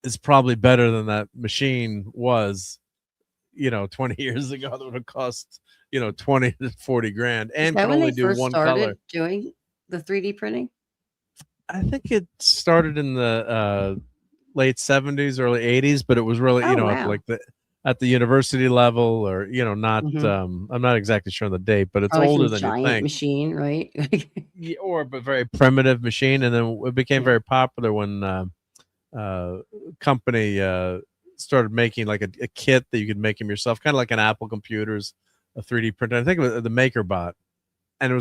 is probably better than that machine was, you know, 20 years ago. That would have cost, you know, 20 to 40 grand, and can only do one color. Doing the 3D printing? I think it started in the late 70s, early 80s, but it was really, you know, like at the university level, or not. I'm not exactly sure on the date, but it's Probably older some than you giant think. machine, right? Yeah, or but very primitive machine, and then it became very popular when company started making like a kit that you could make them yourself, kind of like an Apple computers, a 3D printer. I think it was the MakerBot, and it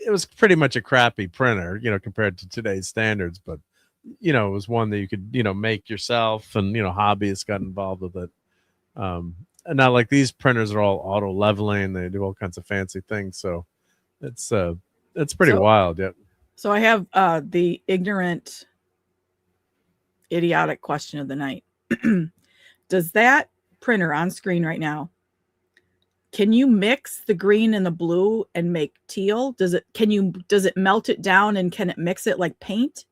was pretty much a crappy printer, compared to today's standards, but it was one that you could make yourself, and hobbyists got involved with it. And now, like, these printers are all auto leveling, they do all kinds of fancy things, so it's pretty wild. Yeah. So I have the ignorant, idiotic question of the night. Does that printer on screen right now, can you mix the green and the blue and make teal? Does it melt it down, and can it mix it like paint?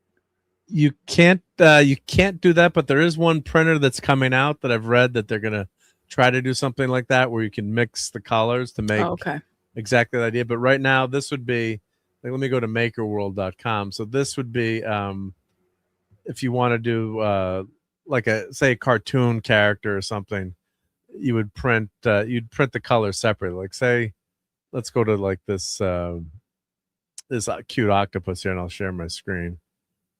You can't do that, but there is one printer that's coming out that I've read that they're gonna try to do something like that, where you can mix the colors to make exactly the idea. But right now, this would be like, let me go to makerworld.com. So this would be if you want to do like a cartoon character or something, you would print you'd print the colors separately. Like, say, let's go to like this this cute octopus here, and I'll share my screen.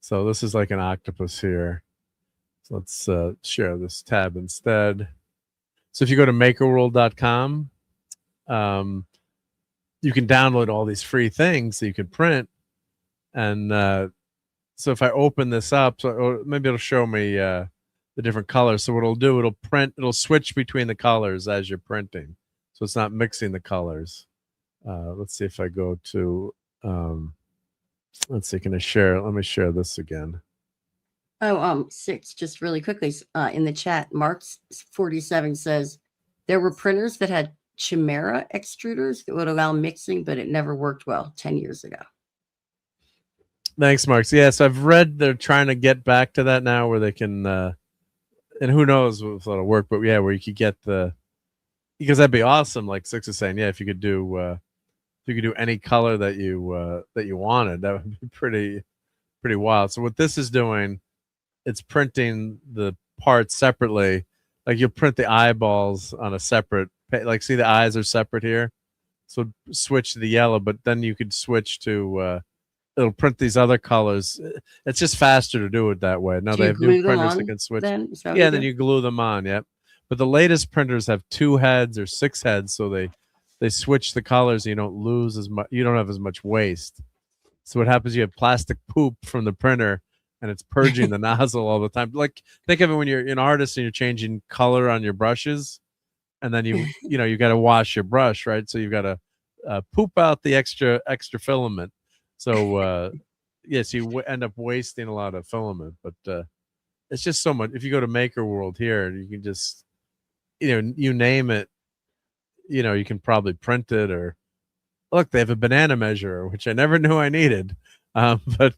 So this is like an octopus here. So let's share this tab instead. So if you go to makerworld.com, you can download all these free things that you can print. And so if I open this up, or maybe it'll show me the different colors. So what it'll do, it'll switch between the colors as you're printing. So it's not mixing the colors. Let's see if I go to, let's see, can I share? Let me share this again. Oh, 6, just really quickly, in the chat, Mark's 47 says there were printers that had Chimera extruders that would allow mixing, but it never worked well 10 years ago. Thanks, Mark. So, yes, I've read they're trying to get back to that now, where they can, and who knows if it'll work, but yeah, where you could get because that'd be awesome. Like 6 is saying, yeah, if you could do any color that you wanted, that would be pretty wild. So what this is doing, it's printing the parts separately. Like, you'll print the eyeballs on a separate, like, see the eyes are separate here. So switch to the yellow, but then you could switch to, it'll print these other colors. It's just faster to do it that way. Now they have new printers that can switch. Yeah, and then you glue them on. Yep. But the latest printers have 2 heads or 6 heads, so they switch the colors. You don't lose as much. You don't have as much waste. So what happens? You have plastic poop from the printer, and it's purging the nozzle all the time. Like, think of it when you're an artist and you're changing color on your brushes, and then you got to wash your brush, right? So you've got to poop out the extra filament. So yes, you end up wasting a lot of filament, but it's just so much. If you go to Maker World here, you can just, you name it, you can probably print it. Or look, they have a banana measurer, which I never knew I needed. But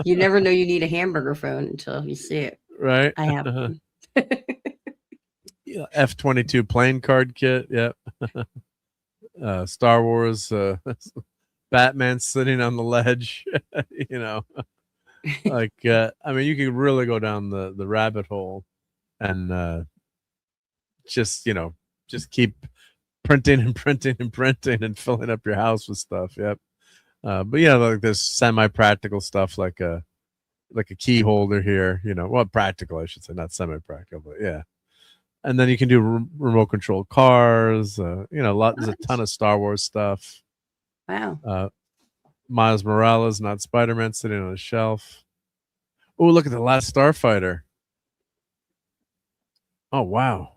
you never know you need a hamburger phone until you see it. Right. I have one. F-22 playing card kit. Yep. Star Wars, Batman sitting on the ledge. Like, I mean, you can really go down the rabbit hole, and just keep printing and printing and printing and filling up your house with stuff. Yep. But like there's semi-practical stuff, like a key holder here, well, practical, I should say, not semi-practical, but yeah. And then you can do remote control cars, there's a ton of Star Wars stuff. Wow. Miles Morales, not Spider-Man, sitting on a shelf. Oh, look at the Last Starfighter. Oh, wow.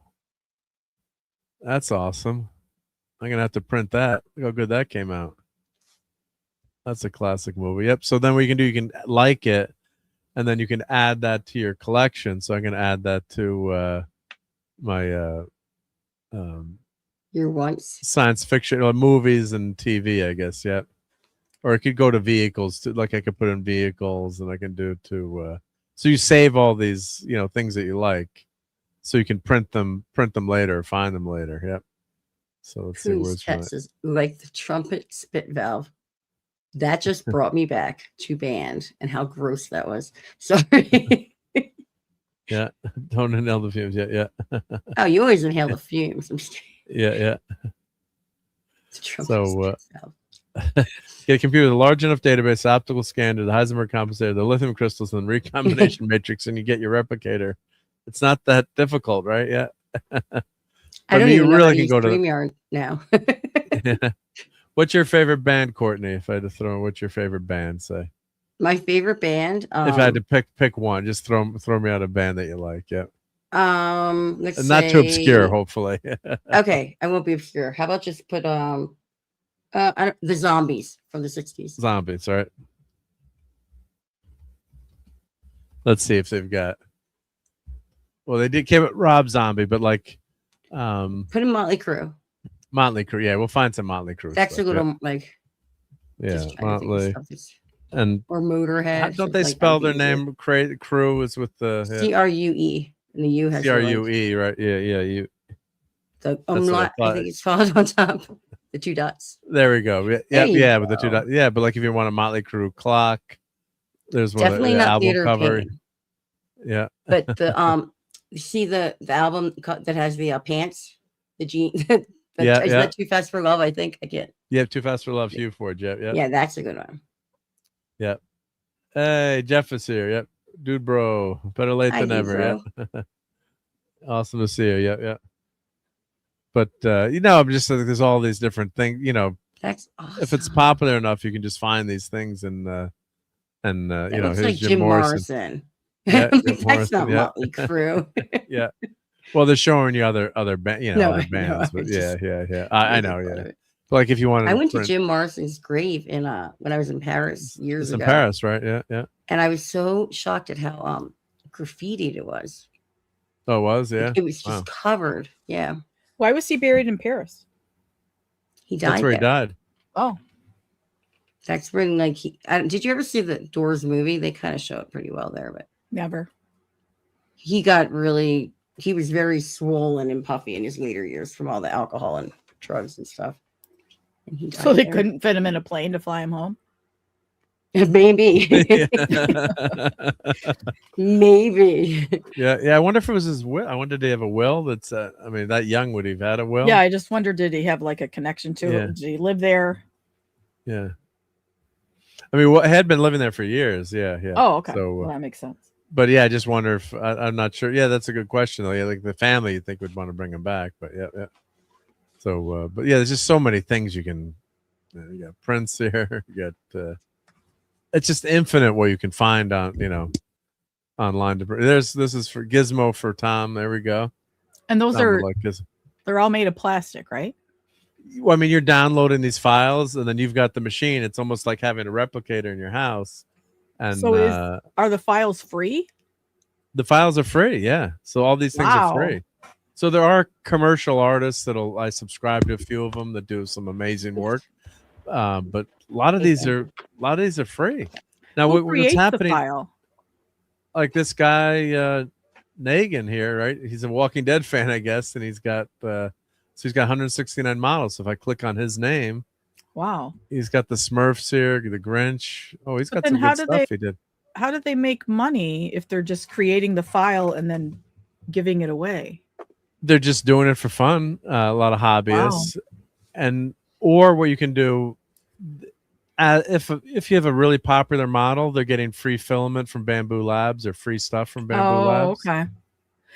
That's awesome. I'm going to have to print that. Look how good that came out. That's a classic movie. Yep. So then what you can like it, and then you can add that to your collection. So I'm going to add that to my your wants science fiction movies and TV, I guess. Yep. Or it could go to vehicles too. Like, I could put in vehicles, and I can do to so you save all these things that you like, so you can print them later, or find them later. Yep. So let's see where's Texas, like the trumpet spit valve. That just brought me back to band and how gross that was. Sorry. Yeah. Don't inhale the fumes. Yeah. Yeah. Oh, you always inhale the fumes. I'm just Yeah. Yeah. kidding. So, get a computer with a large enough database, optical scanner, the Heisenberg compensator, the lithium crystals, and the recombination matrix, and you get your replicator. It's not that difficult, right? Yeah. I don't even really know can go to StreamYard now. Yeah. What's your favorite band, Courtney? If I had to throw, what's your favorite band? Say. My favorite band. If I had to pick one, just throw me out a band that you like. Yeah. Let's And not say, too obscure, hopefully. Okay, I won't be obscure. How about just put the Zombies from the 60s. Zombies, right? Let's see if they've got. Well, they did came with Rob Zombie, but like, Put in Motley Crue. Motley Crue. Yeah, we'll find some Motley Crue. That's stuff, a little like. Yeah, Motley. And or Motorhead. Don't they spell their name? Crue is with the CRUE, and the U has CRUE, right? Yeah, yeah. You. The umlaut, I think it's followed on top. The 2 dots. There we go. Yeah, with the 2 dots. Yeah, but like if you want a Motley Crue clock, there's one definitely not album Theater cover. Pain. Yeah, but the you see the album that has the pants, the jeans. Is that Too Fast for Love? I think I get. Yeah, Too Fast for Love. Hugh Ford. Yeah. Yeah, that's a good one. Yep. Hey, Jeff is here. Yep. Dude, bro. Better late than never. Yep. Awesome to see you. Yep. But I'm just like there's all these different things. That's awesome. If it's popular enough, you can just find these things and here's like Jim Morrison. Yeah, that's not Motley Crue. Yeah. Well, they're showing you other other bands, but just, I know, yeah. But like if you want, I went to Jim Morrison's grave in when I was in Paris years ago. In Paris, right? Yeah. And I was so shocked at how graffitied it was. Oh, it was, yeah. It was just covered. Yeah. Why was he buried in Paris? He died. That's where he died. Oh. That's when did you ever see the Doors movie? They kind of show it pretty well there, but never. He was very swollen and puffy in his later years from all the alcohol and drugs and stuff. And he died so they couldn't fit him in a plane to fly him home? Maybe. Maybe. Yeah. I wonder if it was his will. I wonder did he have a will that's that young would he have had a will? Yeah, I just wondered did he have like a connection to it? Did he live there? Yeah. I mean, had been living there for years. Yeah. Oh, okay. So well, that makes sense. But yeah, I just wonder if I'm not sure. Yeah, that's a good question though. Yeah, like the family you think would want to bring him back, but yeah. So, but yeah, there's just so many things you can. You got Prince here. You got. It's just infinite what you can find on online. This is for Gizmo for Tom. There we go. And those they're all made of plastic, right? Well, I mean, you're downloading these files, and then you've got the machine. It's almost like having a replicator in your house. And so, are the files free? The files are free, yeah. So all these things are free. So there are commercial artists I subscribe to a few of them that do some amazing work. But a lot of these are free. Now, what's happening? Like this guy Nagin here, right? He's a Walking Dead fan, I guess, and he's got 169 models. So if I click on his name, wow, he's got the Smurfs here, the Grinch. Oh, he's got some good stuff he did. How did they make money if they're just creating the file and then giving it away? They're just doing it for fun. A lot of hobbyists, or what you can do. If you have a really popular model, they're getting free filament from Bamboo Labs or free stuff from Bamboo Labs. Okay.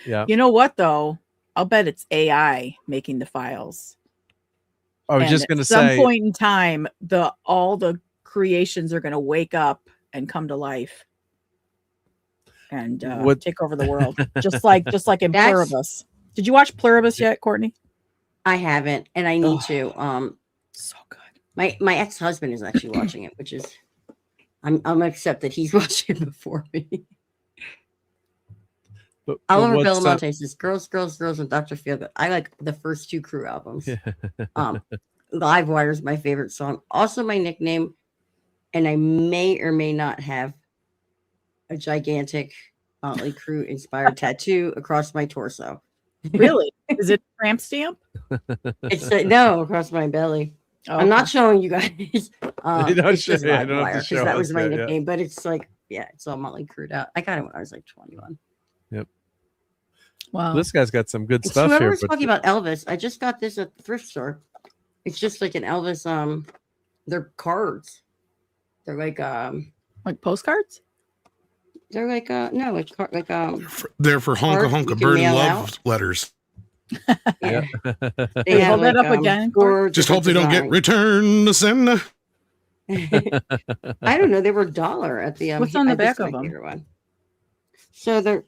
Yeah. You know what though? I'll bet it's AI making the files. I was just going to say, at some point in time, all the creations are going to wake up and come to life and take over the world, just like in Pluribus. Did you watch Pluribus yet, Courtney? I haven't, and I need to. So good. My ex-husband is actually watching it, which is I'm upset that he's watching it before me. But Oliver Belamonte says, "Girls, girls, girls," and Dr. Feelgood. I like the first 2 Crew albums. Live Wire is my favorite song. Also, my nickname, and I may or may not have a gigantic Motley Crue inspired tattoo across my torso. Really? Is it a tramp stamp? It's no across my belly. Oh, I'm not showing you guys. It's just Live Wire because that was my nickname. But it's like, it's all Motley Crued out. I got it when I was like 21. Yep. Wow. This guy's got some good stuff Whoever here. was talking about Elvis, I just got this at the thrift store. It's just like an Elvis. They're cards. They're like postcards. They're like no, like They're for honka cards you honka can burning mail love out. letters. Yeah. They hold that up again. Just hope they don't get returned to sender. I don't know. They were $1 at the What's on the this back of is my them? favorite one. So they're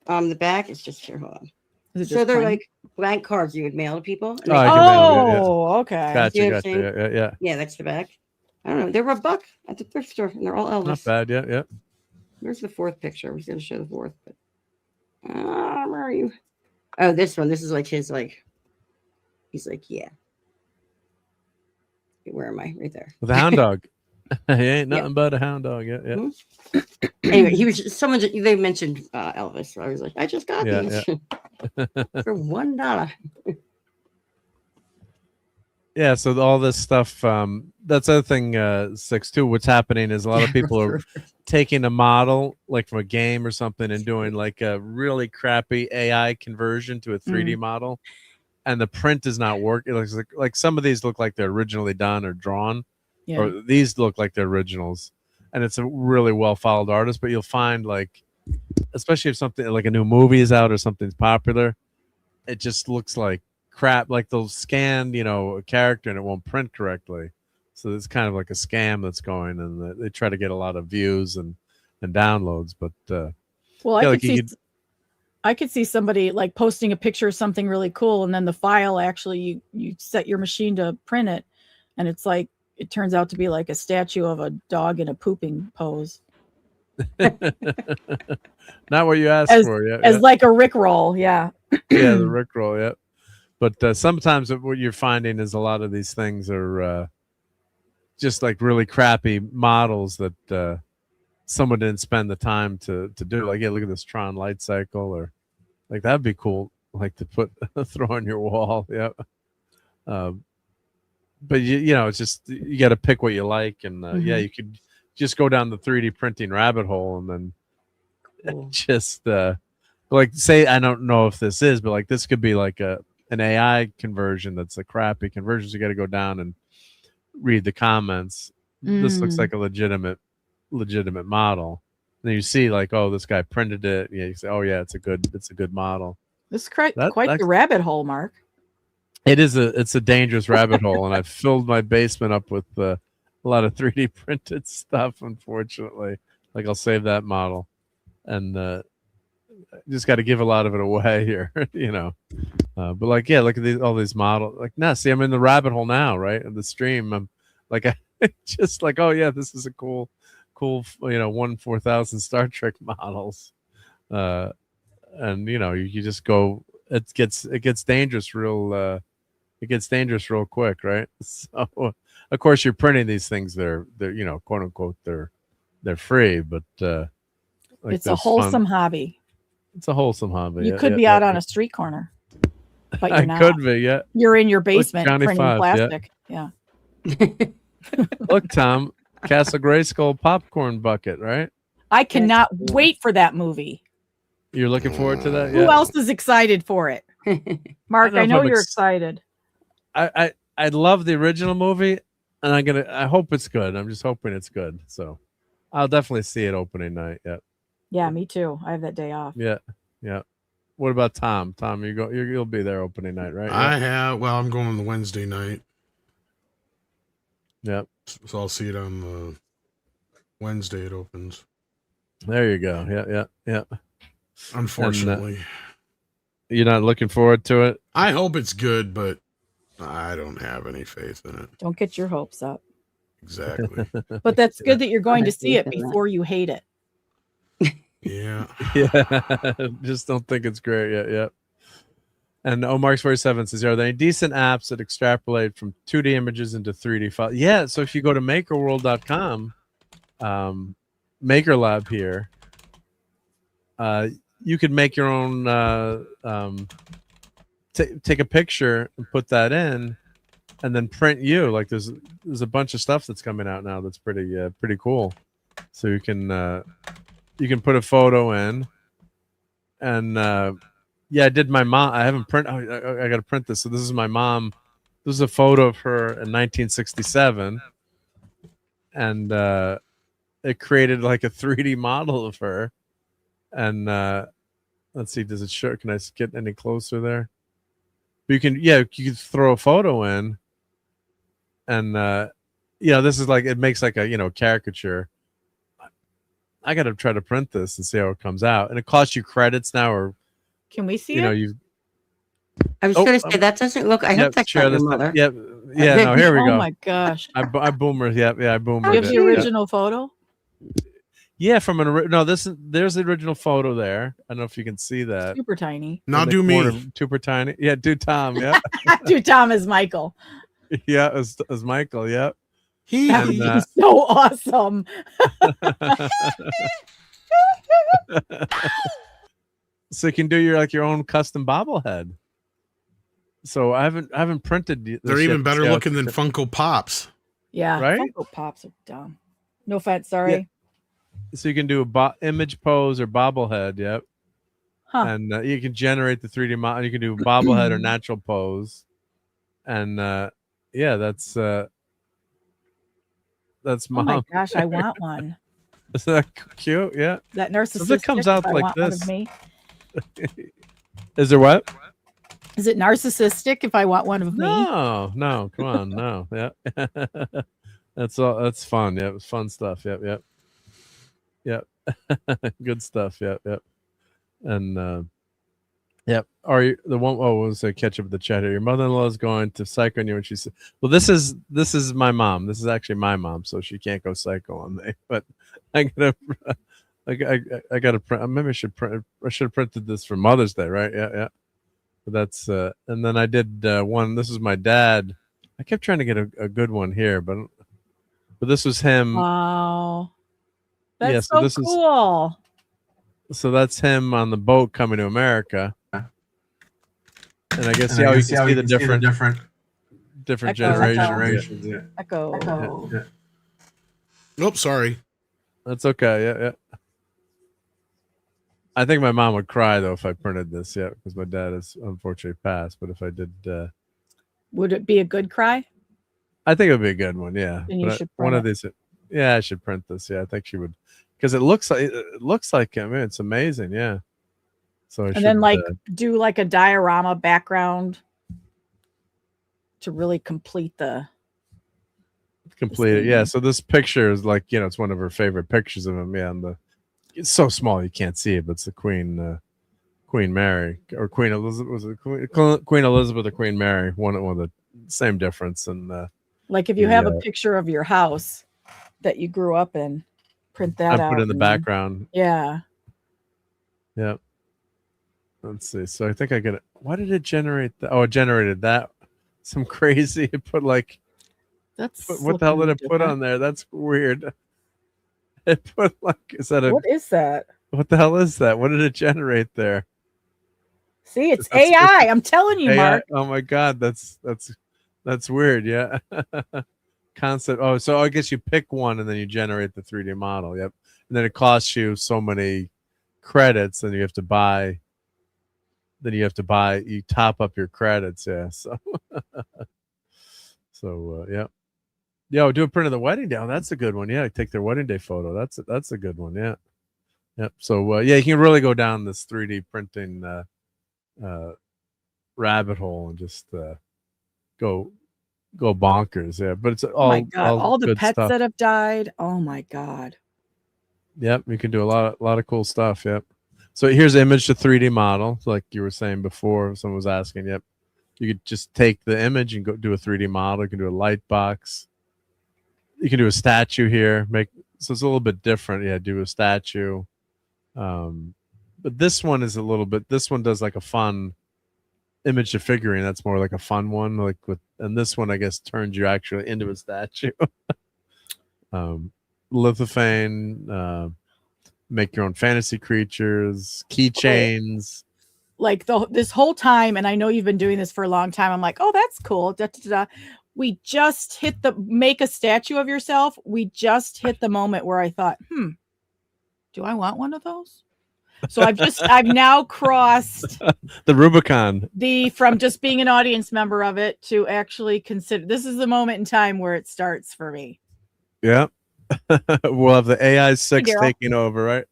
the back is just here. Hold on. Is it So just they're plain? like blank cards you would mail to people. And Oh, they- you can mail it, Oh, okay. Gotcha, See what I'm gotcha. saying? Yeah. Yeah, that's the back. I don't know. They were $1 at the thrift store, and they're all Elvis. Not bad. Yeah. Where's the fourth picture? I was going to show the fourth, but where are you? Oh, this one. This is like his like. He's like, yeah. Where am I? Right there. The hound dog. He ain't Yeah. nothing but a hound dog. Yeah. Mhm. Anyway, he was just, they mentioned Elvis, so I was like, I just got Yeah, these for $1. Yeah, so all this stuff, that's the other thing, Six, too. What's happening is a lot of people are taking a model, like from a game or something, and doing like a really crappy AI conversion to a 3D model, and the print is not working. It looks like some of these look like they're originally done or drawn, or these look like they're originals, and it's a really well-followed artist, but you'll find, like, especially if something like a new movie is out or something's popular, it just looks like crap. Like they'll scan a character and it won't print correctly, so it's kind of like a scam that's going, and they try to get a lot of views and downloads. But well, I could see somebody like posting a picture of something really cool, and then the file actually you set your machine to print it, and it's like it turns out to be like a statue of a dog in a pooping pose. Not what you asked for. As like a Rickroll. Yeah. Yeah, the Rickroll. Yeah. But sometimes what you're finding is a lot of these things are just like really crappy models that someone didn't spend the time to do. Like, yeah, look at this Tron light cycle, or like that'd be cool, like to throw on your wall. Yeah. But it's just you got to pick what you like, and yeah, you could just go down the 3D printing rabbit hole, and then just like say, I don't know if this is, but like this could be like an AI conversion that's a crappy conversion. So you got to go down and read the comments. This looks like a legitimate model. And then you see like, oh, this guy printed it. Yeah, you say, oh yeah, it's a good model. This is quite the rabbit hole, Mark. It's a dangerous rabbit hole, and I've filled my basement up with a lot of 3D printed stuff. Unfortunately, like I'll save that model, and just got to give a lot of it away here, But like, yeah, look at all these models. Like, see, I'm in the rabbit hole now, right? In the stream, I'm like, I just like, oh yeah, this is a cool, 1/4000 Star Trek models, and you just go. It gets dangerous real. It gets dangerous real quick, right? So, of course, you're printing these things. They're quote unquote, they're free, but like it's a wholesome hobby. It's a wholesome hobby. You could be out on a street corner, but you're not. Could be, yeah. You're in your basement Johnny printing 5, plastic. Yeah. Look, Tom, Castle Grayskull popcorn bucket, right? I cannot wait for that movie. You're looking forward to that? Who else is excited for it? Mark, I know you're excited. I love the original movie, and I hope it's good. I'm just hoping it's good. So I'll definitely see it opening night. Yeah. Yeah, me too. I have that day off. Yeah. What about Tom? Tom, you'll be there opening night, right? I have. Well, I'm going on the Wednesday night. Yep. So I'll see it on the Wednesday. It opens. There you go. Yeah. Unfortunately, you're not looking forward to it. I hope it's good, but I don't have any faith in it. Don't get your hopes up. Exactly. But that's good that you're going to see it before you hate it. Yeah. Just don't think it's great yet. Yeah. And Marks 47 says, are there any decent apps that extrapolate from 2D images into 3D files? Yeah. So if you go to makerworld.com, Maker Lab here, you could make your own, take a picture and put that in, and then print you. Like there's a bunch of stuff that's coming out now that's pretty cool. So you can put a photo in, and Yeah, I did my mom. I haven't print. I got to print this. So this is my mom. This is a photo of her in 1967, and it created like a 3D model of her. And let's see, does it show? Can I get any closer there? But you can throw a photo in, and this is like, it makes like a caricature. I got to try to print this and see how it comes out, and it costs you credits now, or can we see it? I was going to say that doesn't look. I hope that's not your mother. Yeah. No, here we go. Oh my gosh! I boomered. I boomered. You have the original photo? Yeah, from there's the original photo there. I don't know if you can see that. Super tiny. Now do me. Super tiny. Yeah, do Tom. Yeah. Do Tom as Michael. Yeah, as Michael. Yeah. He's so awesome. So you can do your own custom bobblehead. So I haven't printed. They're even better looking than Funko Pops. Yeah, right. Funko Pops are dumb. No offense, sorry. Yeah. So you can do a image pose or bobblehead. Yep. Huh. And you can generate the 3D model. You can do bobblehead or natural pose. And that's mom. Oh my gosh, I want one. Is that cute? Yeah. That narcissistic. So it comes out I like want this. One of me. Is there what? Is it narcissistic if I want one of me? No, come on, no. Yeah. That's all. That's fun. Yeah, it was fun stuff. Yep. Good stuff. Yep. And are you the one? Oh, we'll say catch up with the chat here. Your mother-in-law is going to psycho on you, and she said, "Well, this is my mom. This is actually my mom, so she can't go psycho on me." But I gotta print. Maybe I should print. I should have printed this for Mother's Day, right? Yeah. But that's and then I did one. This is my dad. I kept trying to get a good one here, but this was him. Wow, that's so cool. So that's him on the boat coming to America. And I guess you can see the different generations. Yeah. Echo. Yeah. Nope, sorry. That's okay. Yeah. I think my mom would cry though if I printed this, because my dad has unfortunately passed. But if I did, would it be a good cry? I think it would be a good one. Yeah, then you should one of these. Yeah, I should print this. Yeah, I think she would, because it looks like I mean, it's amazing. Yeah. So then do like a diorama background to really complete it. Yeah. So this picture is like, it's one of her favorite pictures of him. Yeah, and it's so small you can't see it, but it's the Queen Mary or Queen Elizabeth. Was it Queen Elizabeth or Queen Mary? One of the same difference. And like if you have a picture of your house that you grew up in, print that out. Put it in the background. Yeah. Yeah. Let's see. So I think I get it. Why did it generate that? Oh, it generated that. Some crazy. It put like. What the hell did it put on there? That's weird. It put like. What is that? What the hell is that? What did it generate there? See, it's AI. I'm telling you, AI. Mark. Oh my God, that's weird. Yeah. Concept. Oh, so I guess you pick one and then you generate the 3D model. Yep. And then it costs you so many credits, and you have to buy. Then you top up your credits. Yeah. So, yeah. Yeah. Do a print of the wedding day. Oh, that's a good one. Yeah. Take their wedding day photo. That's a good one. Yeah. Yep. So, you can really go down this 3D printing rabbit hole and just go bonkers. Yeah. But it's all, oh my God, all the pets stuff that have died. Oh my God. Yep. You can do a lot of cool stuff. Yep. So here's an image to 3D model, like you were saying before. Someone was asking. Yep, you could just take the image and go do a 3D model. You can do a light box. You can do a statue here. So it's a little bit different. Yeah, do a statue. But this one is a little bit. This one does like a fun image to figurine. That's more like a fun one. And this one I guess turns you actually into a statue. Lithophane. Make your own fantasy creatures, keychains. Like this whole time, and I know you've been doing this for a long time. I'm like, oh, that's cool. Da, da, da. We just hit make a statue of yourself. We just hit the moment where I thought, do I want one of those? So I've now crossed the Rubicon. From just being an audience member of it to actually consider. This is the moment in time where it starts for me. Yeah. We'll have the AI 6 Daryl. taking over, right?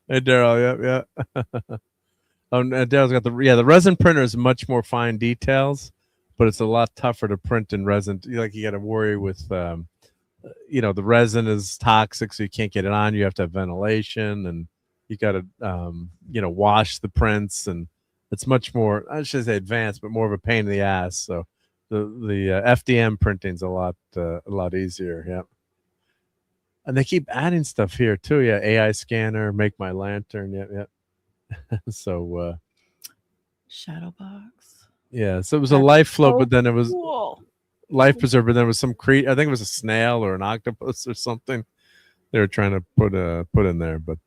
Hey, Daryl. Yeah. Daryl's got the resin printer is much more fine details, but it's a lot tougher to print in resin. Like you got to worry with, the resin is toxic, so you can't get it on. You have to have ventilation, and you got to, wash the prints, and it's much more. I should say advanced, but more of a pain in the ass. So the FDM printing's a lot easier. Yeah. And they keep adding stuff here too. Yeah, AI scanner, make my lantern. Yeah. So shadow box. Yeah, so it was a life float, but then it was cool. Life preserver, but then it was some I think it was a snail or an octopus or something they were trying to put in there. But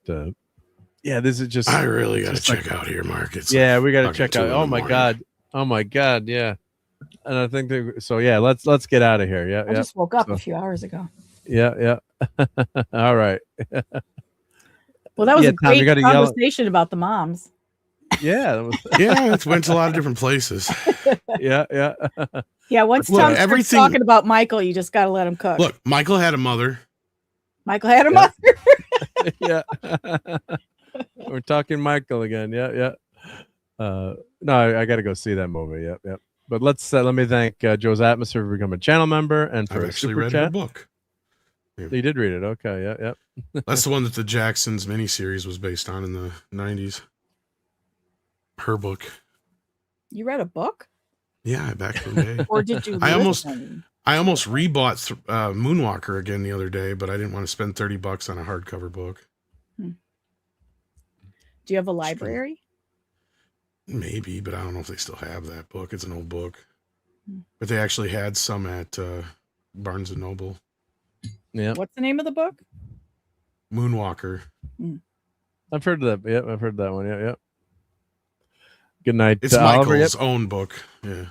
yeah, this is just I really gotta check out here, Mark. It's we gotta check out. Oh my god, yeah. And I think let's get out of here. Yeah, I just woke up a few hours ago. Yeah. All right. Well, that was a great conversation about the moms. Yeah, it went to a lot of different places. Yeah. Yeah, once Tom starts talking about Michael, you just got to let him cook. Look, Michael had a mother. Mother. Yeah. We're talking Michael again. Yeah. No, I got to go see that movie. Yep. But let me thank Joe's Atmosphere for becoming a channel member and for I've actually read her book. Yeah. You did read it. Okay. Yeah. That's the one that the Jacksons miniseries was based on in the 90s. Her book. You read a book? Yeah, back in the day. Or did you? I almost rebought Moonwalker again the other day, but I didn't want to spend $30 on a hardcover book. Do you have a library? Maybe, but I don't know if they still have that book. It's an old book. But they actually had some at Barnes and Noble. Yeah. What's the name of the book? Moonwalker. I've heard of that. Yeah, I've heard that one. Yeah. Good night. It's Michael's own book. Yeah.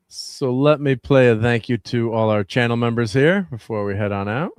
So let me play a thank you to all our channel members here before we head on out.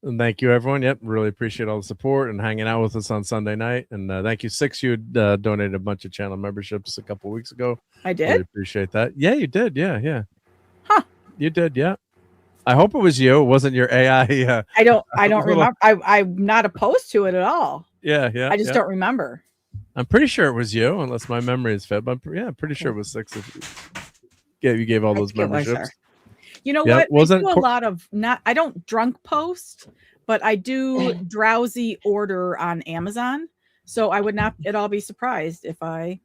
And thank you, everyone. Yep, really appreciate all the support and hanging out with us on Sunday night. And thank you, Six. You donated a bunch of channel memberships a couple weeks ago. I did. Really appreciate that. Yeah, you did. Yeah. Huh? You did. Yeah. I hope it was you. It wasn't your AI. I don't remember. I'm not opposed to it at all. Yeah. I just don't remember. I'm pretty sure it was you, unless my memory is fit. But I'm pretty sure it was Six. You gave all those memberships. You know what? I do a lot of I don't drunk post, but I do drowsy order on Amazon. So I would not at all be surprised if I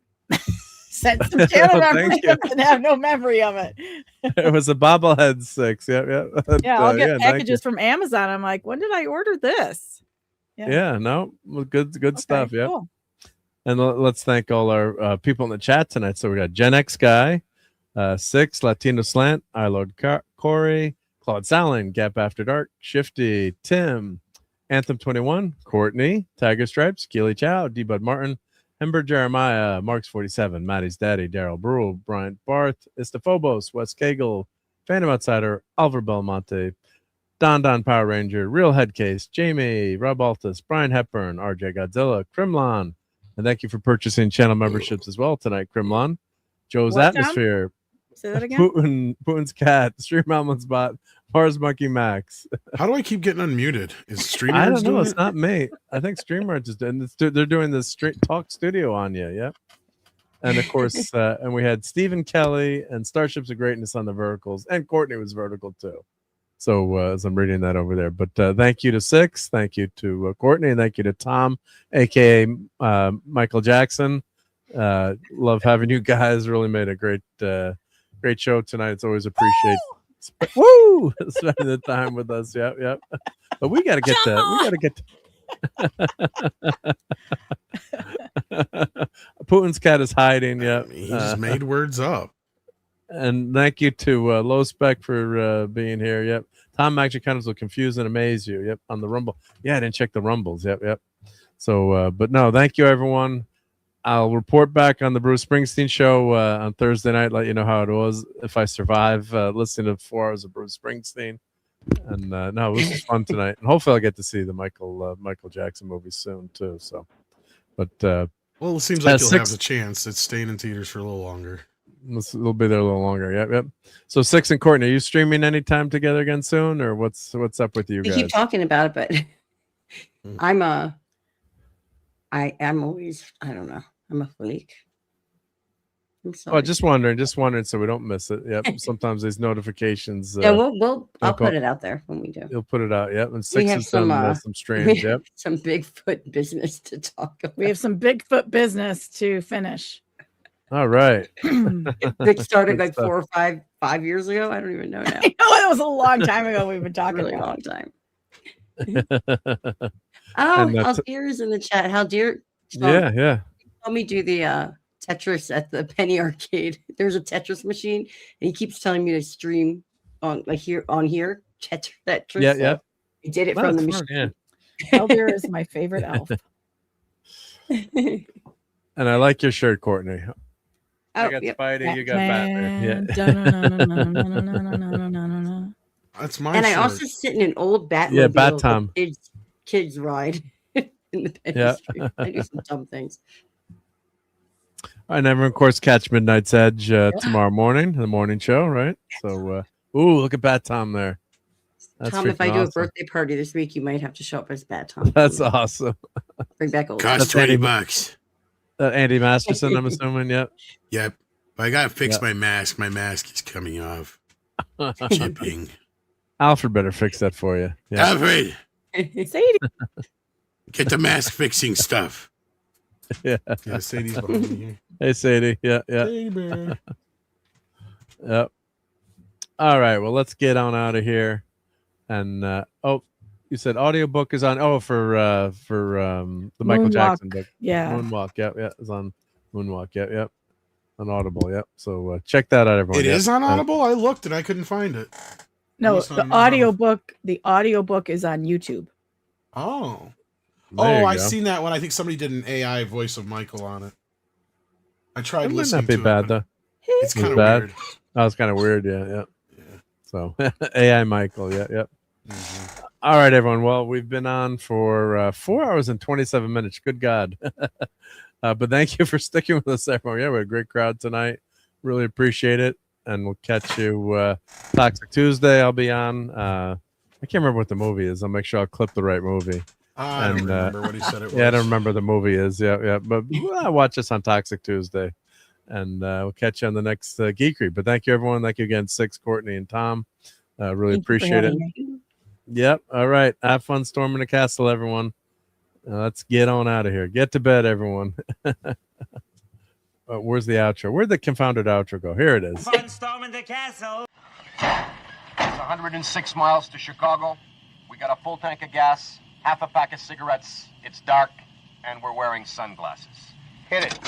sent some channel memberships and have no memory of it. It was a bobblehead Six. Yeah. Yeah, I'll get packages from Amazon. I'm like, when did I order this? Yeah, no, good stuff. Yeah. Cool. And let's thank all our people in the chat tonight. So we got Gen X Guy, Six, Latino Slant, our Lord Corey, Claude Salin, Gap After Dark, Shifty, Tim, Anthem 21, Courtney, Tiger Stripes, Keely Chow, D-Bud Martin, Ember Jeremiah, Marks 47, Maddie's Daddy, Daryl Brule, Bryant Barth, Istaphobos, Wes Cagle, Phantom Outsider, Oliver Belmonte, Don Power Ranger, Real Headcase, Jamie, Rob Altus, Brian Hepburn, RJ Godzilla, Crimlon, and thank you for purchasing channel memberships as well tonight, Crimlon. Joe's Atmosphere. Say that again. Putin's Cat, Stream Almond's Bot, Mars Monkey Max. How do I keep getting unmuted? Is StreamYard I don't know. doing It's not me. I think StreamYard is doing this. They're doing this straight talk studio on you. Yeah. And of course, and we had Stephen Kelly and Starships of Greatness on the verticals, and Courtney was vertical too. So as I'm reading that over there, but thank you to Six, thank you to Courtney, and thank you to Tom, aka Michael Jackson. Love having you guys. Really made a great show tonight. It's always appreciate spending the time with us. Yep. But we got to get that. We got to get. Putin's cat is hiding. Yep. He just made words up. And thank you to Low Spec for being here. Yep. Tom actually kind of will confuse and amaze you. Yep. On the Rumble. Yeah, I didn't check the Rumbles. Yep. So, but no, thank you, everyone. I'll report back on the Bruce Springsteen show on Thursday night, let you know how it was if I survive listening to 4 hours of Bruce Springsteen. And no, this was fun tonight. And hopefully I'll get to see the Michael Jackson movie soon, too. So, but well, it seems like you'll have the chance. It's staying in theaters for a little longer. It'll be there a little longer. Yep. So Six and Courtney, are you streaming anytime together again soon, or what's up with you guys? We keep talking about it, but I am always, I don't know. I'm a freak. I'm sorry. Oh, just wondering, so we don't miss it. Yep. Sometimes these notifications. Yeah, I'll put it out there when we do. You'll put it out. Yep. And we have some strange. Yep. Some Bigfoot business to talk about. We have some Bigfoot business to finish. All right. It started like 4 or 5 years ago. I don't even know now. I know it was a long time ago. We've been talking really about. Long time. Aldir is in the chat. Aldir, yeah. Help me do the Tetris at the Penny Arcade. There's a Tetris machine, and he keeps telling me to stream on here Tetris. Yeah. He did it from the machine. Yeah. Aldir is my favorite elf. And I like your shirt, Courtney. I got yep. Spidey, you got Batman. Yeah. That's my and shirt. I also sit in an old Batmobile. Yeah, Bat Tom. Kids ride in the Penny Street. I do some dumb things. All right, and everyone, of course, catch Midnight's Edge tomorrow morning, the morning show, right? So, look at Bat Tom there. That's Tom, if I do awesome. a birthday party this week, you might have to show up as Bat Tom. That's awesome. Bring back old. Cost $20. Andy Masterson, I'm assuming. Yep. But I gotta fix my mask. My mask is coming off. Chipping. Alfred better fix that for you. Yeah. Alfred, Sadie. get the mask fixing stuff. Yeah. Sadie's behind me here. Hey, Sadie. Yeah. Sadie bear. Yep. All right. Well, let's get on out of here. And you said audiobook is on. Oh, for the Michael Jackson book. Yeah. Moonwalk. Yep. It's on Moonwalk. Yep. On Audible. Yep. So check that out, everyone. It is on Audible. I looked and I couldn't find it. No, the audiobook. The audiobook is on YouTube. Oh. There you I go. seen that one. I think somebody did an AI voice of Michael on it. I tried It might listening not be to bad it. though. It's kind of bad. weird. Oh, it's kind of weird. Yeah. So AI Michael. Yep. Mm-hmm. All right, everyone. Well, we've been on for 4 hours and 27 minutes. Good God. But thank you for sticking with us, everyone. Yeah, we had a great crowd tonight. Really appreciate it. And we'll catch you Toxic Tuesday. I'll be on. I can't remember what the movie is. I'll make sure I'll clip the right movie. I don't remember what he said it was. Yeah, I don't remember the movie is. Yeah. But watch us on Toxic Tuesday. And we'll catch you on the next Geekery. But thank you, everyone. Thank you again, Six, Courtney, and Tom. Really appreciate it. Yep. All right. Have fun storming the castle, everyone. Let's get on out of here. Get to bed, everyone. Where's the outro? Where'd the confounded outro go? Here it is. Fun storming the castle. It's 106 miles to Chicago. We got a full tank of gas, half a pack of cigarettes. It's dark, and we're wearing sunglasses. Hit it.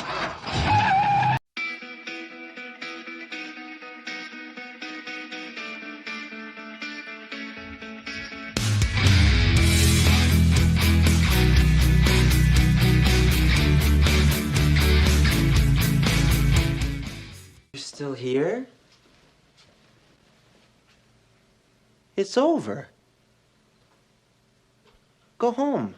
Still here? It's over. Go home.